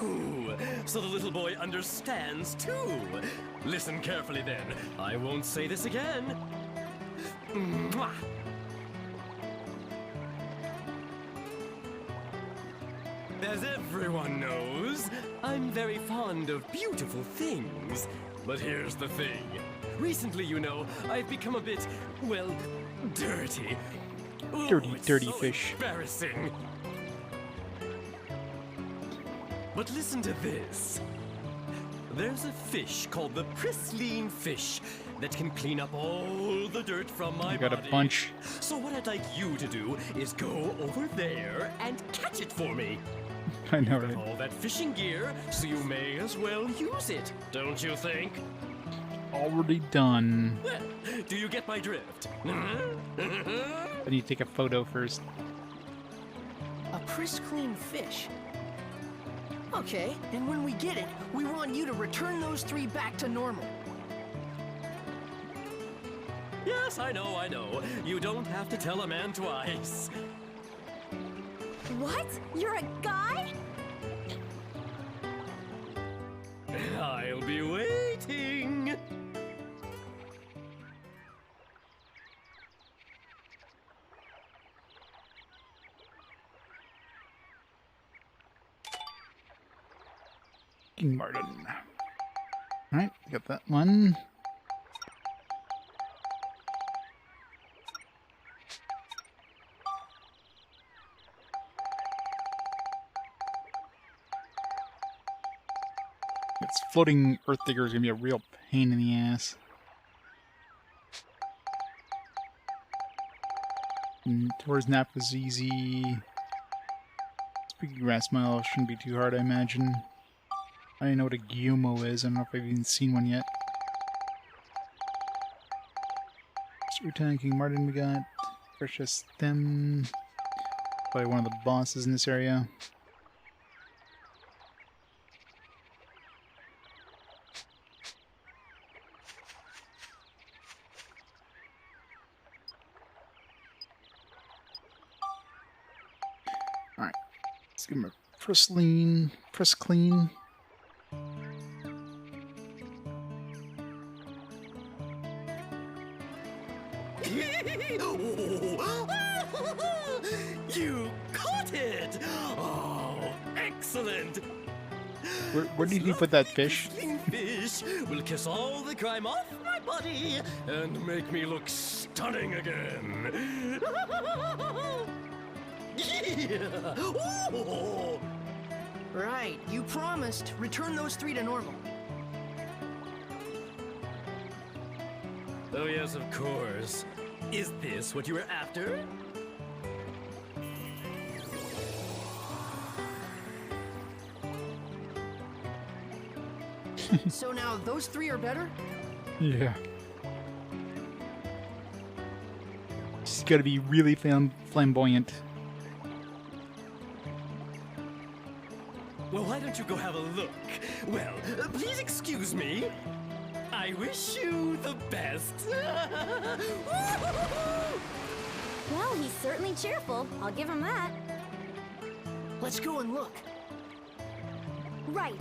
Ooh, so the little boy understands too. Listen carefully then. I won't say this again. Mwah. As everyone knows, I'm very fond of beautiful things. But here's the thing. Recently, you know, I've become a bit, well, dirty. Ooh, Dirty it's so fish. Embarrassing. But listen to this. There's a fish called the pristine fish that can clean up all the dirt from my I got body. a bunch. So what I'd like you to do is go over there and catch it for me. I know, Got right? all that fishing gear, so you may as well use it, don't you think? Already done. Well, do you get my drift? I need to take a photo first. A pristine fish. Okay, and when we get it, we want you to return those 3 back to normal. Yes, I know, I know. You don't have to tell a man twice. What? You're a guy? I'll be waiting. King Martin. Alright, got that one. This floating earth digger is gonna be a real pain in the ass. Towards Nap was easy. Speaking grass mile shouldn't be too hard, I imagine. I don't know what a Guillermo is. I don't know if I've even seen one yet. Lieutenant King Martin we got. Precious Them. Probably one of the bosses in this area. Alright. Let's give him a press clean. You caught it! Oh, excellent! Where did you put that fish? Fish will kiss all the grime off my body and make me look stunning again. Yeah. Ooh. Right, you promised. Return those 3 to normal. Oh yes, of course. Is this what you were after? So now those 3 are better? Yeah. She's gotta be really flamboyant. Well, why don't you go have a look? Well, please excuse me. I wish you the best. Well, he's certainly cheerful. I'll give him that. Let's go and look. Right.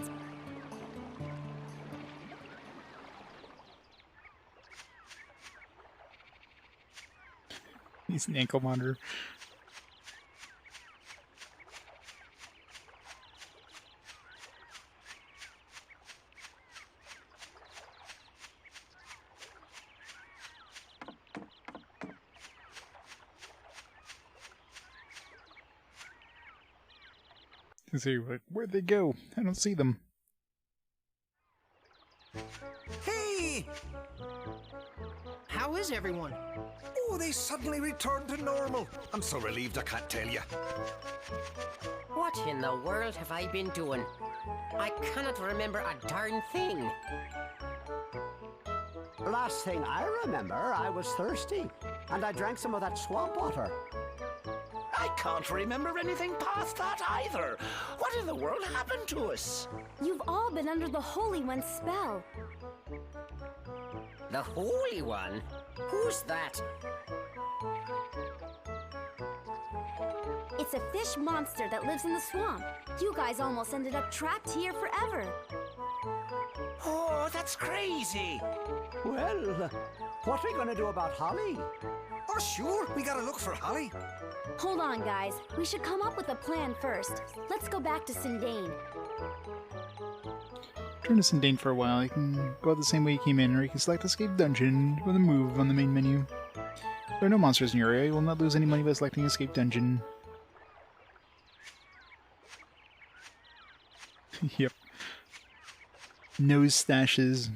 He's an ankle monitor. See, where'd they go? I don't see them. Hey! How is everyone? Oh, they suddenly returned to normal. I'm so relieved I can't tell you. What What in the world have I been doing? I cannot remember a darn thing. Last thing I remember, I was thirsty, and I drank some of that swamp water. I can't remember anything past that either. What in the world happened to us? You've all been under the Holy One's spell. The Holy One? Who's that? It's a fish monster that lives in the swamp. You guys almost ended up trapped here forever. Oh, that's crazy. Well, what are we gonna do about Holly? Oh, sure, we gotta look for Holly. Hold on, guys. We should come up with a plan first. Let's go back to Sindane. Turn to Sindane for a while. You can go out the same way you came in, or you can select Escape Dungeon with a move on the main menu. There are no monsters in your area. You will not lose any money by selecting Escape Dungeon. Yep. Nose stashes.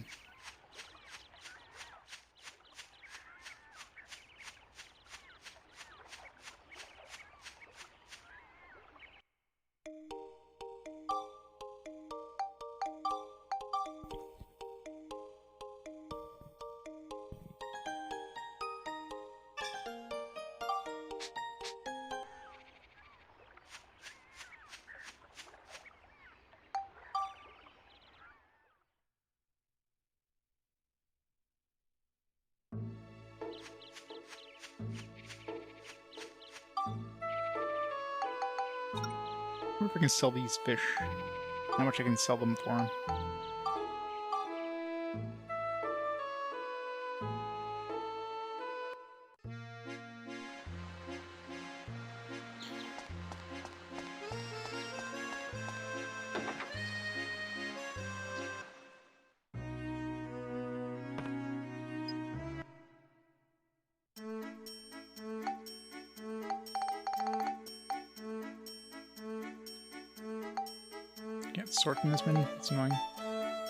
I wonder if I can sell these fish. How much I can sell them for. Can't sort from this many. It's annoying.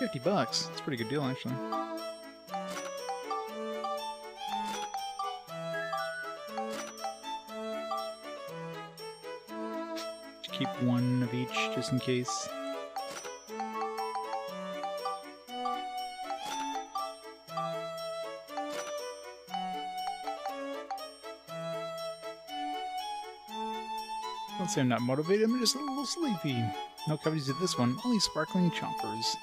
$50. That's a pretty good deal, actually. Keep one of each, just in case. Don't say I'm not motivated, I'm just a little sleepy. No coverage at this one, only sparkling chompers.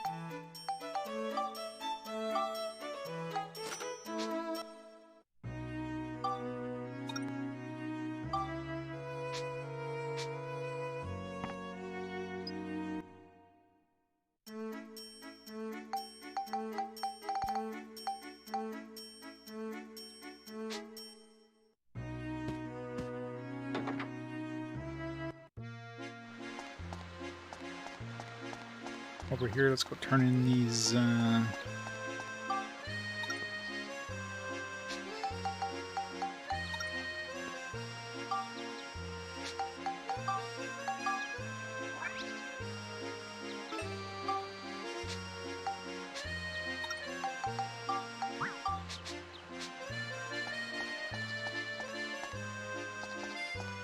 Over here, let's go turn in these,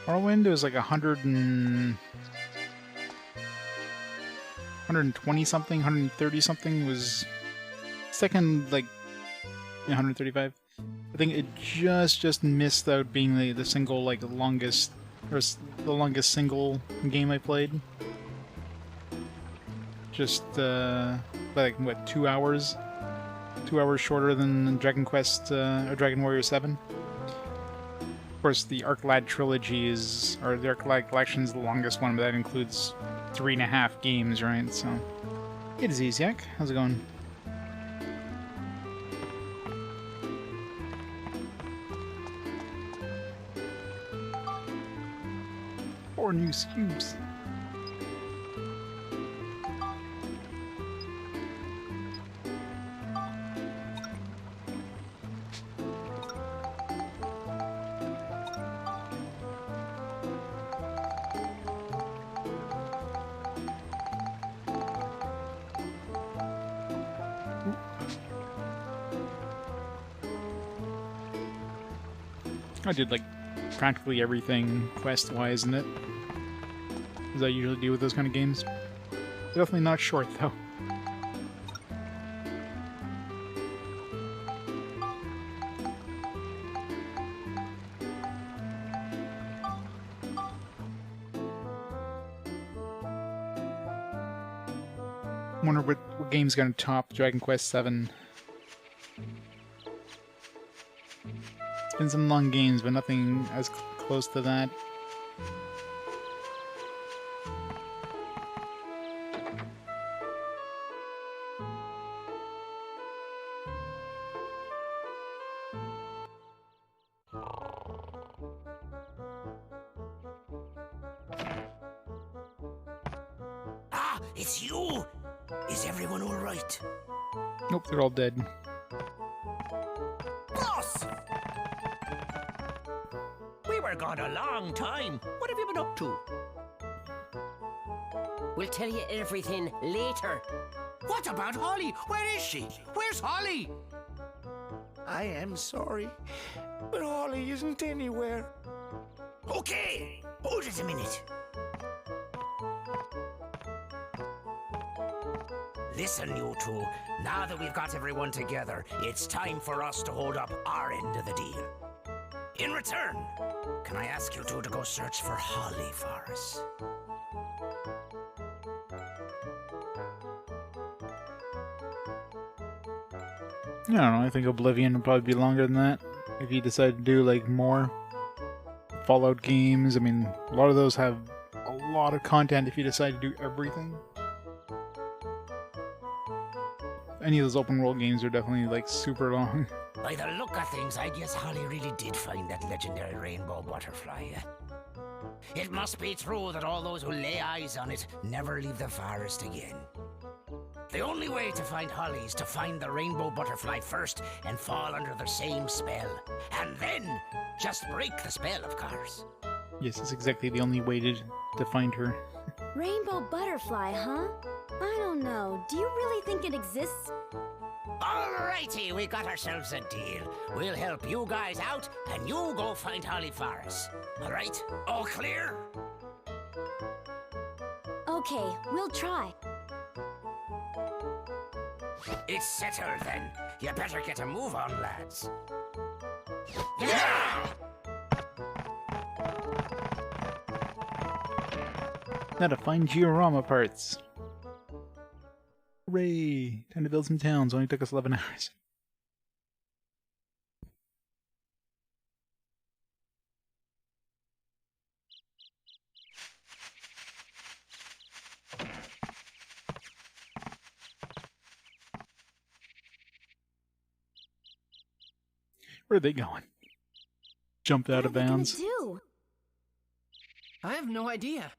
Morrowind was like 120 something, 130 something was second, like 135. I think it just missed out being the single, like, the longest single game I played. Just by like what, 2 hours? 2 hours shorter than Dragon Quest or Dragon Warrior 7. Of course, the Arclad trilogy is, or the Arclad collection is the longest one, but that includes 3.5 games, right? So, it is easy, Yak. How's it going? Four new cubes. I did, like, practically everything quest-wise in it. as I usually do with those kind of games. Definitely not short, though. Wonder what game's gonna top Dragon Quest VII. It's been some long games, but nothing as close to that. Ah, it's you! Is everyone all right? Nope, they're all dead. Boss! We were gone a long time. What have you been up to? We'll tell you everything later. What about Holly? Where is she? Where's Holly? I am sorry, but Holly isn't anywhere. Okay, hold it a minute. Listen, you two. Now that we've got everyone together, it's time for us to hold up our end of the deal. In return, can I ask you two to go search for Holly for us? I don't know, I think Oblivion would probably be longer than that. If you decide to do, like, more Fallout games, I mean, a lot of those have a lot of content if you decide to do everything. Any of those open world games are definitely, like, super long. By the look of things, I guess Holly really did find that legendary rainbow butterfly. It must be true that all those who lay eyes on it never leave the forest again. The only way to find Holly is to find the rainbow butterfly first and fall under the same spell. And then just break the spell, of course. Yes, it's exactly the only way to find her. Rainbow butterfly, huh? I don't know. Do you really think it exists? Alrighty, we got ourselves a deal. We'll help you guys out, and you go find Holly for us. Alright? All clear? Okay, we'll try. It's settled then. You better get a move on, lads. Yeah! Now to find Georama parts. Hooray! Time to build some towns. Only took us 11 hours. Where are they going? Jumped out of bounds. What are they gonna do? I have no idea.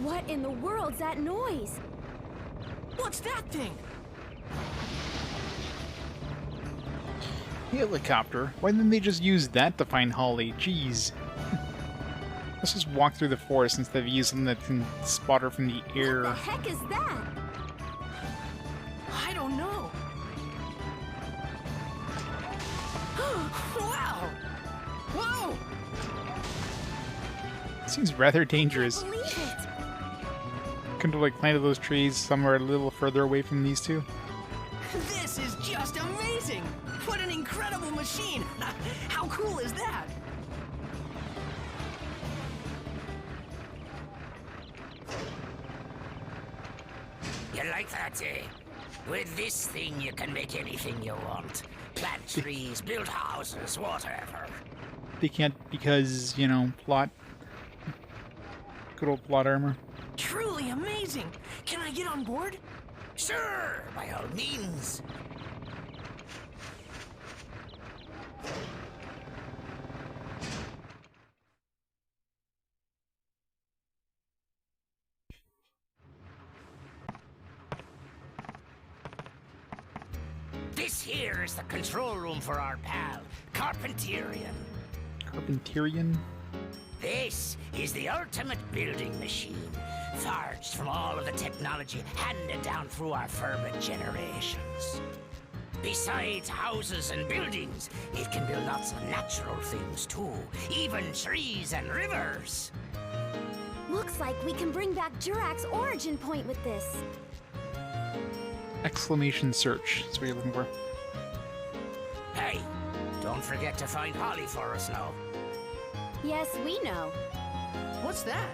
What in the world's that noise? What's that thing? Helicopter? Why didn't they just use that to find Holly? Jeez. Let's just walk through the forest instead of using that can spot her from the air. What the heck is that? I don't know. Wow! Whoa! Seems rather dangerous. I can't believe it. Couldn't have, like, planted those trees somewhere a little further away from these two. This is just amazing! What an incredible machine! How cool is that? You like that, eh? With this thing, you can make anything you want. Plant trees, build houses, whatever. They can't because, you know, plot. Good old plot armor. Truly amazing! Can I get on board? Sure, by all means. This here is the control room for our pal, Carpenterian. Carpenterian? This is the ultimate building machine, forged from all of the technology handed down through our fervent generations. Besides houses and buildings, it can build lots of natural things too, even trees and rivers. Looks like we can bring back Jurak's origin point with this. Exclamation search. That's what you're looking for. Hey, don't forget to find Holly for us now. Yes, we know. What's that?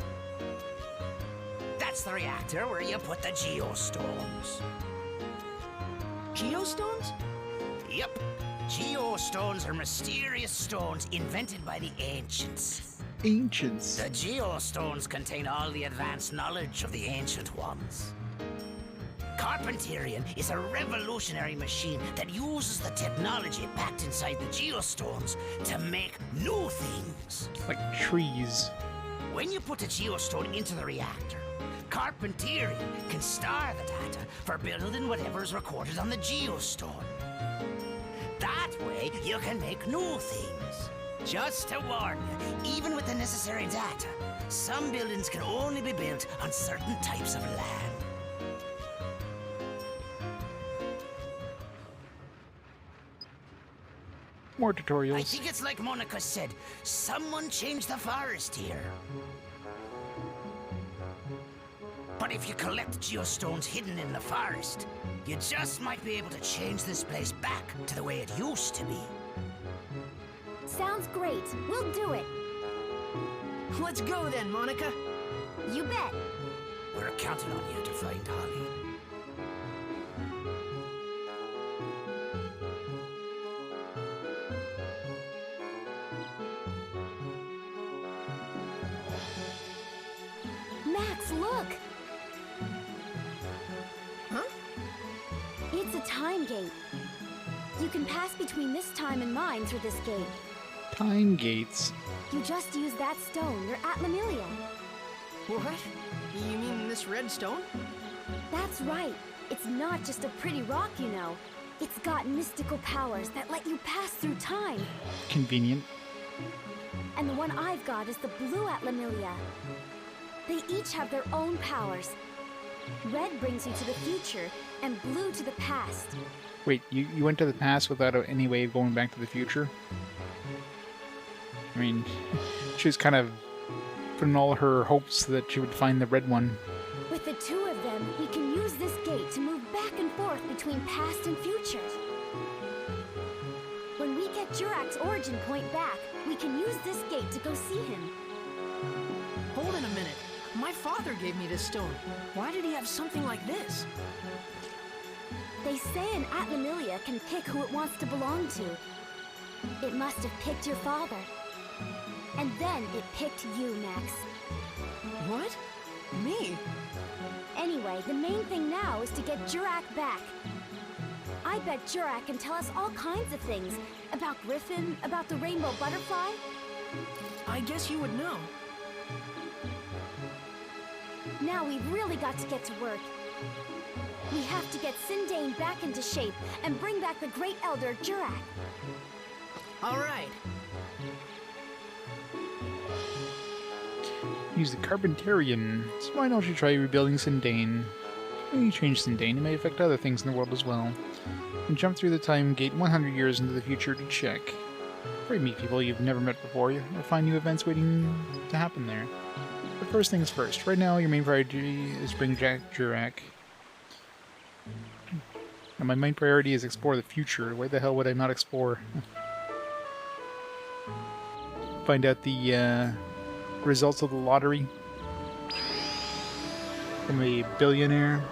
That's the reactor where you put the geostones. Geostones? Yep. Geostones are mysterious stones invented by the ancients. Ancients. The geostones contain all the advanced knowledge of the ancient ones. Carpenterian is a revolutionary machine that uses the technology packed inside the geostones to make new things. Like trees. When you put a geostone into the reactor, Carpenterian can store the data for building whatever is recorded on the geostone. That way, you can make new things. Just to warn you, even with the necessary data, some buildings can only be built on certain types of land. More tutorials. I think it's like Monica said, someone changed the forest here. But if you collect geostones hidden in the forest, you just might be able to change this place back to the way it used to be. Sounds great. We'll do it. Let's go then, Monica. You bet. We're counting on you to find Holly. Max, look! Huh? It's a time gate. You can pass between this time and mine through this gate. Time gates. You just use that stone. You're at Lemuria. What? You mean this red stone? That's right. It's not just a pretty rock, you know. It's got mystical powers that let you pass through time. Convenient. And the one I've got is the blue at Lemuria. They each have their own powers. Red brings you to the future, and blue to the past. Wait, you went to the past without any way of going back to the future? I mean, she was kind of putting all her hopes that she would find the red one. With the two of them, we can use this gate to move back and forth between past and future. When we get Jurak's origin point back, we can use this gate to go see him. Hold on a minute. My father gave me this stone. Why did he have something like this? They say an Atlamillia can pick who it wants to belong to. It must have picked your father. And then it picked you, Max. What? Me? Anyway, the main thing now is to get Jurak back. I bet Jurak can tell us all kinds of things. About Griffin, about the rainbow butterfly. I guess you would know. Now we've really got to get to work. We have to get Sindane back into shape and bring back the Great Elder Jurak. All right. Use the Carpenterian. So why don't you try rebuilding Sindane? When you change Sindane, it may affect other things in the world as well. And jump through the time gate 100 years into the future to check. Or meet people you've never met before, or find new events waiting to happen there. But first things first. Right now, your main priority is bring Jack Jurak. And my main priority is explore the future. Why the hell would I not explore? Find out the results of the lottery from a billionaire.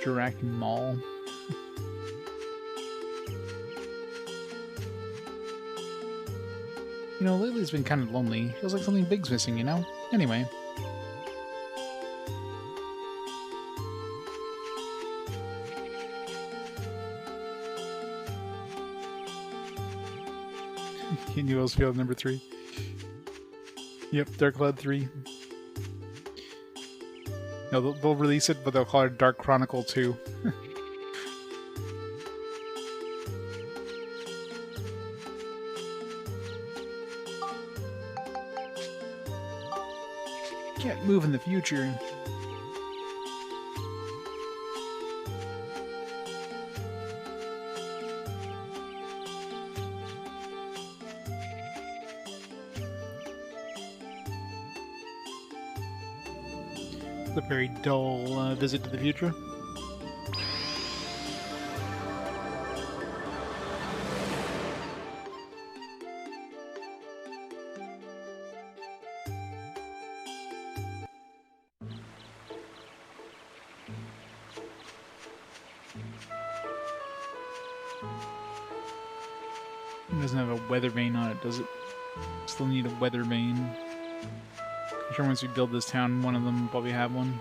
Jurak Mall. You know, lately it's been kind of lonely. Feels like something big's missing, you know? Anyway. Newell's Field number 3. Yep, Dark Cloud 3. No, they'll release it, but they'll call it Dark Chronicle 2. Yeah, move in the future. It's a very dull visit to the future. It doesn't have a weather vane on it, does it? Still need a weather vane. I'm sure once we build this town, one of them will probably have one.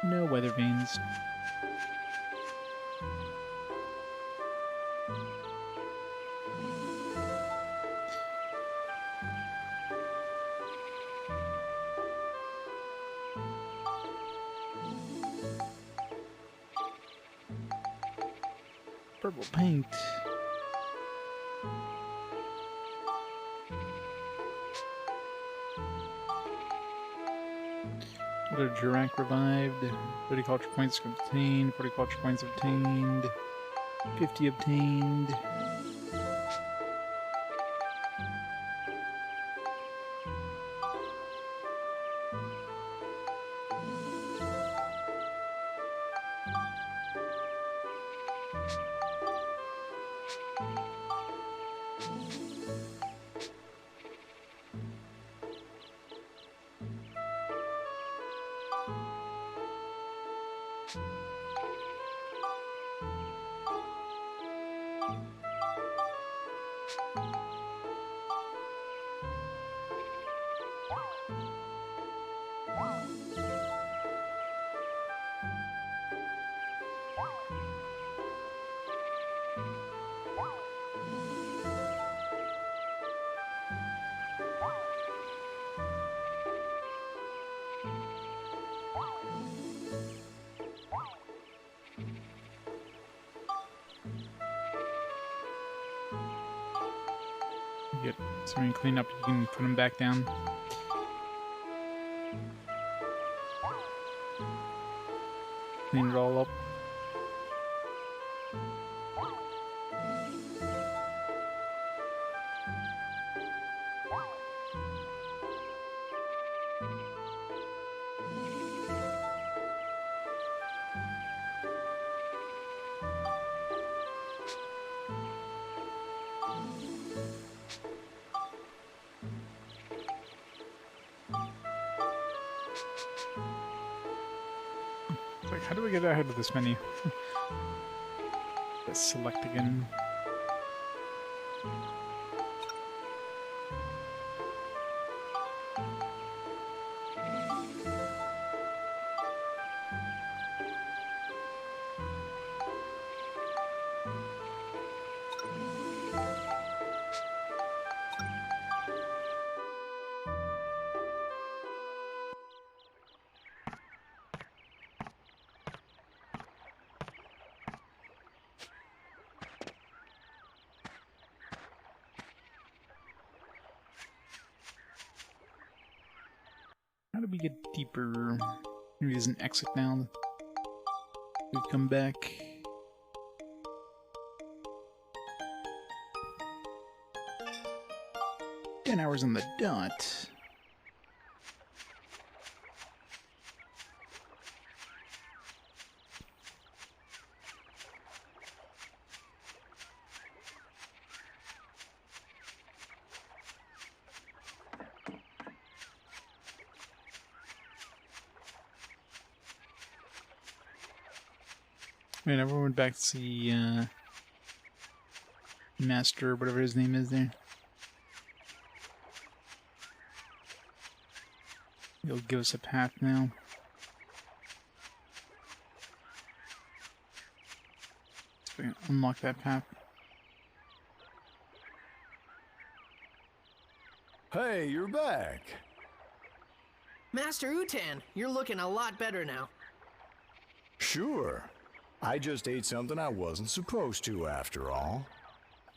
No weather vanes. Purple paint. Georama revived. 30 culture points obtained. 40 culture points obtained. 50 obtained. Get something cleaned up, you can put them back down. Clean it all up. Like, how do we get out of this menu? Let's select again. How do we get deeper? Maybe there's an exit now. We come back. "10 hours on the dot." Wait, everyone went back to see Master, whatever his name is there. He'll give us a path now. So we can unlock that path. Hey, you're back. Master Utan, you're looking a lot better now. Sure. I just ate something I wasn't supposed to, after all.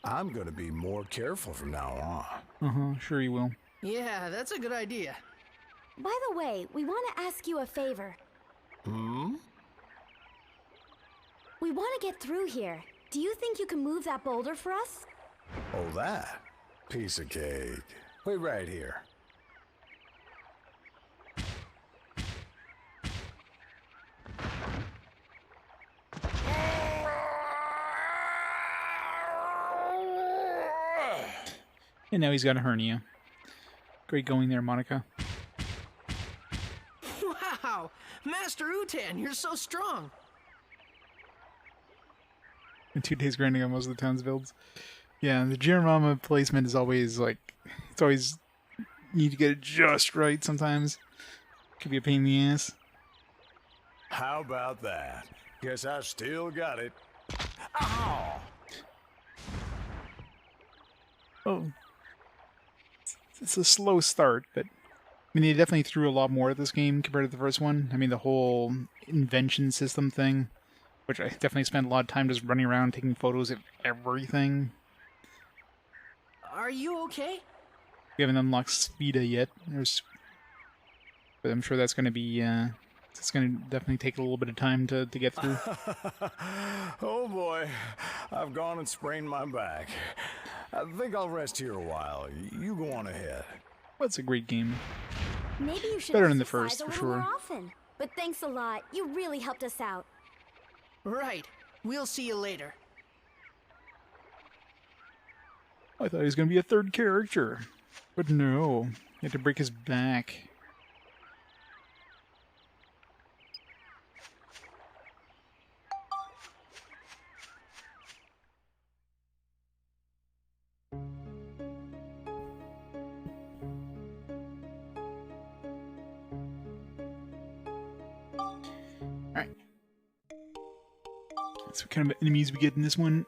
I'm gonna be more careful from now on. Uh-huh, sure you will. Yeah, that's a good idea. By the way, we want to ask you a favor. Hmm? We want to get through here. Do you think you can move that boulder for us? Oh, that? Piece of cake. Wait right here. And now he's got a hernia. Great going there, Monica. Wow! Master Utan, you're so strong! In 2 days grinding on most of the town's builds. Yeah, the Georama placement is always like... It's always... You need to get it just right sometimes. Could be a pain in the ass. How about that? Guess I still got it. Ow! Oh. It's a slow start, but... I mean, they definitely threw a lot more at this game compared to the first one. I mean, the whole invention system thing, which I definitely spent a lot of time just running around taking photos of everything. Are you okay? We haven't unlocked Speeda yet. But I'm sure that's going to be... it's going to definitely take a little bit of time to get through. Oh boy, I've gone and sprained my back. I think I'll rest here a while. You go on ahead. That's a great game. Maybe you should Better than the exercise first, a for little sure. more often. But thanks a lot. You really helped us out. Right. We'll see you later. I thought he was going to be a third character. But no. He had to break his back. Alright. So what kind of enemies we get in this one?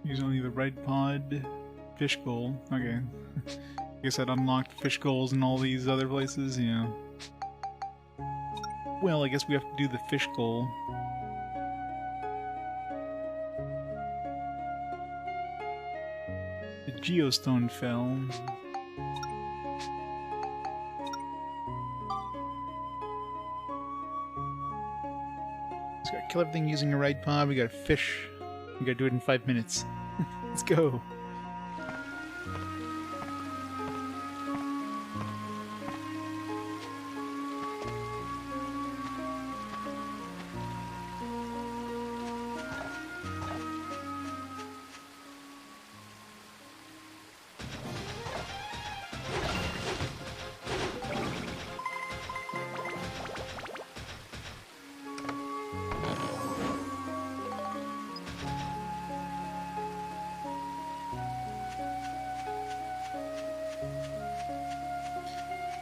Use only the red pod, fish goal. Okay. I guess I'd unlocked fish goals in all these other places, yeah. Well, I guess we have to do the fish goal. The geostone fell. Just gotta kill everything using a right pod. We got fish. We gotta do it in 5 minutes. Let's go.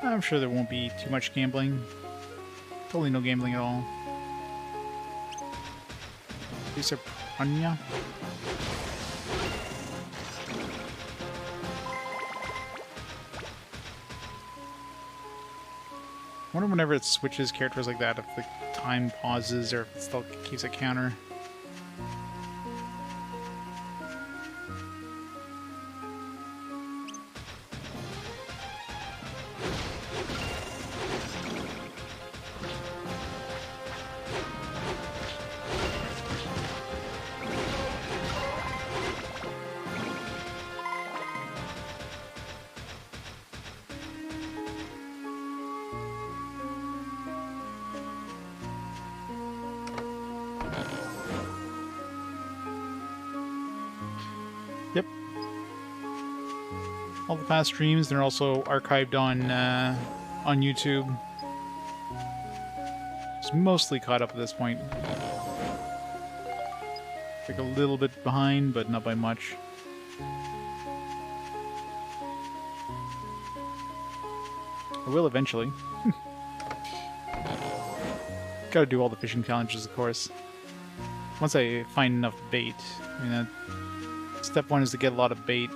I'm sure there won't be too much gambling. Totally no gambling at all. These are piranha. I wonder whenever it switches characters like that, if the time pauses or if it still keeps a counter. Yep. All the past streams, they're also archived on YouTube. It's mostly caught up at this point. Like a little bit behind, but not by much. I will eventually. Gotta do all the fishing challenges, of course. Once I find enough bait. I mean, step one is to get a lot of bait.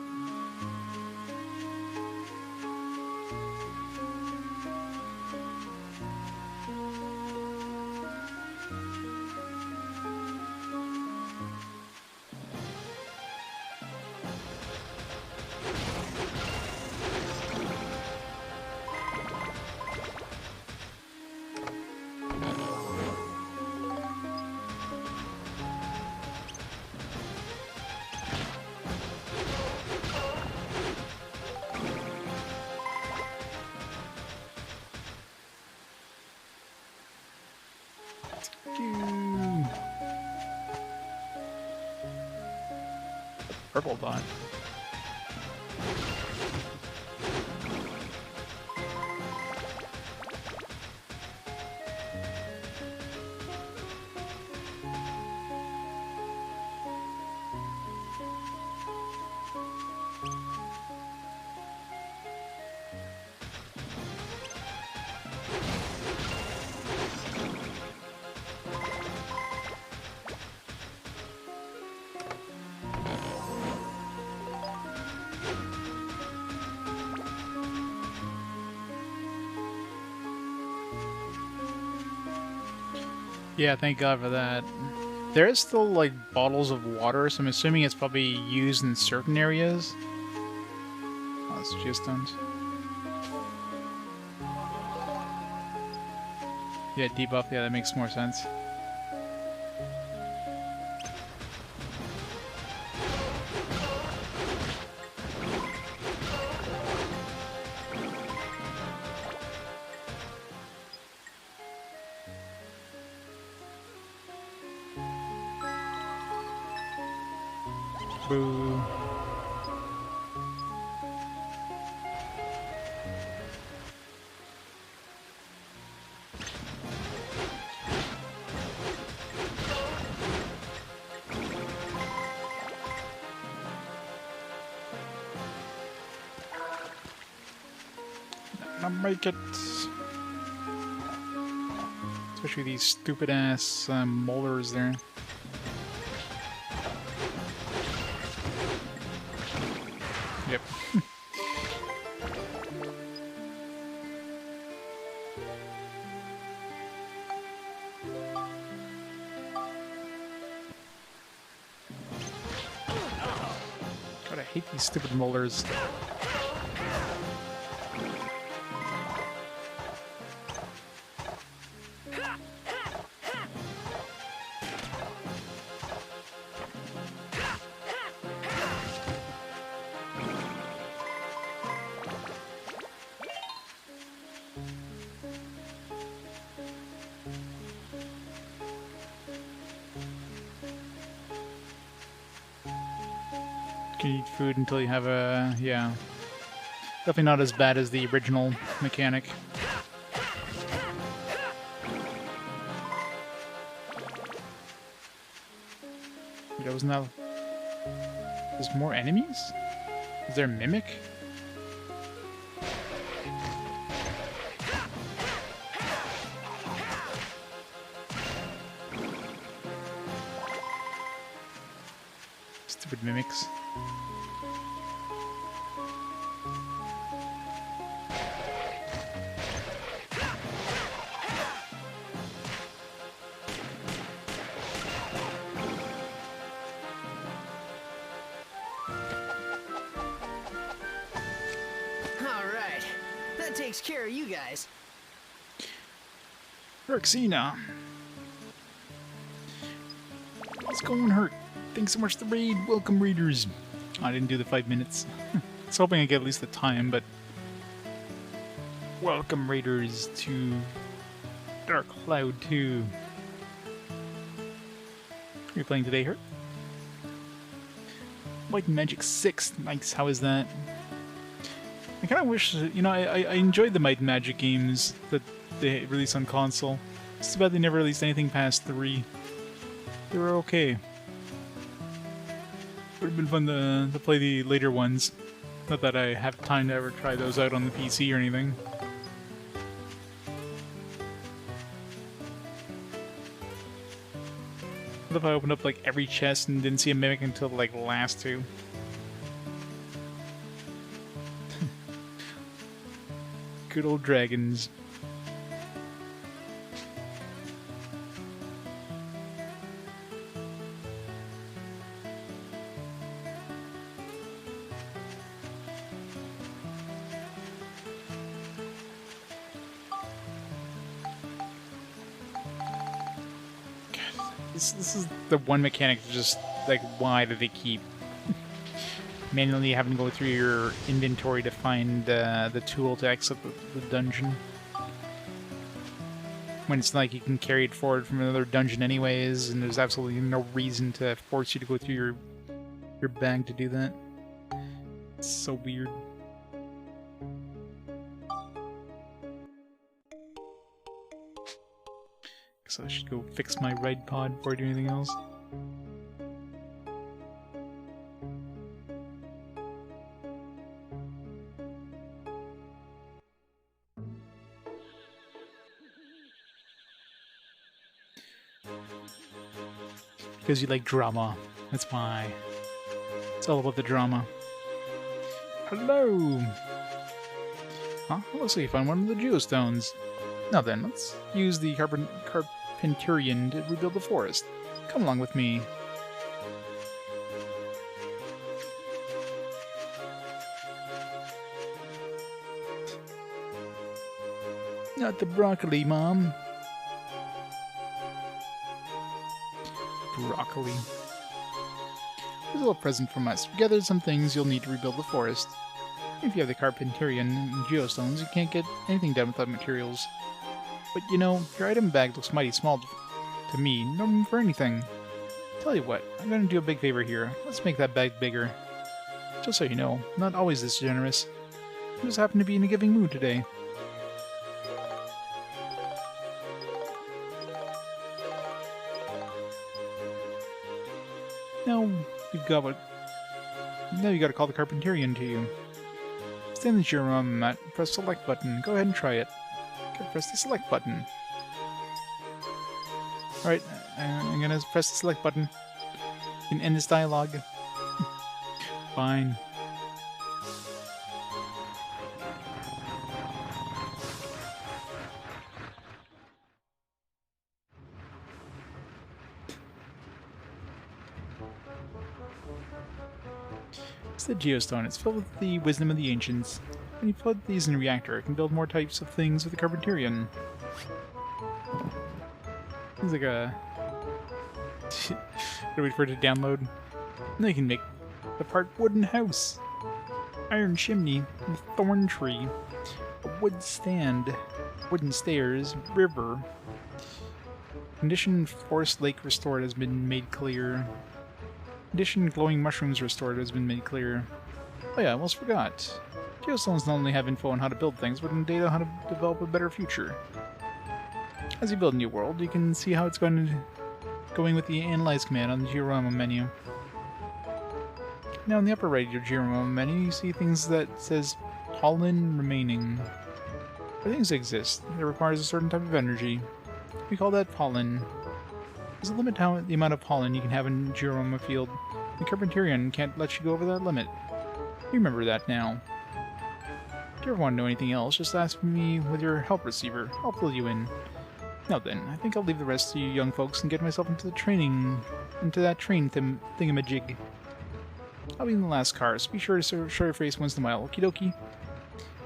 Phew. Purple dot. Yeah, thank God for that. There is still, like, bottles of water, so I'm assuming it's probably used in certain areas. Oh, it's geostones. Yeah, debuff, yeah, that makes more sense. Boo. Not make it. Especially these stupid ass molars there. Yep. God, I hate these stupid molars. Can eat food until you have a... yeah. Definitely not as bad as the original mechanic. Wait, wasn't that... There's more enemies? Is there a mimic? Stupid mimics. Alright, that takes care of you guys. Rexina. What's going hurt? Thanks so much to the raid. Welcome, readers. I didn't do the 5 minutes. I was hoping I'd get at least the time, but... Welcome, raiders, to Dark Cloud 2. Are you playing today, Hurt? Might and Magic 6. Nice, how is that? I kind of wish, you know, I enjoyed the Might and Magic games that they released on console. It's too bad they never released anything past 3. They were okay. Would have been fun to play the later ones. Not that I have time to ever try those out on the PC or anything. What if I opened up like every chest and didn't see a mimic until like the last two? Good old dragons. This is the one mechanic just like, why do they keep manually having to go through your inventory to find the tool to exit the dungeon? when it's like you can carry it forward from another dungeon anyways, and there's absolutely no reason to force you to go through your bag to do that. It's so weird. So I should go fix my ride pod before I do anything else. Because you like drama. That's why. It's all about the drama. Hello! Huh? Looks like you found one of the geostones. Now then, let's use the Carpentarian to rebuild the forest. Come along with me. Not the broccoli, Mom. Broccoli. Here's a little present from us. We gathered some things you'll need to rebuild the forest. If you have the Carpentarian and geostones, you can't get anything done without materials. But you know, your item bag looks mighty small to me, no room for anything. Tell you what, I'm gonna do a big favor here. Let's make that bag bigger. Just so you know, I'm not always this generous. I just happen to be in a giving mood today. Now you gotta call the Carpentarian to you. Stay in the Georama mat, press select button. Go ahead and try it. Okay, press the select button. Alright, I'm gonna press the select button. You can end this dialogue. Fine. It's the geostone. It's filled with the wisdom of the ancients. When you put these in a reactor, it can build more types of things with the Carpentarian. Seems like a... Gotta wait for it to download. And then you can make the part wooden house, iron chimney, thorn tree, a wood stand, wooden stairs, river. Condition forest lake restored has been made clear. Condition glowing mushrooms restored has been made clear. Oh yeah, I almost forgot. Geostones not only have info on how to build things, but data on how to develop a better future. As you build a new world, you can see how it's going with the Analyze command on the Georama menu. Now in the upper right of your Georama menu, you see things that says pollen remaining. For things that exist, it requires a certain type of energy. We call that pollen. There's a limit to the amount of pollen you can have in Georama field. The Carpentarian can't let you go over that limit. Remember that now. If you ever want to know anything else, just ask me with your help receiver. I'll fill you in. Now then, I think I'll leave the rest to you young folks and get myself into that train thingamajig. I'll be in the last car, so be sure to show your face once in a while, okie dokie?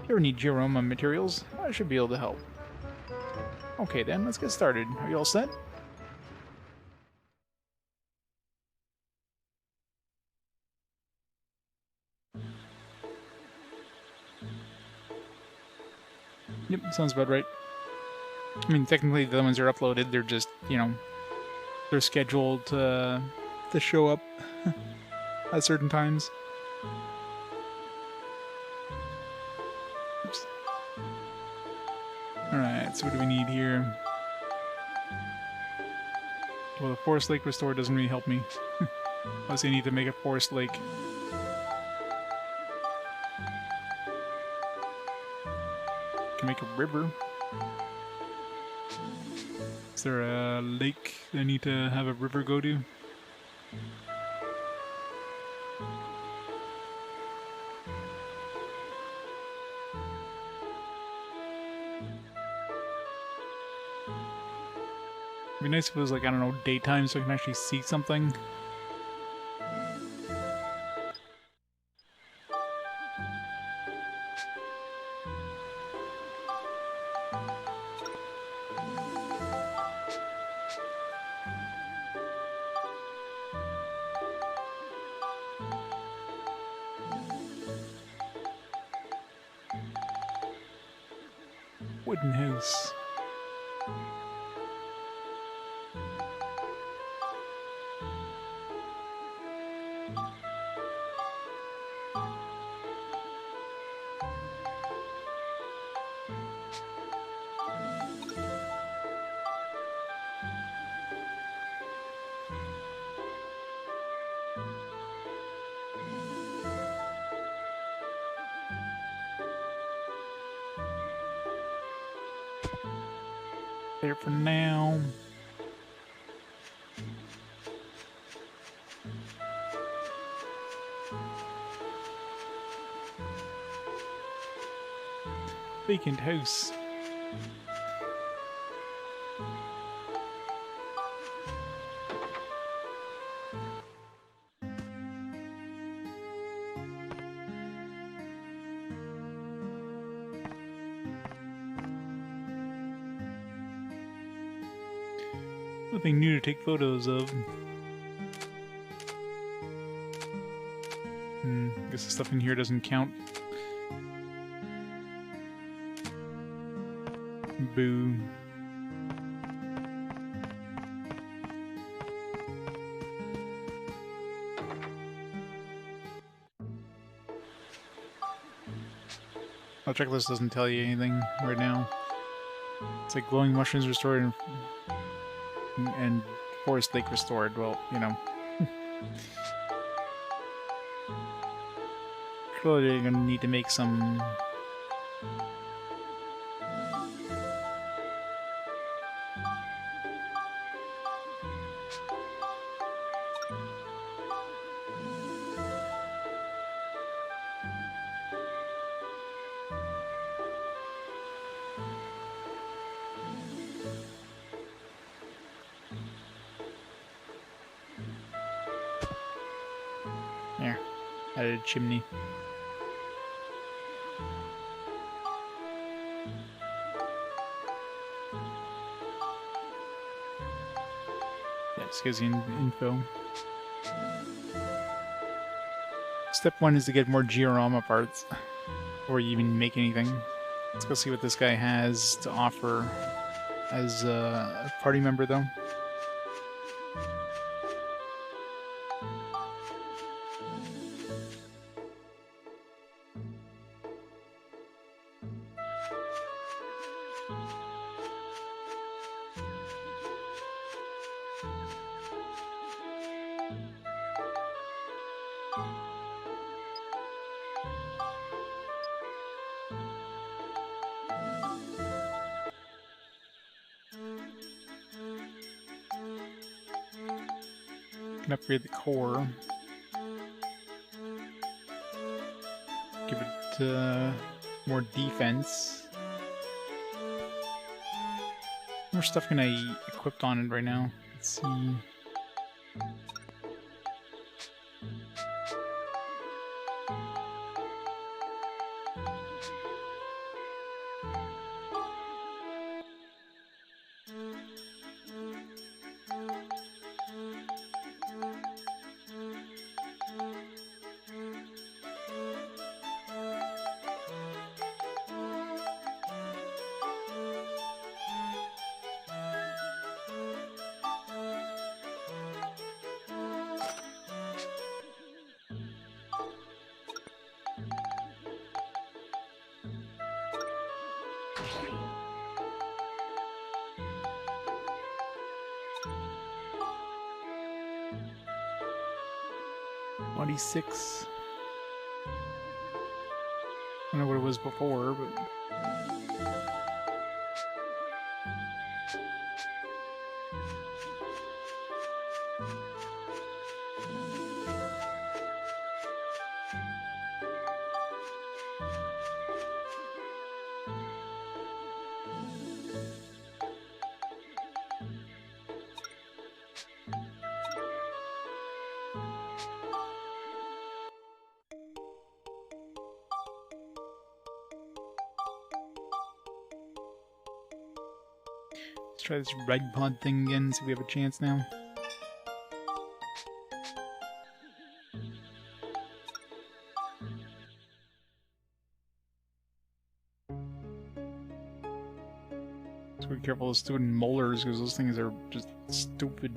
If you ever need Georama materials, I should be able to help. Okay then, let's get started. Are you all set? Yep, sounds about right. I mean, technically the ones that are uploaded, they're just, you know, they're scheduled to show up at certain times. Oops. Alright, so what do we need here? Well, the forest lake restore doesn't really help me. Unless I need to make a forest lake. Can make a river. Is there a lake I need to have a river go to? It'd be nice if it was like, I don't know, daytime so I can actually see something. Wooden house. There for now. Vacant house. Nothing new to take photos of. Guess the stuff in here doesn't count. Boo. The checklist doesn't tell you anything right now. It's like glowing mushrooms restored and forest lake restored. Well, you know. Clearly gonna need to make some added chimney. Yeah, just gives you info. Step 1 is to get more Georama parts before you even make anything. Let's go see what this guy has to offer as a party member, though. Can upgrade the core. Give it more defense. More stuff can I equip on it right now? Let's see. $26. I don't know what it was before, but let's try this red pod thing again, see if we have a chance now. So be careful of stupid molars, because those things are just stupid.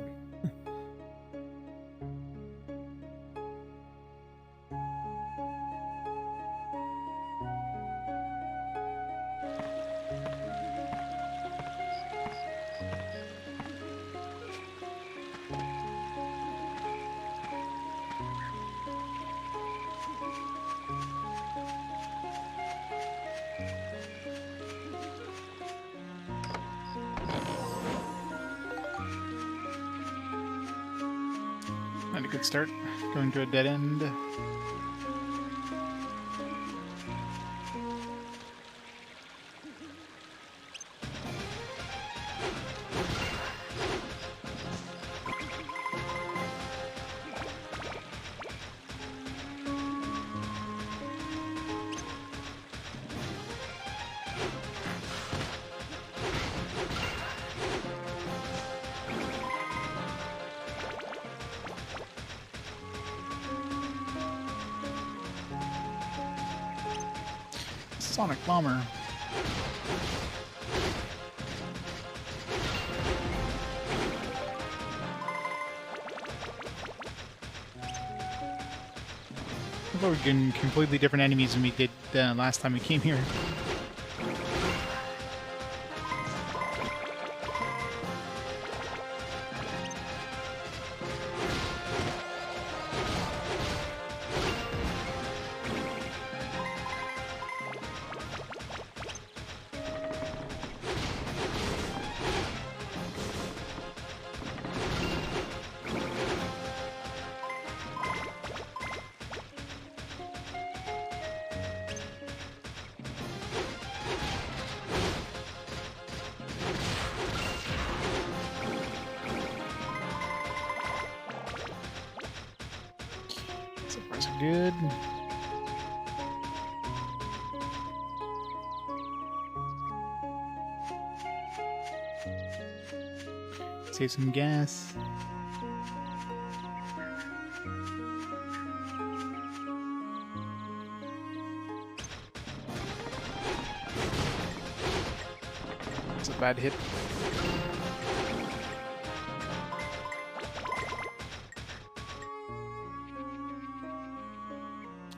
Good start. Going to a dead end. Sonic Bomber. I thought we were getting completely different enemies than we did last time we came here. So far so good. Save some gas. It's a bad hit.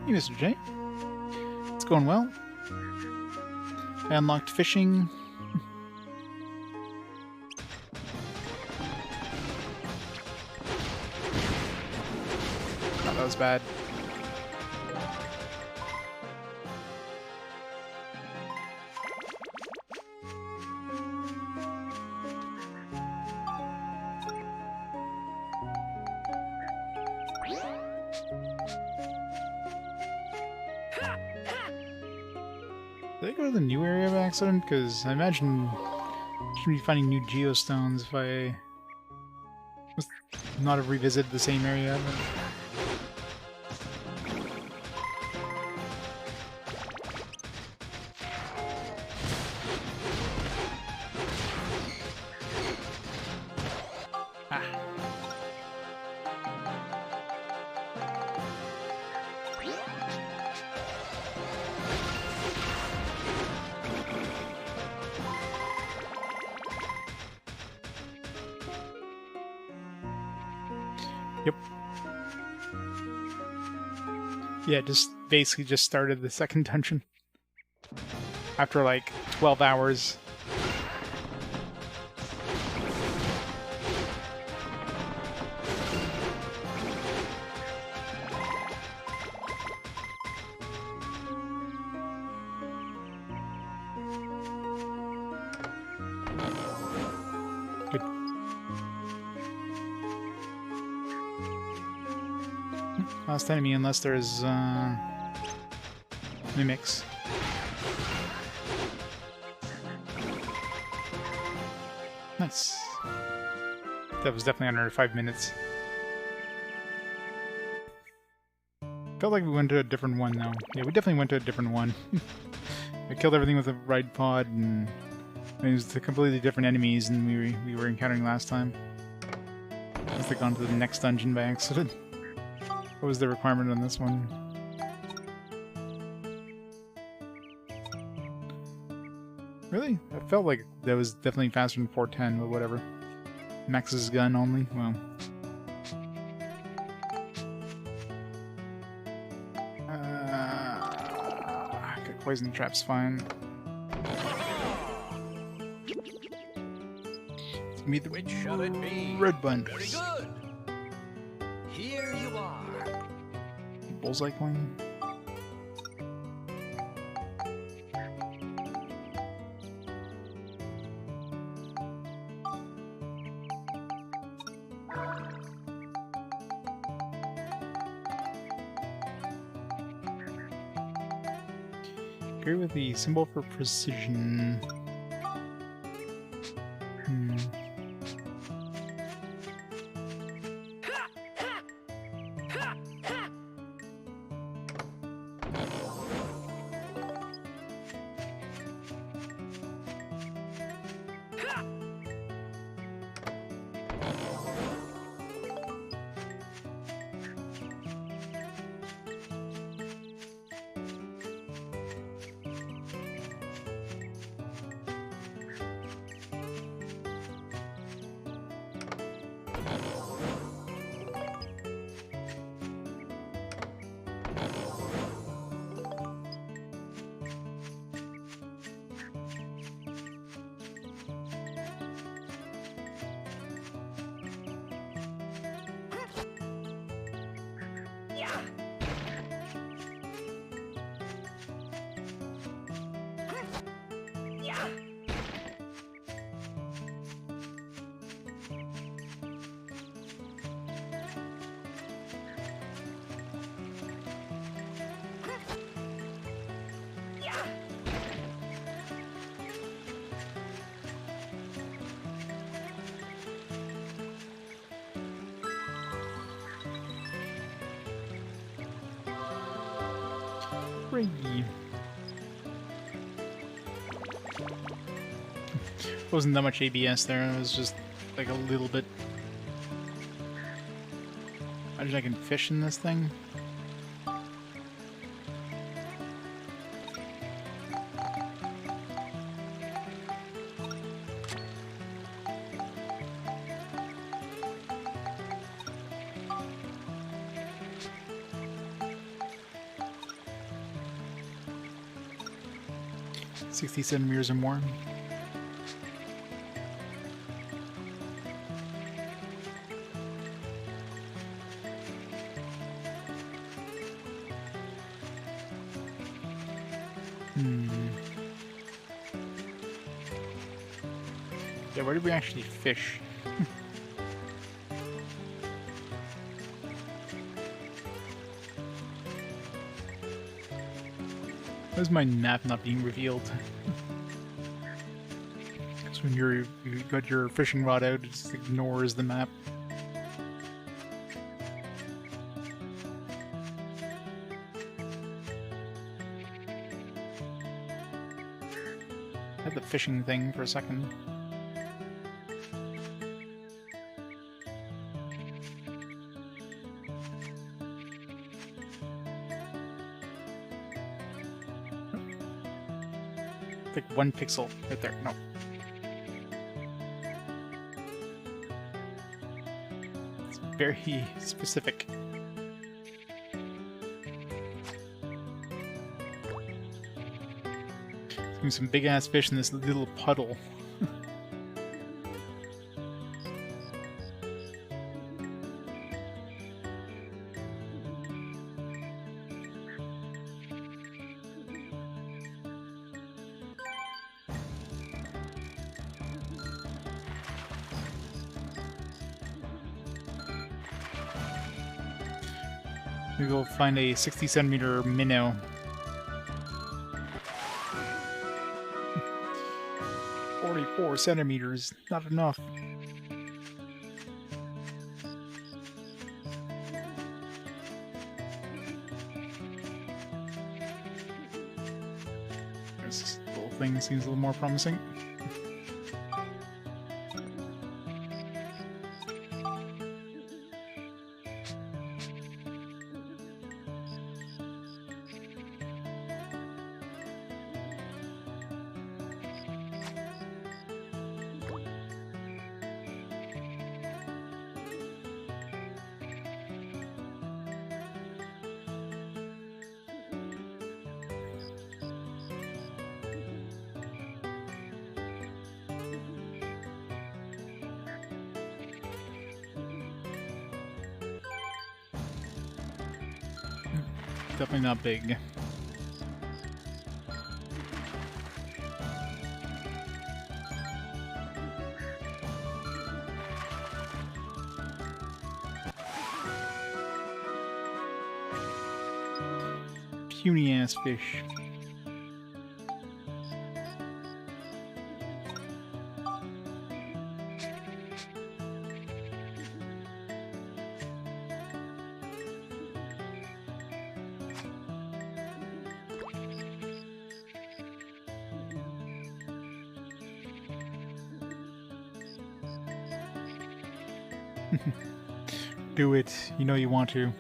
Hey, Mr. J. It's going well. I unlocked fishing. Oh, that was bad. Did I go to the new area by accident? Because I imagine I should be finding new geostones if I must not have revisited the same area. Yep. Yeah, just basically just started the second dungeon. After like 12 hours. Good. Last enemy, unless there's mimics. Nice. That was definitely under 5 minutes. Felt like we went to a different one though. Yeah, we definitely went to a different one. I killed everything with a ride pod, and it was the completely different enemies than we were encountering last time. I must have gone to the next dungeon by accident. What was the requirement on this one? Really? I felt like that was definitely faster than 410, but whatever. Max's gun only? Well. Good, poison trap's fine. It's gonna be the Which shall it be? red buns. Very good. Here you are. Bullseye coin. Agree with the symbol for precision. Wasn't that much ABS there, it was just like a little bit. Imagine I can fish in this thing. $67 or more. Yeah, where did we actually fish? Why is my map not being revealed? Because when you got your fishing rod out, it just ignores the map. I had the fishing thing for a second. Like 1 pixel right there. No. It's very specific. There's some big ass fish in this little puddle. We will find a 60-centimeter minnow. "44 centimeters, not enough." This little thing seems a little more promising. Definitely not big. Puny ass fish. Do it. You know you want to.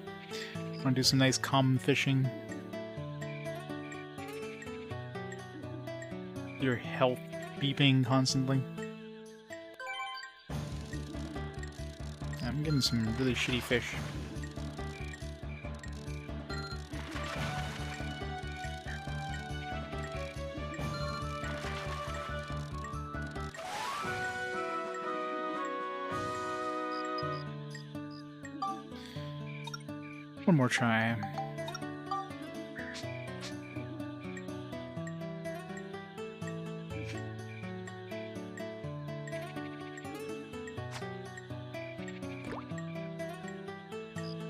Want to do some nice calm fishing. Your health beeping constantly. I'm getting some really shitty fish. One more try.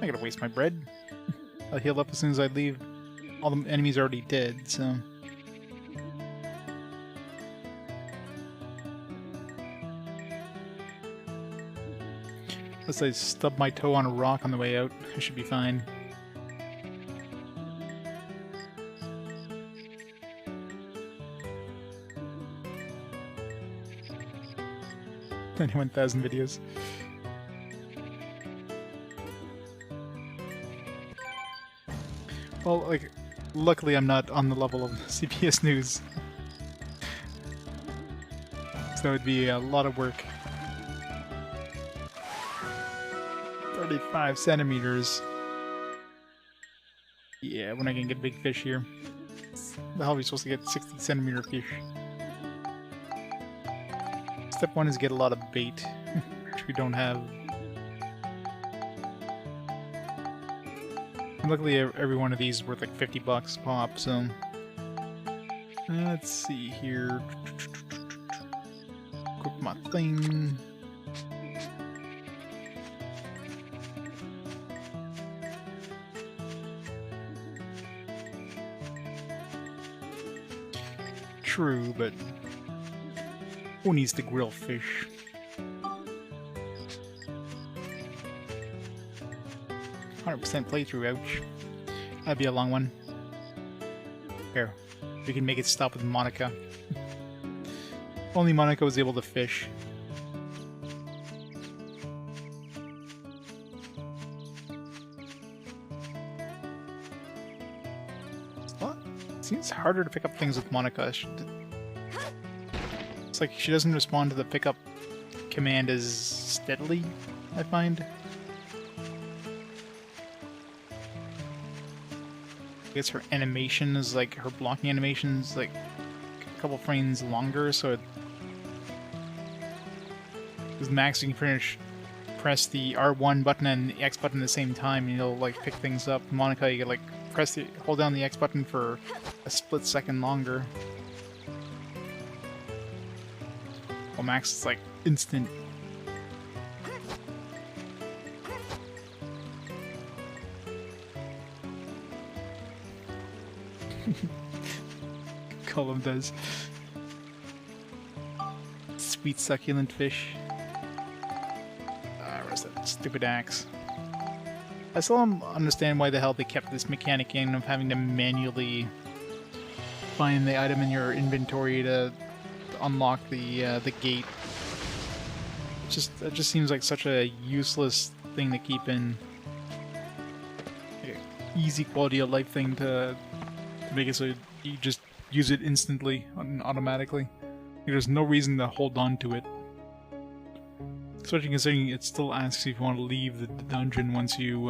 I gotta waste my bread. I'll heal up as soon as I leave. All the enemies are already dead, so... Unless I stub my toe on a rock on the way out, I should be fine. $91,000 videos. Well, like, luckily I'm not on the level of CPS News. So it'd be a lot of work. 35 centimeters. Yeah, we're not gonna get big fish here. The hell are we supposed to get 60 centimeter fish? Step 1 is get a lot of bait, which we don't have. And luckily every one of these is worth like $50 pop, so... Let's see here... Equip my thing... True, but who needs to grill fish? 100% playthrough, ouch. That'd be a long one. Here, we can make it stop with Monica. Only Monica was able to fish. Seems harder to pick up things with Monica. It's like she doesn't respond to the pickup command as steadily, I find. I guess her animation is like, her blocking animation is like a couple frames longer, so it... With Max you can press the R1 button and the X button at the same time and you'll like pick things up. Monica, you can like hold down the X button for a split second longer. Well, Max is like instant. Column does. Sweet succulent fish. Where's that stupid axe? I still don't understand why the hell they kept this mechanic in of having to manually find the item in your inventory to unlock the gate. It just seems like such a useless thing to keep in. Like an easy quality of life thing to make it so you just use it instantly and automatically. There's no reason to hold on to it. Especially considering it still asks you if you want to leave the dungeon once you,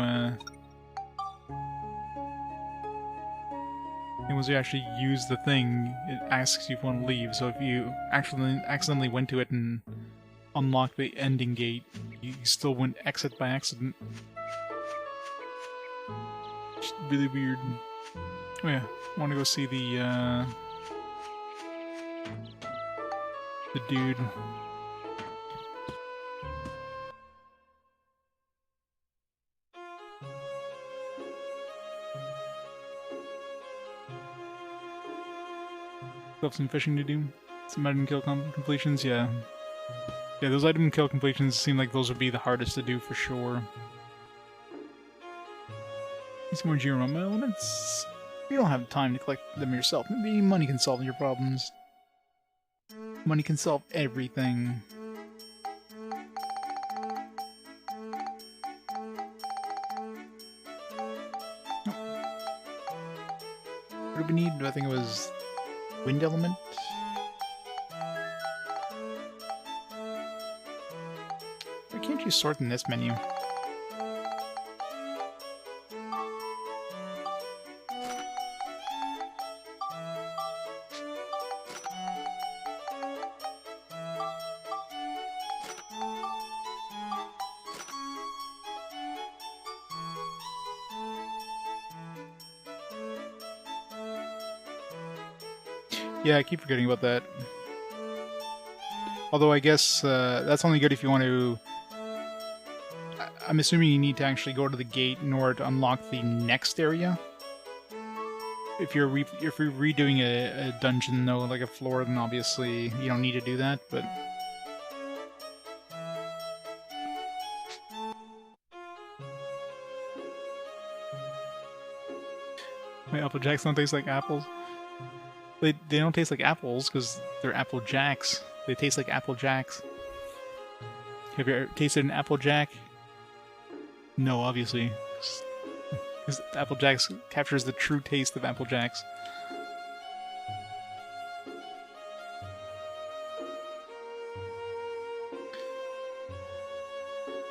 once you actually use the thing, it asks you if you want to leave. So if you actually accidentally went to it and unlocked the ending gate, you still went exit by accident. Just really weird. Oh yeah, I want to go see the dude. Have some fishing to do. Some item kill completions, yeah. Yeah, those item kill completions seem like those would be the hardest to do for sure. Need some more Georama elements. You don't have time to collect them yourself. Maybe money can solve your problems. Money can solve everything. I think it was wind element. Why can't you sort in this menu? Yeah, I keep forgetting about that. Although I guess that's only good if you want to... I'm assuming you need to actually go to the gate in order to unlock the next area. If you're redoing a dungeon, though, like a floor, then obviously you don't need to do that, but... My Apple Jacks don't taste like apples. They don't taste like apples because they're Apple Jacks. They taste like Apple Jacks. Have you ever tasted an Apple Jack? No, obviously. Because Apple Jacks captures the true taste of Apple Jacks.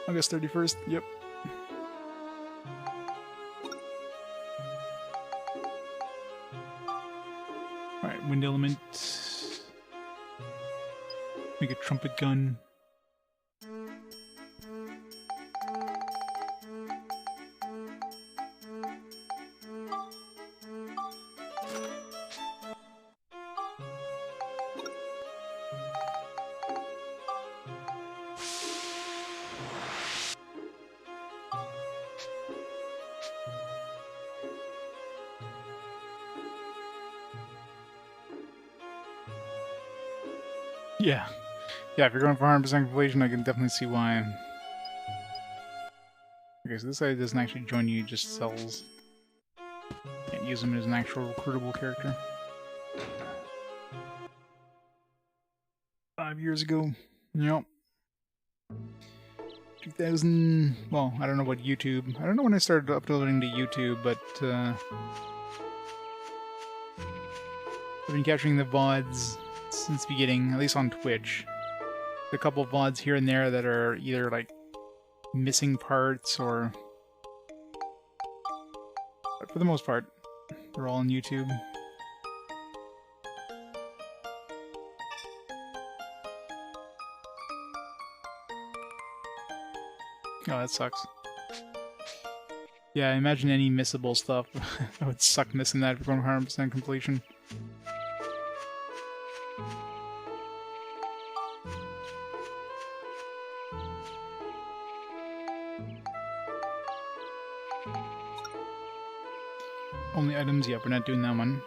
August 31st, yep. Alright, wind element. Make a trumpet gun. Yeah. Yeah, if you're going for 100% completion, I can definitely see why. Okay, so this guy doesn't actually join you, he just sells. Can't use him as an actual recruitable character. 5 years ago. Yep. 2000... Well, I don't know what YouTube... I don't know when I started uploading to YouTube, but... I've been capturing the VODs since the beginning, at least on Twitch. A couple of VODs here and there that are either, like, missing parts or... But for the most part, they're all on YouTube. Oh, that sucks. Yeah, I imagine any missable stuff. I would suck missing that for 100% completion. Only items? Yep, we're not doing that one.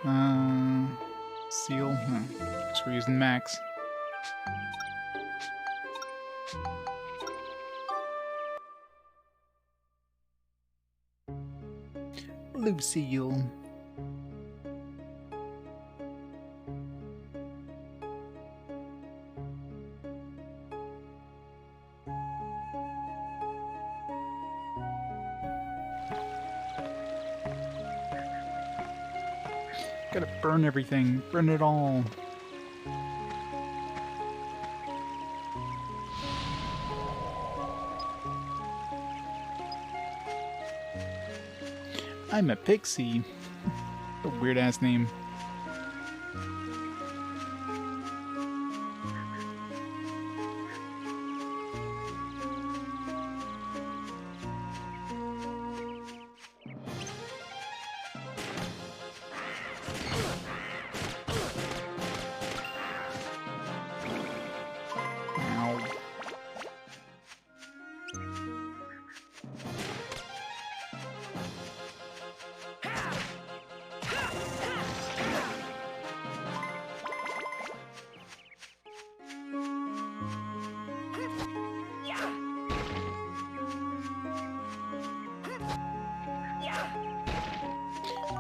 Seal? No. Guess we're using max. Lucille. Gotta burn everything. Burn it all. I'm a pixie. A weird ass name.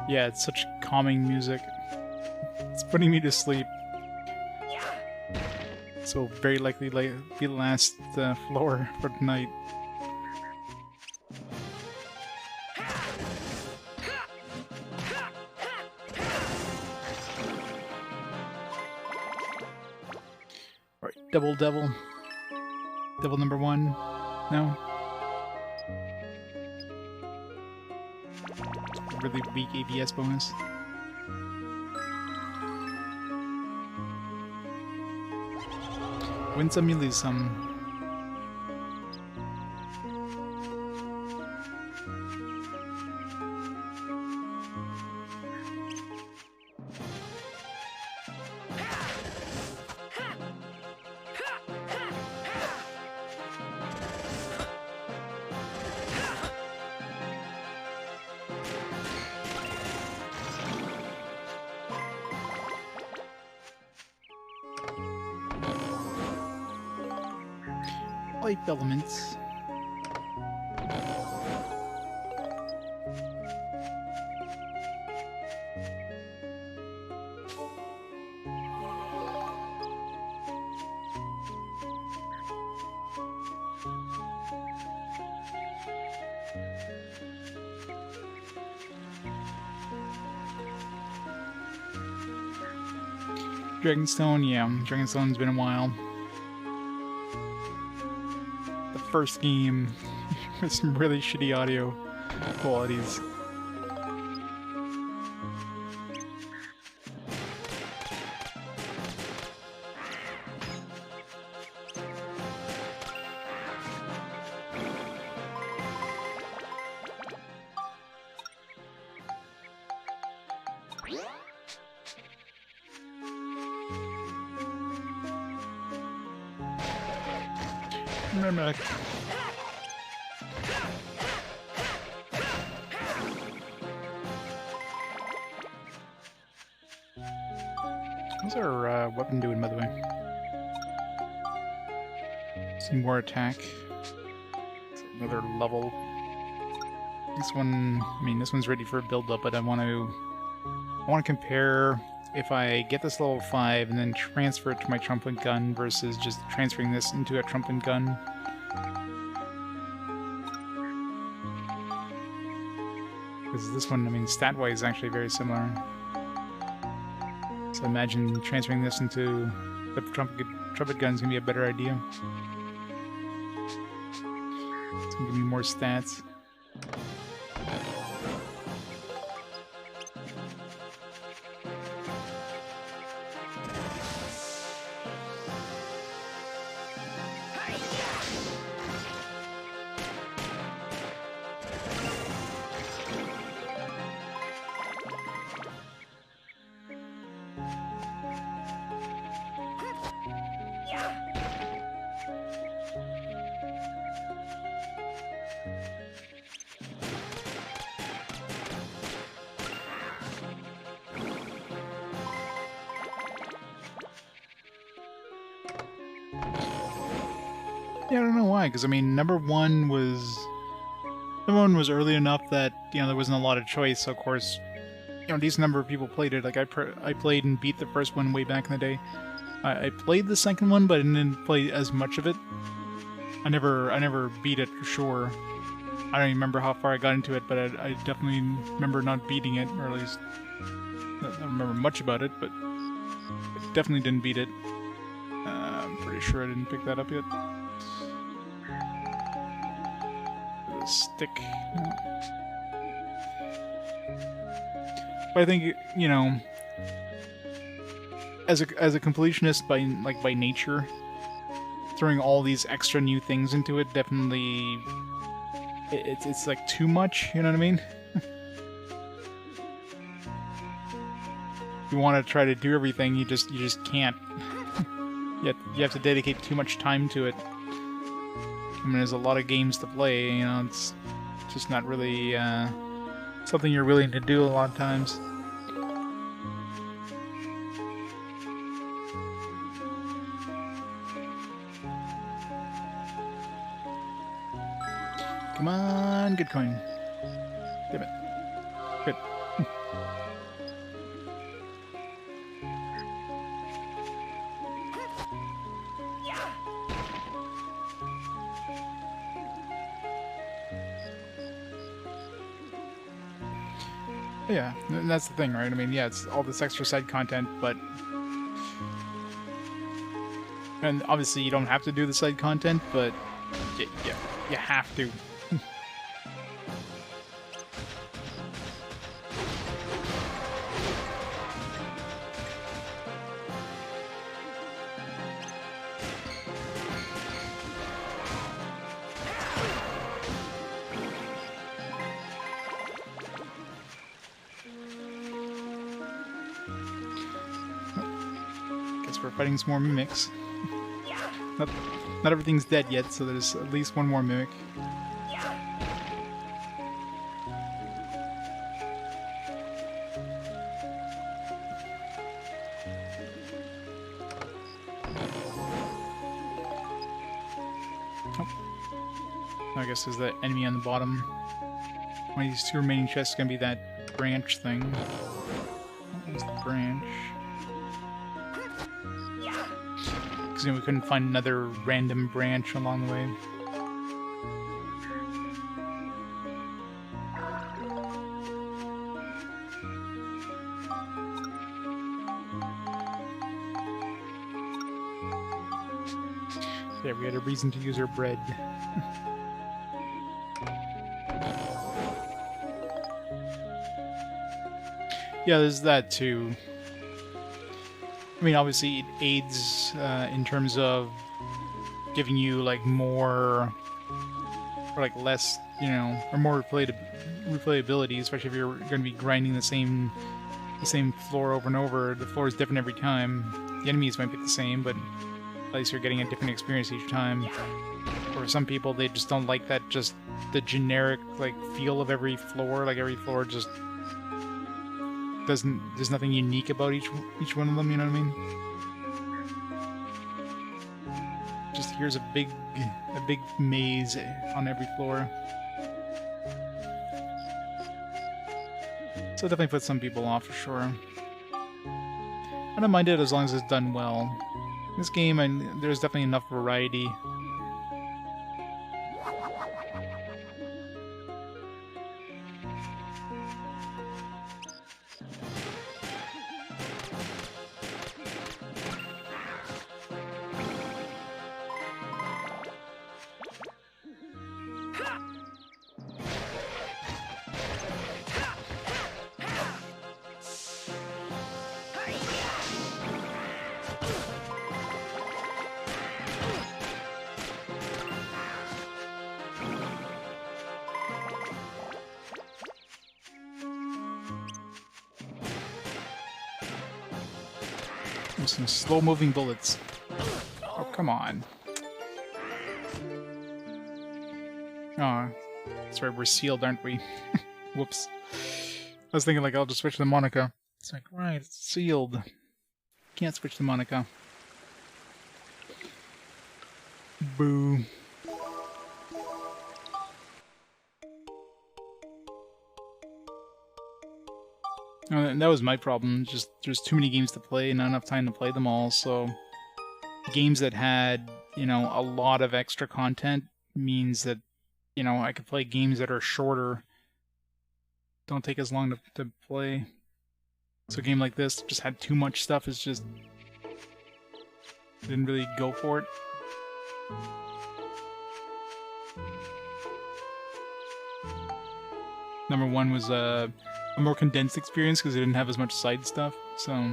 Yeah, it's such calming music. It's putting me to sleep. So very likely be the last floor for tonight. Double devil? Devil number 1? No? A really weak ABS bonus. Win some, you lose some. Life elements. Dragonstone, yeah, Dragonstone's been a while. First game with some really shitty audio qualities. How's our weapon doing, by the way? Some more attack. It's another level. This one, I mean, this one's ready for a build-up, but I want to compare if I get this level 5 and then transfer it to my trumpet gun versus just transferring this into a trumpet gun. Because this one, I mean, stat-wise is actually very similar. So imagine transferring this into the trumpet gun's gonna be a better idea. It's gonna give me more stats. Yeah, I don't know why, because I mean, number one was early enough that, you know, there wasn't a lot of choice, so of course, you know, a decent number of people played it. Like, I played and beat the first one way back in the day. I played the second one, but I didn't play as much of it. I never beat it for sure. I don't even remember how far I got into it, but I definitely remember not beating it, or at least I don't remember much about it, but I definitely didn't beat it. I'm pretty sure I didn't pick that up yet. The stick. But I think, you know, as a completionist by nature, throwing all these extra new things into it definitely it's like too much, you know what I mean? If you want to try to do everything, you just can't. You have to dedicate too much time to it. I mean, there's a lot of games to play, you know, it's just not really something you're willing to do a lot of times. Come on, good coin. Damn it. Good. Yeah, and that's the thing, right? I mean, yeah, it's all this extra side content, but And obviously you don't have to do the side content, but you have to. Guess we're fighting some more mimics. Not everything's dead yet, so there's at least one more mimic. Oh. I guess there's that enemy on the bottom. One of these two remaining chests is gonna be that branch thing. Where's the branch? Because we couldn't find another random branch along the way. Yeah, we had a reason to use our bread. Yeah, there's that too. I mean, obviously it aids in terms of giving you like more, or like less, you know, or more replayability, especially if you're going to be grinding the same floor over and over. The floor is different every time. The enemies might be the same, but at least you're getting a different experience each time. For some people, they just don't like that, just the generic like feel of every floor. Like every floor just doesn't. There's nothing unique about each one of them. You know what I mean? Just here's a big maze on every floor. So it definitely puts some people off for sure. I don't mind it as long as it's done well. In this game, there's definitely enough variety. Some slow-moving bullets. Oh, come on. Oh, that's right, we're sealed, aren't we? Whoops. I was thinking, like, I'll just switch to Monica. It's like, right, it's sealed. Can't switch to Monica. Boo. And that was my problem, just there's too many games to play and not enough time to play them all, so games that had, you know, a lot of extra content means that, you know, I could play games that are shorter, don't take as long to play. So a game like this just had too much stuff, it's just didn't really go for it. Number one was a more condensed experience because it didn't have as much side stuff, so...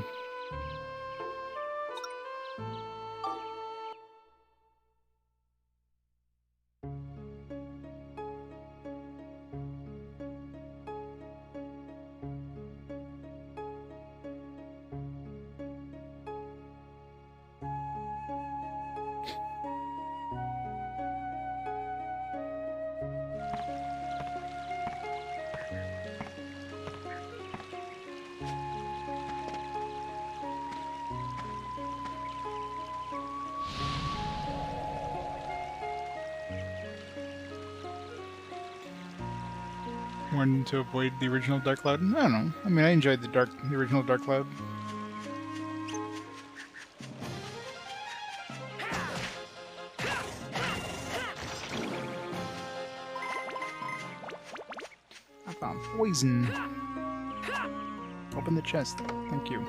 Wanted to avoid the original Dark Cloud? I don't know. I mean, I enjoyed the original Dark Cloud. I found poison. Open the chest. Thank you.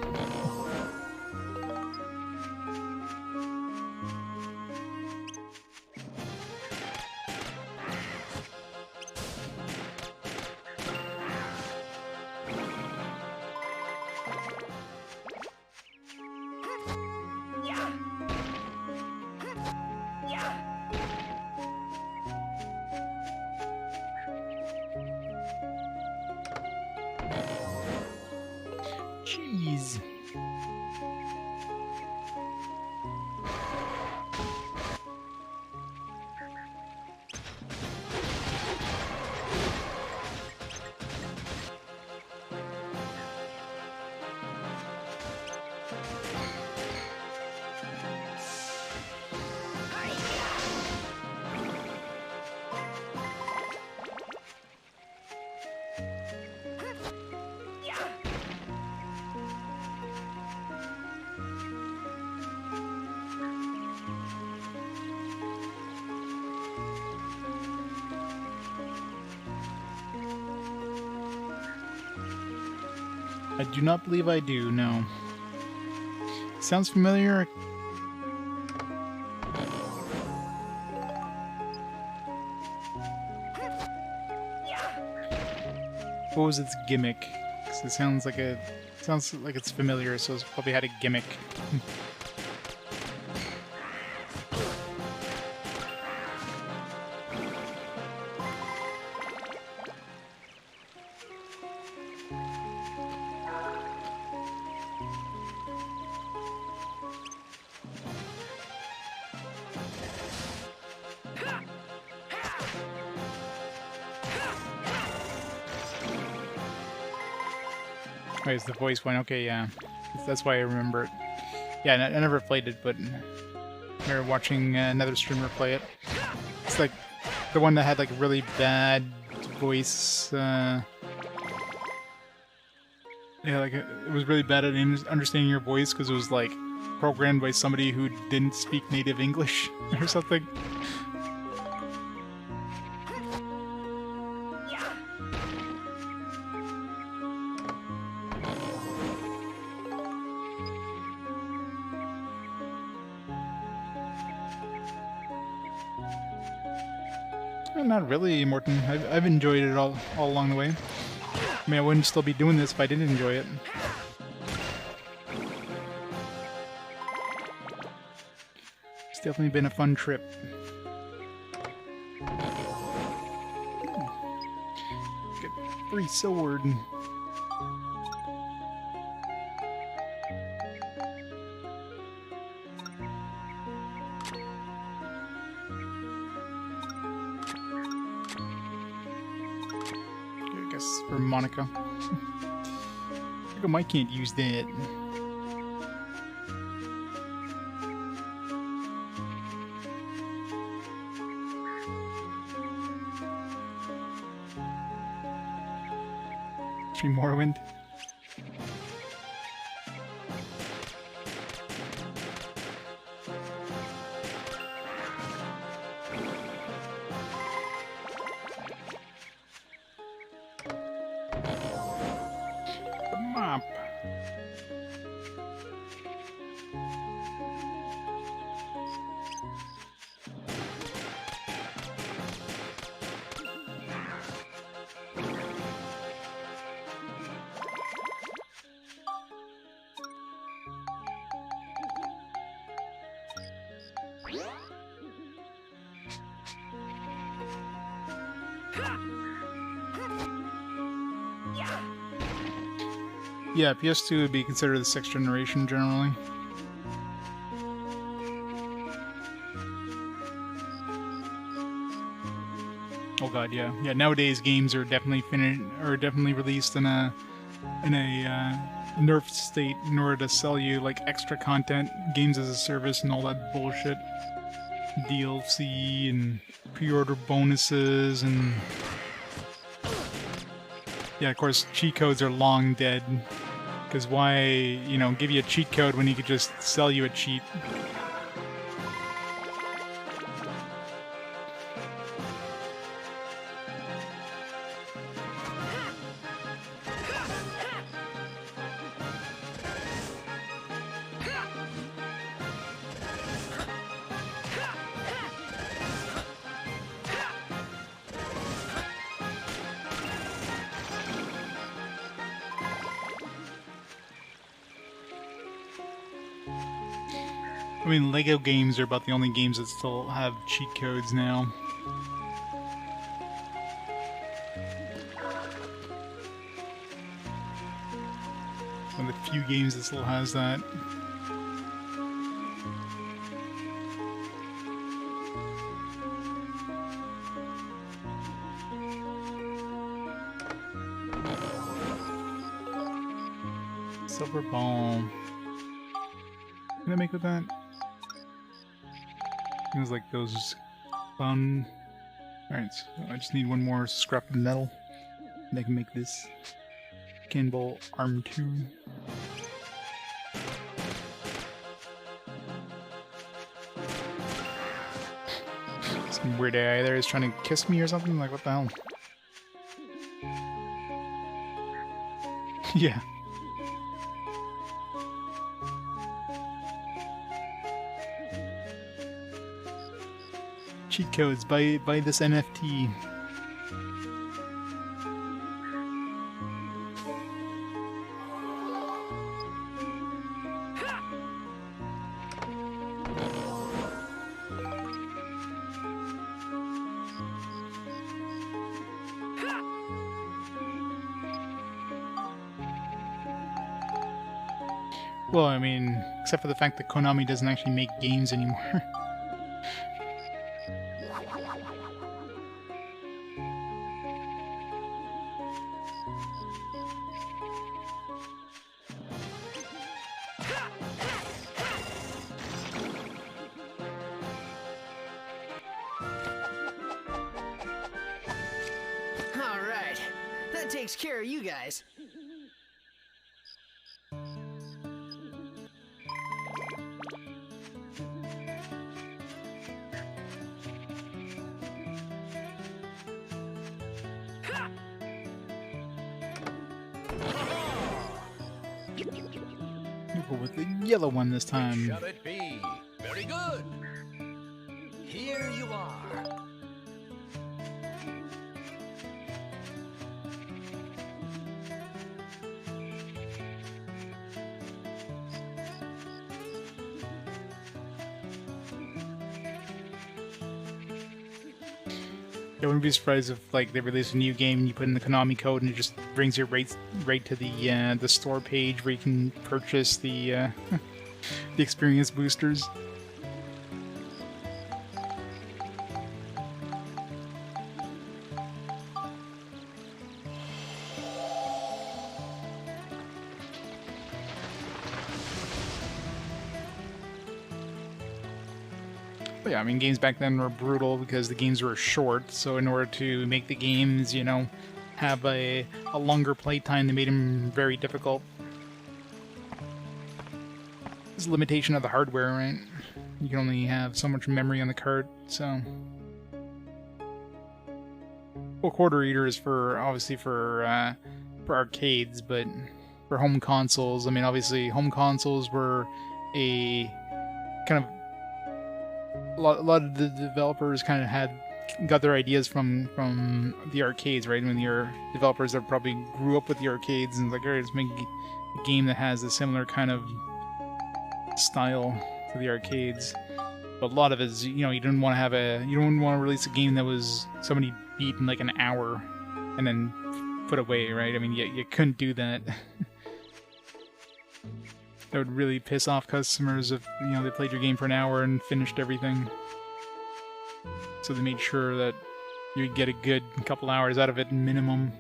I do not believe I do, no. Sounds familiar. What was its gimmick? 'Cause it sounds like it's familiar, so it's probably had a gimmick. Wait, it's the voice one. Okay, yeah. That's why I remember it. Yeah, I never played it, but I remember watching another streamer play it. It's like the one that had like really bad voice. Yeah, like it was really bad at understanding your voice because it was like programmed by somebody who didn't speak native English or something. Not really, Morton. I've enjoyed it all along the way. I mean, I wouldn't still be doing this if I didn't enjoy it. It's definitely been a fun trip. Get free sword. For Monica. How come I can't use that? Morrowind. Yeah, PS2 would be considered the 6th generation generally. Oh god, yeah. Yeah, nowadays games are definitely released in a nerfed state in order to sell you like extra content, games as a service and all that bullshit. DLC and pre-order bonuses and yeah, of course, cheat codes are long dead. Because why, you know, give you a cheat code when he could just sell you a cheat? I mean, Lego games are about the only games that still have cheat codes now. One of the few games that still has that. Silver Bomb. What can I make with that? It was like those fun. Alright, so I just need one more scrap of metal. And I can make this Cannonball Arm 2. Some weird AI there is trying to kiss me or something? Like, what the hell? Yeah. cheat codes. Buy this NFT. Well, I mean, except for the fact that Konami doesn't actually make games anymore. All right, that takes care of you guys. Go with the yellow one this time. Shall it be? Very good. Here you are. I wouldn't be surprised if like they release a new game and you put in the Konami code and it just brings you right to the store page where you can purchase the the experience boosters. But yeah, I mean, games back then were brutal because the games were short, so in order to make the games, you know, have a longer playtime, they made them very difficult. There's a limitation of the hardware, right? You can only have so much memory on the card, so... Well, quarter reader is for, obviously for arcades, but for home consoles, I mean, obviously home consoles were a kind of... A lot of the developers kind of got their ideas from the arcades, right? When your developers that probably grew up with the arcades and like, alright, let's make a game that has a similar kind of style to the arcades. But a lot of it is, you know, you don't want to release a game that was somebody beat in like an hour and then put away, right? I mean, you couldn't do that. That would really piss off customers if, you know, they played your game for an hour and finished everything. So they made sure that you'd get a good couple hours out of it minimum.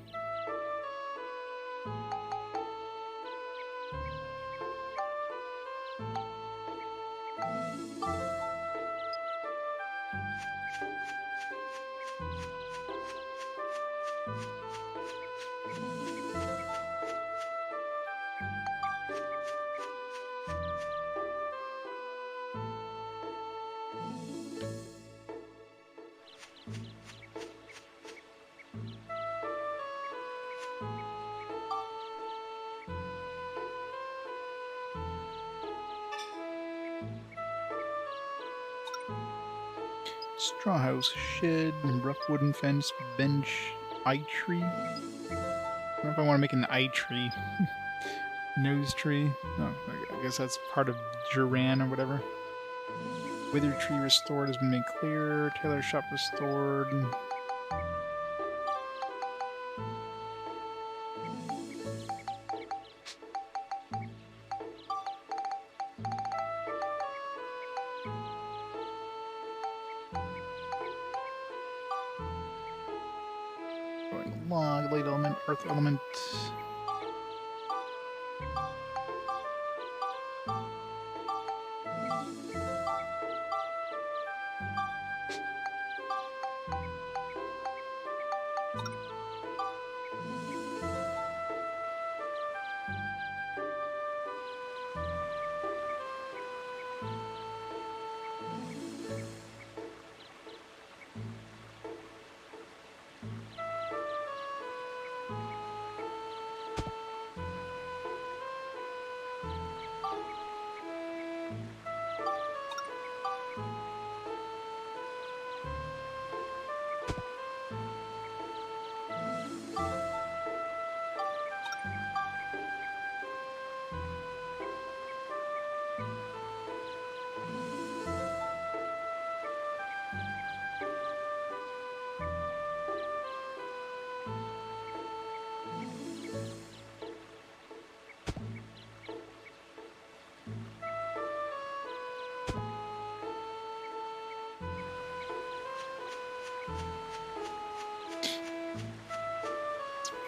Straw house, shed, rough wooden fence, bench, eye tree. I don't know if I want to make an eye tree. Nose tree. Oh, I guess that's part of Georama or whatever. Wither tree restored has been made clear. Tailor shop restored. Log, light element, earth element.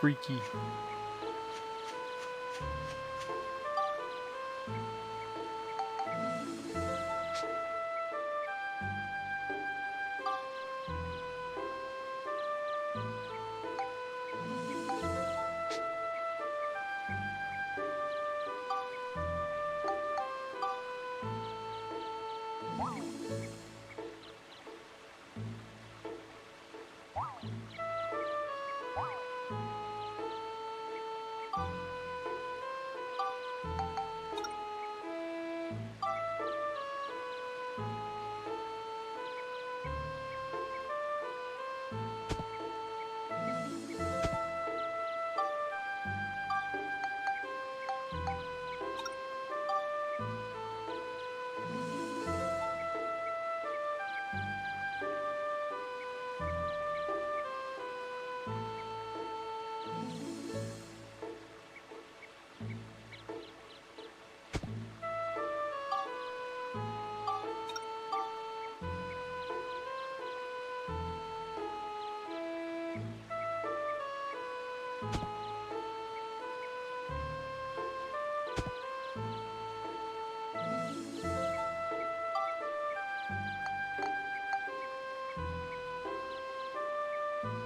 freaky.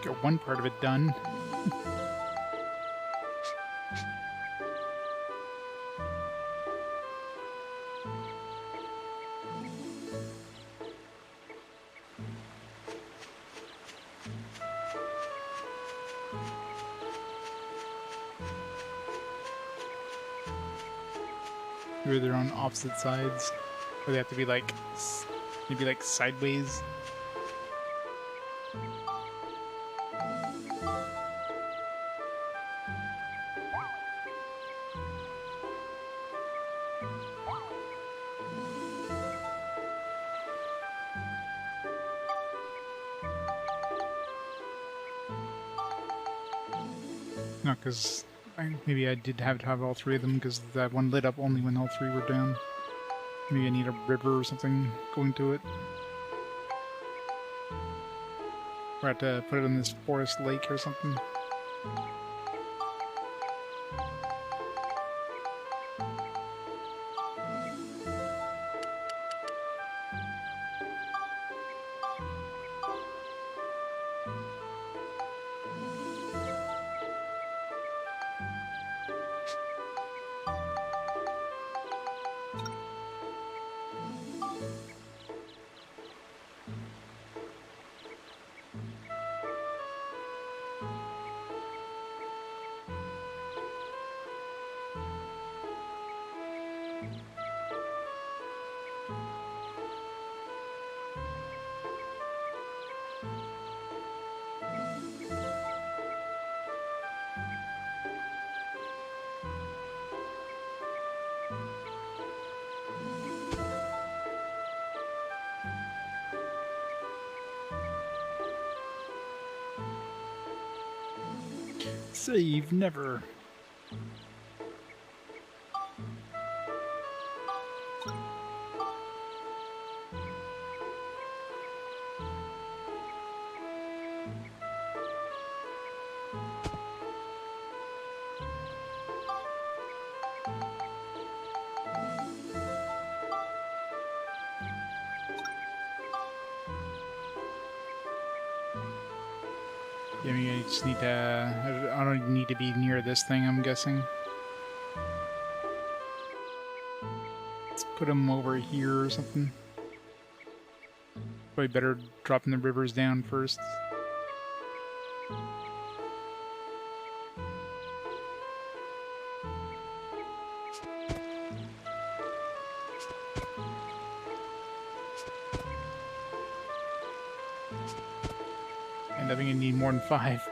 Got one part of it done. Maybe they're on opposite sides, or they have to be like maybe like sideways. No, because maybe I did have to have all three of them, because that one lit up only when all three were down. Maybe I need a river or something going to it. Or I have to put it in this forest lake or something. Save never. Yeah, I mean, I just need to... I don't need to be near this thing, I'm guessing. Let's put them over here or something. Probably better dropping the rivers down first. And I think I need more than 5.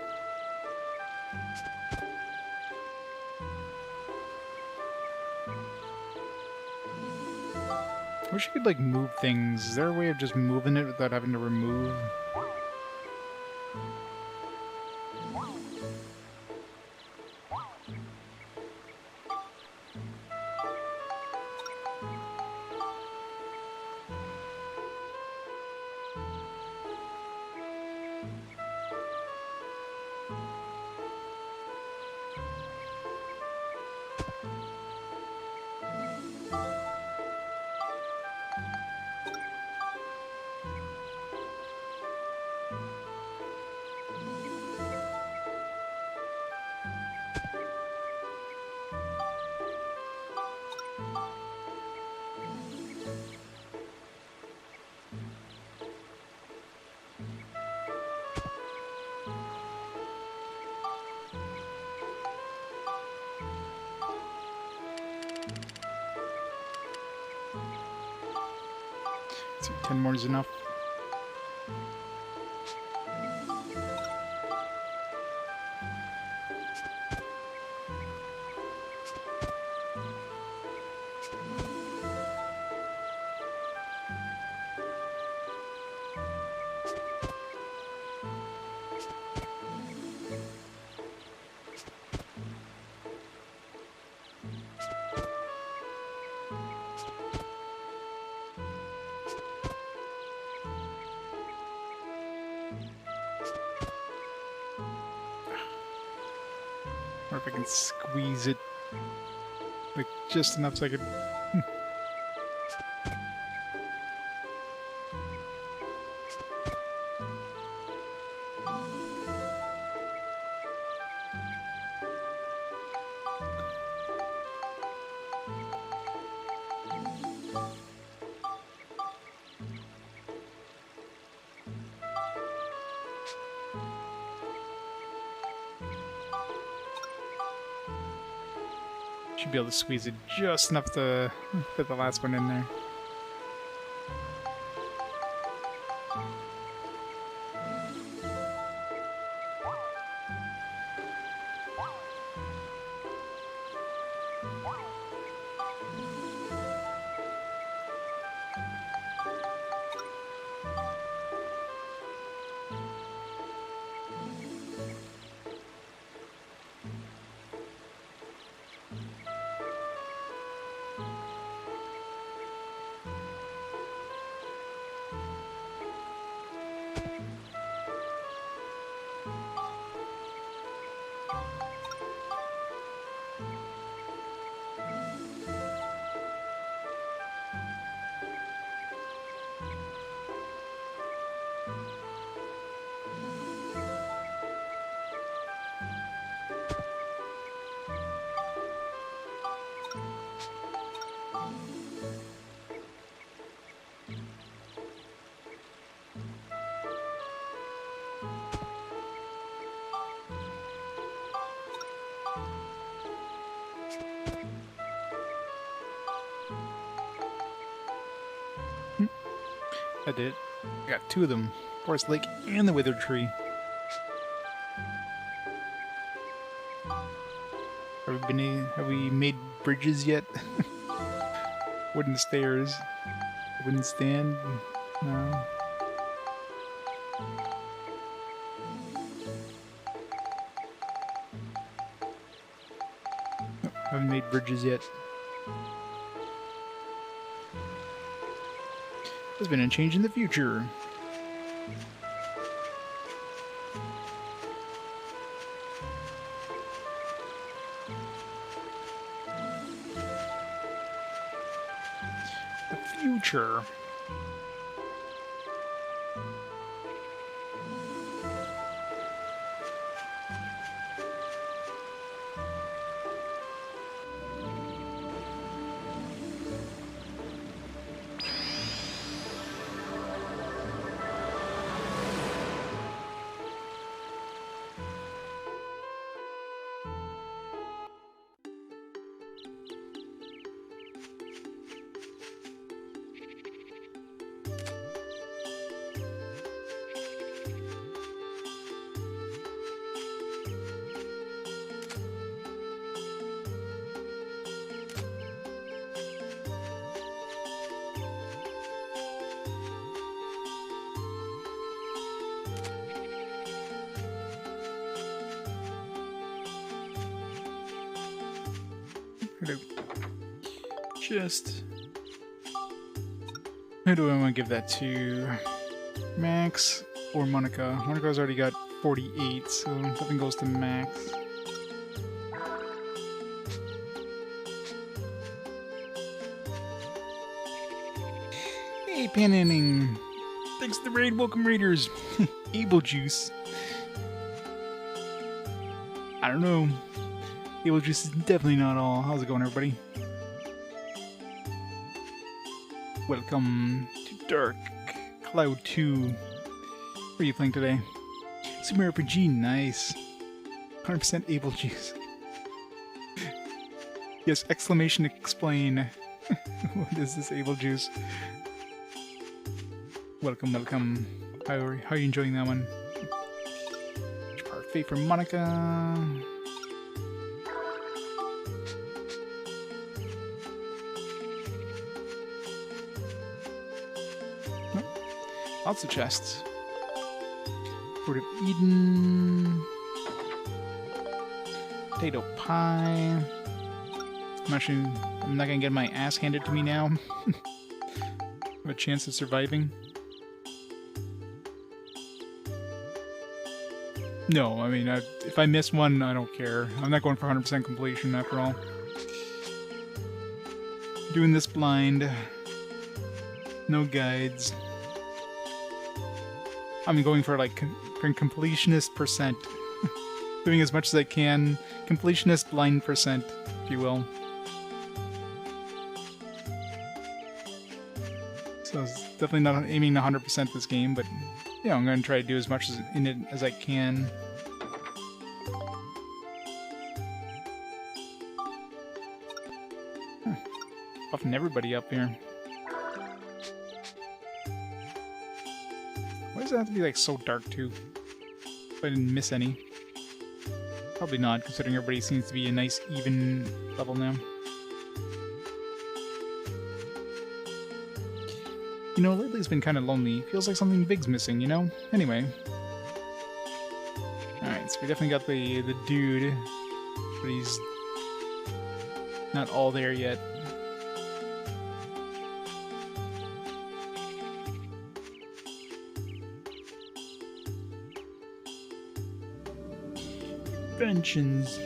I wish you could, like, move things. Is there a way of just moving it without having to remove? 10 more is enough. Or if I can squeeze it like just enough so I could. Should be able to squeeze it just enough to fit the last one in there. I did. I got 2 of them. Forest Lake and the Withered Tree. Have we made bridges yet? Wooden stairs. Wooden stand? No. Nope, haven't made bridges yet. There's been a change in the future. The future. Just who do I want to give that to? Max or Monica? Monica's already got 48, so nothing goes to Max. Hey, Panning! Thanks to the raid, welcome raiders! Able Juice. I don't know. Able Juice is definitely not all. How's it going, everybody? Welcome to Dark Cloud 2. What are you playing today? Super RPG, nice. 100% Able Juice. Yes, exclamation explain. What is this Able Juice? Welcome, welcome. How are you enjoying that one? Parfait for Monica. Oh, lots of chests. Fruit of Eden. Potato pie. I'm not gonna get my ass handed to me now. Have a chance of surviving. No, I mean, if I miss one, I don't care. I'm not going for 100% completion after all. Doing this blind. No guides. I'm going for like for completionist percent. Doing as much as I can. Completionist blind percent, if you will. So it's definitely not aiming 100% this game, but yeah, I'm going to try to do as much in it as I can. Buffing everybody up here. Why does it have to be like so dark too? If I didn't miss any. Probably not, considering everybody seems to be a nice even level now. You know, lately it's been kind of lonely. Feels like something big's missing, you know? Anyway. Alright, so we definitely got the dude. But he's not all there yet. Inventions.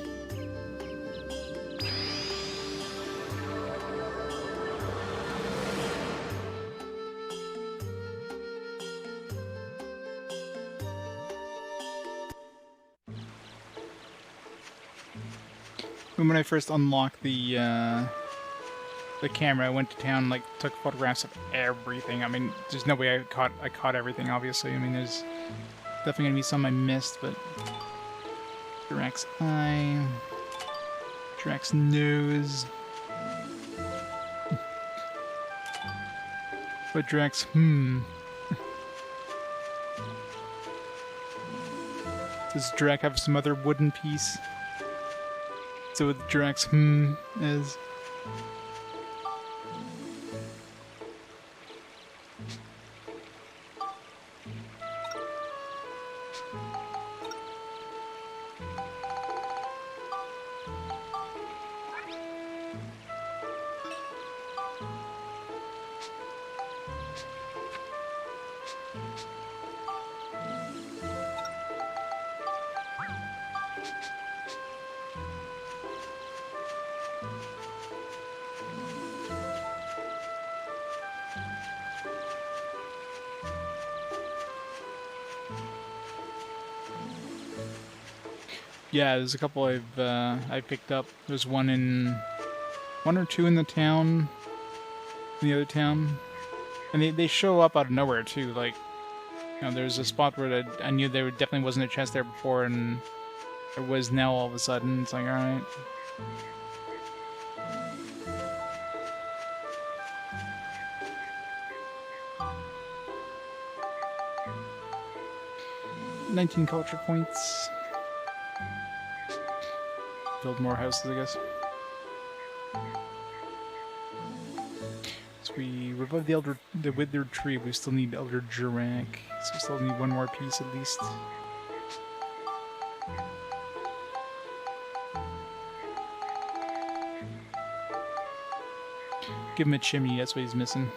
When I first unlocked the camera, I went to town, like, took photographs of everything. I mean, there's no way I caught everything, obviously. I mean, there's definitely gonna be some I missed, but Drax's eye, Drax's nose. But Drax, Does Drax have some other wooden piece? So what Drax is. Yeah, there's a couple I picked up. There's one or two in the town, in the other town, and they show up out of nowhere too. Like, you know, there's a spot where I knew there definitely wasn't a chest there before, and there was now all of a sudden. It's like, all right. $19 culture points. Build more houses, I guess. So we revived the withered tree. We still need Elder Jurak, so we still need one more piece at least. Give him a chimney. That's what he's missing.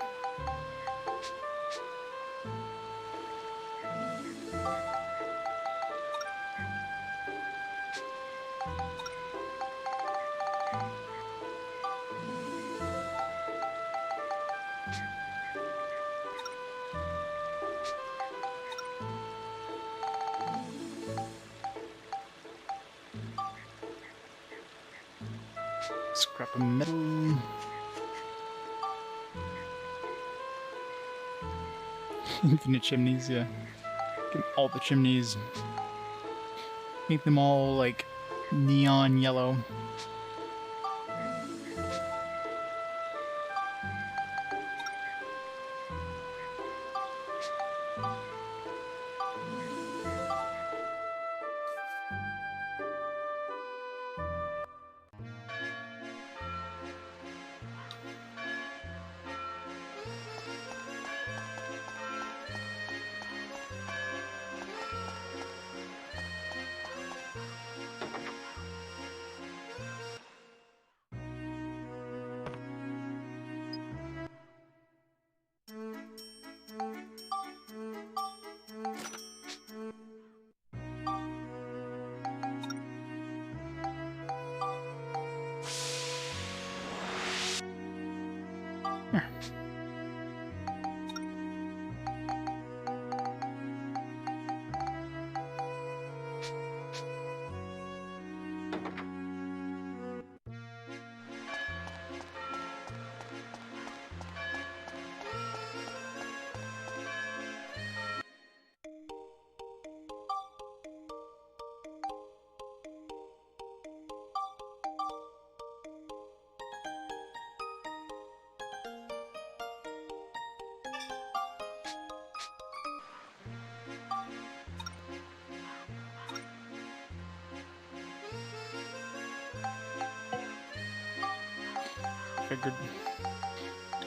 Scrap of metal. Infinite chimneys, yeah. Get all the chimneys. Make them all like neon yellow. figured.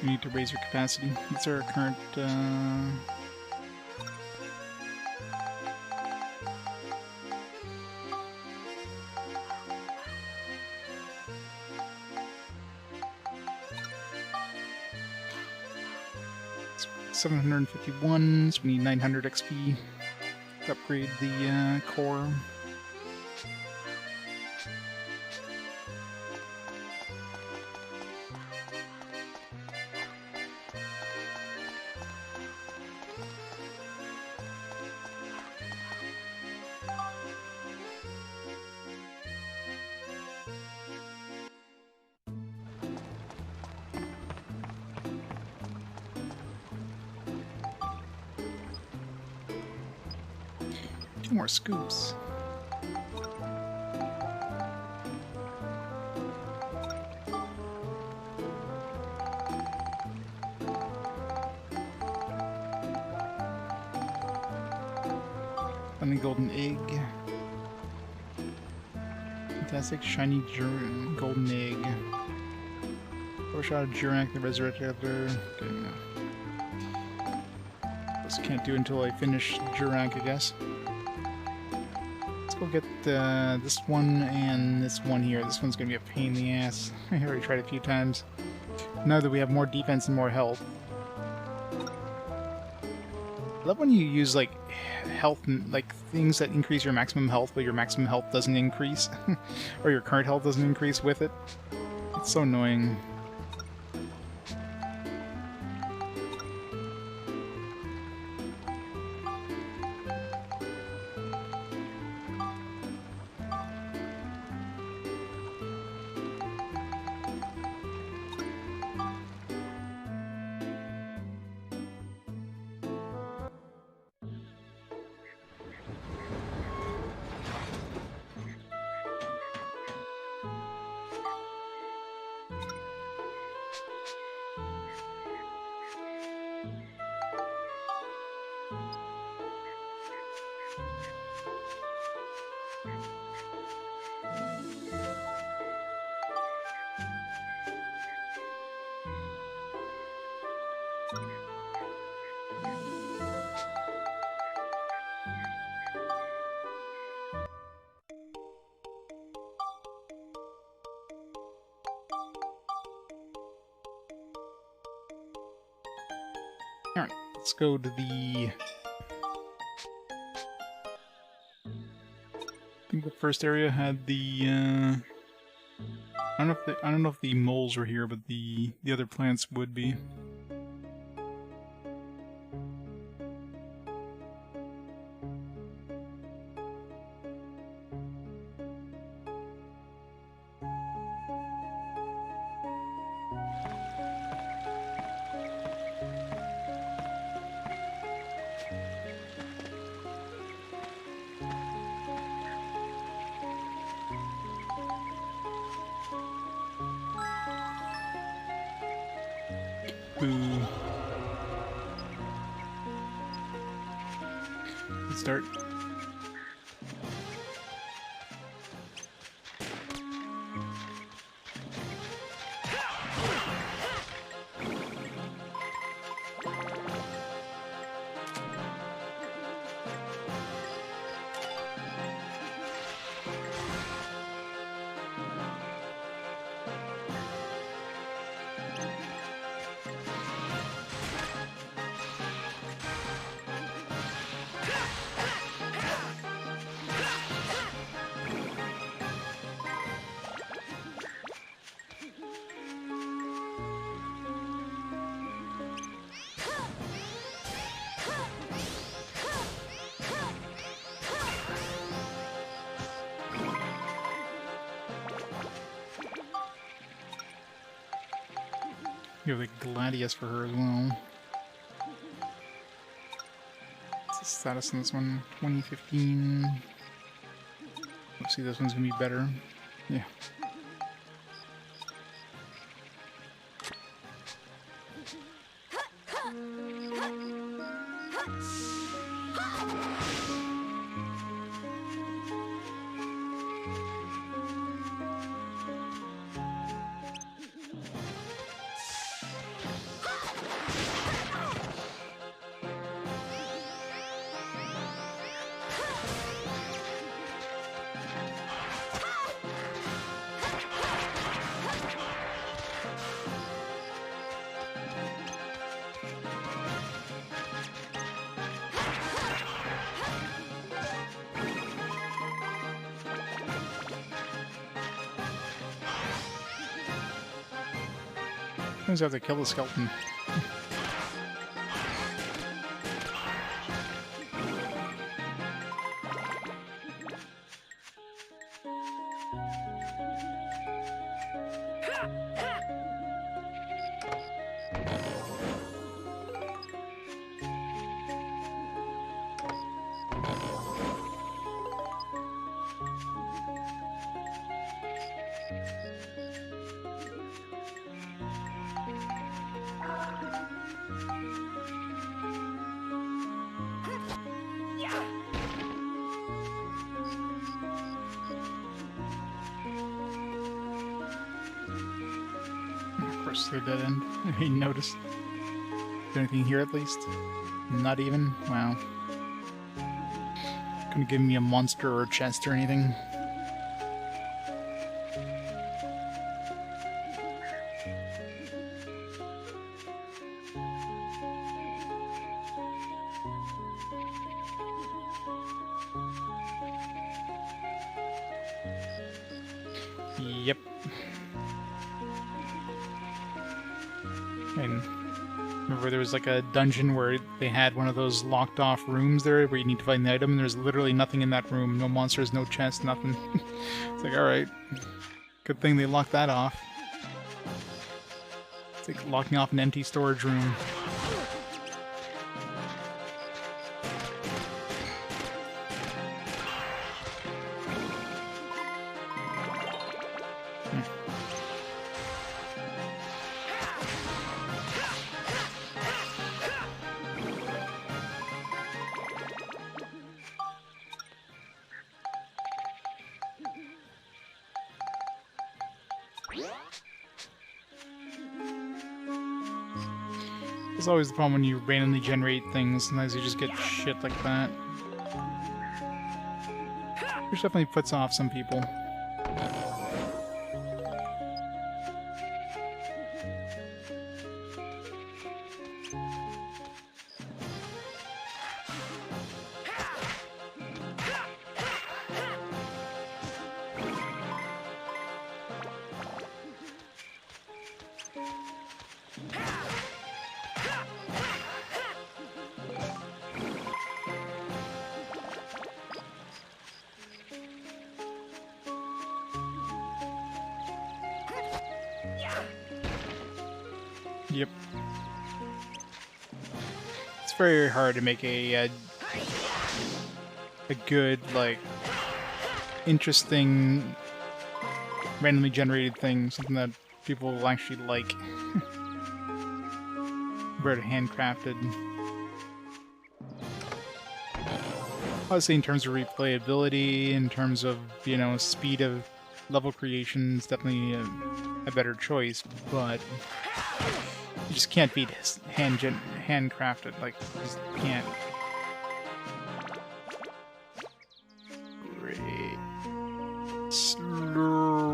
We need to raise your capacity. What's our current, 751, so we need 900 XP to upgrade the core. Two more scoops. And a golden egg. Fantastic shiny golden egg. Or shot of Georama, the resurrected after. Okay, no. This can't do until I finish Georama, I guess. Let's go get this one and this one here. This one's gonna be a pain in the ass. I already tried it a few times. Now that we have more defense and more health. I love when you use like health, like things that increase your maximum health, but your maximum health doesn't increase, or your current health doesn't increase with it. It's so annoying. Alright, let's go to the... I think the first area had the, I don't know if the moles were here, but the other plants would be. Boo. Let's start. You have the Gladius for her as well. What's the status on this one? 2015. Let's see, this one's gonna be better. Yeah. Sometimes you have to kill the skeleton. The dead end. He noticed. Is there anything here at least? Not even? Wow. Couldn't give me a monster or a chest or anything. Yep. And remember there was like a dungeon where they had one of those locked off rooms there where you need to find the item and there's literally nothing in that room. No monsters, no chest, nothing. It's like, alright. Good thing they locked that off. It's like locking off an empty storage room. It's always the problem when you randomly generate things. Sometimes you just get shit like that. Which definitely puts off some people. Yep. It's very hard to make a good, like, interesting, randomly generated thing, something that people will actually like. Very handcrafted. Obviously, in terms of replayability, in terms of, you know, speed of level creation, it's definitely a better choice, but you just can't beat handcrafted. Like, you just can't. Great. Slow.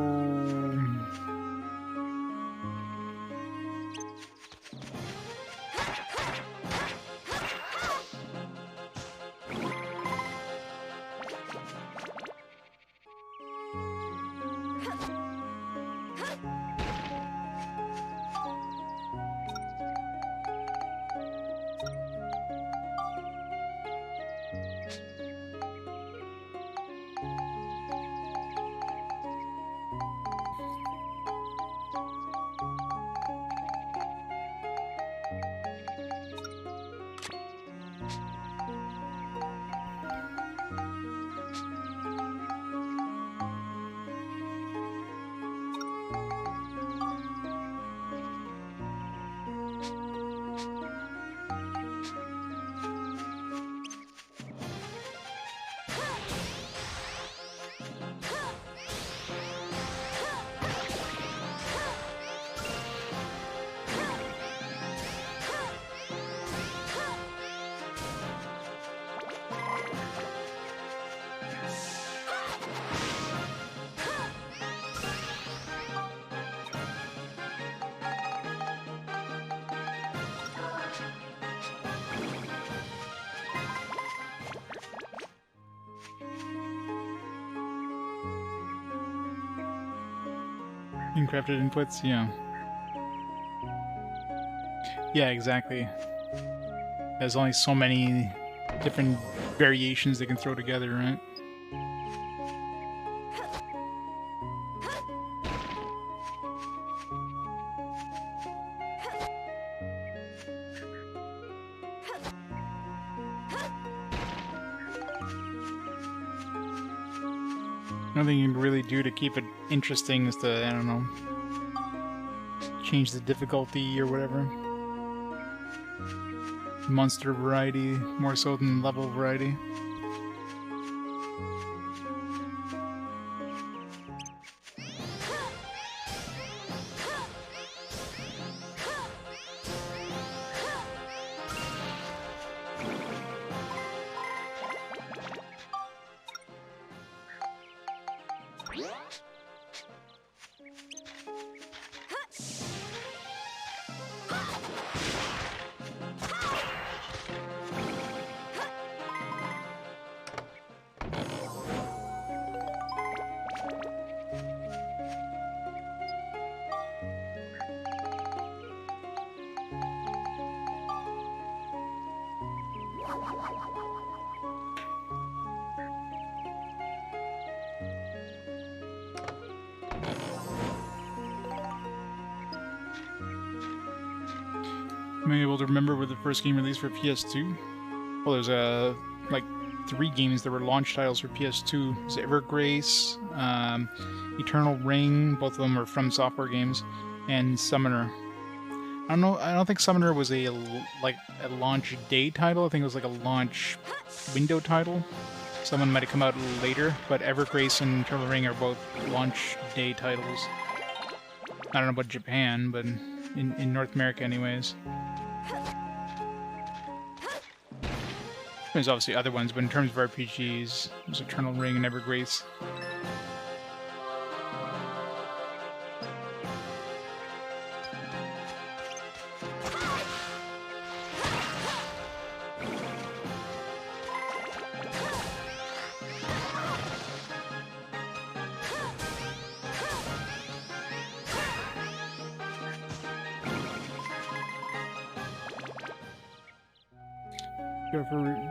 Handcrafted inputs, yeah. Yeah, exactly. There's only so many different variations they can throw together, right? Nothing you can really do to keep it interesting is to, I don't know, change the difficulty or whatever. Monster variety, more so than level variety. Am I able to remember with the first game released for PS2? Well, there's like 3 games that were launch titles for PS2. There's Evergrace, Eternal Ring, both of them are From Software games, and Summoner. I don't know. I don't think Summoner was a launch day title. I think it was like a launch window title. Someone might have come out later, but Evergrace and Eternal Ring are both launch day titles. I don't know about Japan, but in North America anyways. There's obviously other ones, but in terms of RPGs, there's Eternal Ring and Evergrace.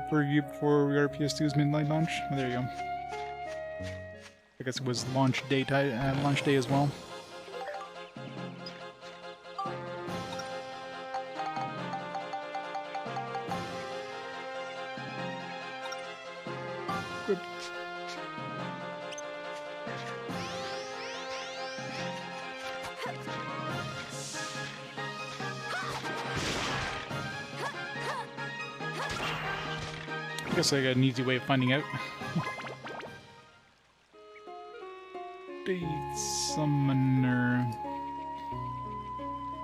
For review before we got our PS2's midnight launch. Oh, there you go. I guess it was launch day as well. Good. I guess I got an easy way of finding out. Date Summoner.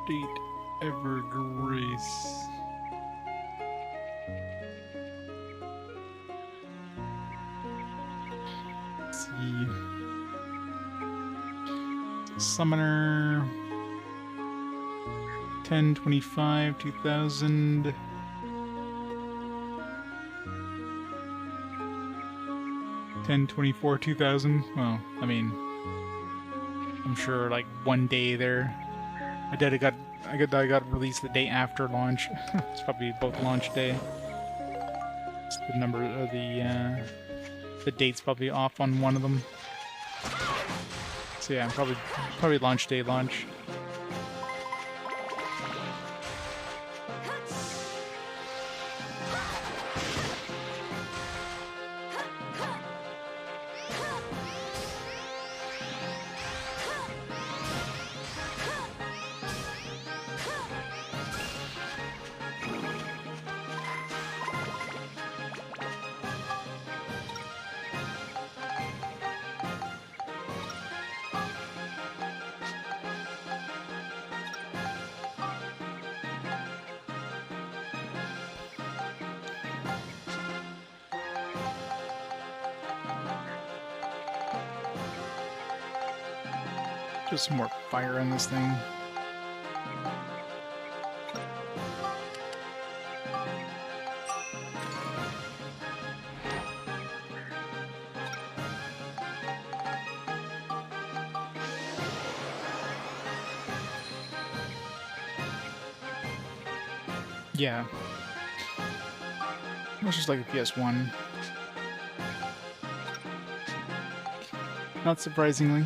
Date Evergrace. Let's see. Summoner. 10/25, 2000. 10/24/2000. Well, I mean, I'm sure like one day there. I got released the day after launch. It's probably both launch day. It's the number of the date's probably off on one of them. So yeah, probably launch day launch. Just some more fire in this thing. Yeah. It's just like a PS1. Not surprisingly.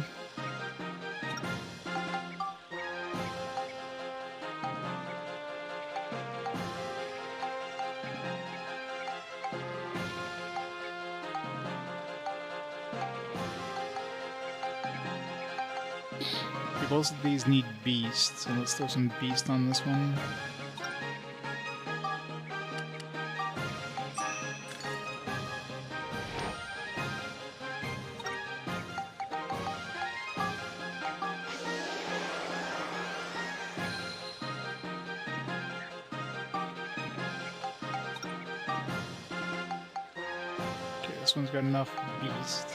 Both of these need beast, so let's throw some beast on this one. Okay, this one's got enough beast.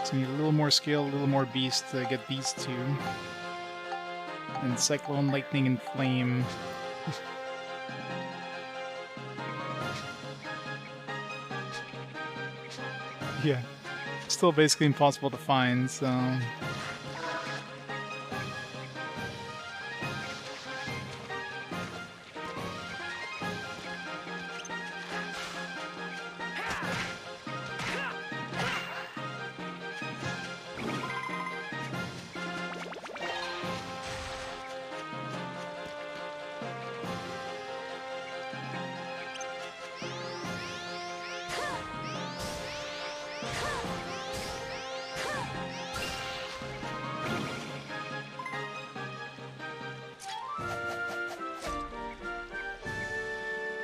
So we need a little more scale, a little more beast to get these two. And Cyclone, Lightning, and Flame. Yeah. Still basically impossible to find, so...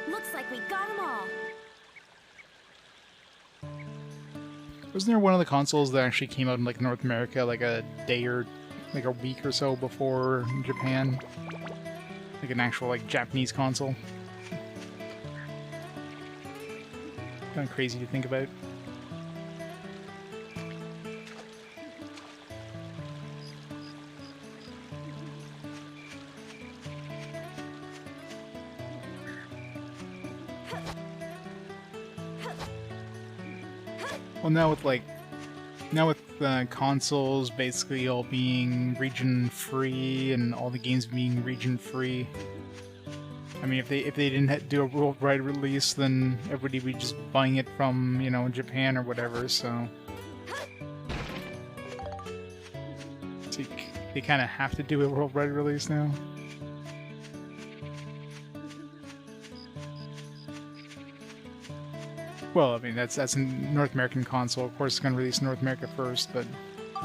Looks like we got them all. Wasn't there one of the consoles that actually came out in like North America like a day or like a week or so before Japan? Like an actual like Japanese console? Kind of crazy to think about. Well, now with consoles basically all being region free and all the games being region free, I mean, if they didn't do a worldwide release, then everybody would be just buying it from, you know, Japan or whatever. So they kind of have to do a worldwide release now. Well, I mean, that's a North American console. Of course, it's going to release in North America first, but I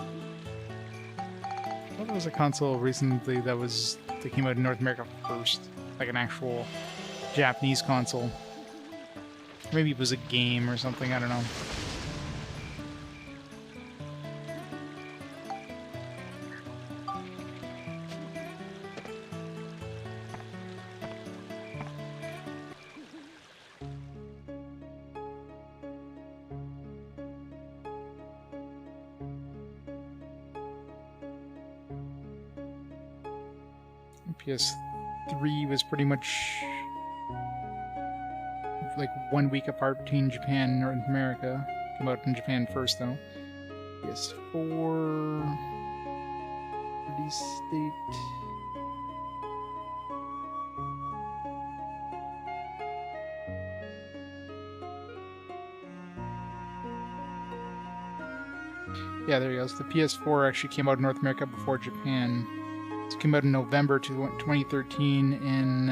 thought there was a console recently that came out in North America first, like an actual Japanese console. Maybe it was a game or something, I don't know. PS3 was pretty much like 1 week apart between Japan and North America. Came out in Japan first, though. PS4 release date. Yeah, there you go. So the PS4 actually came out in North America before Japan. It came out in November 2013 in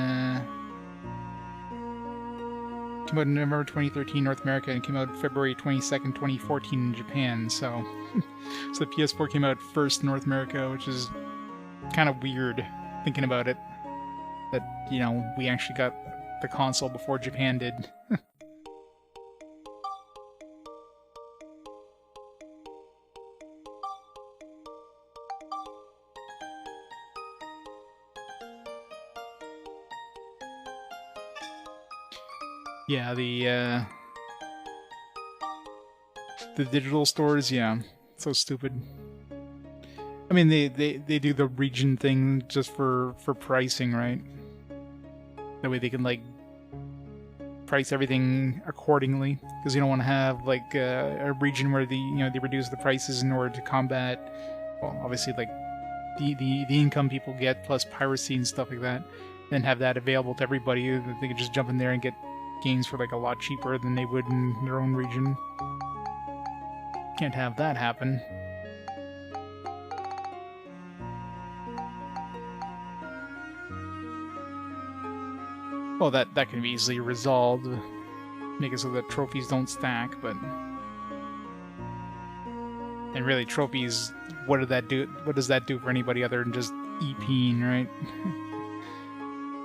came out in November 2013 North America and came out February 22nd, 2014 in Japan. So, so the PS4 came out first in North America, which is kind of weird thinking about it. That, you know, we actually got the console before Japan did. Yeah, the digital stores, yeah, so stupid. I mean, they do the region thing just for pricing, right? That way they can like price everything accordingly, because you don't want to have like a region where they reduce the prices in order to combat, well, obviously like the income people get plus piracy and stuff like that. then have that available to everybody. They could just jump in there and get games for like a lot cheaper than they would in their own region. Can't have that happen. Well, that can be easily resolved. Make it so that trophies don't stack, but... And really, trophies, what does that do for anybody other than just EPing, right?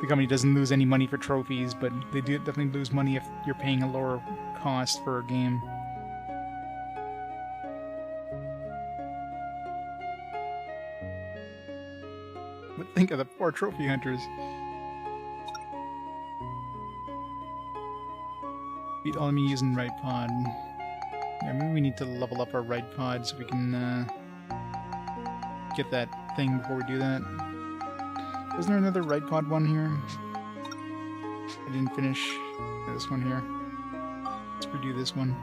The company doesn't lose any money for trophies, but they do definitely lose money if you're paying a lower cost for a game. But think of the poor trophy hunters. Beat all me using right pod. Yeah, maybe we need to level up our right pod so we can get that thing before we do that. Isn't there another right pod one here? I didn't finish this one here. Let's redo this one.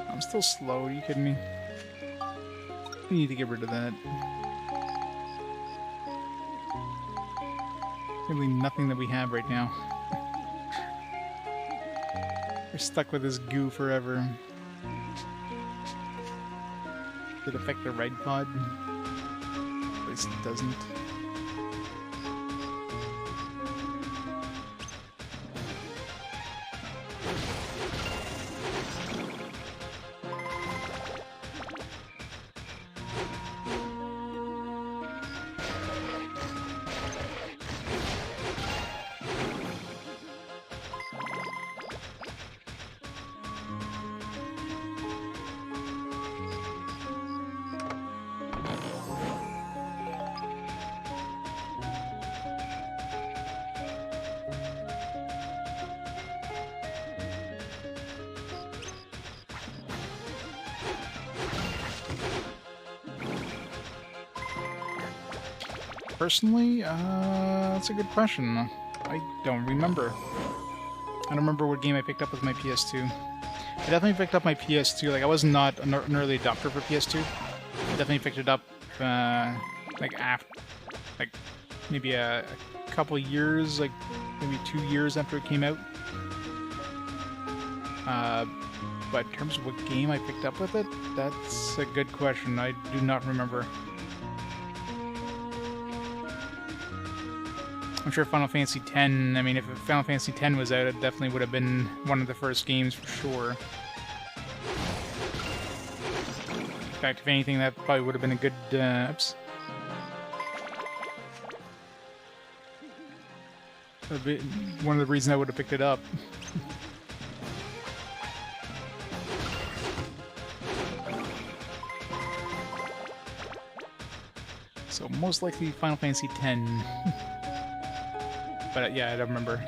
I'm still slow, are you kidding me? We need to get rid of that. Really nothing that we have right now. We're stuck with this goo forever. Does it affect the right pod? At least it doesn't. Personally, that's a good question. I don't remember. I don't remember what game I picked up with my PS2. I definitely picked up my PS2. Like, I was not an early adopter for PS2. I definitely picked it up, like, after, like, maybe a couple years, like, maybe 2 years after it came out. But in terms of what game I picked up with it, that's a good question. I do not remember. I'm sure Final Fantasy X, I mean, if Final Fantasy X was out, it definitely would have been one of the first games for sure. In fact, if anything, that probably would have been a good, oops. One of the reasons I would have picked it up. So, most likely Final Fantasy X. But yeah, I don't remember.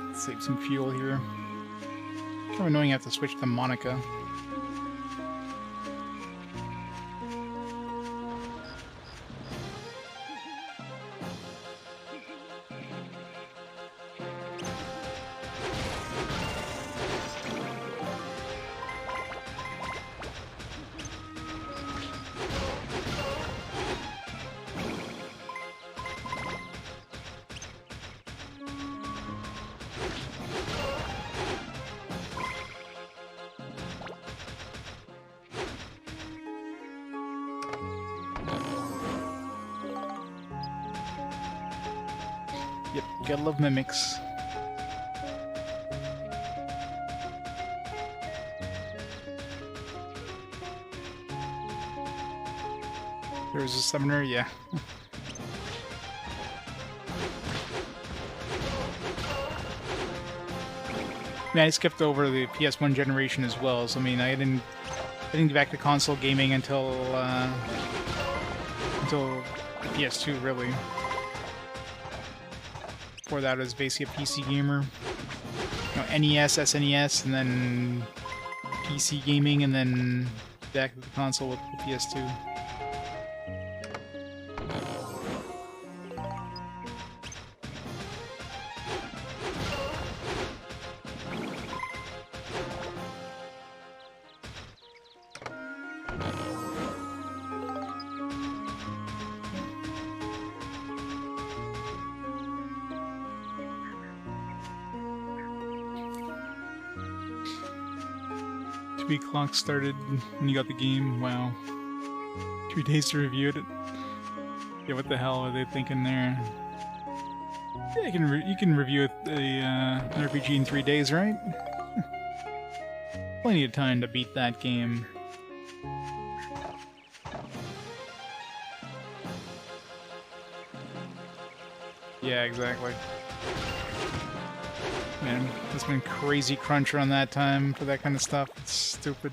Let's save some fuel here. Kind of annoying I have to switch to Monica. Yep, gotta love mimics. There's a summoner, yeah. Yeah, I skipped over the PS1 generation as well, so I mean, I didn't getting back to console gaming until PS2, really. Before that, I was basically a PC gamer. You know, NES, SNES, and then PC gaming, and then back to the console with the PS2. Clock started when you got the game. Wow. 3 days to review it. Yeah, what the hell are they thinking there? Yeah, you can review an RPG in 3 days, right? Plenty of time to beat that game. Yeah, exactly. Man, there's been crazy crunch around that time for that kind of stuff. It's stupid.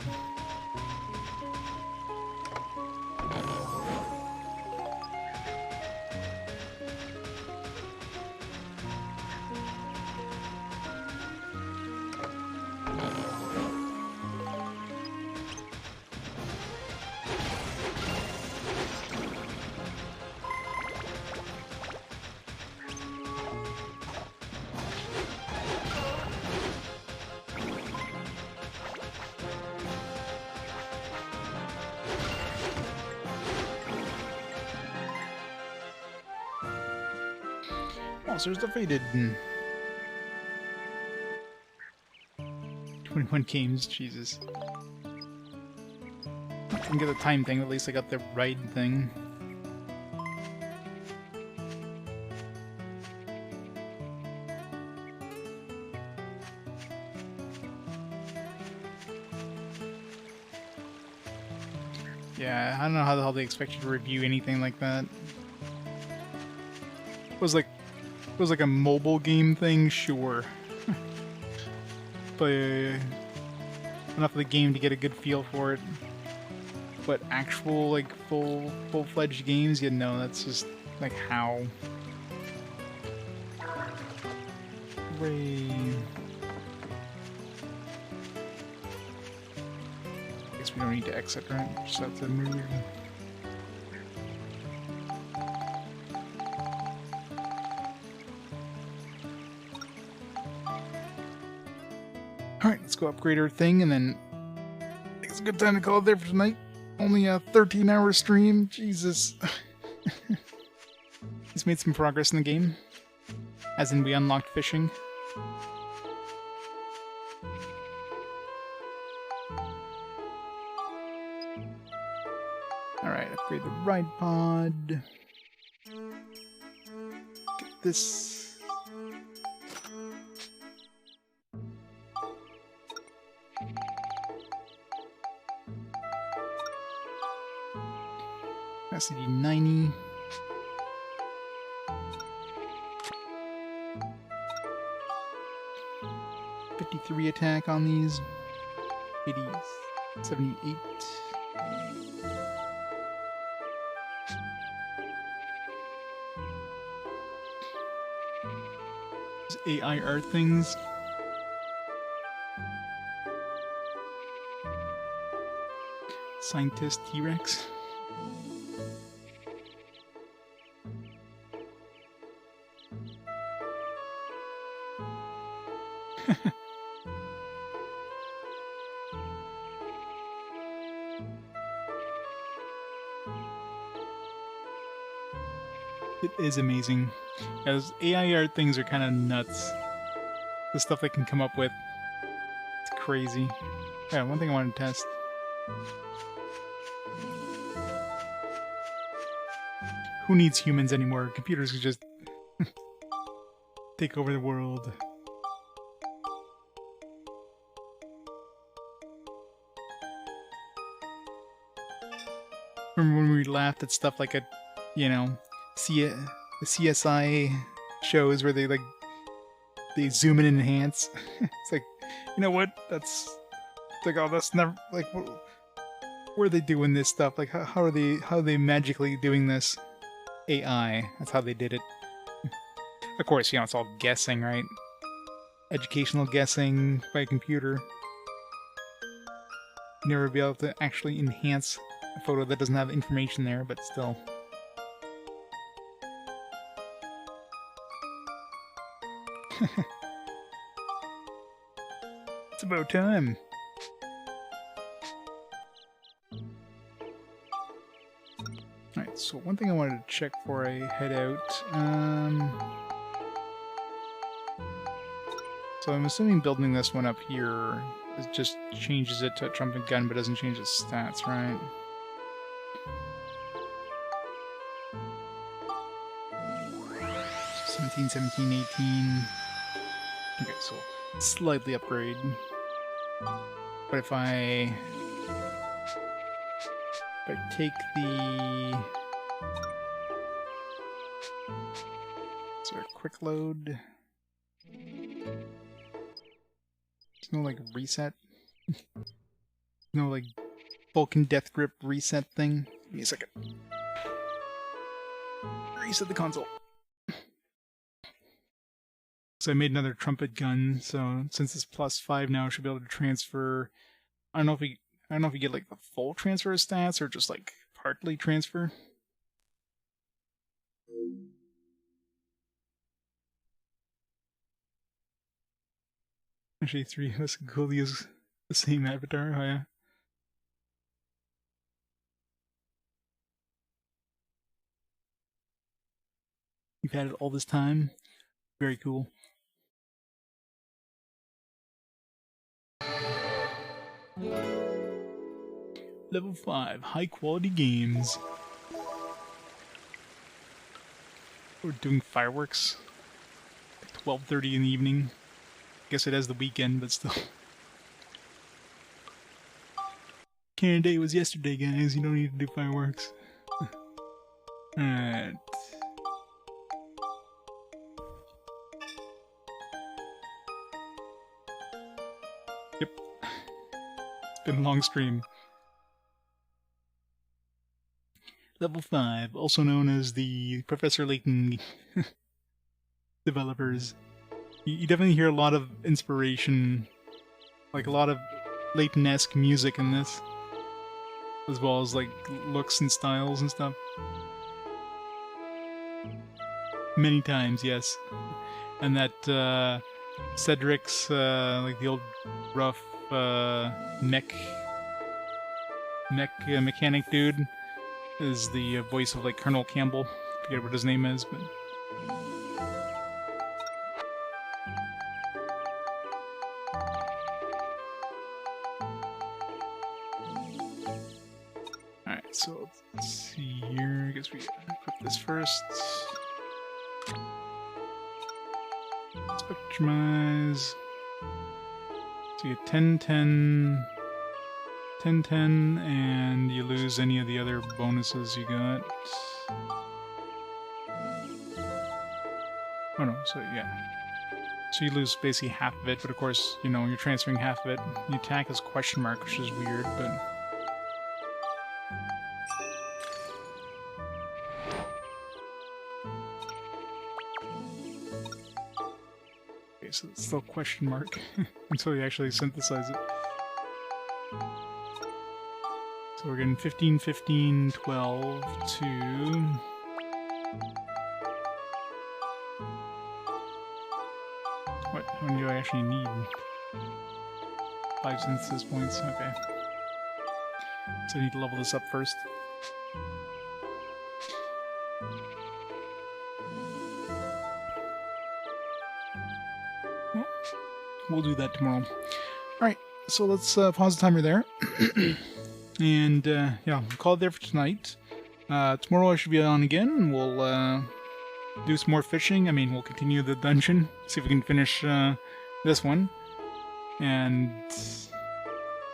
Monsters defeated. 21 games, Jesus. I can get the time thing, at least I got the ride thing. Yeah, I don't know how the hell they expect you to review anything like that. It was like a mobile game thing, sure. Play enough of the game to get a good feel for it. But actual, like, full-fledged games, you know, that's just, like, how. Hooray. Guess we don't need to exit, right? Just have to move. Alright, let's go upgrade our thing, and then I think it's a good time to call it there for tonight. Only a 13-hour stream, Jesus. He's made some progress in the game, as in we unlocked fishing. Alright, upgrade the ride pod. Get this. Capacity 90. .53 attack on these. 80, 78. These AI art things. Scientist T-Rex. It is amazing. As AI art things are kind of nuts. The stuff they can come up with. It's crazy. Yeah, one thing I wanted to test. Who needs humans anymore? Computers can just take over the world. Remember when we laughed at stuff like you know, the CSI shows where they zoom in and enhance? It's like, you know what? That's like, oh, that's never like. where are they doing this stuff? Like, how are they magically doing this? AI. That's how they did it. Of course, you know, it's all guessing, right? Educational guessing by a computer. Never be able to actually enhance a photo that doesn't have information there, but still. It's about time. Alright, so one thing I wanted to check before I head out. So I'm assuming building this one up here it just changes it to a trumpet gun, but doesn't change its stats, right? So 17, 17, 18. Okay, so slightly upgrade. But if I take the... Is there a quick load? There's no, like, reset? No, like, Vulcan Death Grip reset thing? Give me a second. Reset the console. So I made another trumpet gun, so since it's +5 now, I should be able to transfer... I don't know if you get, like, the full transfer of stats, or just, like, partly transfer. Actually, 3 of us cool use the same avatar, oh yeah. You've had it all this time? Very cool. Level 5, high quality games. We're doing fireworks. 12:30 in the evening. Guess it has the weekend, but still. Canada Day was yesterday, guys. You don't need to do fireworks. Alright. Yep. It's been a long stream. Level 5, also known as the Professor Layton developers. You definitely hear a lot of inspiration, like a lot of Layton-esque music in this, as well as like looks and styles and stuff. Many times, yes. And that Cedric's, like the old rough mechanic dude, is the voice of like Colonel Campbell. I forget what his name is, but. So let's see here. I guess we equip this first. Spectrumize. So you get 10, 10, 10, 10, and you lose any of the other bonuses you got. Oh no, so yeah. So you lose basically half of it, but of course, you know, when you're transferring half of it, the attack is question mark, which is weird, but. So it's still question mark until you actually synthesize it. So we're getting 15, 15, 12, 2. What? How many do I actually need? 5 synthesis points, okay. So I need to level this up first. We'll do that tomorrow. Alright, so let's pause the timer there. And, yeah, we'll call it there for tonight. Tomorrow I should be on again. We'll do some more fishing. I mean, we'll continue the dungeon. See if we can finish this one. And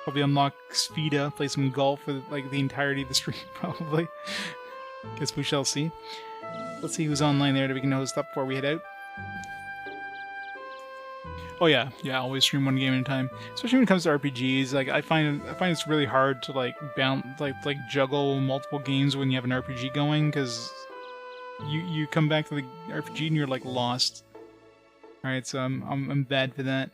probably unlock Sfida, play some golf for like the entirety of the stream, probably. Guess we shall see. Let's see who's online there that we can host up before we head out. Oh yeah, yeah. Always stream one game at a time. Especially when it comes to RPGs. Like I find it's really hard to like juggle multiple games when you have an RPG going, because you come back to the RPG and you're like lost. All right, so I'm bad for that.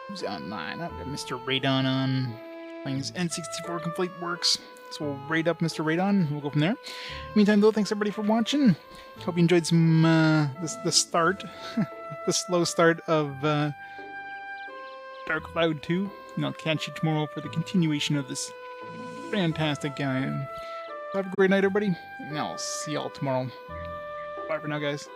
Who's online? I've got Mr. Radon on. Playing his N64 complete works. So we'll raid up Mr. Radon. We'll go from there. Meantime, though, thanks everybody for watching. Hope you enjoyed some the start, the slow start of Dark Cloud 2. And I'll catch you tomorrow for the continuation of this fantastic game. Have a great night, everybody. And I'll see y'all tomorrow. Bye for now, guys.